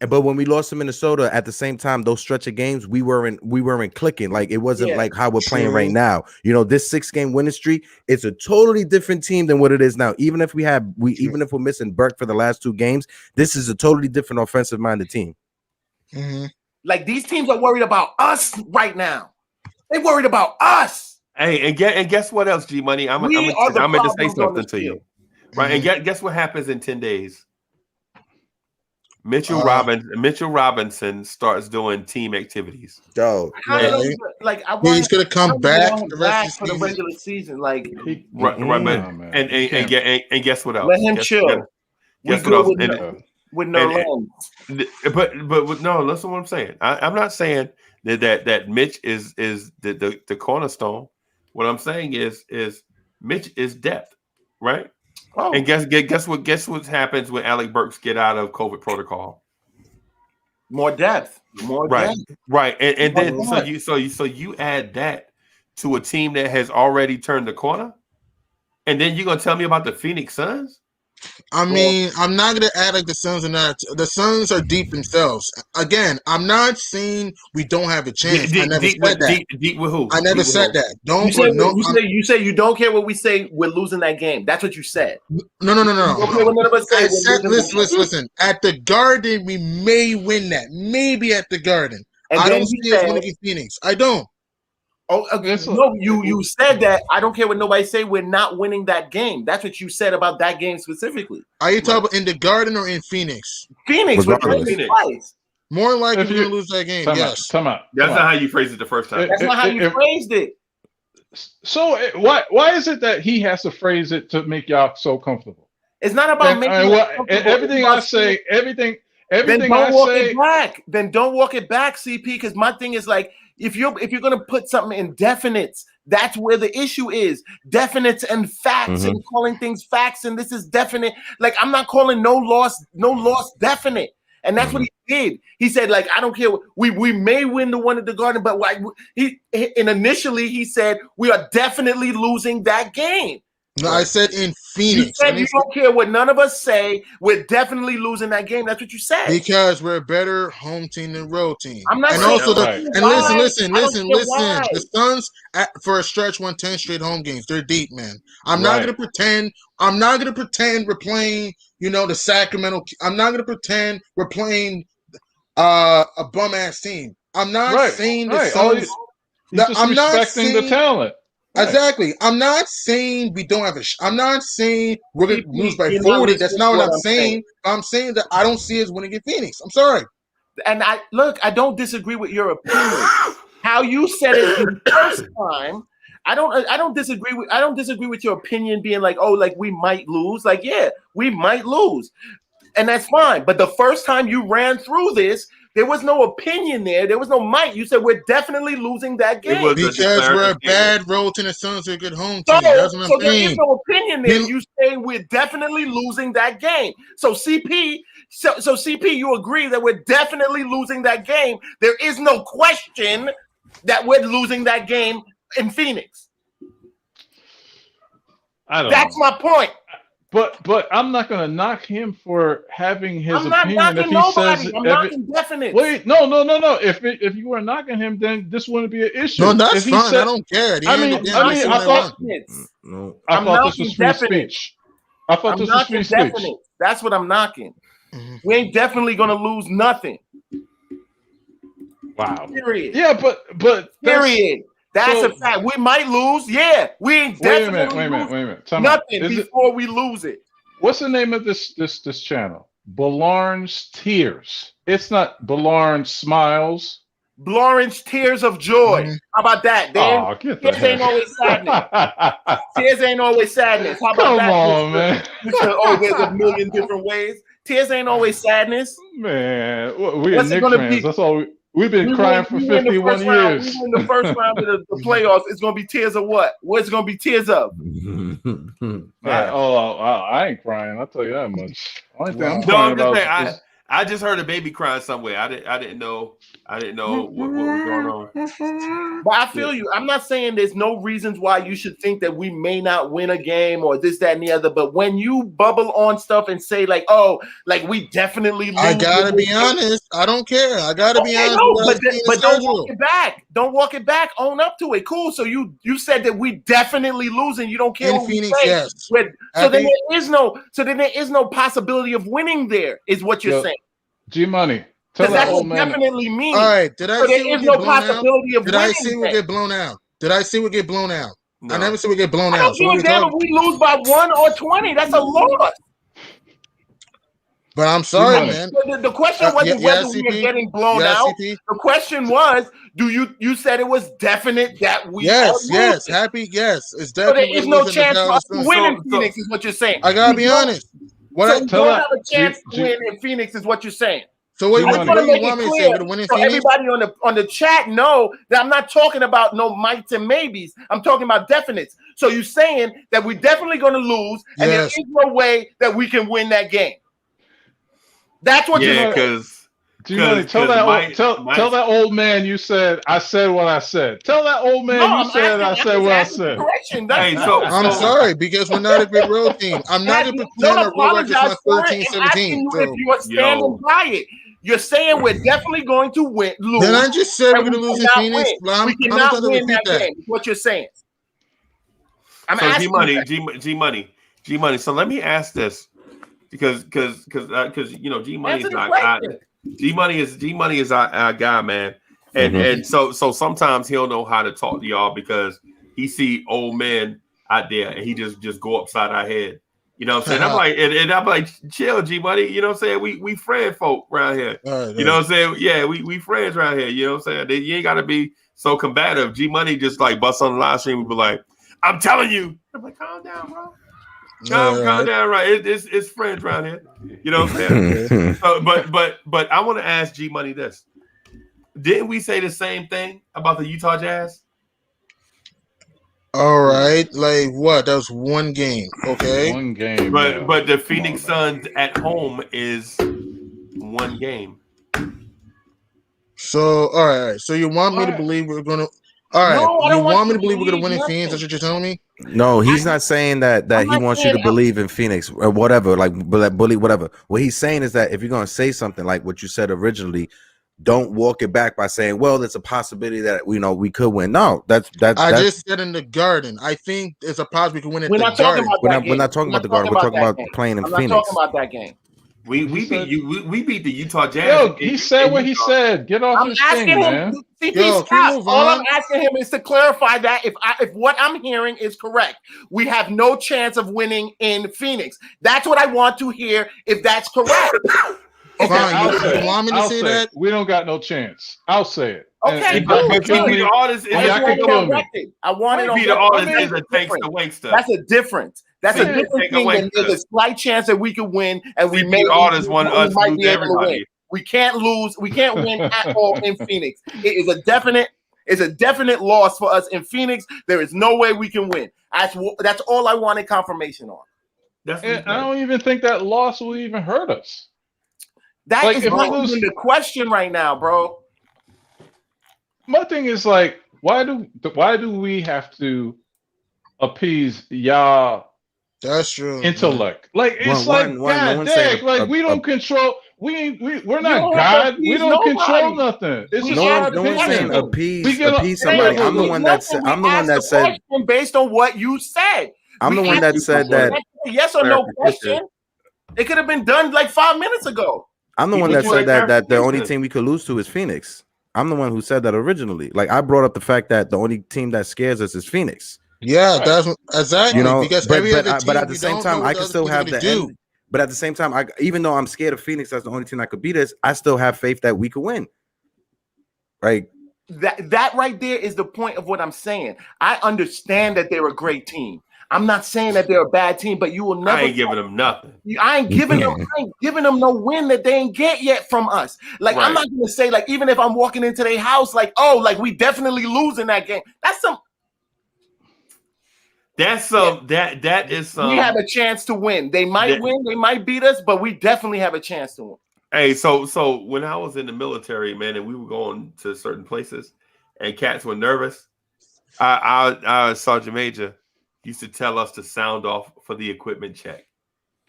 [SPEAKER 16] But when we lost to Minnesota, at the same time, those stretch of games, we weren't clicking. Like, it wasn't like how we're playing right now. This 6-game winning streak, it's a totally different team than what it is now. Even if we're missing Burke for the last 2 games, this is a totally different offensive-minded team.
[SPEAKER 5] Like, these teams are worried about us right now. They're worried about us.
[SPEAKER 4] Hey, and guess what else, G Money? I'm going to say something to you, right? And guess what happens in 10 days? Mitchell Robinson starts doing team activities.
[SPEAKER 16] Dope.
[SPEAKER 18] He's gonna come back
[SPEAKER 5] for the regular season. Like,
[SPEAKER 4] and guess what else?
[SPEAKER 5] Let him chill.
[SPEAKER 4] Guess what else?
[SPEAKER 5] With no lens.
[SPEAKER 4] But no, listen to what I'm saying. I'm not saying that Mitch is the cornerstone. What I'm saying is Mitch is depth, right?
[SPEAKER 5] Oh.
[SPEAKER 4] And guess what happens when Alec Burks get out of COVID protocol?
[SPEAKER 5] More depth. More
[SPEAKER 4] Right.
[SPEAKER 5] depth.
[SPEAKER 4] Right. And then
[SPEAKER 5] More
[SPEAKER 4] so you add that to a team that has already turned the corner, and then you're gonna tell me about the Phoenix Suns?
[SPEAKER 18] I mean, I'm not going to add like the Suns are not. The Suns are deep themselves. Again, I'm not saying we don't have a chance. I never said that.
[SPEAKER 4] Deep with who?
[SPEAKER 18] I never said that. Don't.
[SPEAKER 5] You say you don't care what we say. We're losing that game. That's what you said.
[SPEAKER 18] No.
[SPEAKER 5] You don't care what none of us say.
[SPEAKER 18] I said, listen. At the Garden, we may win that. Maybe at the Garden.
[SPEAKER 5] And
[SPEAKER 18] I
[SPEAKER 5] then
[SPEAKER 18] don't see
[SPEAKER 5] you
[SPEAKER 18] us
[SPEAKER 5] said-
[SPEAKER 18] winning against Phoenix. I don't.
[SPEAKER 5] Oh, no, you said that. I don't care what nobody say. We're not winning that game. That's what you said about that game specifically.
[SPEAKER 18] Are you talking about in the Garden or in Phoenix?
[SPEAKER 5] Phoenix. We're playing
[SPEAKER 4] Phoenix.
[SPEAKER 5] twice.
[SPEAKER 18] More likely
[SPEAKER 8] If
[SPEAKER 18] we're
[SPEAKER 8] you-
[SPEAKER 18] going to lose that game.
[SPEAKER 8] Time
[SPEAKER 18] Yes.
[SPEAKER 8] out.
[SPEAKER 4] That's not how you phrased it the first time.
[SPEAKER 5] That's not how you phrased it.
[SPEAKER 8] So why is it that he has to phrase it to make y'all so comfortable?
[SPEAKER 5] It's not about
[SPEAKER 8] And,
[SPEAKER 5] making
[SPEAKER 8] and
[SPEAKER 5] us
[SPEAKER 8] what-
[SPEAKER 5] comfortable.
[SPEAKER 8] and everything
[SPEAKER 5] It's
[SPEAKER 8] I
[SPEAKER 5] about
[SPEAKER 8] say,
[SPEAKER 5] then
[SPEAKER 8] everything
[SPEAKER 5] don't
[SPEAKER 8] I
[SPEAKER 5] walk
[SPEAKER 8] say.
[SPEAKER 5] it back. Then don't walk it back, CP. Because my thing is like, if you're gonna put something in definites, that's where the issue is. Definites and facts and calling things facts. And this is definite. Like I'm not calling no loss definite. And that's what he did. He said, like, I don't care. We may win the one at the Garden, but initially he said we are definitely losing that game.
[SPEAKER 18] No, I said in
[SPEAKER 5] You
[SPEAKER 18] Phoenix.
[SPEAKER 5] said you don't care what none of us say. We're definitely losing that game. That's what you said.
[SPEAKER 18] Because we're a better home team than road team.
[SPEAKER 5] I'm not
[SPEAKER 18] and
[SPEAKER 5] saying
[SPEAKER 18] also
[SPEAKER 5] why.
[SPEAKER 18] listen.
[SPEAKER 5] I don't care why.
[SPEAKER 18] The Suns for a stretch won 10 straight home games. They're deep, man. I'm not gonna pretend we're playing, the Sacramento. I'm not gonna pretend we're playing a bum ass team. I'm not saying the Suns.
[SPEAKER 8] He's just
[SPEAKER 18] I'm not
[SPEAKER 8] respecting the
[SPEAKER 18] saying
[SPEAKER 8] talent. Right.
[SPEAKER 18] Exactly. I'm not saying we don't have I'm not saying we're going to lose by
[SPEAKER 5] You're
[SPEAKER 18] 40.
[SPEAKER 5] not
[SPEAKER 18] That's
[SPEAKER 5] listening
[SPEAKER 18] not
[SPEAKER 5] to
[SPEAKER 18] what
[SPEAKER 5] what
[SPEAKER 18] I'm saying. I'm saying that I don't see us winning in Phoenix. I'm sorry.
[SPEAKER 5] And I don't disagree with your opinion. How you said it the first time, I don't disagree with your opinion being like, oh, like we might lose. Like, yeah, we might lose. And that's fine. But the first time you ran through this, there was no opinion there. There was no might. You said we're definitely losing that game.
[SPEAKER 18] Because we're a bad road team. The Suns are a good home
[SPEAKER 5] So,
[SPEAKER 18] team. That's what I'm
[SPEAKER 5] there
[SPEAKER 18] saying.
[SPEAKER 5] is no opinion there. You say we're definitely losing that game. So CP, you agree that we're definitely losing that game. There is no question that we're losing that game in Phoenix. That's my point.
[SPEAKER 8] But I'm not going to knock him for having his
[SPEAKER 5] I'm not
[SPEAKER 8] opinion if
[SPEAKER 5] knocking
[SPEAKER 8] he
[SPEAKER 5] nobody.
[SPEAKER 8] says
[SPEAKER 5] I'm knocking definite.
[SPEAKER 8] Wait, no. If you were knocking him, then this wouldn't be an issue.
[SPEAKER 18] No, that's
[SPEAKER 8] If he
[SPEAKER 18] fine.
[SPEAKER 8] said-
[SPEAKER 18] I don't care. At the
[SPEAKER 8] I
[SPEAKER 18] end
[SPEAKER 8] mean,
[SPEAKER 18] of the day,
[SPEAKER 8] I mean, I thought
[SPEAKER 5] I'm
[SPEAKER 8] this was free
[SPEAKER 5] definite.
[SPEAKER 8] speech. I thought this was free speech.
[SPEAKER 5] Definite. That's what I'm knocking. We ain't definitely gonna lose nothing.
[SPEAKER 8] Wow.
[SPEAKER 5] Period.
[SPEAKER 8] Yeah, but
[SPEAKER 5] period. That's a fact. We might lose. Yeah, we ain't
[SPEAKER 8] Wait a
[SPEAKER 5] definitely
[SPEAKER 8] minute. Time out.
[SPEAKER 5] nothing before we lose it.
[SPEAKER 8] What's the name of this channel? Blorange Tears. It's not Blorange Smiles.
[SPEAKER 5] Blorange Tears of Joy. How about that, Dan?
[SPEAKER 8] Oh, get the
[SPEAKER 5] Tears ain't
[SPEAKER 8] heck.
[SPEAKER 5] always sadness. Tears ain't always sadness. How about
[SPEAKER 8] Come
[SPEAKER 5] that?
[SPEAKER 8] on, man.
[SPEAKER 5] Oh, there's a million different ways. Tears ain't always sadness.
[SPEAKER 8] Man, we're
[SPEAKER 5] What's it
[SPEAKER 8] Knicks
[SPEAKER 5] gonna
[SPEAKER 8] fans.
[SPEAKER 5] be?
[SPEAKER 8] That's all we've been
[SPEAKER 5] We
[SPEAKER 8] crying
[SPEAKER 5] win-
[SPEAKER 8] for
[SPEAKER 5] we win the
[SPEAKER 8] 51
[SPEAKER 5] first round.
[SPEAKER 8] years.
[SPEAKER 5] We win the first round of the playoffs. It's gonna be tears of what? What's it gonna be tears of?
[SPEAKER 8] I ain't crying. I'll tell you that much. Only thing I'm
[SPEAKER 4] No,
[SPEAKER 8] crying
[SPEAKER 4] I'm just
[SPEAKER 8] about
[SPEAKER 4] saying,
[SPEAKER 8] is
[SPEAKER 4] I just heard a baby crying somewhere. I didn't know what was going on.
[SPEAKER 5] But I feel you. I'm not saying there's no reasons why you should think that we may not win a game or this, that, and the other. But when you bubble on stuff and say like, "Oh, like we definitely lose,"
[SPEAKER 18] I gotta be honest. I don't care. I gotta be honest.
[SPEAKER 5] No,
[SPEAKER 18] with what I see in
[SPEAKER 5] but
[SPEAKER 18] the
[SPEAKER 5] don't
[SPEAKER 18] schedule.
[SPEAKER 5] walk it back. Don't walk it back. Own up to it. Cool. So you said that we definitely losing. You don't care
[SPEAKER 18] In
[SPEAKER 5] what
[SPEAKER 18] Phoenix,
[SPEAKER 5] we say.
[SPEAKER 18] yes.
[SPEAKER 5] So then there is no possibility of winning there. Is what you're
[SPEAKER 8] Yo,
[SPEAKER 5] saying?
[SPEAKER 8] G-Money. Tell
[SPEAKER 5] Because
[SPEAKER 8] that
[SPEAKER 5] that's
[SPEAKER 8] old
[SPEAKER 5] what
[SPEAKER 8] man.
[SPEAKER 5] definitely means.
[SPEAKER 18] All right. Did I
[SPEAKER 5] So
[SPEAKER 18] see
[SPEAKER 5] there
[SPEAKER 18] what
[SPEAKER 5] is
[SPEAKER 18] get
[SPEAKER 5] no
[SPEAKER 18] blown out?
[SPEAKER 5] possibility of
[SPEAKER 18] Did
[SPEAKER 5] winning.
[SPEAKER 18] I see what
[SPEAKER 5] there.
[SPEAKER 18] get blown out? Did I see what get blown out?
[SPEAKER 4] No.
[SPEAKER 18] I never see what get blown
[SPEAKER 5] I
[SPEAKER 18] out.
[SPEAKER 5] don't
[SPEAKER 18] So
[SPEAKER 5] give
[SPEAKER 18] what
[SPEAKER 5] a
[SPEAKER 18] we
[SPEAKER 5] damn if
[SPEAKER 18] talking?
[SPEAKER 5] we lose by 1 or 20. That's a loss.
[SPEAKER 18] But I'm sorry,
[SPEAKER 8] G-Money.
[SPEAKER 18] man.
[SPEAKER 5] The question wasn't whether we were getting blown out.
[SPEAKER 18] CP.
[SPEAKER 5] The question was, you said it was definite that we are
[SPEAKER 18] Yes,
[SPEAKER 5] losing.
[SPEAKER 18] happy. Yes, it's
[SPEAKER 5] So there
[SPEAKER 18] definitely.
[SPEAKER 5] is no
[SPEAKER 18] losing the
[SPEAKER 5] chance for us
[SPEAKER 18] Dallas
[SPEAKER 5] to
[SPEAKER 18] Suns.
[SPEAKER 5] win in Phoenix, is what you're saying.
[SPEAKER 18] I gotta
[SPEAKER 5] We
[SPEAKER 18] be
[SPEAKER 5] don't-
[SPEAKER 18] honest.
[SPEAKER 5] So we
[SPEAKER 8] Tell
[SPEAKER 5] don't
[SPEAKER 8] that-
[SPEAKER 5] have a chance to
[SPEAKER 8] G-
[SPEAKER 5] win in Phoenix, is what you're saying.
[SPEAKER 18] So what,
[SPEAKER 6] I just want to
[SPEAKER 18] you
[SPEAKER 6] make
[SPEAKER 18] want
[SPEAKER 6] it
[SPEAKER 18] me to say?
[SPEAKER 6] clear
[SPEAKER 18] We're gonna win in
[SPEAKER 6] so
[SPEAKER 18] Phoenix?
[SPEAKER 6] everybody on the chat know that I'm not talking about no mights and maybes. I'm talking about definites. So you're saying that we're definitely going to lose, and there
[SPEAKER 18] Yes.
[SPEAKER 6] is no way that we can win that game. That's what you're saying.
[SPEAKER 4] because
[SPEAKER 8] G-Money, tell that old man you said I said what I said. Tell that old man
[SPEAKER 6] No,
[SPEAKER 8] you said I said what I said.
[SPEAKER 6] Correction.
[SPEAKER 4] Hey,
[SPEAKER 18] I'm sorry because we're not a good road team. I'm not going to pretend our road record is not 13, 17.
[SPEAKER 6] If you are standing by it, you're saying we're definitely going to lose.
[SPEAKER 18] Then I just said we're
[SPEAKER 6] and
[SPEAKER 18] going to
[SPEAKER 6] we
[SPEAKER 18] lose in
[SPEAKER 6] cannot
[SPEAKER 18] Phoenix.
[SPEAKER 6] win. We
[SPEAKER 18] I'm
[SPEAKER 6] cannot
[SPEAKER 18] going to
[SPEAKER 6] win
[SPEAKER 18] repeat
[SPEAKER 6] that
[SPEAKER 18] that.
[SPEAKER 6] game. Is what you're saying. I'm
[SPEAKER 4] so
[SPEAKER 6] asking
[SPEAKER 4] G Money. So let me ask this because you know G Money is our guy, man. And so sometimes he'll know how to talk to y'all because he see old men out there and he just go upside our head. You know what I'm saying? I'm like, and I'm like, chill, G Money. You know what I'm saying? We friend folk around here. You know what I'm saying? Yeah, we friends around here. You know what I'm saying? You ain't gotta be so combative. G Money just like bust on the live stream and be like, I'm telling you. I'm like, calm down, bro. Calm down, right? It's friends around here. You know what I'm saying? But I want to ask G Money this. Didn't we say the same thing about the Utah Jazz?
[SPEAKER 18] All right, like what? That was one game, okay?
[SPEAKER 8] One game,
[SPEAKER 4] but the Phoenix Suns at home is one game.
[SPEAKER 18] So all right, so you want me to believe we're gonna? All right,
[SPEAKER 6] No, I
[SPEAKER 18] you
[SPEAKER 6] don't
[SPEAKER 18] want
[SPEAKER 6] want
[SPEAKER 18] me
[SPEAKER 6] you
[SPEAKER 18] to
[SPEAKER 6] to
[SPEAKER 18] believe we're gonna
[SPEAKER 6] believe
[SPEAKER 18] win in
[SPEAKER 6] nothing.
[SPEAKER 18] Phoenix? That's what you're telling me?
[SPEAKER 16] No, he's not saying that he
[SPEAKER 6] not
[SPEAKER 16] wants you to
[SPEAKER 6] saying
[SPEAKER 16] believe in Phoenix or whatever, like bully, whatever. What he's saying is that if you're gonna say something like what you said originally, don't walk it back by saying, "Well, there's a possibility that we could win." No, that's
[SPEAKER 18] I just said in the Garden. I think it's a possibility we can win at
[SPEAKER 6] We're
[SPEAKER 18] the
[SPEAKER 6] not talking
[SPEAKER 18] Garden.
[SPEAKER 6] about that game.
[SPEAKER 16] We're not talking about the Garden. We're talking about playing in
[SPEAKER 6] I'm
[SPEAKER 16] Phoenix.
[SPEAKER 6] not talking about that game.
[SPEAKER 4] We beat the Utah Jazz.
[SPEAKER 8] Yo, he said what he said. Get off
[SPEAKER 6] I'm
[SPEAKER 8] his
[SPEAKER 6] asking
[SPEAKER 8] thing,
[SPEAKER 6] him,
[SPEAKER 8] man.
[SPEAKER 6] CP
[SPEAKER 18] Yo,
[SPEAKER 6] Scott.
[SPEAKER 18] can we move
[SPEAKER 6] All I'm
[SPEAKER 18] on?
[SPEAKER 6] asking him is to clarify that if what I'm hearing is correct, we have no chance of winning in Phoenix. That's what I want to hear. If that's correct,
[SPEAKER 8] Okay,
[SPEAKER 18] Fine,
[SPEAKER 8] I'll
[SPEAKER 18] you
[SPEAKER 8] say
[SPEAKER 18] want me to say that?
[SPEAKER 8] it. We don't got no chance. I'll say it.
[SPEAKER 6] okay,
[SPEAKER 8] And y'all can kill me.
[SPEAKER 6] I just want it on record. I want it on record. That's a difference. That's a different thing than there's a slight chance that we could win and we might be able to win. We can't lose. We can't win at all in Phoenix. It is a definite loss for us in Phoenix. There is no way we can win. That's all I wanted confirmation on.
[SPEAKER 8] And I don't even think that loss will even hurt us.
[SPEAKER 6] That
[SPEAKER 8] Like,
[SPEAKER 6] is
[SPEAKER 8] if we
[SPEAKER 6] not
[SPEAKER 8] lose-
[SPEAKER 6] even the question right now, bro.
[SPEAKER 8] My thing is like, why do we have to appease y'all?
[SPEAKER 18] That's true.
[SPEAKER 8] Intellect, like it's God dang, like we don't control. We're not God. We don't control nothing. It's just our opinion.
[SPEAKER 16] appease somebody. I'm the one that said. I'm the one that said.
[SPEAKER 6] Based on what you said,
[SPEAKER 16] I'm the one that said that.
[SPEAKER 6] Yes or no question. It could have been done like 5 minutes ago.
[SPEAKER 16] I'm the one that said that the only team we could lose to is Phoenix. I'm the one who said that originally. Like I brought up the fact that the only team that scares us is Phoenix.
[SPEAKER 18] Yeah, that's exactly.
[SPEAKER 16] Because
[SPEAKER 18] but
[SPEAKER 16] at the same time, I can still have the end. But at the same time, even though I'm scared of Phoenix, that's the only team that could beat us. I still have faith that we could win. Right.
[SPEAKER 6] That right there is the point of what I'm saying. I understand that they're a great team. I'm not saying that they're a bad team, but you will never.
[SPEAKER 4] I ain't giving them nothing.
[SPEAKER 6] I ain't giving them no win that they ain't get yet from us. Like I'm not gonna say like even if I'm walking into their house like we definitely losing that game. That is some. We have a chance to win. They might win. They might beat us, but we definitely have a chance to win.
[SPEAKER 4] Hey, so when I was in the military, man, and we were going to certain places, and cats were nervous, our Sergeant Major used to tell us to sound off for the equipment check,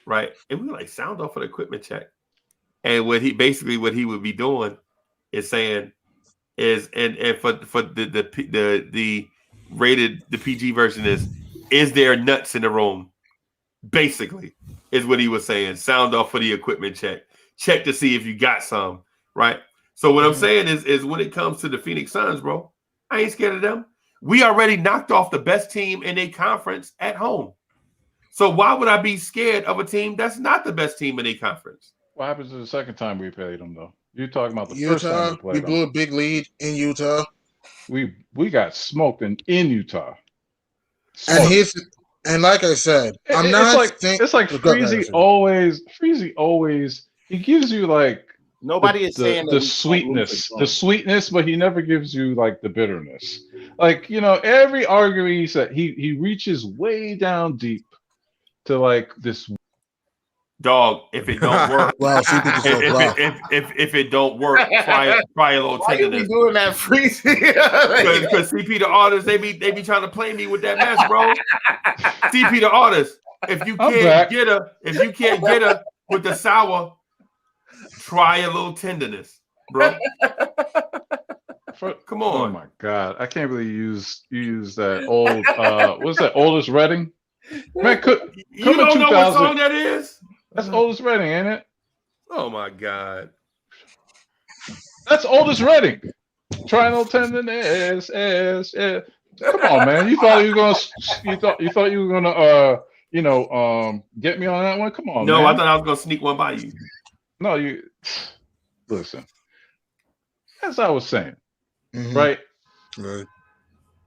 [SPEAKER 4] right? And we were like, sound off for the equipment check. And what he would be doing is saying and for the rated the PG version is there nuts in the room? Basically, is what he was saying. Sound off for the equipment check. Check to see if you got some, right? So what I'm saying is when it comes to the Phoenix Suns, bro, I ain't scared of them. We already knocked off the best team in a conference at home. So why would I be scared of a team that's not the best team in a conference?
[SPEAKER 8] What happens the second time we played them, though? You're talking about the
[SPEAKER 18] Utah,
[SPEAKER 8] first time we played them.
[SPEAKER 18] We blew a big lead in Utah.
[SPEAKER 8] We got smoked in Utah.
[SPEAKER 18] And like I said,
[SPEAKER 8] it's like Freezie always he gives you like
[SPEAKER 5] Nobody is saying that
[SPEAKER 8] the
[SPEAKER 5] we can't lose
[SPEAKER 8] sweetness, but he never gives you like the bitterness. Like, you know, every argument he said, he reaches way down deep to like this.
[SPEAKER 4] Dog, if it don't work,
[SPEAKER 18] Wow, CP just goes, wow.
[SPEAKER 4] if it don't work, try a little
[SPEAKER 5] Why you be
[SPEAKER 4] tenderness.
[SPEAKER 5] doing that, Freezie?
[SPEAKER 4] Because CP the artist, they be trying to play me with that mess, bro. CP the artist, if you can't get her with the sour, try a little tenderness, bro. Come on.
[SPEAKER 8] Oh my God, I can't believe you use that old what's that, Oldest Redding? Man,
[SPEAKER 4] you don't know what song that is?
[SPEAKER 8] That's Oldest Redding, ain't it?
[SPEAKER 4] Oh my God.
[SPEAKER 8] That's Oldest Redding. Try no tenderness. Come on, man. You thought you were gonna get me on that one? Come on,
[SPEAKER 4] no,
[SPEAKER 8] man.
[SPEAKER 4] I thought I was gonna sneak one by you.
[SPEAKER 8] No, you listen. As I was saying, right?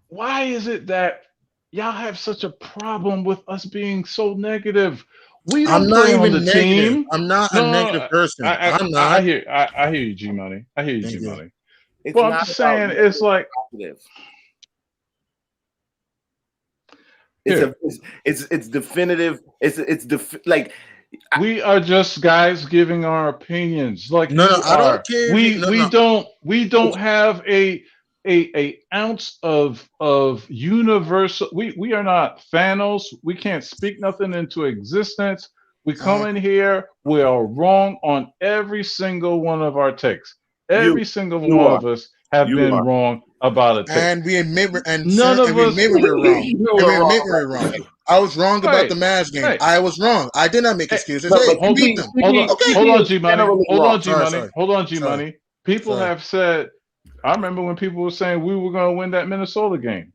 [SPEAKER 8] Why is it that y'all have such a problem with us being so negative? We don't
[SPEAKER 18] I'm not
[SPEAKER 8] play on
[SPEAKER 18] even
[SPEAKER 8] the
[SPEAKER 18] negative.
[SPEAKER 8] team.
[SPEAKER 18] I'm not a negative person. I'm not.
[SPEAKER 8] I hear you, G Money. I hear you, G Money.
[SPEAKER 5] It's
[SPEAKER 8] Well, I'm
[SPEAKER 5] not
[SPEAKER 8] just
[SPEAKER 5] about
[SPEAKER 8] saying, it's like
[SPEAKER 5] positive.
[SPEAKER 8] Here.
[SPEAKER 5] It's definitive. Like
[SPEAKER 8] we are just guys giving our opinions. Like
[SPEAKER 18] No,
[SPEAKER 8] you
[SPEAKER 18] I don't
[SPEAKER 8] are.
[SPEAKER 18] care.
[SPEAKER 8] We don't have a ounce of universal. We are not Thanos. We can't speak nothing into existence. We come in here. We are wrong on every single one of our takes. Every single one of us have been wrong about a take.
[SPEAKER 18] And we admit we're
[SPEAKER 8] None
[SPEAKER 18] wrong.
[SPEAKER 8] of us.
[SPEAKER 18] And we admit we're wrong. I was wrong about the Mavs game.
[SPEAKER 8] Right.
[SPEAKER 18] I was wrong. I did not make excuses.
[SPEAKER 8] But
[SPEAKER 18] Hey,
[SPEAKER 8] hold
[SPEAKER 18] beat them.
[SPEAKER 8] Hold on, G Money. Hold on, G Money.
[SPEAKER 18] Sorry.
[SPEAKER 8] Hold on, G Money. People have said. I remember when people were saying we were going to win that Minnesota game.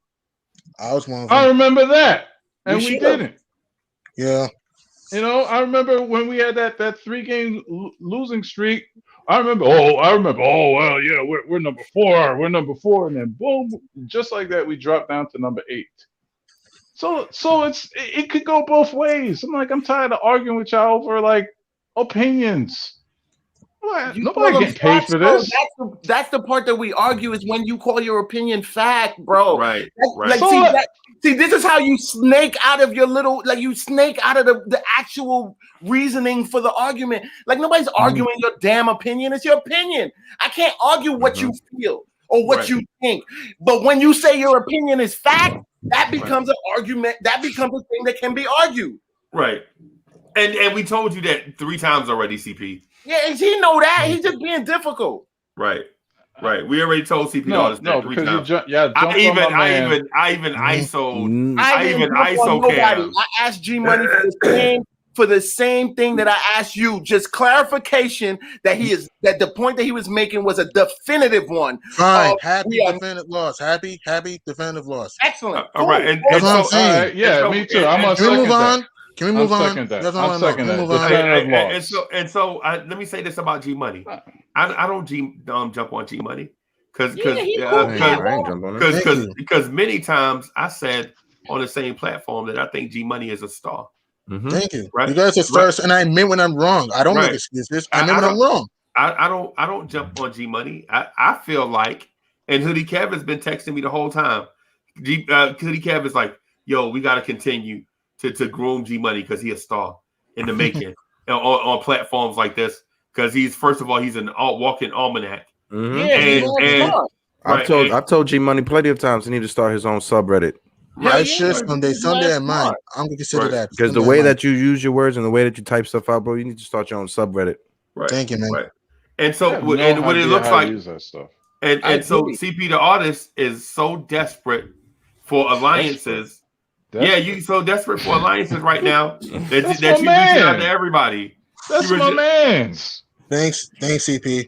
[SPEAKER 18] I was one of them.
[SPEAKER 8] I remember that, and we didn't.
[SPEAKER 18] Yeah.
[SPEAKER 8] You know, I remember when we had that 3-game losing streak. I remember. Oh, well, yeah, we're number 4. We're number 4, and then boom, just like that, we dropped down to number 8. So it could go both ways. I'm tired of arguing with y'all over like opinions. Nobody getting paid for this.
[SPEAKER 5] That's the part that we argue is when you call your opinion fact, bro.
[SPEAKER 4] Right.
[SPEAKER 5] Like, see, this is how you snake out of your little, like you snake out of the actual reasoning for the argument. Like nobody's arguing your damn opinion. It's your opinion. I can't argue what you feel or what you think. But when you say your opinion is fact, that becomes an argument. That becomes a thing that can be argued.
[SPEAKER 4] Right. And we told you that 3 times already, CP.
[SPEAKER 5] Yeah, he know that. He's just being difficult.
[SPEAKER 4] Right. We already told CP all this 3 times. I even ISO Cam.
[SPEAKER 5] I asked G Money for the same thing that I asked you. Just clarification that the point that he was making was a definitive one.
[SPEAKER 18] Fine. Happy definitive loss. Happy definitive loss.
[SPEAKER 5] Excellent.
[SPEAKER 4] All right. And
[SPEAKER 18] that's what I'm saying.
[SPEAKER 8] Right, yeah, me too. I'm on second
[SPEAKER 18] move on.
[SPEAKER 8] that.
[SPEAKER 18] Can we move on?
[SPEAKER 8] I'm second that.
[SPEAKER 4] So let me say this about G Money. I don't jump on G Money because many times I said on the same platform that I think G Money is a star.
[SPEAKER 18] Thank you.
[SPEAKER 4] Right?
[SPEAKER 18] You guys are first, and I admit when I'm wrong. I don't make excuses. I admit when I'm wrong.
[SPEAKER 4] I don't jump on G Money. I feel like, and Hoodie Kev has been texting me the whole time. Hoodie Kev is like, yo, we got to continue to groom G Money because he's a star in the making on platforms like this. Because he's an walking almanac.
[SPEAKER 16] I've told G Money plenty of times he need to start his own subreddit.
[SPEAKER 18] I should Sunday at mine. I'm gonna consider that
[SPEAKER 16] because the way that you use your words and the way that you type stuff out, bro, you need to start your own subreddit.
[SPEAKER 4] Right.
[SPEAKER 18] Thank you, man.
[SPEAKER 4] Right. And so, what it looks like, and so CP the artist is so desperate for alliances. Yeah, you so desperate for alliances right now that you reaching out to everybody.
[SPEAKER 8] That's my man's.
[SPEAKER 18] Thanks, CP.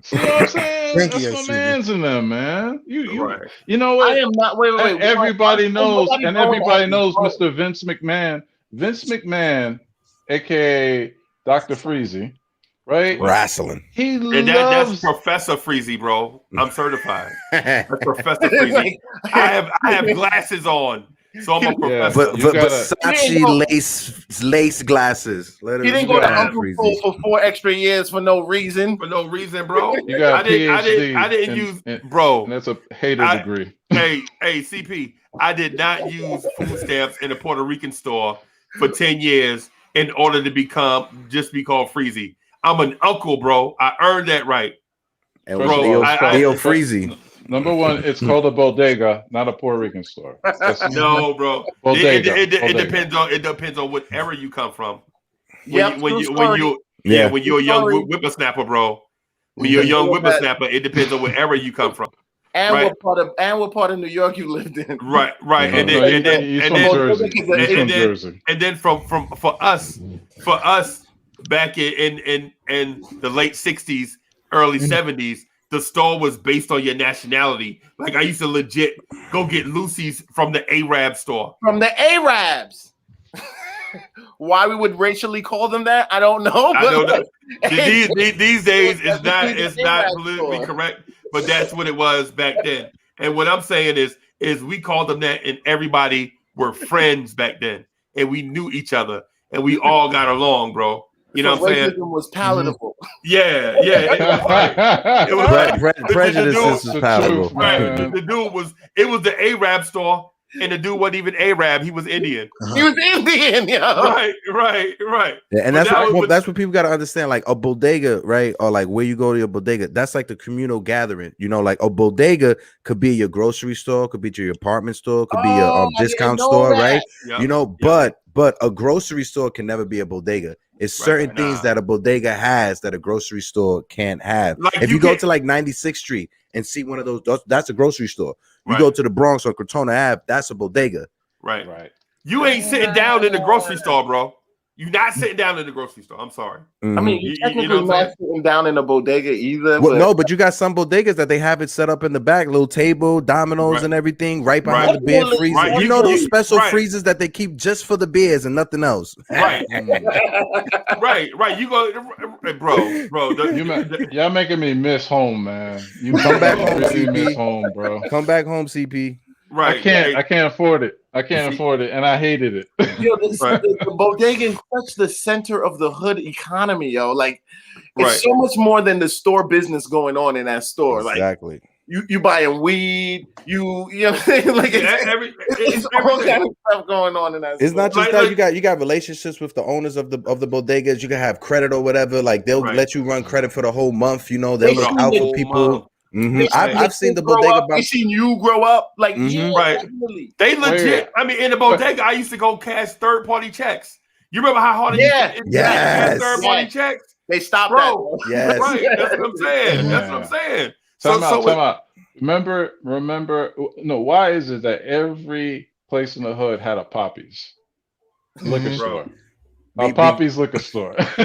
[SPEAKER 8] See what I'm saying?
[SPEAKER 18] Thank
[SPEAKER 8] That's
[SPEAKER 18] you,
[SPEAKER 8] my
[SPEAKER 18] CP.
[SPEAKER 8] man's in there, man. You
[SPEAKER 4] right.
[SPEAKER 8] You know what?
[SPEAKER 5] I am not. Wait.
[SPEAKER 8] Everybody knows, and everybody knows Mr. Vince McMahon. Vince McMahon, aka Dr. Freezie, right?
[SPEAKER 16] Wrestling.
[SPEAKER 8] He
[SPEAKER 4] that's Professor Freezie, bro. I'm certified. That's Professor Freezie. I have glasses on. So I'm a professor.
[SPEAKER 5] Versace lace glasses. Let
[SPEAKER 4] He didn't go to Uncle for 4 extra years for no reason. For no reason, bro.
[SPEAKER 8] You got a PhD.
[SPEAKER 4] I didn't use, bro.
[SPEAKER 8] And that's a hater degree.
[SPEAKER 4] Hey, CP. I did not use food stamps in a Puerto Rican store for 10 years in order to be called Freezie. I'm an uncle, bro. I earned that right.
[SPEAKER 5] And bro, Leo Freezie.
[SPEAKER 8] Number one, it's called a bodega, not a Puerto Rican store.
[SPEAKER 4] No, bro.
[SPEAKER 8] Bodega.
[SPEAKER 4] It depends on what era you come from. When you're a young whippersnapper, bro. When you're a young whippersnapper, it depends on what era you come from.
[SPEAKER 5] And what part of New York you lived in?
[SPEAKER 4] Right. And then for us back in the late 60s, early 70s, the store was based on your nationality. Like I used to legit go get Lucy's from the Arab store.
[SPEAKER 5] From the Arabs. Why we would racially call them that, I don't know. But
[SPEAKER 4] I don't know. These days it's not politically correct, but that's what it was back then. And what I'm saying is we called them that, and everybody were friends back then, and we knew each other, and we all got along, bro. You know what I'm saying?
[SPEAKER 5] Racism was palatable.
[SPEAKER 4] Yeah. It was
[SPEAKER 5] prejudice is palatable.
[SPEAKER 4] Right. The dude was the Arab store, and the dude wasn't even Arab. He was Indian.
[SPEAKER 5] He was Indian, yo.
[SPEAKER 4] Right.
[SPEAKER 16] Yeah, and that's what people got to understand. Like a bodega, right? Or like where you go to your bodega, that's like the communal gathering. You know, like a bodega could be your grocery store, could be your apartment store, could be your discount store, right? Yep. You know, but a grocery store can never be a bodega. It's certain things that a bodega has that a grocery store can't have. Like if you go to like 96th Street and see one of those, that's a grocery store. You go to the Bronx or Crotona Ave, that's a bodega.
[SPEAKER 4] Right. You ain't sitting down in the grocery store, bro. You're not sitting down in the grocery store. I'm sorry.
[SPEAKER 5] I mean, you technically not sitting down in a bodega either.
[SPEAKER 16] Well, no, but you got some bodegas that they have it set up in the back, little table, dominoes and everything, right behind the beer freezer. Right. You know those special freezers that they keep just for the beers and nothing else.
[SPEAKER 4] Right. Right. You go, bro.
[SPEAKER 8] Y'all making me miss home, man. You
[SPEAKER 16] come back home,
[SPEAKER 8] really
[SPEAKER 16] CP.
[SPEAKER 8] Miss home, bro.
[SPEAKER 16] Come back home, CP.
[SPEAKER 4] Right.
[SPEAKER 8] I can't afford it. And I hated it.
[SPEAKER 5] Yo, the bodega is such the center of the hood economy, yo. Like, it's so much more than the store business going on in that store.
[SPEAKER 16] Exactly.
[SPEAKER 5] Like, you buying weed, you know what I'm saying? Like, it's all kind of stuff going on in that
[SPEAKER 16] It's
[SPEAKER 5] store.
[SPEAKER 16] not just that. You got relationships with the owners of the bodegas. You can have credit or whatever. Like, they'll let you run credit for the whole month. You know, they'll look out for people. I've seen the bodega.
[SPEAKER 5] I've seen you grow up, like
[SPEAKER 4] right. They legit. I mean, in the bodega, I used to go cash third-party checks. You remember how hard it used to cash third-party checks?
[SPEAKER 5] They stopped
[SPEAKER 4] bro.
[SPEAKER 5] that.
[SPEAKER 16] Yes,
[SPEAKER 4] right. That's what I'm saying. That's what I'm saying.
[SPEAKER 8] Time out. Remember. No, why is it that every place in the hood had a Poppy's liquor store? Poppy's liquor store.
[SPEAKER 16] because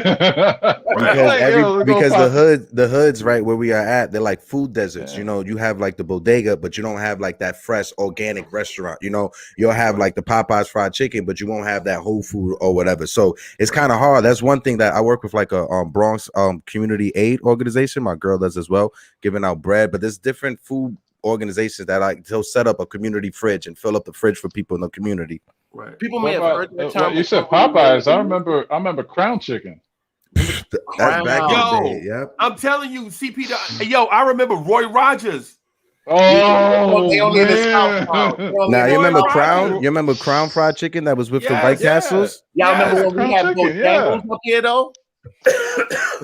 [SPEAKER 16] the hoods right where we are at, they're like food deserts. You know, you have like the bodega, but you don't have like that fresh organic restaurant. You know, you'll have like the Popeyes fried chicken, but you won't have that whole food or whatever. So it's kind of hard. That's one thing that I work with, like a Bronx community aid organization. My girl does as well, giving out bread. But there's different food organizations that like they'll set up a community fridge and fill up the fridge for people in the community.
[SPEAKER 4] Right.
[SPEAKER 5] People may have heard that term.
[SPEAKER 8] You said Popeyes. I remember Crown Chicken.
[SPEAKER 16] That's back in the day. Yep.
[SPEAKER 4] I'm telling you, CP. Yo, I remember Roy Rogers.
[SPEAKER 8] Oh,
[SPEAKER 16] now you remember Crown? You remember Crown fried chicken that was with the White Castles?
[SPEAKER 5] Y'all remember when we had Bojangles up here though?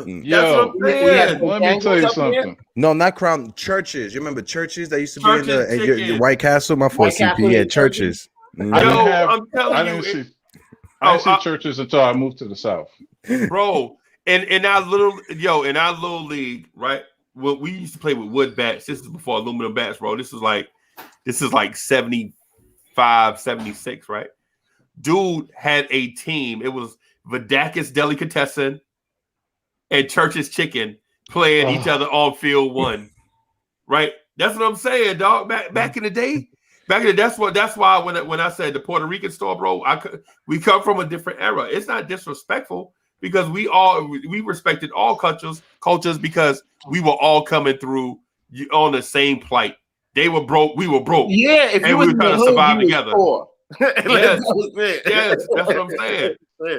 [SPEAKER 8] Yo, let me tell you something.
[SPEAKER 16] No, not Crown. Churches. You remember Churches that used to be in your White Castle? My fault, CP. Yeah, Churches.
[SPEAKER 4] I'm telling
[SPEAKER 8] I didn't see Churches until I moved to the South,
[SPEAKER 4] bro. And in our little league, right? Well, we used to play with wood bats. This is before aluminum bats, bro. This is like 75, 76, right? Dude had a team. It was Vadakis Delicatessen and Church's Chicken playing each other on field one, right? That's what I'm saying, dog. Back in the day. That's why when I said the Puerto Rican store, bro, we come from a different era. It's not disrespectful because we respected all cultures because we were all coming through on the same plight. They were broke, we were broke.
[SPEAKER 5] Yeah, if you
[SPEAKER 4] we were trying to survive together. Yes, yes, that's what I'm saying.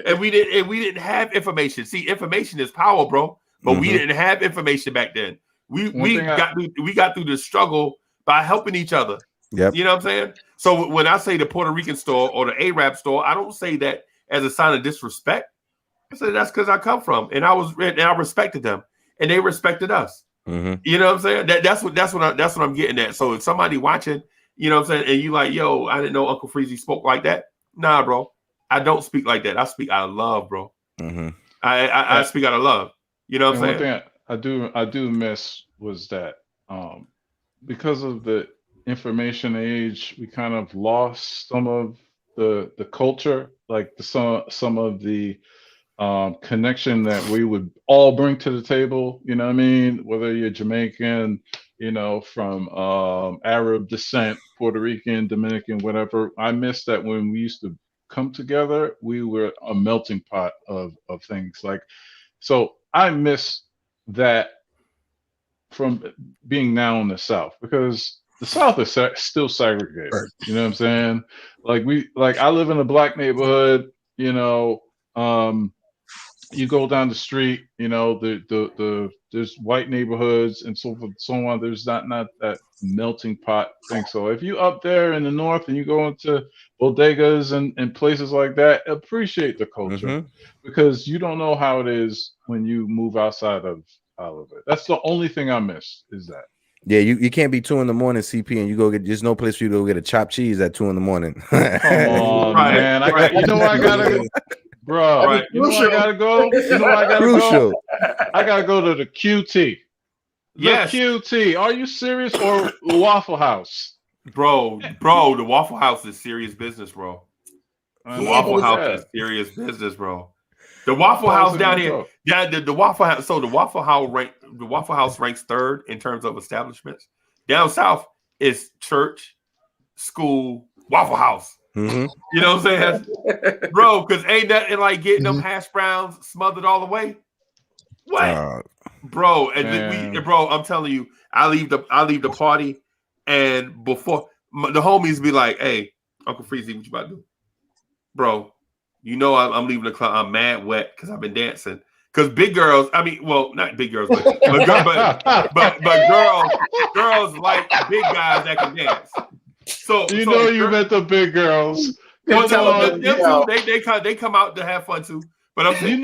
[SPEAKER 4] And we didn't have information. See, information is power, bro. But we didn't have information back then. We got through the struggle by helping each other.
[SPEAKER 16] Yep.
[SPEAKER 4] You know what I'm saying? So when I say the Puerto Rican store or the Arab store, I don't say that as a sign of disrespect. I say that's because I come from, and I respected them, and they respected us. You know what I'm saying? That's what I'm getting at. So if somebody watching, you know what I'm saying, and you like, yo, I didn't know Uncle Freezie spoke like that. Nah, bro, I don't speak like that. I speak out of love, bro. I speak out of love. You know what I'm saying?
[SPEAKER 8] One thing I do miss was that because of the information age, we kind of lost some of the culture, like some of the connection that we would all bring to the table. You know what I mean? Whether you're Jamaican, you know, from Arab descent, Puerto Rican, Dominican, whatever. I miss that when we used to come together, we were a melting pot of things. Like, so I miss that from being now in the South, because the South is still segregated. You know what I'm saying? Like I live in a black neighborhood, you know, you go down the street, you know, there's white neighborhoods and so forth, so on. There's not that melting pot thing. So if you up there in the north and you go into bodegas and places like that, appreciate the culture, because you don't know how it is when you move outside of it. That's the only thing I miss, is that.
[SPEAKER 16] Yeah, you can't be 2 a.m, CP, and you go get. There's no place for you to go get a chopped cheese at 2 a.m.
[SPEAKER 8] Come on, man. You know I gotta, bro.
[SPEAKER 4] Right.
[SPEAKER 8] You know I gotta go. You know I gotta go. I gotta go to the QT.
[SPEAKER 4] Yes.
[SPEAKER 8] QT. Are you serious? Or Waffle House?
[SPEAKER 4] Bro, the Waffle House is serious business, bro. The Waffle House is serious business, bro. The Waffle House down here, the Waffle House. So the Waffle House ranks third in terms of establishments. Down south is church, school, Waffle House. You know what I'm saying, bro? Because ain't nothing like getting them hash browns smothered all the way. What, bro? And bro, I'm telling you, I leave the party, and before the homies be like, "Hey, Uncle Freezie, what you about to do, bro?" You know I'm leaving the club. I'm mad wet because I've been dancing. Because big girls, I mean, well, not big girls, but girls like big guys that can dance. So
[SPEAKER 8] you met the big girls.
[SPEAKER 4] Well, they come out to have fun too. But I'm saying,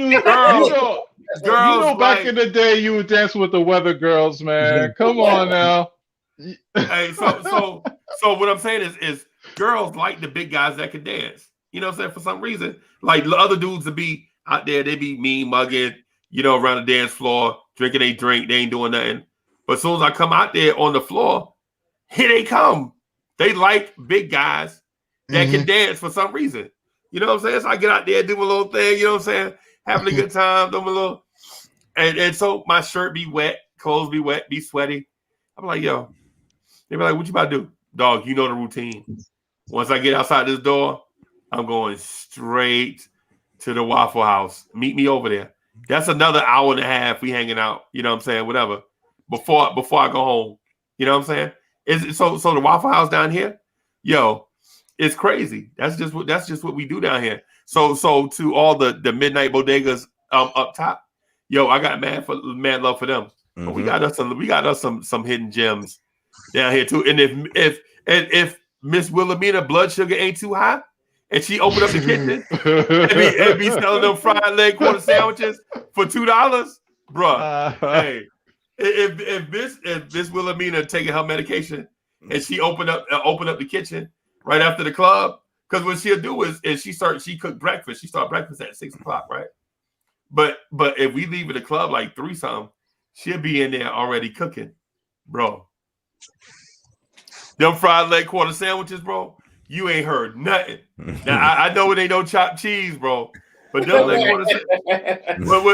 [SPEAKER 4] girls
[SPEAKER 8] back in the day, you would dance with the weather girls, man. Come on now.
[SPEAKER 4] Hey, so what I'm saying is girls like the big guys that can dance. You know what I'm saying? For some reason, like the other dudes would be out there, they be mean mugging, you know, around the dance floor, drinking a drink, they ain't doing nothing. But as soon as I come out there on the floor, here they come. They like big guys that can dance for some reason. You know what I'm saying? So I get out there, do my little thing, you know what I'm saying? Having a good time, do my little, and so my shirt be wet, clothes be wet, be sweaty. I'm like, yo, they be like, what you about to do? Dog, you know the routine. Once I get outside this door, I'm going straight to the Waffle House. Meet me over there. That's another hour and a half we hanging out. You know what I'm saying? Whatever. Before I go home. You know what I'm saying? So the Waffle House down here, yo, it's crazy. That's just what we do down here. So to all the midnight bodegas up top, yo, I got mad love for them. But we got us some hidden gems down here too. And if Miss Wilhelmina blood sugar ain't too high, and she opened up the kitchen and be selling them fried leg quarter sandwiches for $2, bruh. Hey, if Miss Wilhelmina taking her medication and she opened up the kitchen right after the club, because what she'll do is she cook breakfast. She start breakfast at 6:00, right? But if we leave at the club like 3 something, she'll be in there already cooking, bro. Them fried leg quarter sandwiches, bro. You ain't heard nothing. Now I know it ain't no chopped cheese, bro. But them leg quarter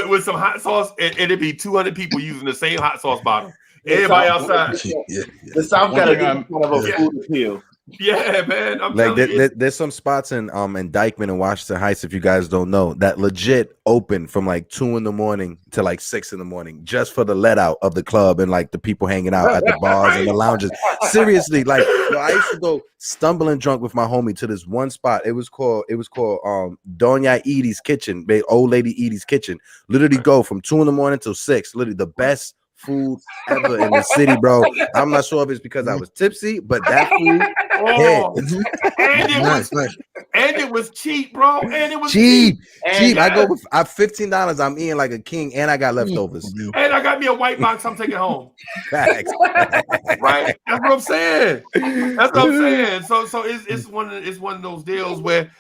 [SPEAKER 4] with some hot sauce, and it'd be 200 people using the same hot sauce bottle. Everybody outside.
[SPEAKER 5] The South got a kind of a food appeal.
[SPEAKER 4] Yeah, man. I'm
[SPEAKER 16] Like
[SPEAKER 4] telling you.
[SPEAKER 16] there's some spots in Dykeman and Washington Heights, if you guys don't know, that legit open from like 2 a.m. to like 6 a.m. just for the let out of the club and like the people hanging out at the bars and the lounges. Seriously, like I used to go stumbling drunk with my homie to this one spot. It was called Doña Edie's Kitchen, old lady Edie's Kitchen. Literally go from 2 a.m. till 6. Literally the best food ever in the city, bro. I'm not sure if it's because I was tipsy, but that food
[SPEAKER 4] And it was cheap, bro. And it was
[SPEAKER 16] cheap.
[SPEAKER 4] And
[SPEAKER 16] I go with $15. I'm eating like a king, and I got leftovers.
[SPEAKER 4] And I got me a white box. I'm taking home.
[SPEAKER 16] Facts.
[SPEAKER 4] Right. That's what I'm saying. That's what I'm saying. So it's one of those deals where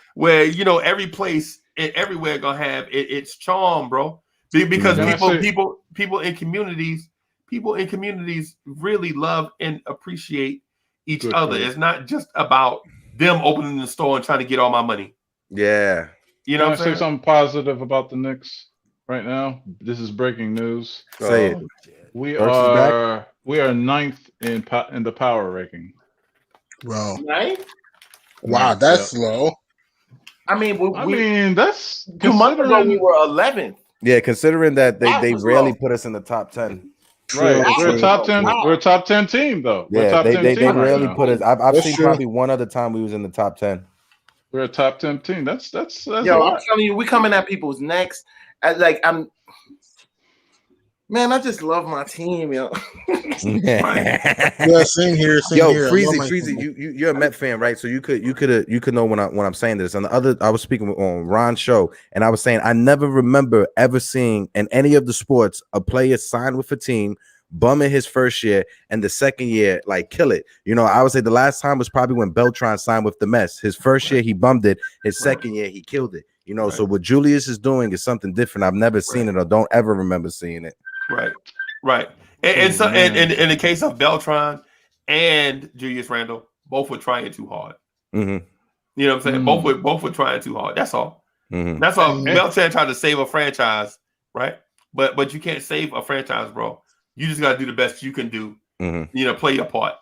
[SPEAKER 4] you know every place and everywhere gonna have its charm, bro. Because people in communities really love and appreciate each other. It's not just about them opening the store and trying to get all my money.
[SPEAKER 16] Yeah.
[SPEAKER 4] You know
[SPEAKER 8] Can
[SPEAKER 4] what I'm
[SPEAKER 8] I
[SPEAKER 4] saying?
[SPEAKER 8] say something positive about the Knicks right now? This is breaking news.
[SPEAKER 16] Say it.
[SPEAKER 8] We
[SPEAKER 16] Burks is
[SPEAKER 8] are 9th in the power ranking.
[SPEAKER 18] Wow.
[SPEAKER 6] Right?
[SPEAKER 18] Wow, that's low.
[SPEAKER 5] I mean,
[SPEAKER 8] that's
[SPEAKER 5] 2 months ago we were 11th.
[SPEAKER 16] Yeah, considering that they
[SPEAKER 5] was
[SPEAKER 16] rarely
[SPEAKER 5] low.
[SPEAKER 16] put us in the top 10.
[SPEAKER 8] Right, we're a
[SPEAKER 16] True.
[SPEAKER 8] top 10. We're a top 10 team, though. We're a
[SPEAKER 16] Yeah,
[SPEAKER 8] top 10
[SPEAKER 16] they
[SPEAKER 8] team right
[SPEAKER 16] rarely
[SPEAKER 8] now.
[SPEAKER 16] put us. I've
[SPEAKER 18] That's
[SPEAKER 16] seen
[SPEAKER 18] true.
[SPEAKER 16] probably one other time we was in the top 10.
[SPEAKER 8] We're a top 10 team. That's
[SPEAKER 5] Yo,
[SPEAKER 8] a
[SPEAKER 5] I'm
[SPEAKER 8] lot.
[SPEAKER 5] telling you, we coming at people's necks. Man, I just love my team, yo.
[SPEAKER 18] Yeah, same here. Same
[SPEAKER 16] Yo,
[SPEAKER 18] here. I love my
[SPEAKER 16] Freezie,
[SPEAKER 18] team.
[SPEAKER 16] you're a Met fan, right? So you could know when I'm saying this. And I was speaking on Ron's show, and I was saying I never remember ever seeing in any of the sports a player sign with a team, bum in his first year, and the second year like kill it. You know, I would say the last time was probably when Beltran signed with the Mets. His first year he bummed it. His second year he killed it. You know, so what Julius is doing is something different. I've never seen it or don't ever remember seeing it.
[SPEAKER 4] Right. And so and in the case of Beltran and Julius Randle, both were trying too hard.
[SPEAKER 16] Mm-hmm.
[SPEAKER 4] You know what I'm saying? Both were trying too hard. That's all.
[SPEAKER 16] Mm-hmm.
[SPEAKER 4] That's all. Beltran tried to save a franchise, right? But you can't save a franchise, bro. You just gotta do the best you can do.
[SPEAKER 16] Mm-hmm.
[SPEAKER 4] You know, play your part.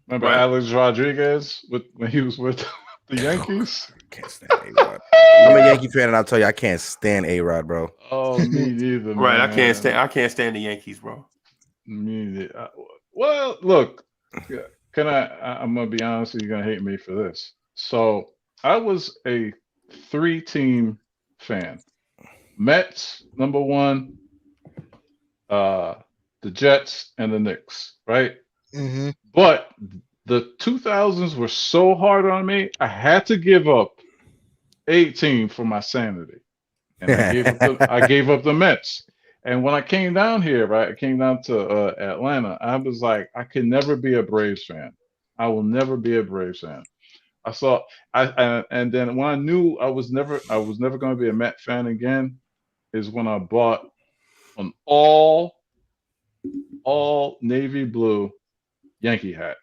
[SPEAKER 8] Remember Alex Rodriguez when he was with the Yankees?
[SPEAKER 16] Can't stand A-Rod. I'm a Yankee fan, and I'll tell you, I can't stand A-Rod, bro.
[SPEAKER 8] Oh, me neither.
[SPEAKER 4] Right,
[SPEAKER 8] man.
[SPEAKER 4] I can't stand the Yankees, bro.
[SPEAKER 8] Me neither. Well, look, I'm gonna be honest with you. You're gonna hate me for this. So I was a 3-team fan. Mets, number 1, the Jets, and the Knicks, right?
[SPEAKER 18] Mm-hmm.
[SPEAKER 8] But the 2000s were so hard on me, I had to give up 18 for my sanity. And I gave up the Mets. And when I came down here, right, I came down to Atlanta, I was like, I can never be a Braves fan. I will never be a Braves fan. And then when I knew I was never going to be a Met fan again, is when I bought an all navy blue Yankee hat,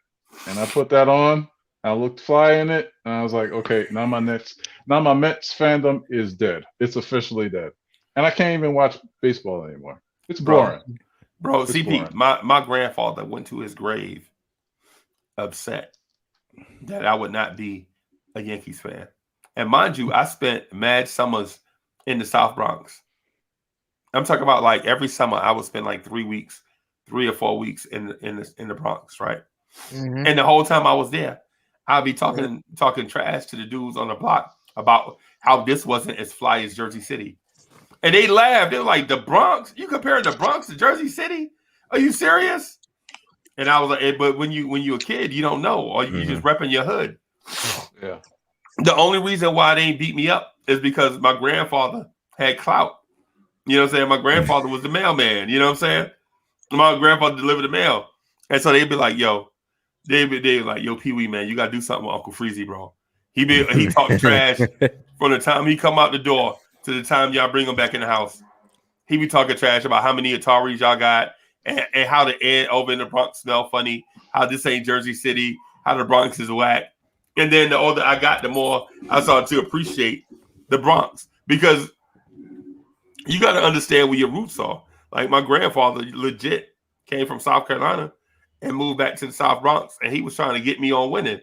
[SPEAKER 8] and I put that on. I looked fly in it, and I was like, okay, now my Mets fandom is dead. It's officially dead, and I can't even watch baseball anymore. It's boring,
[SPEAKER 4] bro.
[SPEAKER 8] It's
[SPEAKER 4] CP,
[SPEAKER 8] boring.
[SPEAKER 4] my grandfather went to his grave upset that I would not be a Yankees fan. And mind you, I spent mad summers in the South Bronx. I'm talking about like every summer I would spend like 3 or 4 weeks in the Bronx, right?
[SPEAKER 18] Mm-hmm.
[SPEAKER 4] And the whole time I was there, I'd be talking trash to the dudes on the block about how this wasn't as fly as Jersey City. And they laughed. They were like, the Bronx? You comparing the Bronx to Jersey City? Are you serious? And I was like, but when you're a kid, you don't know, or you just repping your hood.
[SPEAKER 8] Yeah.
[SPEAKER 4] The only reason why they ain't beat me up is because my grandfather had clout. You know what I'm saying? My grandfather was the mailman. You know what I'm saying? My grandfather delivered the mail. And so they'd be like, yo, they'd be like, yo, Pee-wee, man, you got to do something with Uncle Freezie, bro. He talked trash from the time he come out the door to the time y'all bring him back in the house. He be talking trash about how many Ataris y'all got and how the air over in the Bronx smell funny, how this ain't Jersey City, how the Bronx is whack. And then the older I got, the more I started to appreciate the Bronx, because you got to understand where your roots are. Like my grandfather legit came from South Carolina and moved back to the South Bronx, and he was trying to get me on winning.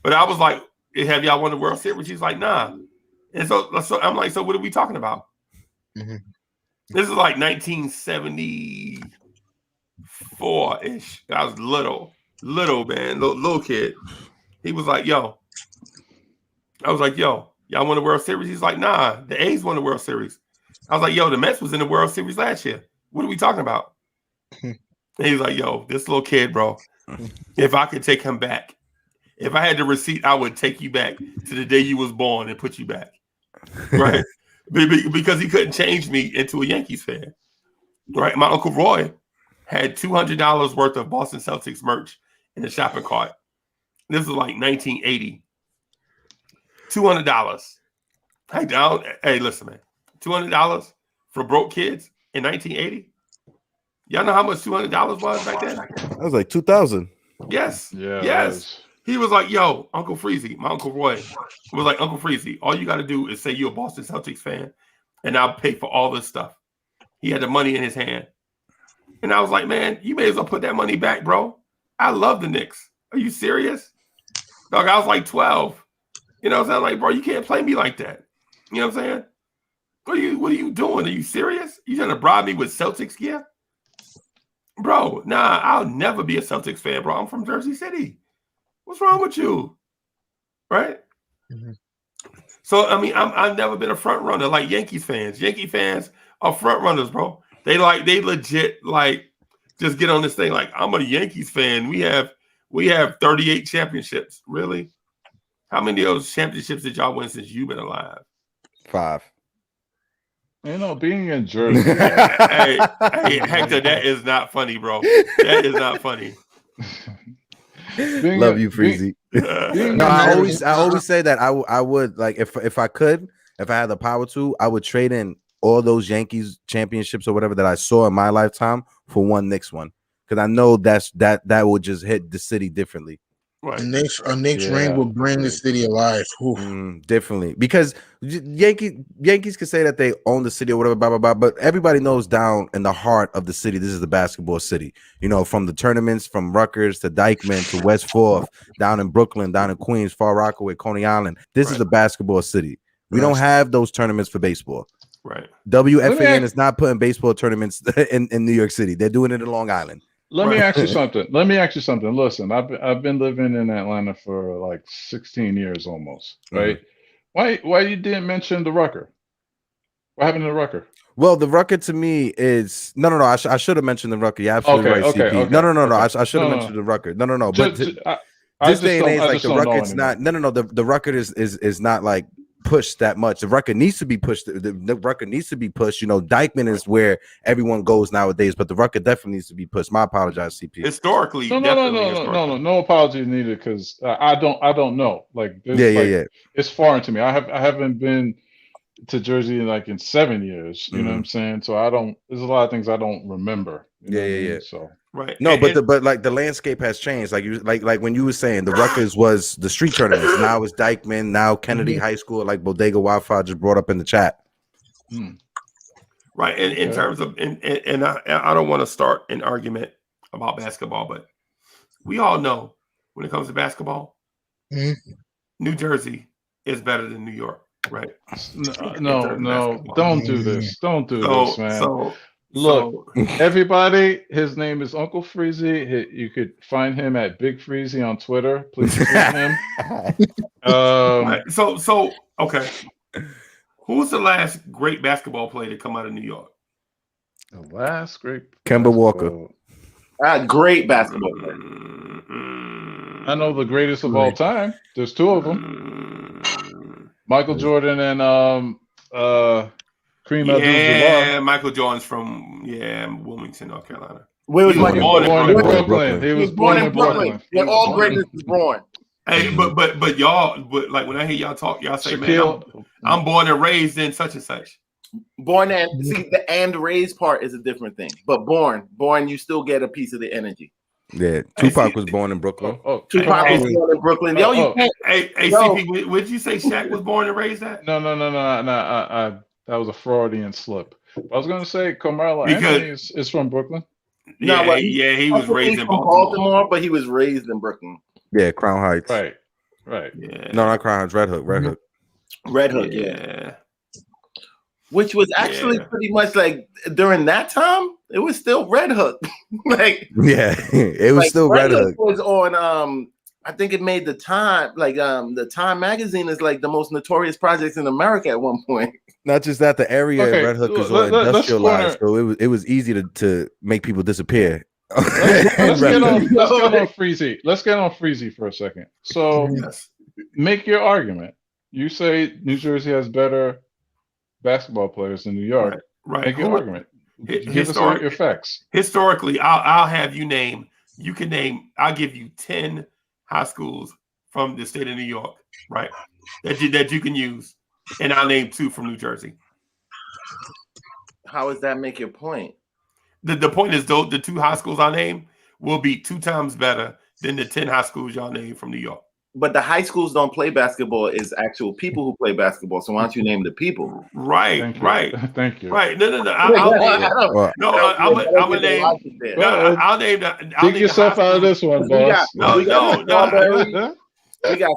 [SPEAKER 4] But I was like, have y'all won the World Series? He's like, nah. And so I'm like, so what are we talking about?
[SPEAKER 18] Mm-hmm.
[SPEAKER 4] This is like 1974-ish. I was little man, little kid. He was like, yo. I was like, yo, y'all won the World Series? He's like, nah, the A's won the World Series. I was like, yo, the Mets was in the World Series last year. What are we talking about? And he's like, yo, this little kid, bro, if I could take him back, if I had the receipt, I would take you back to the day you was born and put you back. Right? Because he couldn't change me into a Yankees fan. Right? My Uncle Roy had $200 worth of Boston Celtics merch in the shopping cart. This was like 1980. $200. Hey, listen, man. $200 for broke kids in 1980. Y'all know how much $200 was back then?
[SPEAKER 16] That was like 2000.
[SPEAKER 4] Yes.
[SPEAKER 8] Yeah.
[SPEAKER 4] Yes. He was like, yo, Uncle Freezie, my Uncle Roy was like, Uncle Freezie, all you got to do is say you're a Boston Celtics fan, and I'll pay for all this stuff. He had the money in his hand. And I was like, man, you may as well put that money back, bro. I love the Knicks. Are you serious? Dog, I was like 12. You know what I'm saying? Like, bro, you can't play me like that. You know what I'm saying? What are you doing? Are you serious? You trying to bribe me with Celtics gear? Bro, nah, I'll never be a Celtics fan, bro. I'm from Jersey City. What's wrong with you? Right? Mm-hmm. So, I mean, I've never been a front runner like Yankees fans. Yankee fans are front runners, bro. They legit like just get on this thing like, I'm a Yankees fan. We have 38 championships. Really? How many of those championships did y'all win since you've been alive?
[SPEAKER 16] 5.
[SPEAKER 8] You know, being in Jersey.
[SPEAKER 4] hey, Hector, that is not funny, bro. That is not funny.
[SPEAKER 16] Love you, Freezie. No, I always say that I would like if I could, if I had the power to, I would trade in all those Yankees championships or whatever that I saw in my lifetime for one Knicks one, because I know that would just hit the city differently.
[SPEAKER 4] Right.
[SPEAKER 18] A Knicks ring will bring the city alive.
[SPEAKER 16] Differently, because Yankees can say that they own the city or whatever, blah, blah, blah, but everybody knows down in the heart of the city, this is the basketball city. You know, from the tournaments, from Rutgers to Dykeman to West 4th, down in Brooklyn, down in Queens, Far Rockaway, Coney Island. This is the basketball city. We don't have those tournaments for baseball.
[SPEAKER 4] Right.
[SPEAKER 16] WFAN is not putting baseball tournaments in New York City. They're doing it in Long Island.
[SPEAKER 8] Let me ask you something. Listen, I've been living in Atlanta for like 16 years almost, right? Mm-hmm. Why you didn't mention the Rucker? What happened to the Rucker?
[SPEAKER 16] Well, the Rucker to me is no. I should have mentioned the Rucker. You're absolutely right, CP.
[SPEAKER 8] Okay.
[SPEAKER 16] No. I should have mentioned the Rucker. No. But this day and age, like the Rucker's not. No. The Rucker is not like pushed that much. The Rucker needs to be pushed. The Rucker needs to be pushed. You know, Dykeman is where everyone goes nowadays, but the Rucker definitely needs to be pushed. My apologies, CP.
[SPEAKER 4] Historically,
[SPEAKER 8] no apologies needed, because I don't know. Like, yeah. It's foreign to me. I haven't been to Jersey in 7 years. You know what I'm saying? So there's a lot of things I don't remember. Yeah. So.
[SPEAKER 4] Right.
[SPEAKER 16] No, but like the landscape has changed. Like when you were saying the Rutgers was the street tournaments. Now it's Dykeman. Now Kennedy High School, like Bodega Wi-Fi just brought up in the chat.
[SPEAKER 4] Right. And in terms of and I don't want to start an argument about basketball, but we all know when it comes to basketball, New Jersey is better than New York. Right.
[SPEAKER 8] No. Don't do this. Don't do this, man. Look, everybody, his name is Uncle Freezie. You could find him at Big Freezie on Twitter. Please tweet him.
[SPEAKER 4] So okay. Who's the last great basketball player to come out of New York?
[SPEAKER 8] The last great
[SPEAKER 16] Kemba Walker.
[SPEAKER 5] Great basketball player.
[SPEAKER 8] I know the greatest of all time. There's two of them. Michael Jordan and Kareem Abdul-Jabbar.
[SPEAKER 4] Michael Jordan's from Wilmington, North Carolina.
[SPEAKER 5] Where was Michael?
[SPEAKER 8] Born in Brooklyn. He was born in Brooklyn.
[SPEAKER 5] Where all greatness is born.
[SPEAKER 4] Hey, but y'all, like when I hear y'all talk, y'all say, Shaquille, man, I'm born and raised in such and such.
[SPEAKER 5] Born and see the and raised part is a different thing, but born, you still get a piece of the energy.
[SPEAKER 16] Yeah, Tupac was born in Brooklyn.
[SPEAKER 5] Tupac was born in Brooklyn. You can't.
[SPEAKER 4] Hey, CP, would you say Shaq was born and raised at?
[SPEAKER 8] No. That was a Freudian slip. I was going to say Carmelo Anthony is from Brooklyn.
[SPEAKER 4] He was raised in
[SPEAKER 5] Baltimore, but he was raised in Brooklyn.
[SPEAKER 16] Yeah, Crown Heights.
[SPEAKER 8] Right. Right.
[SPEAKER 4] Yeah.
[SPEAKER 16] No, not Crown Red Hook. Red Hook.
[SPEAKER 5] Red Hook, yeah. Which was actually pretty much like during that time, it was still Red Hook. Like
[SPEAKER 16] Yeah, it was
[SPEAKER 5] like
[SPEAKER 16] still Red Hook.
[SPEAKER 5] was on I think it made the Time, like the Time magazine is like the most notorious projects in America at one point.
[SPEAKER 16] Not just that, the area
[SPEAKER 8] Okay,
[SPEAKER 16] in Red Hook is all
[SPEAKER 8] let's
[SPEAKER 16] industrialized,
[SPEAKER 8] corner-
[SPEAKER 16] so it was easy to make people disappear.
[SPEAKER 8] Let's get on Freezie. Let's get on Freezie for a second. So make your argument. You say New Jersey has better basketball players than New York.
[SPEAKER 4] Right.
[SPEAKER 8] Make your
[SPEAKER 4] Who-
[SPEAKER 8] argument. Give us your facts.
[SPEAKER 4] Historically, I'll have you name. You can name. I'll give you 10 high schools from the state of New York, right? That you can use, and I'll name 2 from New Jersey.
[SPEAKER 5] How does that make your point?
[SPEAKER 4] The point is, though, the 2 high schools I name will be 2 times better than the 10 high schools y'all name from New York.
[SPEAKER 5] But the high schools don't play basketball; is actual people who play basketball. So why don't you name the people?
[SPEAKER 4] Right,
[SPEAKER 8] Thank you.
[SPEAKER 4] right,
[SPEAKER 8] Thank you.
[SPEAKER 4] right. No. I'm gonna name. I'll name.
[SPEAKER 8] Dig yourself out of this one, boss.
[SPEAKER 5] We got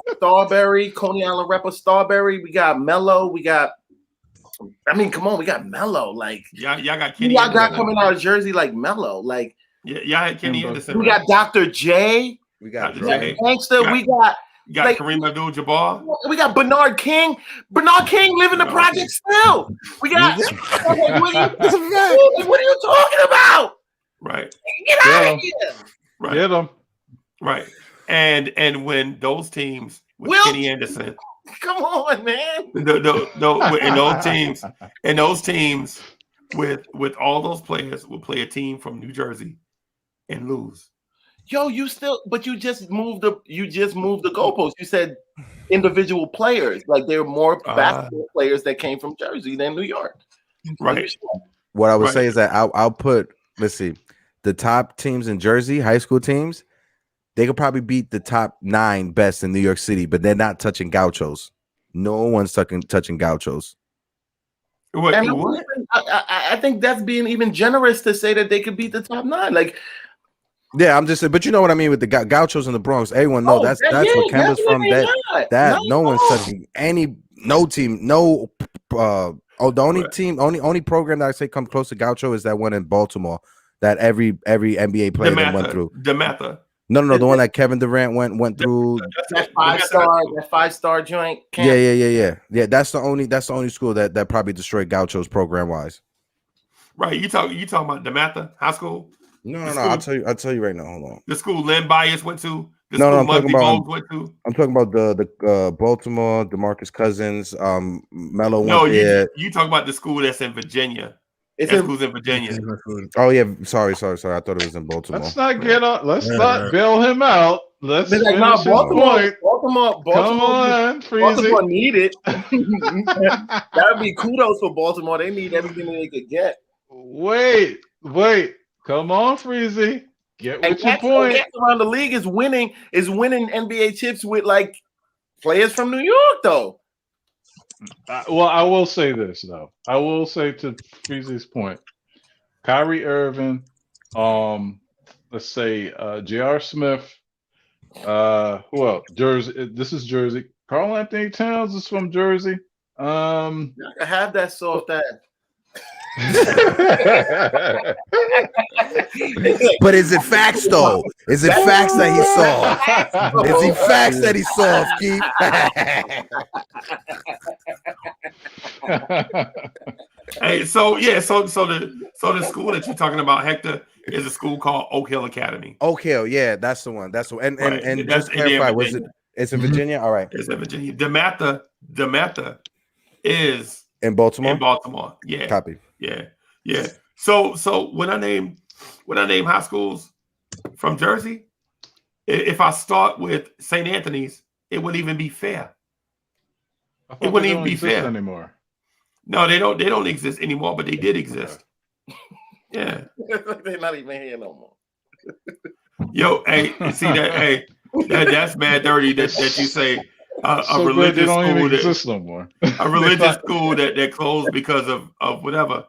[SPEAKER 5] Starberry, Coney Island rapper Starberry. We got Mello. We got. I mean, come on, we got Mello. Like
[SPEAKER 4] y'all got Kenny.
[SPEAKER 5] Y'all got coming out of Jersey like Mello. Like
[SPEAKER 4] y'all had Kenny Anderson.
[SPEAKER 5] We got Dr. J.
[SPEAKER 16] We got
[SPEAKER 5] Gangster. We got.
[SPEAKER 4] You got Kareem Abdul-Jabbar.
[SPEAKER 5] We got Bernard King. Bernard King living the project still. We got. What are you talking about?
[SPEAKER 4] Right.
[SPEAKER 5] Get out of here.
[SPEAKER 4] Right.
[SPEAKER 8] Get them.
[SPEAKER 4] Right. And when those teams with Kenny Anderson,
[SPEAKER 5] come on, man.
[SPEAKER 4] And those teams with all those players will play a team from New Jersey and lose.
[SPEAKER 5] Yo, you just moved the goalpost. You said individual players, like there are more basketball players that came from Jersey than New York.
[SPEAKER 4] Right.
[SPEAKER 16] What I would say is that I'll put, let's see, the top teams in Jersey, high school teams, they could probably beat the top 9 best in New York City, but they're not touching Gauchos. No one's touching Gauchos.
[SPEAKER 5] I think that's being even generous to say that they could beat the top 9. Like.
[SPEAKER 16] Yeah, I'm just saying, but you know what I mean with the Gauchos in the Bronx. Everyone knows that's where Kemba's from. No one's touching no team. The only program that I say come close to Gaucho is that one in Baltimore that every NBA player that went through.
[SPEAKER 4] DeMatha.
[SPEAKER 16] No, the one that Kevin Durant went through.
[SPEAKER 5] That 5-star joint.
[SPEAKER 16] Yeah. That's the only school that probably destroyed Gauchos program wise.
[SPEAKER 4] Right. You talking about DeMatha High School?
[SPEAKER 16] No. I'll tell you right now. Hold on.
[SPEAKER 4] The school Len Bias went to. The
[SPEAKER 16] No,
[SPEAKER 4] school
[SPEAKER 16] I'm talking about.
[SPEAKER 4] went to.
[SPEAKER 16] I'm talking about the Baltimore, DeMarcus Cousins, Mello. No,
[SPEAKER 4] you talking about the school that's in Virginia. School's in Virginia.
[SPEAKER 16] Oh yeah, sorry. I thought it was in Baltimore.
[SPEAKER 8] Let's not bail him out. Let's finish his
[SPEAKER 5] Baltimore.
[SPEAKER 8] Come on, Freezie.
[SPEAKER 5] Baltimore need it. That would be kudos for Baltimore. They need everything they could get.
[SPEAKER 8] Wait. Come on, Freezie. Get with your point.
[SPEAKER 5] Around the league is winning NBA chips with like players from New York, though.
[SPEAKER 8] Well, I will say this though. I will say to Freezie's point, Kyrie Irving, let's say J.R. Smith, who else? Jersey. This is Jersey. Karl Anthony Towns is from Jersey.
[SPEAKER 5] I have that soft ass.
[SPEAKER 16] But is it facts though? Is it facts that he saw? Is he facts that he saw, Keith?
[SPEAKER 4] Hey, so the school that you're talking about, Hector, is a school called Oak Hill Academy.
[SPEAKER 16] Oak Hill, yeah, that's the one. That's the one. And just clarify, was it? It's in Virginia. All right,
[SPEAKER 4] it's in Virginia. DeMatha is
[SPEAKER 16] in Baltimore.
[SPEAKER 4] In Baltimore, yeah.
[SPEAKER 16] Copy.
[SPEAKER 4] Yeah. So when I name high schools from Jersey, if I start with St. Anthony's, it wouldn't even be fair. It wouldn't even be fair
[SPEAKER 8] anymore.
[SPEAKER 4] No, they don't exist anymore, but they did exist. Yeah.
[SPEAKER 5] They're not even here no more.
[SPEAKER 4] Yo, hey, see that? Hey, that's mad dirty that you say a religious school
[SPEAKER 8] exist no more.
[SPEAKER 4] A religious school that closed because of whatever.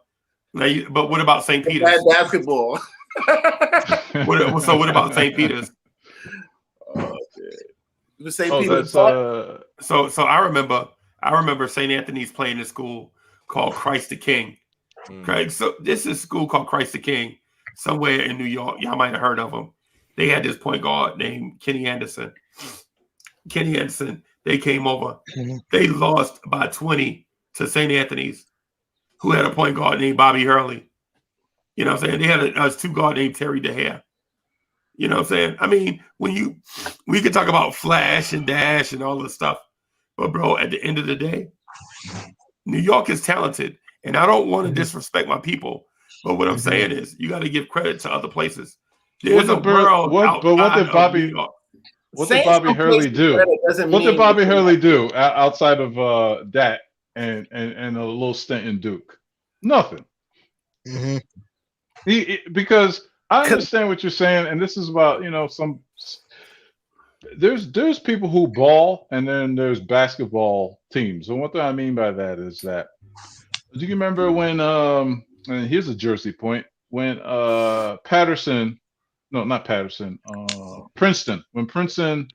[SPEAKER 4] But what about St. Peter's?
[SPEAKER 5] Bad basketball.
[SPEAKER 4] So what about St. Peter's?
[SPEAKER 5] Oh, The same
[SPEAKER 4] Oh,
[SPEAKER 5] people.
[SPEAKER 4] so I remember St. Anthony's playing in school called Christ the King. Craig, so this is a school called Christ the King somewhere in New York. Y'all might have heard of them. They had this point guard named Kenny Anderson. They came over. They lost by 20 to St. Anthony's, who had a point guard named Bobby Hurley. You know what I'm saying? They had a two guard named Terry DeHare. You know what I'm saying? I mean, we could talk about flash and dash and all this stuff, but bro, at the end of the day, New York is talented, and I don't want to disrespect my people, but what I'm saying is you got to give credit to other places. There's a world outside of New York.
[SPEAKER 8] What did Bobby Hurley do? What did Bobby Hurley do outside of that and a little stint in Duke? Nothing. Because I understand what you're saying, and this is about some. There's people who ball, and then there's basketball teams. And what I mean by that is that, do you remember when and here's a Jersey point, when Princeton, when Princeton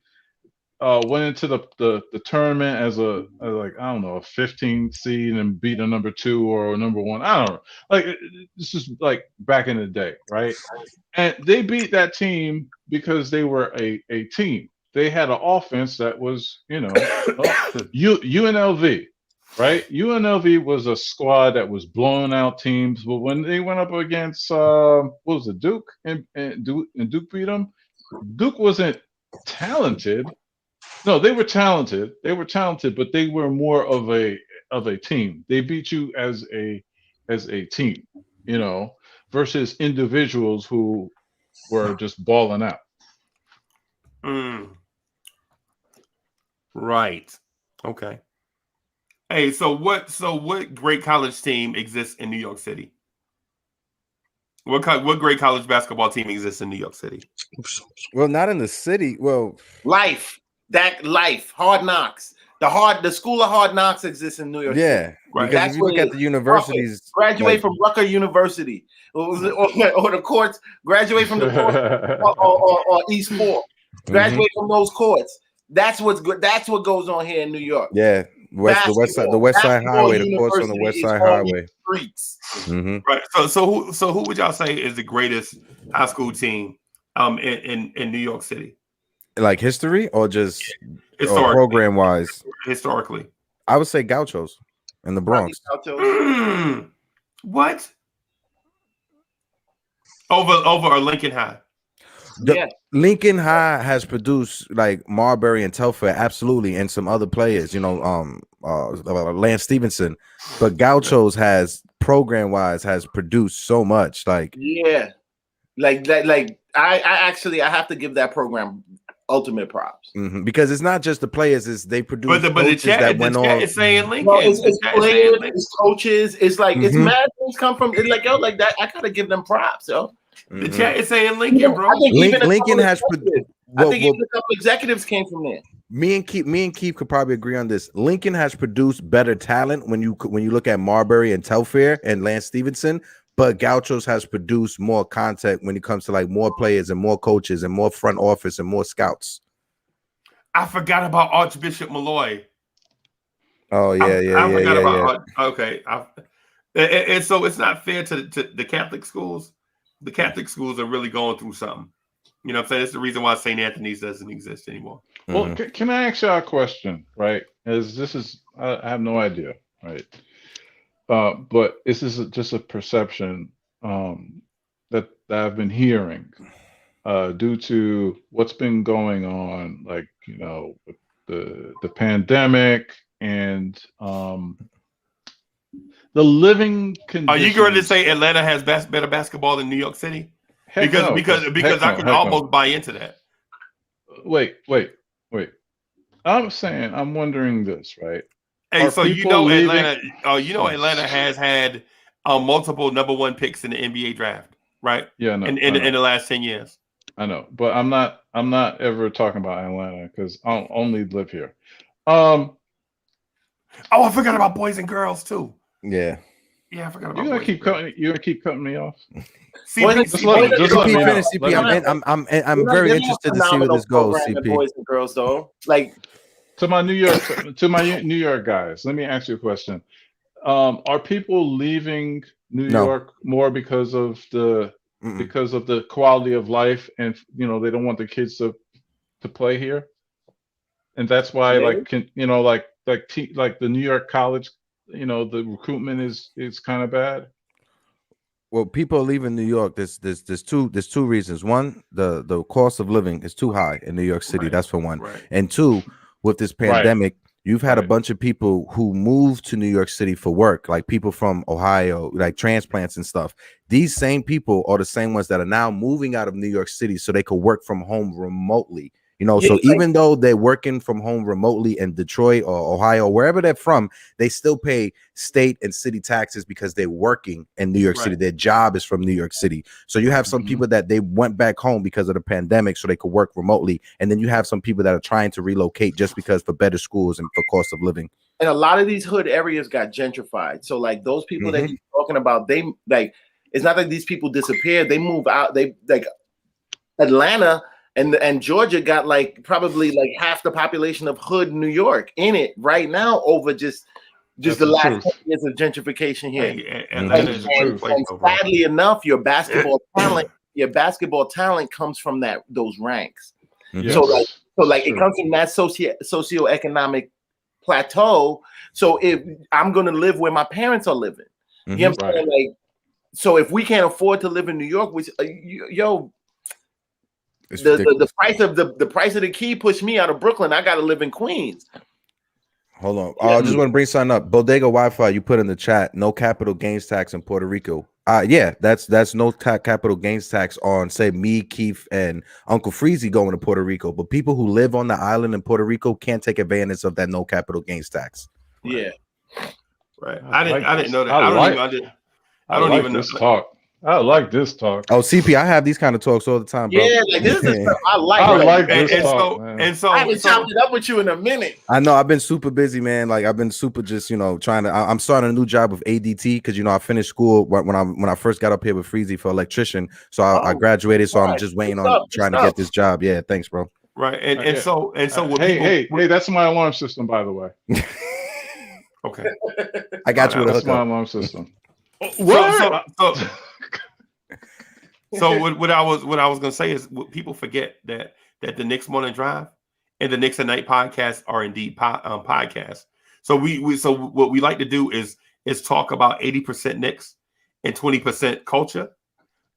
[SPEAKER 8] went into the tournament as a a 15 seed and beat a number 2 or a number 1. I don't know. Like, this is like back in the day, right? And they beat that team because they were a team. They had an offense that was, UNLV, right? UNLV was a squad that was blowing out teams, but when they went up against Duke, and Duke beat them. Duke wasn't talented. No, they were talented. But they were more of a team. They beat you as a team, versus individuals who were just balling out.
[SPEAKER 4] Right. Okay. Hey, so what great college team exists in New York City? What great college basketball team exists in New York City?
[SPEAKER 16] Well, not in the city. Well,
[SPEAKER 5] Life. Hard Knocks. The school of Hard Knocks exists in New York City.
[SPEAKER 16] Yeah, right. Because if you look at the universities,
[SPEAKER 5] graduate from Rucker University, or the courts, graduate from the courts, or East Fork, graduate from those courts. That's what's good. That's what goes on here in New York.
[SPEAKER 16] Yeah, the West Side Highway, the courts on the West Side Highway.
[SPEAKER 5] Streets.
[SPEAKER 4] Right. So who would y'all say is the greatest high school team in New York City?
[SPEAKER 16] Like history or just program wise?
[SPEAKER 4] Historically,
[SPEAKER 16] I would say Gauchos in the Bronx.
[SPEAKER 4] What? Over Lincoln High.
[SPEAKER 16] Lincoln High has produced like Marbury and Telfair, absolutely, and some other players, Lance Stevenson. But Gauchos has program wise has produced so much. Like
[SPEAKER 5] I have to give that program ultimate props
[SPEAKER 16] because it's not just the players; it's they produce. But the chat
[SPEAKER 4] is saying Lincoln.
[SPEAKER 5] No, it's players, it's coaches. It's like it's mad things come from. It's like like that. I gotta give them props, yo.
[SPEAKER 4] The chat is saying Lincoln, bro.
[SPEAKER 16] Lincoln has.
[SPEAKER 5] I think even a couple executives came from there.
[SPEAKER 16] Me and Keith could probably agree on this. Lincoln has produced better talent when you look at Marbury and Telfair and Lance Stevenson, but Gauchos has produced more content when it comes to like more players and more coaches and more front office and more scouts.
[SPEAKER 4] I forgot about Archbishop Malloy.
[SPEAKER 16] Oh yeah.
[SPEAKER 4] Okay. And so it's not fair to the Catholic schools. The Catholic schools are really going through something. You know what I'm saying? It's the reason why St. Anthony's doesn't exist anymore.
[SPEAKER 8] Well, can I ask y'all a question, right? As this is, I have no idea, right? But this is just a perception that I've been hearing due to what's been going on, like, with the pandemic and the living conditions.
[SPEAKER 4] Are you going to say Atlanta has better basketball than New York City? Because I can almost buy into that.
[SPEAKER 8] Wait. I'm wondering this, right?
[SPEAKER 4] Hey, so Atlanta. Atlanta has had multiple number 1 picks in the NBA draft, right?
[SPEAKER 8] Yeah, no,
[SPEAKER 4] in the last 10 years.
[SPEAKER 8] I know, but I'm not ever talking about Atlanta because I only live here. Oh,
[SPEAKER 4] I forgot about boys and girls too.
[SPEAKER 16] Yeah.
[SPEAKER 4] Yeah, I forgot about.
[SPEAKER 8] You're gonna keep cutting me off.
[SPEAKER 5] CP, finish. CP, I'm very interested to see where this goes. CP,
[SPEAKER 3] boys and girls, though. Like
[SPEAKER 8] to my New York guys. Let me ask you a question. Are people leaving New York more because of the quality of life, and they don't want the kids to play here, and that's why like the New York college, the recruitment is kind of bad.
[SPEAKER 16] Well, people are leaving New York. There's two reasons. One, the cost of living is too high in New York City. Right. That's for one. Right. And two, with this pandemic, you've had a bunch of people who moved to New York City for work, like people from Ohio, like transplants and stuff. These same people are the same ones that are now moving out of New York City so they could work from home remotely. So even though they're working from home remotely in Detroit or Ohio, wherever they're from, they still pay state and city taxes because they're working in New York City. Their job is from New York City. So you have some people that they went back home because of the pandemic so they could work remotely. And then you have some people that are trying to relocate just because for better schools and for cost of living.
[SPEAKER 3] And a lot of these hood areas got gentrified. So like those people that you're talking about, they like, it's not like these people disappeared. They move out. They like Atlanta and Georgia got like probably like half the population of hood New York in it right now over just the last 10 years of gentrification here. And sadly enough, your basketball talent comes from those ranks. So like it comes from that socioeconomic plateau. So if I'm gonna live where my parents are living, you know what I'm saying? Like, so if we can't afford to live in New York, which the price of the key pushed me out of Brooklyn. I got to live in Queens.
[SPEAKER 16] Hold on. I just want to bring something up. Bodega Wi-Fi, you put in the chat, no capital gains tax in Puerto Rico. Yeah, that's no capital gains tax on, say, me, Keith, and Uncle Freezie going to Puerto Rico. But people who live on the island in Puerto Rico can't take advantage of that no capital gains tax.
[SPEAKER 3] Yeah.
[SPEAKER 4] Right. I didn't know that. I don't even know
[SPEAKER 8] this talk. I like this talk.
[SPEAKER 16] Oh, CP, I have these kind of talks all the time, bro.
[SPEAKER 3] Yeah, like this is the stuff I like.
[SPEAKER 8] I like this talk,
[SPEAKER 3] so I haven't chopped it up with you in a minute.
[SPEAKER 16] I know I've been super busy, man. Like I've been super just trying to. I'm starting a new job with ADT because I finished school when I first got up here with Freezie for electrician. So I graduated, so I'm just waiting on trying to get this job. Yeah, thanks, bro.
[SPEAKER 4] Right, and so
[SPEAKER 8] hey, that's my alarm system, by the way.
[SPEAKER 4] Okay,
[SPEAKER 16] I got you with a hookup.
[SPEAKER 8] That's my alarm system.
[SPEAKER 4] So what I was gonna say is people forget that the Knicks Morning Drive and the Knicks at Night podcast are indeed podcasts. So what we like to do is talk about 80% Knicks and 20% culture,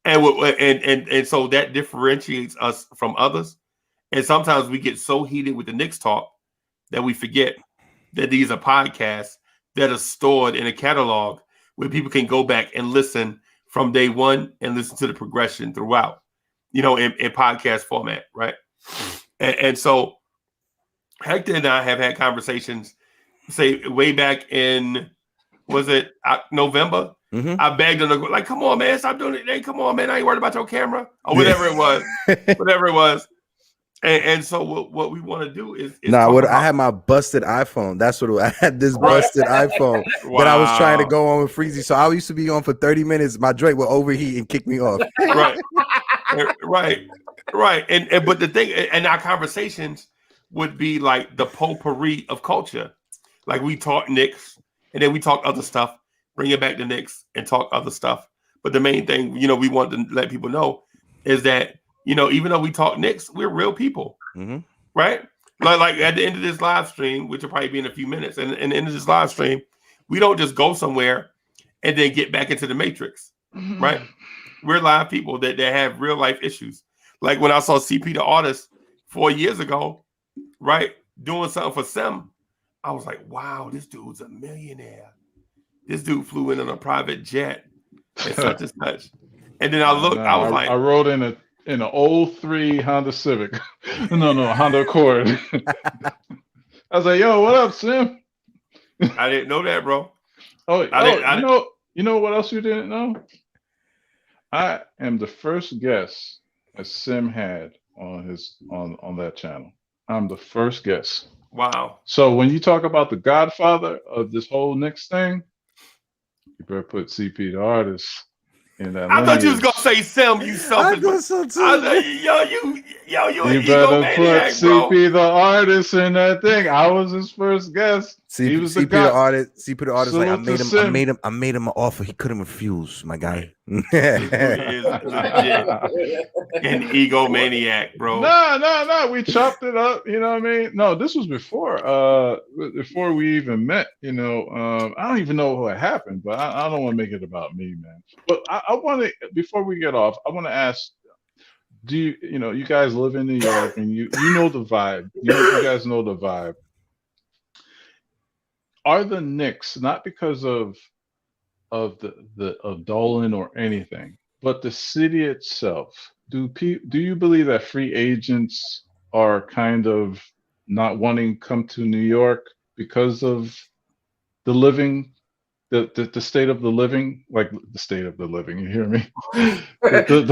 [SPEAKER 4] and so that differentiates us from others. And sometimes we get so heated with the Knicks talk that we forget that these are podcasts that are stored in a catalog where people can go back and listen from day one and listen to the progression throughout, in podcast format, right? And so Hector and I have had conversations, say way back in, was it November? I begged him to go, like, come on, man, stop doing it. Hey, come on, man, I ain't worried about your camera or whatever it was. And so what we want to do is
[SPEAKER 16] I had my busted iPhone. That's what I had, this busted iPhone that I was trying to go on with Freezie. So I used to be on for 30 minutes. My Drake would overheat and kick me off.
[SPEAKER 4] Right. And but the thing, and our conversations would be like the potpourri of culture. Like we talk Knicks and then we talk other stuff, bring it back to Knicks and talk other stuff. But the main thing, we want to let people know is that even though we talk Knicks, we're real people, right? Like at the end of this live stream, which will probably be in a few minutes, and at the end of this live stream, we don't just go somewhere and then get back into the matrix, right? We're live people that have real life issues. Like when I saw CP the artist 4 years ago, right, doing something for Sim, I was like, wow, this dude's a millionaire. This dude flew in on a private jet and such and such. And then I looked, I was like,
[SPEAKER 8] I rode in an 03 Honda Civic. no, Honda Accord. I was like, yo, what up, Sim?
[SPEAKER 4] I didn't know that, bro.
[SPEAKER 8] You know what else you didn't know? I am the first guest that Sim had on that channel. I'm the first guest.
[SPEAKER 4] Wow.
[SPEAKER 8] So when you talk about the godfather of this whole Knicks thing, You better put CP the artist in that.
[SPEAKER 4] I thought you was
[SPEAKER 8] lineage.
[SPEAKER 4] gonna say Sim, you selfish.
[SPEAKER 16] I thought so too.
[SPEAKER 4] You an
[SPEAKER 8] You better put
[SPEAKER 4] egomaniac, bro.
[SPEAKER 8] CP the artist in that thing. I was his first guest. He was the
[SPEAKER 16] CP
[SPEAKER 8] guy.
[SPEAKER 16] the artist. CP the artist. Like I
[SPEAKER 8] Salute to
[SPEAKER 16] made him. I
[SPEAKER 8] Sim.
[SPEAKER 16] made him. I made him an offer he couldn't refuse. My guy.
[SPEAKER 4] This dude is legit an egomaniac, bro.
[SPEAKER 8] No. We chopped it up. You know what I mean? No, this was before we even met. You know, I don't even know what happened, but I don't want to make it about me, man. But I want to, before we get off, I want to ask, do you guys live in New York and you know the vibe. You guys know the vibe. Are the Knicks, not because of Dolan or anything, but the city itself, do you believe that free agents are kind of not wanting to come to New York because of the living, the state of the living, like the state of the living? You hear me? What do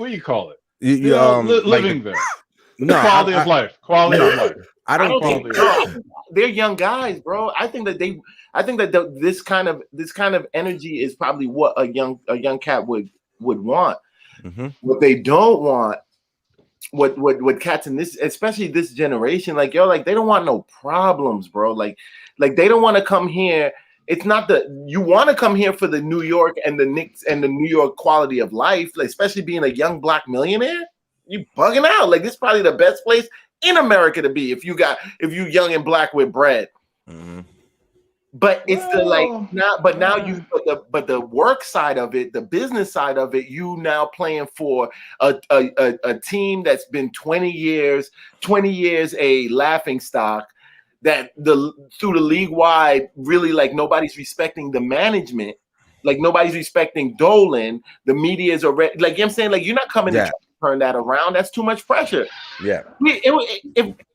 [SPEAKER 8] you call it? Living there.
[SPEAKER 5] No,
[SPEAKER 8] Quality of life.
[SPEAKER 5] I don't think they're young guys, bro. I think that this kind of energy is probably what a young cat would want.
[SPEAKER 16] Mm-hmm.
[SPEAKER 5] What they don't want, what cats in this, especially this generation, like they don't want no problems, bro. Like they don't want to come here. It's not you want to come here for the New York and the Knicks and the New York quality of life, like, especially being a young black millionaire. You bugging out. Like, this is probably the best place in America to be if you young and black with bread.
[SPEAKER 16] Mm-hmm.
[SPEAKER 5] But it's but the work side of it, the business side of it, you now playing for a team that's been 20 years a laughing stock, that through the league wide, really, like, nobody's respecting the management, like nobody's respecting Dolan. The media is already, like, you know what I'm saying, like, you're not coming to try to turn that around. That's too much pressure.
[SPEAKER 16] Yeah.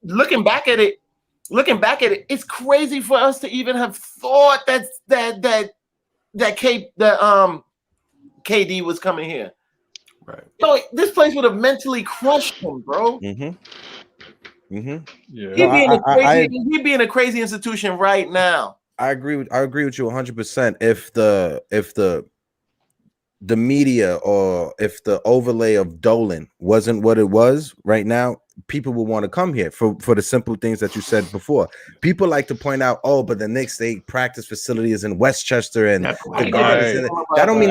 [SPEAKER 5] Looking back at it, it's crazy for us to even have thought that KD was coming here.
[SPEAKER 4] Right.
[SPEAKER 5] So this place would have mentally crushed him, bro.
[SPEAKER 16] Mm-hmm. Mm-hmm.
[SPEAKER 8] Yeah.
[SPEAKER 5] He'd be in a crazy institution right now.
[SPEAKER 16] I agree with you 100%. If the media or if the overlay of Dolan wasn't what it was right now, people will want to come here for the simple things that you said before. People like to point out, but the Knicks, they practice facility is in Westchester and the Gardens. That don't mean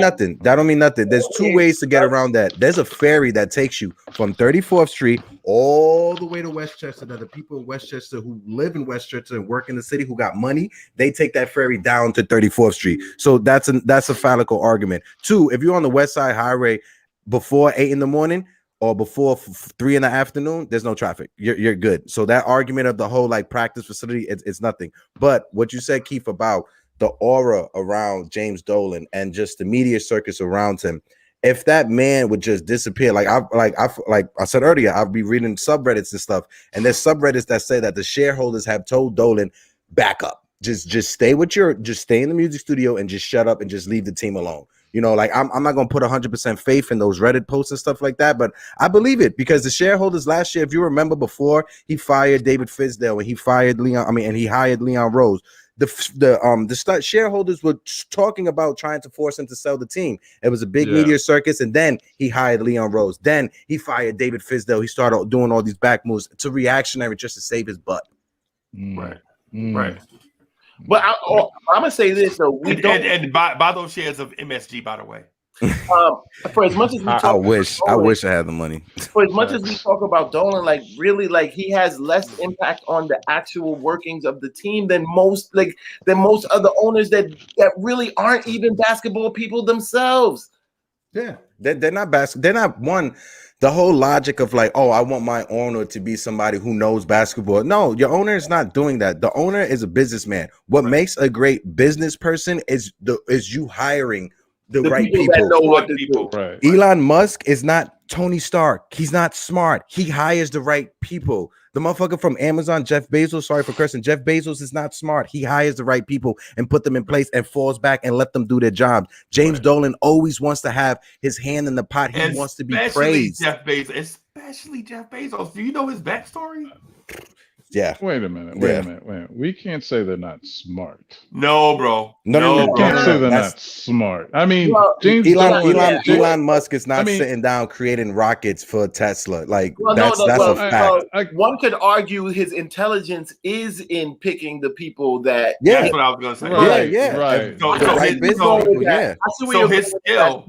[SPEAKER 16] nothing. There's two ways to get around that. There's a ferry that takes you from 34th Street all the way to Westchester. That the people in Westchester who live in Westchester and work in the city who got money, they take that ferry down to 34th Street. So that's a phallical argument. Two, if you're on the West Side Highway before 8 a.m. or before 3 p.m, there's no traffic. You're good. So that argument of the whole like practice facility, it's nothing. But what you said, Keith, about the aura around James Dolan and just the media circus around him, if that man would just disappear, like I said earlier, I'll be reading subreddits and stuff, and there's subreddits that say that the shareholders have told Dolan, back up, just stay in the music studio and just shut up and just leave the team alone. You know, like I'm not gonna put 100% faith in those Reddit posts and stuff like that, but I believe it because the shareholders last year, if you remember, before he fired David Fizdale and he hired Leon Rose, the shareholders were talking about trying to force him to sell the team. It was a big media circus, and then he hired Leon Rose. Then he fired David Fizdale. He started doing all these back moves to reactionary just to save his butt.
[SPEAKER 4] Right. Right.
[SPEAKER 5] But I'm gonna say this though, we don't
[SPEAKER 4] and buy those shares of MSG, by the way.
[SPEAKER 5] For as much as we
[SPEAKER 16] I wish I had the money.
[SPEAKER 5] For as much as we talk about Dolan, like really, like he has less impact on the actual workings of the team than most other owners that really aren't even basketball people themselves.
[SPEAKER 16] Yeah, they're not They're not one. The whole logic of like, I want my owner to be somebody who knows basketball. No, your owner is not doing that. The owner is a businessman. What makes a great business person is you hiring the right people.
[SPEAKER 5] That know what to do.
[SPEAKER 8] Right.
[SPEAKER 16] Elon Musk is not Tony Stark. He's not smart. He hires the right people. The motherfucker from Amazon, Jeff Bezos, sorry for cursing, Jeff Bezos is not smart. He hires the right people and put them in place and falls back and let them do their jobs. James Dolan always wants to have his hand in the pot. He wants to be praised.
[SPEAKER 4] Jeff Bezos, especially Jeff Bezos. Do you know his backstory?
[SPEAKER 16] Yeah.
[SPEAKER 8] Wait a minute. We can't say they're not smart.
[SPEAKER 4] No, bro.
[SPEAKER 8] We can't
[SPEAKER 4] bro.
[SPEAKER 8] say they're
[SPEAKER 16] That's-
[SPEAKER 8] not smart. I mean,
[SPEAKER 6] Well,
[SPEAKER 8] James
[SPEAKER 16] Elon Musk is not
[SPEAKER 8] I mean-
[SPEAKER 16] sitting down creating rockets for Tesla. Like
[SPEAKER 6] Well,
[SPEAKER 16] that's a fact.
[SPEAKER 5] One could argue his intelligence is in picking the people that.
[SPEAKER 16] Yeah.
[SPEAKER 4] That's what I was gonna say.
[SPEAKER 8] Right.
[SPEAKER 4] So,
[SPEAKER 16] The right business people, yeah.
[SPEAKER 4] So his skill,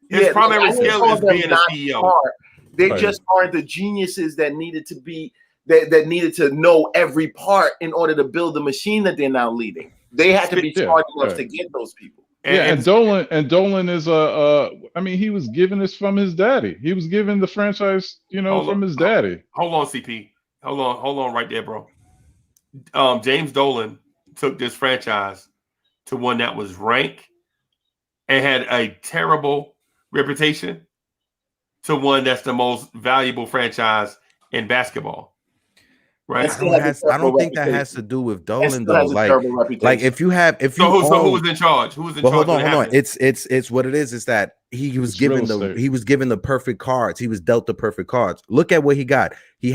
[SPEAKER 4] his primary skill is being a CEO.
[SPEAKER 5] Smart. They
[SPEAKER 4] Right.
[SPEAKER 5] just aren't the geniuses that needed to be that needed to know every part in order to build the machine that they're now leading. They had to be smart enough to get those people.
[SPEAKER 8] And Dolan is I mean, he was given this from his daddy. He was given the franchise, from his daddy.
[SPEAKER 4] Hold on, CP. Hold on right there, bro. James Dolan took this franchise to one that was rank and had a terrible reputation to one that's the most valuable franchise in basketball. Right.
[SPEAKER 16] I don't think that has to do with Dolan though. Like if you
[SPEAKER 4] who was in charge? Who was in charge?
[SPEAKER 16] Hold on. It's what it is that he was given the perfect cards. He was dealt the perfect cards. Look at what he got. He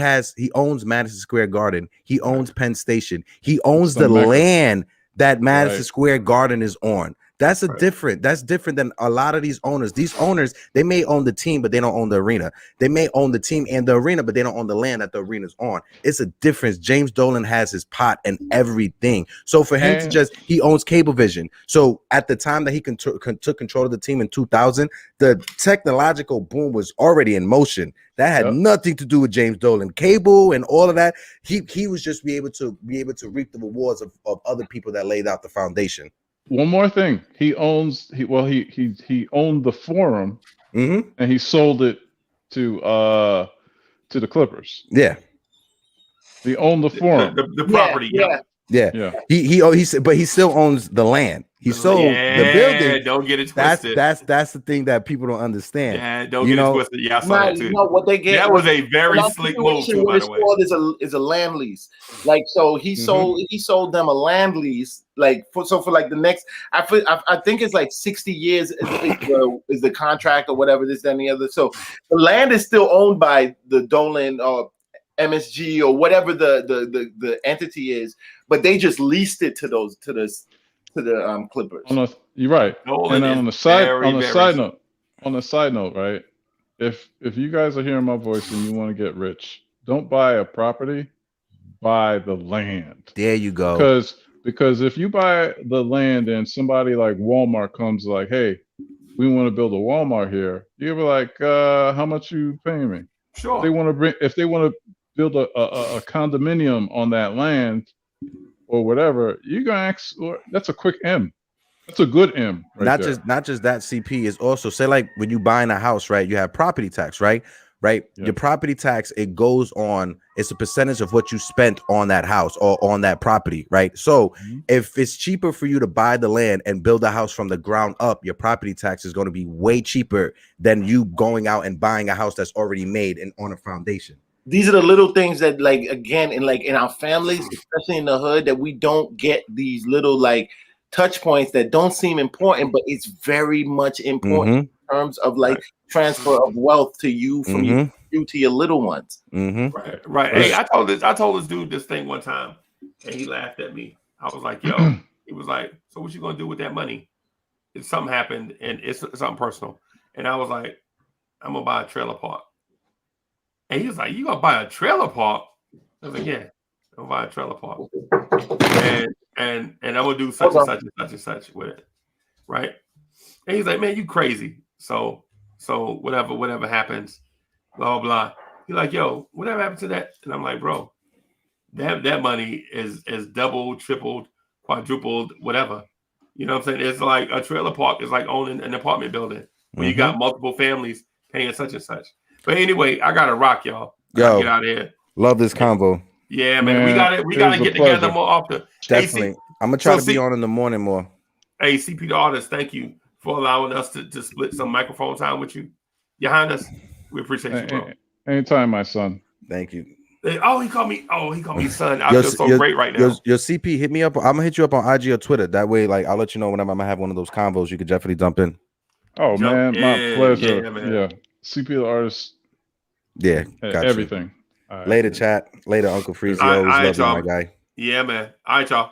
[SPEAKER 16] owns Madison Square Garden. He owns Penn Station. He owns the land that Madison Square Garden is on. That's different than a lot of these owners. These owners, they may own the team, but they don't own the arena. They may own the team and the arena, but they don't own the land that the arena's on. It's a difference. James Dolan has his pot and everything. So for him he owns Cablevision. So at the time that he took control of the team in 2000, the technological boom was already in motion. That had nothing to do with James Dolan. Cable and all of that. He was just be able to reap the rewards of other people that laid out the foundation.
[SPEAKER 8] One more thing, he owned the Forum, and he sold it to the Clippers.
[SPEAKER 16] Yeah,
[SPEAKER 8] he owned the Forum,
[SPEAKER 4] the property.
[SPEAKER 16] Yeah. He still owns the land. He sold the building.
[SPEAKER 4] Don't get it twisted.
[SPEAKER 16] That's the thing that people don't understand.
[SPEAKER 4] Yeah, don't get it twisted. Yeah, I saw that too.
[SPEAKER 5] What they get?
[SPEAKER 4] That was a very slick move too, by the way.
[SPEAKER 5] Is a land lease. Like so, he sold them a land lease. Like for like the next, I think it's like 60 years is the contract or whatever this, that, and the other. So the land is still owned by the Dolan or MSG or whatever the entity is, but they just leased it to the Clippers.
[SPEAKER 8] You're right.
[SPEAKER 4] Dolan
[SPEAKER 8] and on the side note, right? If you guys are hearing my voice and you want to get rich, don't buy a property, buy the land.
[SPEAKER 16] There you go.
[SPEAKER 8] Because if you buy the land and somebody like Walmart comes like, hey, we want to build a Walmart here, you'll be like, how much you paying me?
[SPEAKER 4] Sure.
[SPEAKER 8] If they want to build a condominium on that land or whatever, you're gonna ask. That's a quick M. That's a good M.
[SPEAKER 16] Not just that. CP is also say like when you buying a house, right? You have property tax, right? Right. Yeah. Your property tax, it goes on. It's a percentage of what you spent on that house or on that property, right? So if it's cheaper for you to buy the land and build a house from the ground up, your property tax is going to be way cheaper than you going out and buying a house that's already made and on a foundation.
[SPEAKER 5] These are the little things that, like, again, in our families, especially in the hood, that we don't get these little like touch points that don't seem important, but it's very much important in terms of like transfer of wealth to you from you to your little ones.
[SPEAKER 4] Right. Hey, I told this dude this thing one time, and he laughed at me. I was like, "Yo," he was like, "So what you gonna do with that money?" If something happened, and it's something personal, and I was like, "I'm gonna buy a trailer park." And he was like, "You gonna buy a trailer park?" I was like, "Yeah, I'm gonna buy a trailer park, and I'm gonna do such and such and such and such with it, right?" And he's like, "Man, you crazy." So whatever happens, blah blah. He's like, "Yo, whatever happened to that?" And I'm like, "Bro, that money is doubled, tripled, quadrupled, whatever." You know what I'm saying? It's like a trailer park is like owning an apartment building where you got multiple families paying such and such. But anyway, I gotta rock, y'all. Yo, get out of here.
[SPEAKER 16] Love this convo.
[SPEAKER 4] Yeah, man. We gotta get together more often.
[SPEAKER 16] Definitely. Hey, I'm gonna try to be on in the morning more.
[SPEAKER 4] Hey, CP the artist, thank you for allowing us to split some microphone time with you. Behind us, we appreciate you, bro.
[SPEAKER 8] Anytime, my son.
[SPEAKER 16] Thank you.
[SPEAKER 4] He called me son. I feel so great right now.
[SPEAKER 16] Your CP, hit me up. I'm gonna hit you up on IG or Twitter. That way, like, I'll let you know whenever I'm gonna have one of those convos. You could definitely jump in.
[SPEAKER 8] Oh man, my pleasure. Yeah, CP the artist.
[SPEAKER 16] Yeah, got
[SPEAKER 8] everything.
[SPEAKER 16] you. Later, chat. Later, Uncle Freezie.
[SPEAKER 4] All
[SPEAKER 16] Always
[SPEAKER 4] right,
[SPEAKER 16] love you,
[SPEAKER 4] y'all.
[SPEAKER 16] my guy.
[SPEAKER 4] Yeah, man. All right, y'all.